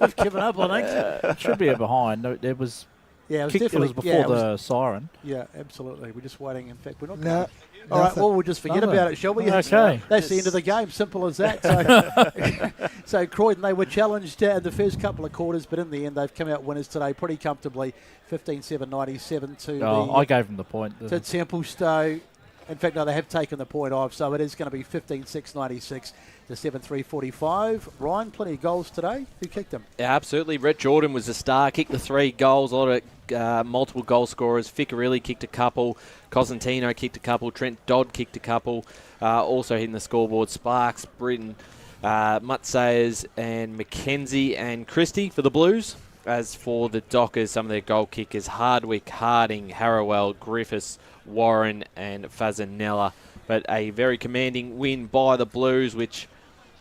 I've given up, I think. It should be a behind. No, there was. Yeah, it was kick, definitely it was before the siren. Yeah, absolutely. We're just waiting. In fact, we're not. No. All right. Well, we'll just forget about it, shall we? Okay. That's the end of the game. Simple as that. So, so Croydon, they were challenged in the first couple of quarters, but in the end, they've come out winners today pretty comfortably, 15-7-97 to I gave them the point. To Templestowe. In fact, no, they have taken the point off, so it is going to be 15-6-96 to 7-3-45. Ryan, plenty of goals today. Who kicked them? Yeah, absolutely. Rhett Jordan was the star, kicked the 3 goals, a lot of multiple goal scorers. Ficcarelli kicked a couple, Cosentino kicked a couple, Trent Dodd kicked a couple, also hitting the scoreboard. Sparks, Britton, Mutt Sayers and Mackenzie and Christie for the Blues. As for the Dockers, some of their goal kickers, Hardwick, Harding, Harrowell, Griffiths, Warren and Fasanella. But a very commanding win by the Blues, which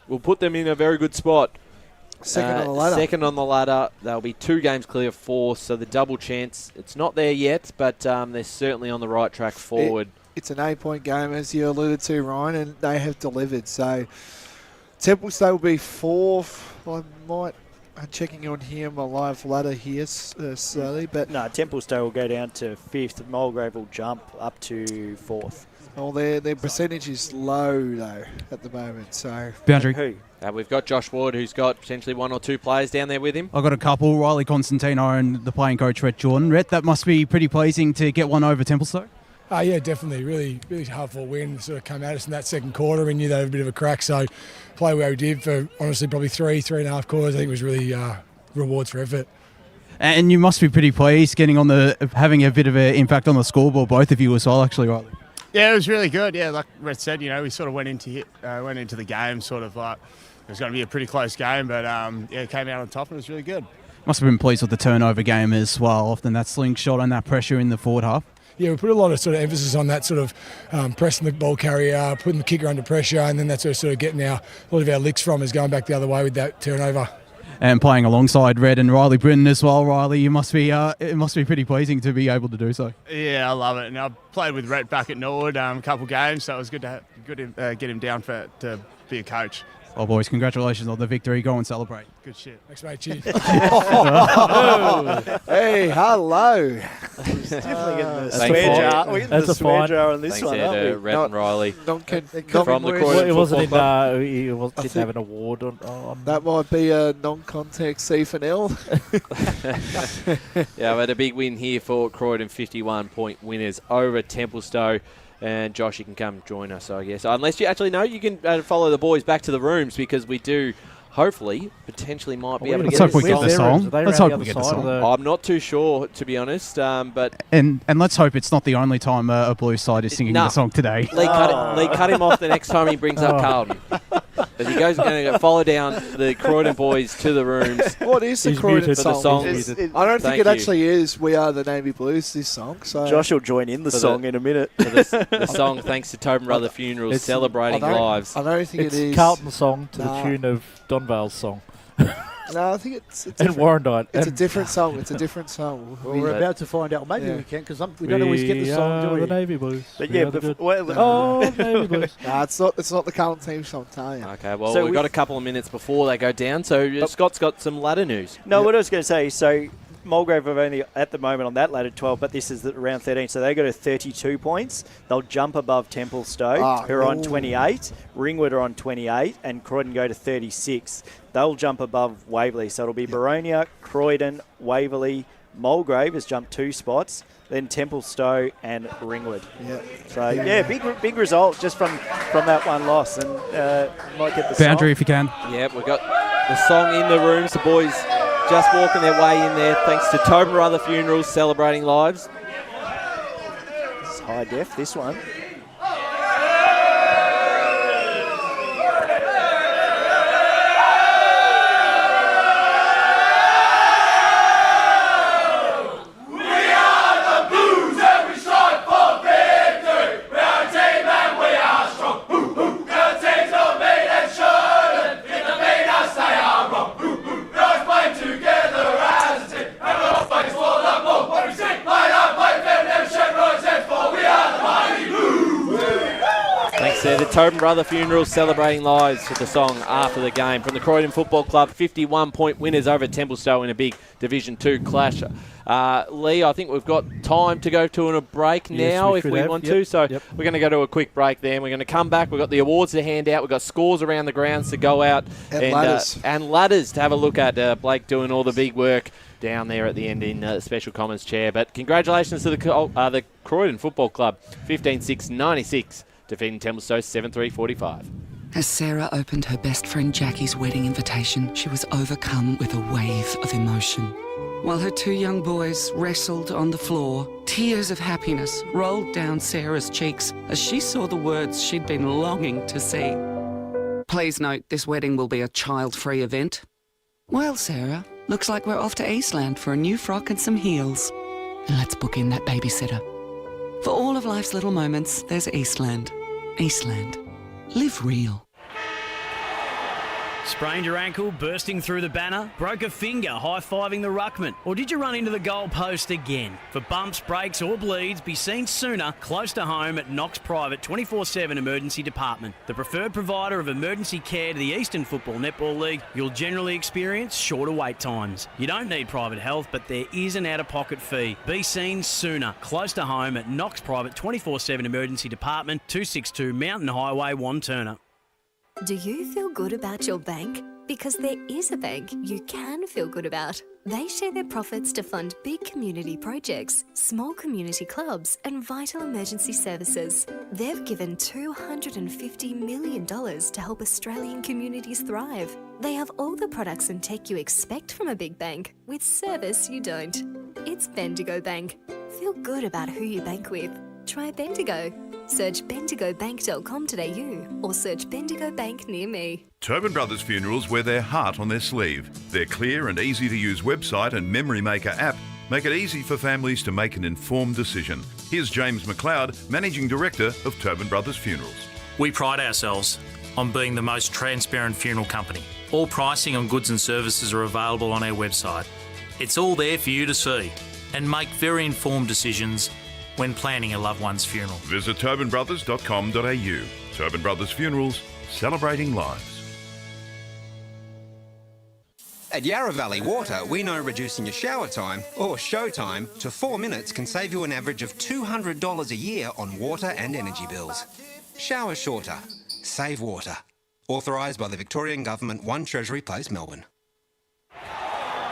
will put them in a very good spot. Second on the ladder. Second on the ladder. They'll be 2 games clear of 4th, so the double chance, it's not there yet, but they're certainly on the right track forward. It's an 8-point game, as you alluded to, Ryan, and they have delivered. So Templestowe will be 4th. I might. I'm checking on here my live ladder here slowly, but no, Templestowe will go down to 5th. Mulgrave will jump up to 4th. Well, their percentage is low though at the moment. So Boundary. Who? We've got Josh Ward, who's got potentially 1 or 2 players down there with him. I've got a couple, Riley Constantino and the playing coach Rhett Jordan. Rhett, that must be pretty pleasing to get one over Templestowe. Yeah, definitely. Really, really hard for a win. Sort of came at us in that second quarter. We knew they had a bit of a crack, so play where we did for honestly probably 3.5 quarters. I think it was really rewards for effort. And you must be pretty pleased having a bit of an impact on the scoreboard, both of you as well, actually, Riley. Yeah, it was really good. Yeah, like Rhett said, we sort of went into the game sort of like it was going to be a pretty close game, but came out on top and it was really good. Must have been pleased with the turnover game as well. Often that slingshot and that pressure in the forward half. Yeah, we put a lot of sort of emphasis on that sort of pressing the ball carrier, putting the kicker under pressure, and then that's where sort of getting a lot of our licks from is going back the other way with that turnover. And playing alongside Red and Riley Britton as well, Riley, it must be pretty pleasing to be able to do so. Yeah, I love it. And I played with Rhett back at Norwood a couple games, so it was good to get him down to be a coach. Well, boys, congratulations on the victory. Go and celebrate. Good shit. Thanks, mate. Cheers. Hey, hello. Definitely getting the Thanks swear for- jar. We're getting the swear jar on this Thanks one, there aren't we? to Rhett and Riley from the Croydon It wasn't Football Club. didn't have an award on. That might be a non-contact C for L. Yeah, we had a big win here for Croydon, 51-point winners over Templestowe. And Josh, you can come join us, I guess. Unless you actually know, you can follow the boys back to the rooms because we do, hopefully, potentially might be able to Let's get hope we get the song. Let's hope we get the song. I'm not too sure, to be honest, but... And let's hope it's not the only time a Blues side is singing the song today. Lee cut him off the next time he brings up Carlton. As he goes going to follow down the Croydon boys to the rooms. What is the Croydon song? I don't think it you. actually is We Are the Navy Blues, this song. So Josh will join in the song in a minute. The song, thanks to Tobin Brother Funerals, celebrating lives. I don't think it's it is. Carlton song to the tune of Donvale's song. No, I think it's and Warrandyte. It's a different song. It's a different song. Well, we're about to find out. Maybe we can because we don't always get the song, do we? The Navy Blues. But We yeah, are the good- Navy Blues. Nah, it's not the Carlton team song, I'm telling you. Okay, well, So we've got a couple of minutes before they go down, so Scott's got some ladder news. No, what I was going to say, so Mulgrave have only, at the moment on that ladder, 12, but this is round 13, so they go to 32 points. They'll jump above Templestowe, who are on 28. Ringwood are on 28, and Croydon go to 36. They'll jump above Waverley, so it'll be Baronia, Croydon, Waverley, Mulgrave has jumped 2 spots, then Templestowe and Ringwood. Yeah. So, yeah, big result just from that one loss, and might get the Boundary song. if you can. Yeah, we've got the song in the rooms. The boys just walking their way in there thanks to Tobin Brother Funerals, celebrating lives. It's high def, this one. The Tobin Brother Funerals celebrating lives with the song after the game. From the Croydon Football Club, 51-point winners over Templestowe in a big Division 2 clash. Lee, I think we've got time to go to a break now if we want to. So we're going to go to a quick break there. We're going to come back. We've got the awards to hand out. We've got scores around the grounds to go out. And ladders. And ladders to have a look at. Blake doing all the big work down there at the end in the Special Commons chair. But congratulations to the Croydon Football Club, 15-6-96. Defeating Templestowe 7-3-45. As Sarah opened her best friend Jackie's wedding invitation, she was overcome with a wave of emotion. While her 2 young boys wrestled on the floor, tears of happiness rolled down Sarah's cheeks as she saw the words she'd been longing to see. Please note, this wedding will be a child-free event. Well, Sarah, looks like we're off to Eastland for a new frock and some heels. And let's book in that babysitter. For all of life's little moments, there's Eastland. Eastland. Live real. Sprained your ankle, bursting through the banner? Broke a finger, high-fiving the ruckman? Or did you run into the goal post again? For bumps, breaks or bleeds, be seen sooner, close to home at Knox Private 24/7 Emergency Department. The preferred provider of emergency care to the Eastern Football Netball League, you'll generally experience shorter wait times. You don't need private health, but there is an out-of-pocket fee. Be seen sooner, close to home at Knox Private 24/7 Emergency Department, 262 Mountain Highway, Wanturna. Do you feel good about your bank? Because there is a bank you can feel good about. They share their profits to fund big community projects, small community clubs, and vital emergency services. They've given $250 million to help Australian communities thrive. They have all the products and tech you expect from a big bank, with service you don't. It's Bendigo Bank. Feel good about who you bank with. Try Bendigo. Search bendigobank.com.au or search Bendigo Bank near me. Tobin Brothers Funerals wear their heart on their sleeve. Their clear and easy-to-use website and Memory Maker app make it easy for families to make an informed decision. Here's James McLeod, Managing Director of Tobin Brothers Funerals. We pride ourselves on being the most transparent funeral company. All pricing on goods and services are available on our website. It's all there for you to see and make very informed decisions when planning a loved one's funeral. Visit tobinbrothers.com.au. Tobin Brothers Funerals, celebrating lives. At Yarra Valley Water, we know reducing your shower time, or show time, to 4 minutes can save you an average of $200 a year on water and energy bills. Shower shorter. Save water. Authorised by the Victorian Government, 1 Treasury Place, Melbourne.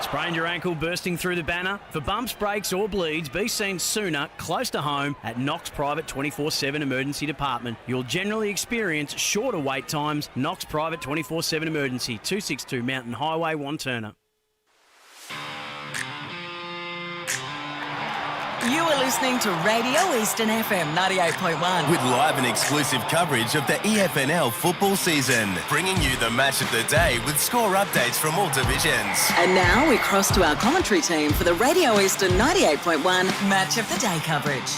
Sprained your ankle, bursting through the banner? For bumps, breaks or bleeds, be seen sooner, close to home at Knox Private 24/7 Emergency Department. You'll generally experience shorter wait times. Knox Private 24/7 Emergency, 262 Mountain Highway, Wanturna. You are listening to Radio Eastern FM 98.1. With live and exclusive coverage of the EFNL football season, bringing you the match of the day with score updates from all divisions. And now we cross to our commentary team for the Radio Eastern 98.1 Match of the Day coverage.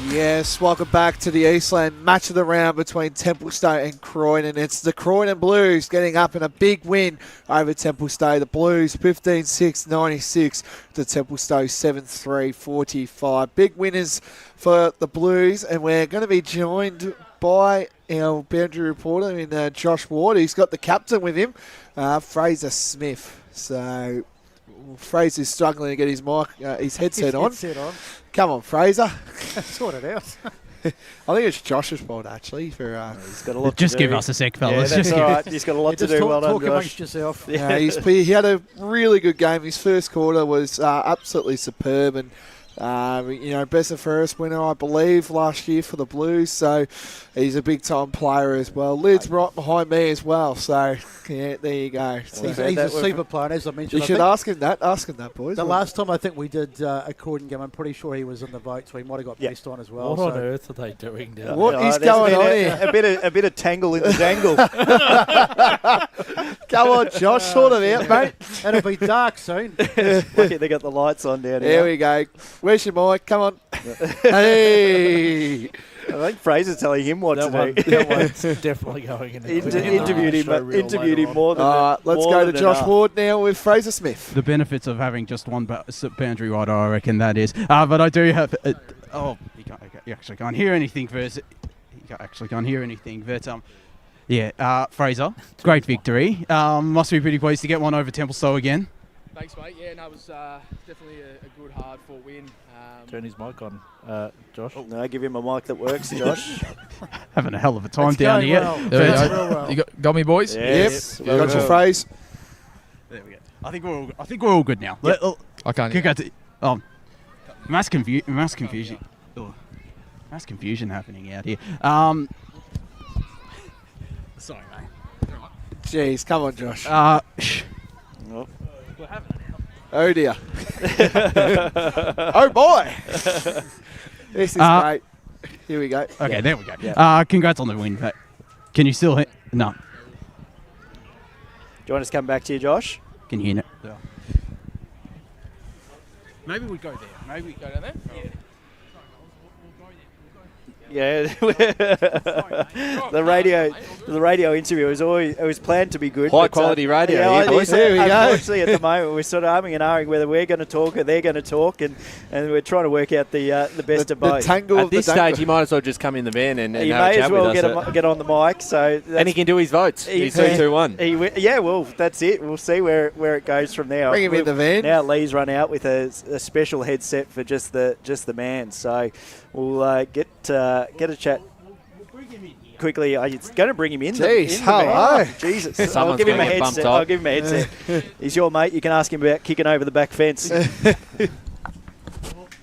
Yes, welcome back to the Eastland match of the round between Templestowe and Croydon. It's the Croydon Blues getting up in a big win over Templestowe. The Blues 15-6-96 to Templestowe 7-3-45. Big winners for the Blues, and we're going to be joined by our boundary reporter in Josh Ward. He's got the captain with him, Fraser Smith. So Fraser's struggling to get his headset on. Come on, Fraser. Sort it out. I think it's Josh's fault, actually. He's got a lot Just to do. give us a sec, fellas. Yeah, that's all right. He's got a lot to do. Well done, talk Josh. amongst yourself. Yeah, he had a really good game. His first quarter was absolutely superb, and best and first winner, I believe, last year for the Blues. So he's a big-time player as well. Lid's right behind me as well. So yeah, there you go. He's a super player, as I mentioned. You should ask him that. Ask him that, boys. The last time I think we did a Croydon game, I'm pretty sure he was in the vote, so he might have got best on as well. What on earth are they doing down What is going on here? A bit of tangle in the dangle. Come on, Josh, sort it out, mate. It'll be dark soon. Lucky they got the lights on down here. There we go. Where's your mic? Come on. Hey. I think Fraser's telling him what to do. That one's definitely going in. Interviewed him more than let's more go than to Josh enough. Ward now with Fraser Smith. The benefits of having just one boundary rider, I reckon that is. But I do have... you actually can't hear anything first. You actually can't hear anything. But, Fraser, great victory. Must be pretty pleased to get one over Templestowe again. Thanks, mate. Yeah, no, it was definitely a good, hard-fought win. Turn his mic on, Josh. No, give him a mic that works, Josh. Having a hell of a time It's down going here. well. There we It's go. real well. You got me, boys? Yes. Yep. Got your phrase. There we go. I think we're all good now. Yep. I can't hear. Mass confusion. Mass confusion happening out here. Sorry, mate. Jeez, come on, Josh. We're having it now. Oh dear. Oh boy. This is great. Here we go. Okay, there we go. Yeah. Congrats on the win. But can you still hit? No. Do you want us to come back to you, Josh? Can you hear it? Yeah. Maybe we go there. Maybe we go down there? Yeah. Yeah, the radio interview was planned to be good. High quality radio. Yeah, boys. There we go. Unfortunately, at the moment, we're sort of humming and ahhing whether we're going to talk or they're going to talk, and we're trying to work out the best of both. At this stage, he might as well just come in the van and he have a may chat as well with us. get on the mic. So and he can do his votes. He's 3-2-1. Yeah, well, that's it. We'll see where it goes from there. Bring him in the van. Now Lee's run out with a special headset for just the man. So we'll get a chat quickly. I'm going to bring him in. Jeez, hello. Jesus. I'll give him a headset. Off. He's your mate. You can ask him about kicking over the back fence.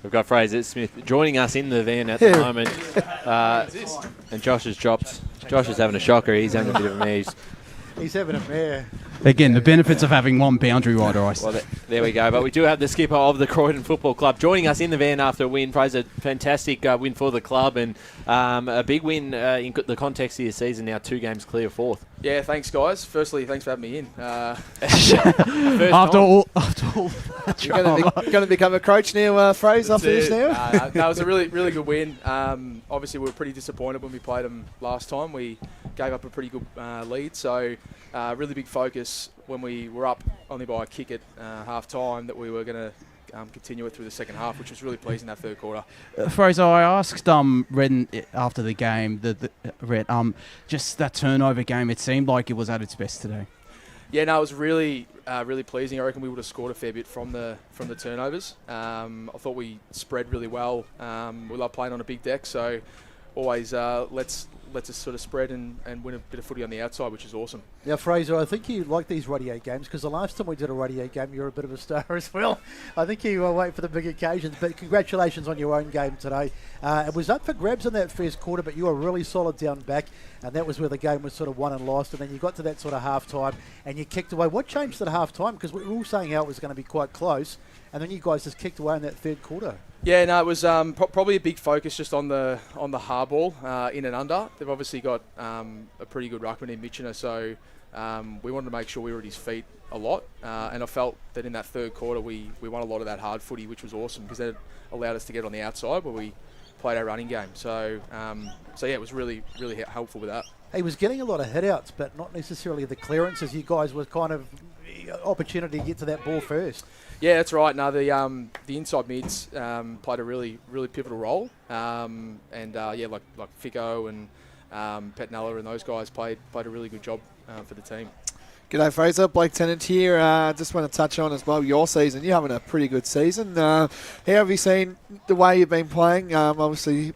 We've got Fraser Smith joining us in the van at the moment. And Josh has dropped. Josh is having a shocker. He's having a bit of a mess. He's having a mare. Again, the benefits of having one boundary rider, I see. Well, there we go. But we do have the skipper of the Croydon Football Club joining us in the van after a win. Fraser, fantastic win for the club and a big win in the context of your season. Now 2 games clear of 4th. Yeah, thanks, guys. Firstly, thanks for having me in. After all You're going to become a coach now, Fraser, after this now? No, it was a really, really good win. Obviously, we were pretty disappointed when we played them last time. We gave up a pretty good lead, so really big focus when we were up only by a kick at half-time that we were going to continue it through the second half, which was really pleasing that third quarter. Fraser, I asked Redden after the game, just that turnover game, it seemed like it was at its best today. Yeah, no, it was really, really pleasing. I reckon we would have scored a fair bit from the turnovers. I thought we spread really well. We love playing on a big deck, so always lets us sort of spread and win a bit of footy on the outside, which is awesome. Now, Fraser, I think you like these radio games because the last time we did a radio game, you were a bit of a star as well. I think you wait for the big occasions, but congratulations on your own game today. It was up for grabs in that first quarter, but you were really solid down back, and that was where the game was sort of won and lost, and then you got to that sort of half-time, and you kicked away. What changed at half-time? Because we were all saying how it was going to be quite close, and then you guys just kicked away in that third quarter. Yeah, no, it was probably a big focus just on the hard ball in and under. They've obviously got a pretty good ruckman in Mitchener, so we wanted to make sure we were at his feet a lot. And I felt that in that third quarter we won a lot of that hard footy, which was awesome because that allowed us to get on the outside where we played our running game. So yeah, it was really, really helpful with that. He was getting a lot of hit-outs, but not necessarily the clearances. You guys were kind of opportunity to get to that ball first. Yeah, that's right. No, the inside mids played a really, really pivotal role, and like Fico and Petnella and those guys played a really good job for the team. G'day, Fraser. Blake Tennant here. Just want to touch on as well your season. You're having a pretty good season. How have you seen the way you've been playing? Obviously,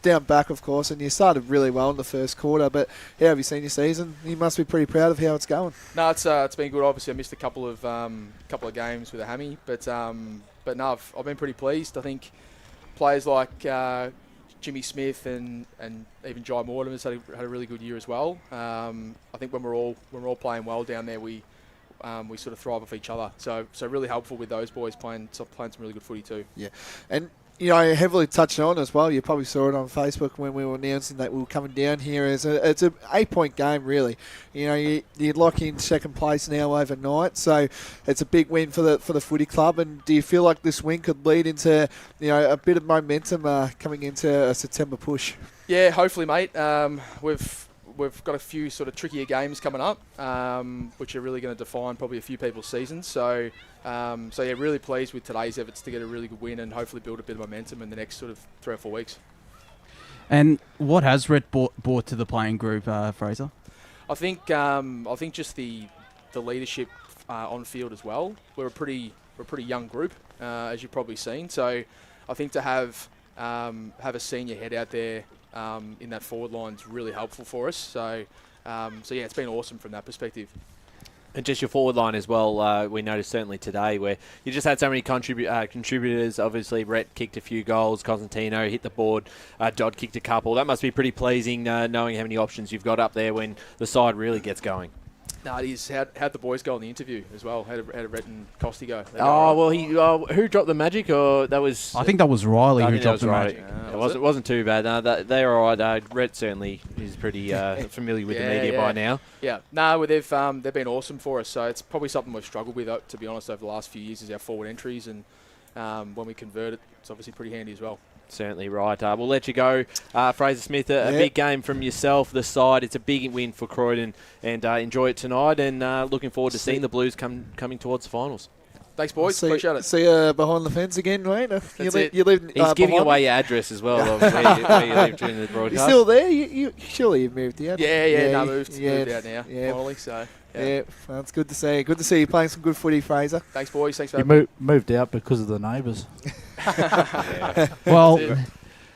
down back, of course, and you started really well in the first quarter, but how have you seen your season? You must be pretty proud of how it's going. No, it's been good. Obviously, I missed a couple of games with a hammy, but no, I've been pretty pleased. I think players like Jimmy Smith and even Jai Mortimer's had a really good year as well. I think when we're all playing well down there, we sort of thrive off each other. So really helpful with those boys playing some really good footy too. Yeah, and you know, heavily touched on as well. You probably saw it on Facebook when we were announcing that we were coming down here. It's an 8-point game, really. You know, you lock in second place now overnight, so it's a big win for the footy club. And do you feel like this win could lead into a bit of momentum coming into a September push? Yeah, hopefully, mate. We've got a few sort of trickier games coming up, which are really going to define probably a few people's seasons. So yeah, really pleased with today's efforts to get a really good win and hopefully build a bit of momentum in the next sort of 3 or 4 weeks. And what has Rhett brought to the playing group, Fraser? I think just the leadership on field as well. We're a pretty young group, as you've probably seen. So I think to have a senior head out there in that forward line is really helpful for us. So yeah, it's been awesome from that perspective. And just your forward line as well, we noticed certainly today where you just had so many contributors. Obviously, Rhett kicked a few goals, Constantino hit the board, Dodd kicked a couple. That must be pretty pleasing knowing how many options you've got up there when the side really gets going. No, it is. How'd the boys go in the interview as well? How did Rhett and Costi go? Well, who dropped the magic? Or that was? I think that was Riley who dropped the magic. It wasn't too bad. No, they're all right. Rhett certainly is pretty familiar with the media by now. Yeah, no, they've been awesome for us. So it's probably something we've struggled with, to be honest, over the last few years is our forward entries, and when we convert it, it's obviously pretty handy as well. Certainly right. We'll let you go. Fraser Smith, a big game from yourself, the side. It's a big win for Croydon, and enjoy it tonight, and looking forward to seeing the Blues coming towards the finals. Thanks, boys. Appreciate it. See you behind the fence again, Wayne. You live, He's giving away your address as well of where you live during the broadcast. You're still there? You surely you've moved out. Yeah, moved out now, finally. So, yeah, well, it's good to see you. Good to see you playing some good footy, Fraser. Thanks, boys. Thanks for having me. Moved out because of the neighbours. Well,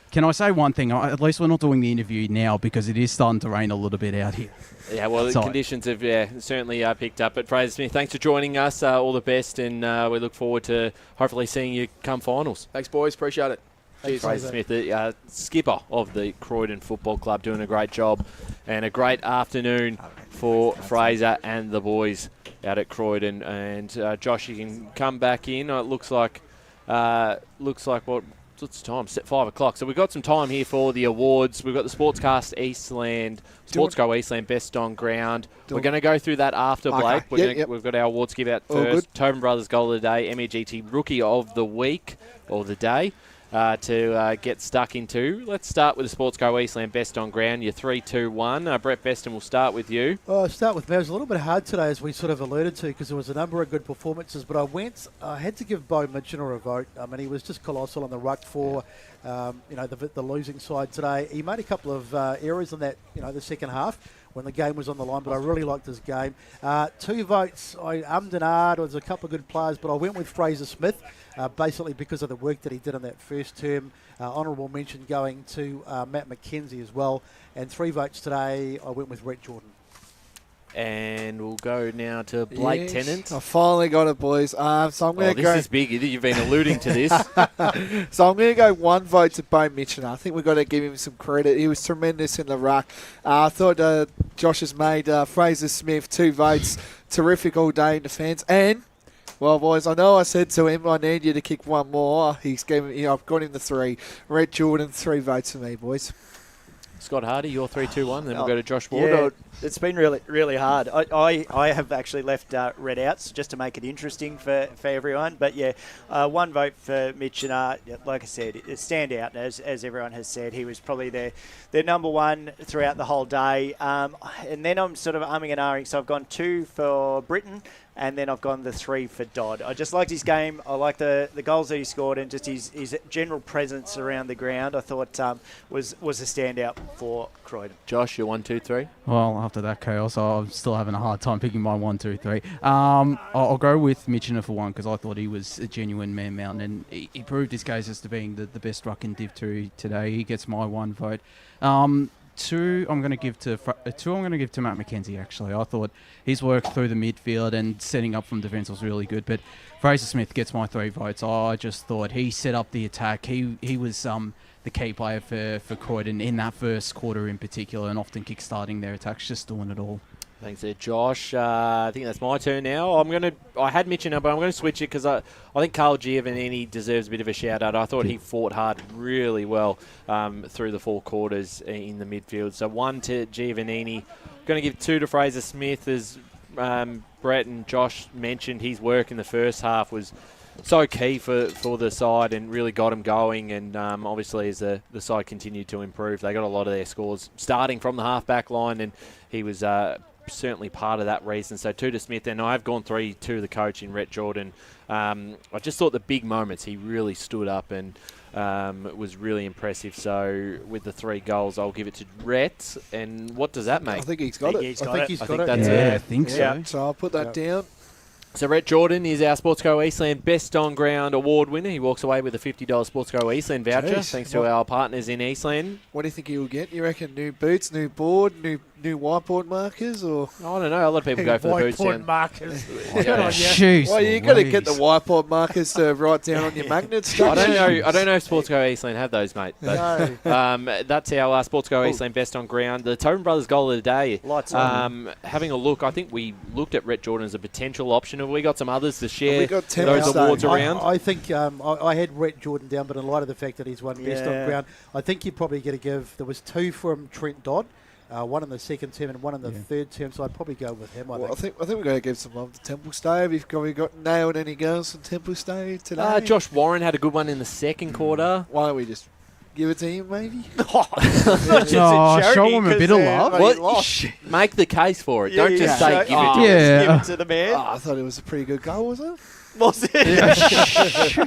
can I say one thing? At least we're not doing the interview now because it is starting to rain a little bit out here. Yeah, well, the conditions have certainly picked up. But Fraser Smith, thanks for joining us. All the best, and we look forward to hopefully seeing you come finals. Thanks, boys. Appreciate it. Cheers. Fraser Smith, the skipper of the Croydon Football Club, doing a great job, and a great afternoon for Fraser and the boys out at Croydon. And Josh, you can come back in. It looks like what's the time? 5 o'clock. So we've got some time here for the awards. We've got the Sportscast Eastland, Sportsco Eastland Best on Ground. We're going to go through that after, Blake. We've got our awards to give out first. Tobin Brothers Goal of the Day, MEGT Rookie of the Week, or the Day, to get stuck into. Let's start with the Sportsco Eastland Best on Ground. Your 3, 2, 1. Brett Beston, we'll start with you. I'll start with me. It was a little bit hard today, as we sort of alluded to, because there was a number of good performances, but I had to give Bo Mitchener a vote. I mean, he was just colossal on the ruck for the losing side today. He made a couple of errors in that, the second half when the game was on the line, but I really liked his game. 2 votes, I ummed and ahed. There was a couple of good players, but I went with Fraser Smith, basically because of the work that he did in that first term. Honourable mention going to Matt McKenzie as well. And 3 votes today, I went with Rhett Jordan. And we'll go now to Blake Tennant. I finally got it, boys. So I'm going to go. This is big. You've been alluding to this. So I'm going to go 1 vote to Bo Mitchener. I think we've got to give him some credit. He was tremendous in the ruck. I thought Josh has made Fraser Smith 2 votes. Terrific all day in defence. And, well, boys, I know I said to him I need you to kick 1 more. He's given. I've got him the 3. Rhett Jordan, 3 votes for me, boys. Scott Hardy, your 3, 2, 1. Then we'll go to Josh Ward. Yeah, it's been really, really hard. I have actually left Red outs just to make it interesting for everyone. But, 1 vote for Mitchener. Like I said, it stand out, as everyone has said. He was probably their number 1 throughout the whole day. And then I'm sort of umming and ahhing. So I've gone 2 for Britain, and then I've gone the 3 for Dodd. I just liked his game. I liked the goals that he scored, and just his general presence around the ground, I thought was a standout for Croydon. Josh, your 1, 2, 3? Well, after that chaos, I'm still having a hard time picking my 1, 2, 3. I'll go with Mitchener for 1 because I thought he was a genuine man mountain, and he proved his case as to being the best ruck in Div 2 today. He gets my 1 vote. 2, I'm going to give to Matt McKenzie. Actually, I thought his work through the midfield and setting up from defence was really good. But Fraser Smith gets my 3 votes. I just thought he set up the attack. He was the key player for Croydon in that first quarter in particular, and often kick-starting their attacks, just doing it all. Thanks there, Josh. I think that's my turn now. I had Mitchener, but I'm going to switch it because I think Carl Giovannini deserves a bit of a shout-out. I thought he fought hard really well through the 4 quarters in the midfield. So 1 to Giovannini. Going to give 2 to Fraser Smith. As Brett and Josh mentioned, his work in the first half was so key for the side and really got them going. And obviously as the side continued to improve, they got a lot of their scores starting from the half-back line, and he was certainly part of that reason. So 2 to Smith, and I've gone 3 to the coach in Rhett Jordan. I just thought the big moments he really stood up and was really impressive. So with the 3 goals, I'll give it to Rhett. And what does that make? I think he's got it. I think he's got it. That's it. I think so. Yeah. So I'll put that down. So Rhett Jordan is our Sportsco Eastland Best On Ground award winner. He walks away with a $50 Sportsco Eastland voucher, thanks to our partners in Eastland. What do you think he will get? You reckon new boots, new board, new whiteboard markers, or I don't know. A lot of people go for the boots. Whiteboard markers. Well, you got to get the whiteboard markers to write down on your magnets. I don't know if Sportsco Eastland have those, mate. But, that's our Sportsco Eastland Best On Ground. The Tobin Brothers Goal of the Day. Lights on. Having a look, I think we looked at Rhett Jordan as a potential option. Have we got some others to share got those awards around? I think I had Rhett Jordan down, but in light of the fact that he's won Best On Ground, I think you're probably going to give. There was 2 from Trent Dodd. 1 in the second term and 1 in the third term, so I'd probably go with him. I think we're going to give some love to Templestowe. Have we got nailed any girls from Templestowe today? Josh Warren had a good one in the second quarter. Why don't we just give it to him, maybe? Show him a bit of love. Well, make the case for it. Don't just say give it to him. Yeah. Give it to the man. I thought it was a pretty good goal, was it? Was it?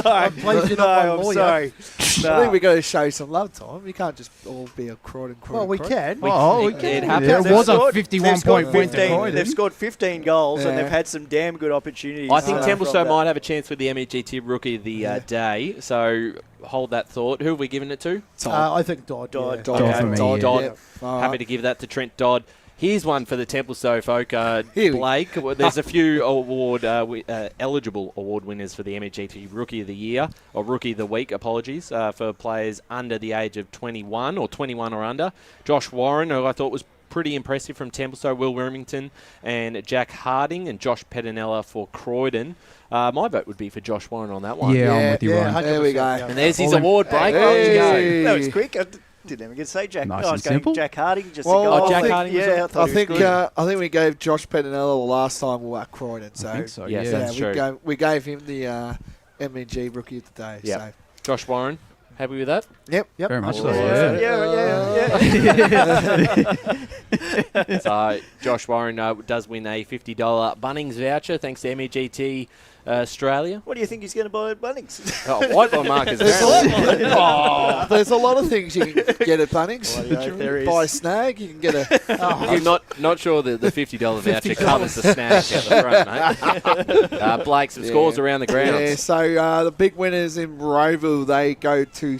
I'm pleased you're not my lawyer. sorry. I think we got to show some love, Tom. You can't just all be a Croydon. Well, we can. We can. It happens. There was a They've 51-point win to Croydon. They've scored 15 goals and Yeah. they've had some damn good opportunities. I think from Templestowe that. might have a chance with the MEGT Rookie of the day. So hold that thought. Who have we given it to? I think Dodd. Dodd. Yeah. Dodd for me, Dodd. yeah. Yep. All Happy right. to give that to Trent Dodd. Here's one for the Templestowe folk. Here we- Blake, well, there's a few eligible award winners for the MEGT Rookie of the Year, or Rookie of the Week, apologies, for players under the age of 21 or 21 or under. Josh Warren, who I thought was pretty impressive from Templestowe, Will Wilmington, and Jack Harding and Josh Pettinella for Croydon. My vote would be for Josh Warren on that one. Yeah, I'm with you, Ryan. There we go. And there's his award break. Hey. Off you go. That was quick. I didn't even get to say Jack. Nice I and was going simple. Jack Harding. Just Well, to go, I Jack think- Harding was yeah, on. I I thought think we gave Josh Pettinella the last time we were at Croydon. So I think so, Yes, yeah. that's true. we gave him the MNG Rookie of the Day. Yep. So. Josh Warren, happy with that? Yep. Very much so, yeah. So Josh Warren does win a $50 Bunnings voucher thanks to MEGT Australia. What do you think he's going to buy at Bunnings? Whiteboard markers. There's apparently. there's a lot of things you can get at Bunnings. Bloody oath, there is. Buy a snag, you can get a. I'm not sure that the $50 voucher covers the snack out the front, mate. Blake, some scores around the grounds. Yeah, so the big winners in Rowville, they go to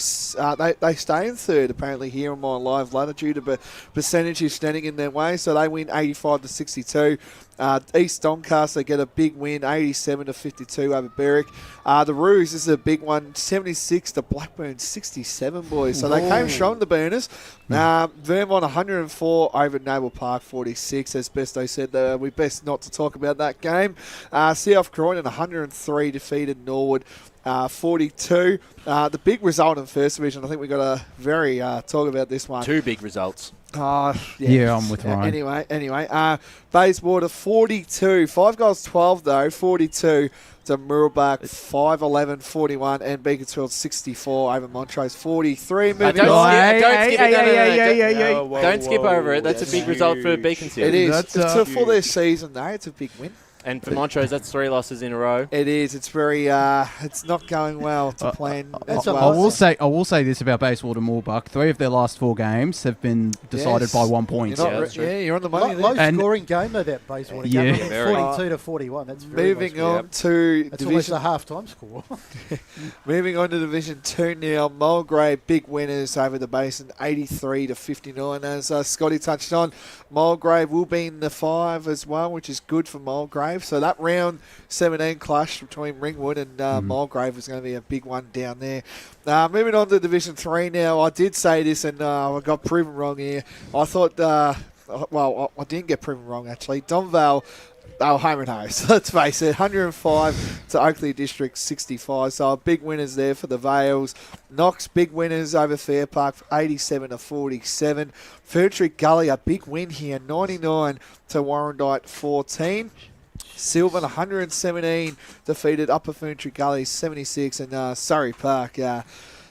they stay in third apparently here on my live latitude, but percentage is standing in their way, so they win 85-62. East Doncaster get a big win, 87-52 over Berwick. The Roos, this is a big one, 76 to Blackburn 67, boys. So they came strong, the Burners. Vermont 104 over Naval Park 46. As best they said, we best not to talk about that game. South Croydon 103 defeated Norwood 42. The big result in First Division, I think we've got to very talk about this one. Two big results. Yeah, I'm with Ryan. Anyway, Bayswater 42. 5 goals 12 though, 42 to Murrelbach 5-11, 41, and Beaconsfield 64 over Montrose 43. Don't skip over it. That's a big result for Beaconsfield. It is. For their season though, it's a big win. And for Montrose, that's 3 losses in a row. It is. It's very. It's not going well to plan. As well. I will say this about Bayswater Moorbuck: 3 of their last 4 games have been decided by 1 point. You're on the money. Low there. scoring game though, that Bayswater Yeah. game. 42-41. That's very moving low on to That's almost Division. a half-time score. Moving on to Division 2 now. Mulgrave, big winners over the Basin, 83-59. As Scotty touched on, Mulgrave will be in the 5 as well, which is good for Mulgrave. So that round 17 clash between Ringwood and Mulgrave is going to be a big one down there. Moving on to Division 3 now. I did say this and I got proven wrong here. I thought, I didn't get proven wrong actually. Donvale, they were home and hose. Let's face it, 105 to Oakley District 65. So big winners there for the Vales. Knox, big winners over Fair Park, 87-47. Ferntree Gully, a big win here, 99 to Warrandyte 14. Sylvan 117 defeated Upper Ferntree Gully 76, and Surrey Park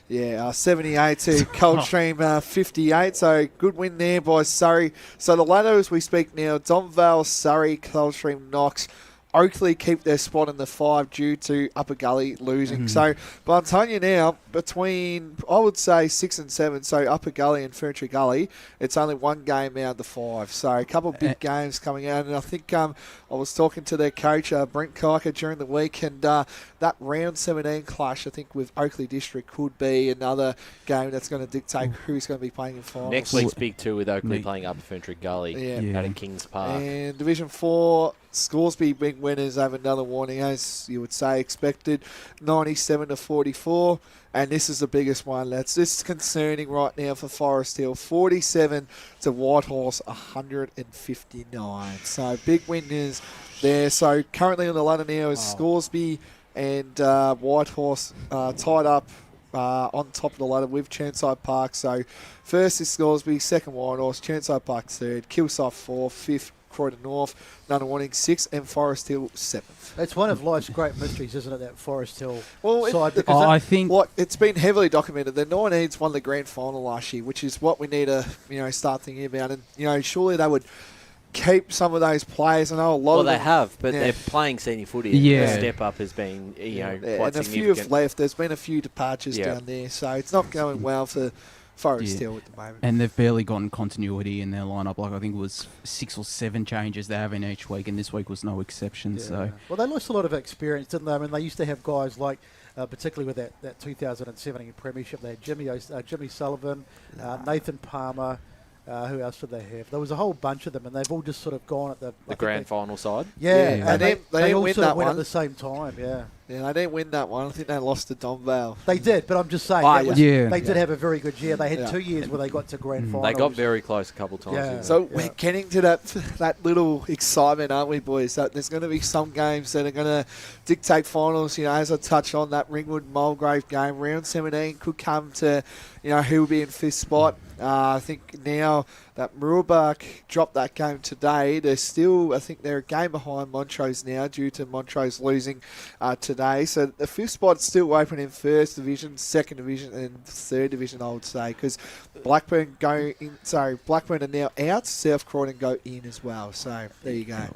78 to Coldstream 58. So good win there by Surrey. So the ladder as we speak now: Donvale, Surrey, Coldstream, Knox. Oakley keep their spot in the 5 due to Upper Gully losing. So, but I'm telling you now, between, I would say, 6 and 7, so Upper Gully and Ferntree Gully, it's only 1 game out of the 5. So a couple of big games coming out. And I think I was talking to their coach, Brent Kiker, during the week, and that round 17 clash, I think, with Oakley District could be another game that's going to dictate who's going to be playing in finals. Next week's big 2 with Oakley playing Upper Ferntree Gully out at Kings Park. And Division 4, Scoresby big winners over another warning, as you would say, expected, 97-44. And this is the biggest one. This is concerning right now for Forest Hill, 47 to Whitehorse, 159. So big winners there. So currently on the ladder now is Scoresby and Whitehorse tied up on top of the ladder with Chermside Park. So first is Scoresby, second Whitehorse, Chermside Park third, Kilsyth fourth, fifth Croydon North, Nunawading 6th, and Forest Hill 7th. It's one of life's great mysteries, isn't it, that Forest Hill side? I think it's been heavily documented. The 19s won the grand final last year, which is what we need to start thinking about. And surely they would keep some of those players. I know a lot of them. Well, they have, but they're playing senior footy. Yeah. The step up has been, quite and significant. a few have left. There's been a few departures down there, so it's not going well for Forest Hill at the moment. And they've barely gotten continuity in their lineup. Like I think it was 6 or 7 changes they have in each week, and this week was no exception. Yeah. So, well, they lost a lot of experience, didn't they? I mean, they used to have guys like, particularly with that 2017 Premiership, they had Jimmy Sullivan, Nathan Palmer. Who else did they have? There was a whole bunch of them, and they've all just sort of gone at the grand final side. Yeah, and they all win sort that of went one at the same time. Yeah, they didn't win that one. I think they lost to Donvale. They did, but I'm just saying they did have a very good year. They had 2 years where they got to grand final. They got very close a couple of times. Yeah. So we're getting to that little excitement, aren't we, boys? That there's going to be some games that are going to dictate finals. As I touched on, that Ringwood-Mulgrave game, round 17 could come to, who will be in 5th spot. I think now that Mooroolbark dropped that game today, they're still, I think they're a game behind Montrose now due to Montrose losing today. So the 5th spot's still open in 1st Division, 2nd Division and 3rd Division, I would say, because Blackburn are now out, South Croydon go in as well. So there you go.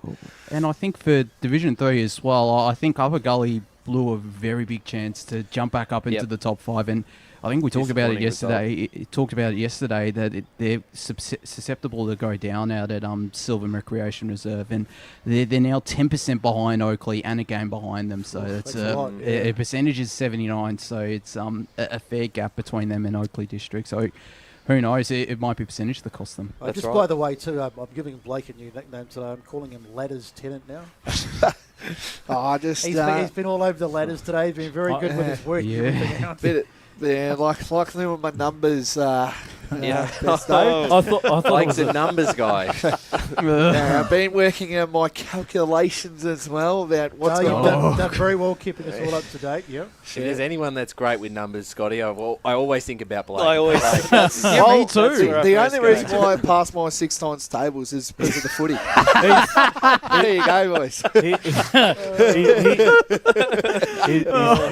and I think for Division 3 as well, I think Upper Gully blew a very big chance to jump back up into the top 5, and I think we talked about it yesterday. That they're susceptible to go down out at Sylvan Recreation Reserve, and they're now 10% behind Oakley and a game behind them. So that's a percentage is 79. So it's a fair gap between them and Oakley District. So who knows? It might be a percentage that costs them. By the way, too, I'm giving Blake a new nickname today. I'm calling him Ladders Tenant now. He's been all over the ladders today. He's been very good with his work. Like them with my numbers. I thought Blake's a numbers guy. I've been working on my calculations as well about what's going on. Done very well keeping us all up to date. Yeah. If there's anyone that's great with numbers, Scotty, I always think about Blake. Me too. The only reason why I passed my 6 times tables is because of the footy. There you go, boys.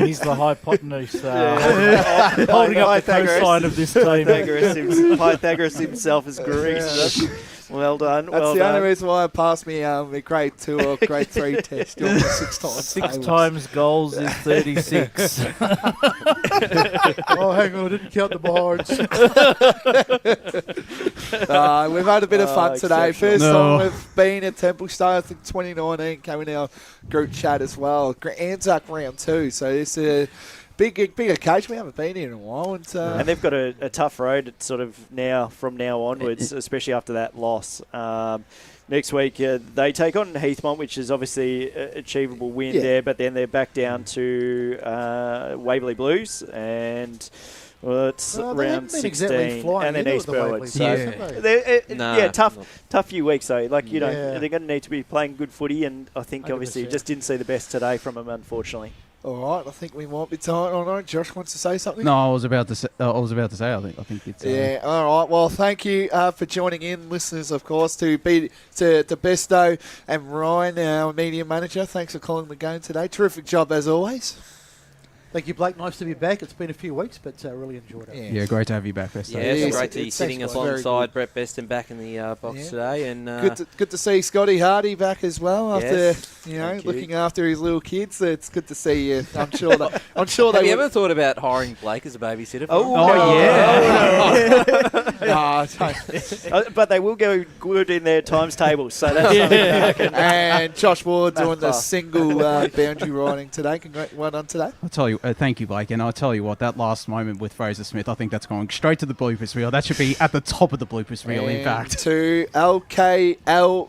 He's the hypotenuse holding up the cosine of this team. Pythagoras himself is Greece. Well done. That's the only reason why I passed me my grade 2 or grade 3 test. 6 times. 6 times goals is 36. Hang on, I didn't count the behinds. We've had a bit of fun today. First time we've been at Templestowe. I think 2019 came in our group chat as well. Anzac round 2. So it's a big occasion. We haven't been here in a while. And they've got a tough road sort of from now onwards, especially after that loss. Next week, they take on Heathmont, which is obviously an achievable win there, but then they're back down to Waverley Blues, and it's round 16, and then East Burwood. Tough few weeks though. They're going to need to be playing good footy, and I think obviously just didn't see the best today from them, unfortunately. All right, I think we might be tight on it. Josh wants to say something. No, I was about to say. I think it's. All right. Well, thank you for joining in, listeners. Of course, to Besto and Ryan, our media manager. Thanks for calling the game today. Terrific job as always. Thank you, Blake. Nice to be back. It's been a few weeks, but really enjoyed it. Yeah, great to have you back, Besto. Yeah, it's great to be sitting alongside Brett Beston back in the box today, and good to see Scotty Hardy back as well after looking after his little kids. It's good to see you. I'm sure Have you ever thought about hiring Blake as a babysitter? But they will go good in their times tables, so that's something. And Josh Ward doing the single boundary riding today. Well done today. I'll tell you. Thank you, Blake. And I'll tell you what, that last moment with Fraser Smith, I think that's going straight to the bloopers reel. That should be at the top of the bloopers reel, in fact. To LKLM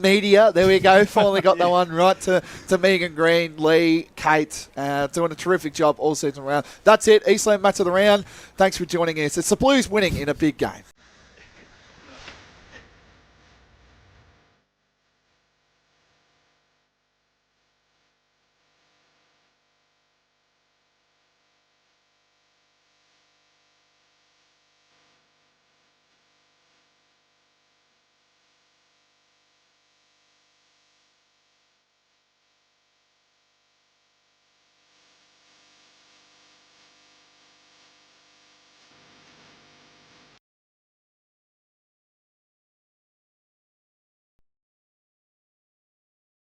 Media. There we go. Finally got that one right to Megan Green, Lee, Kate. Doing a terrific job all season round. That's it. Eastland match of the round. Thanks for joining us. It's the Blues winning in a big game.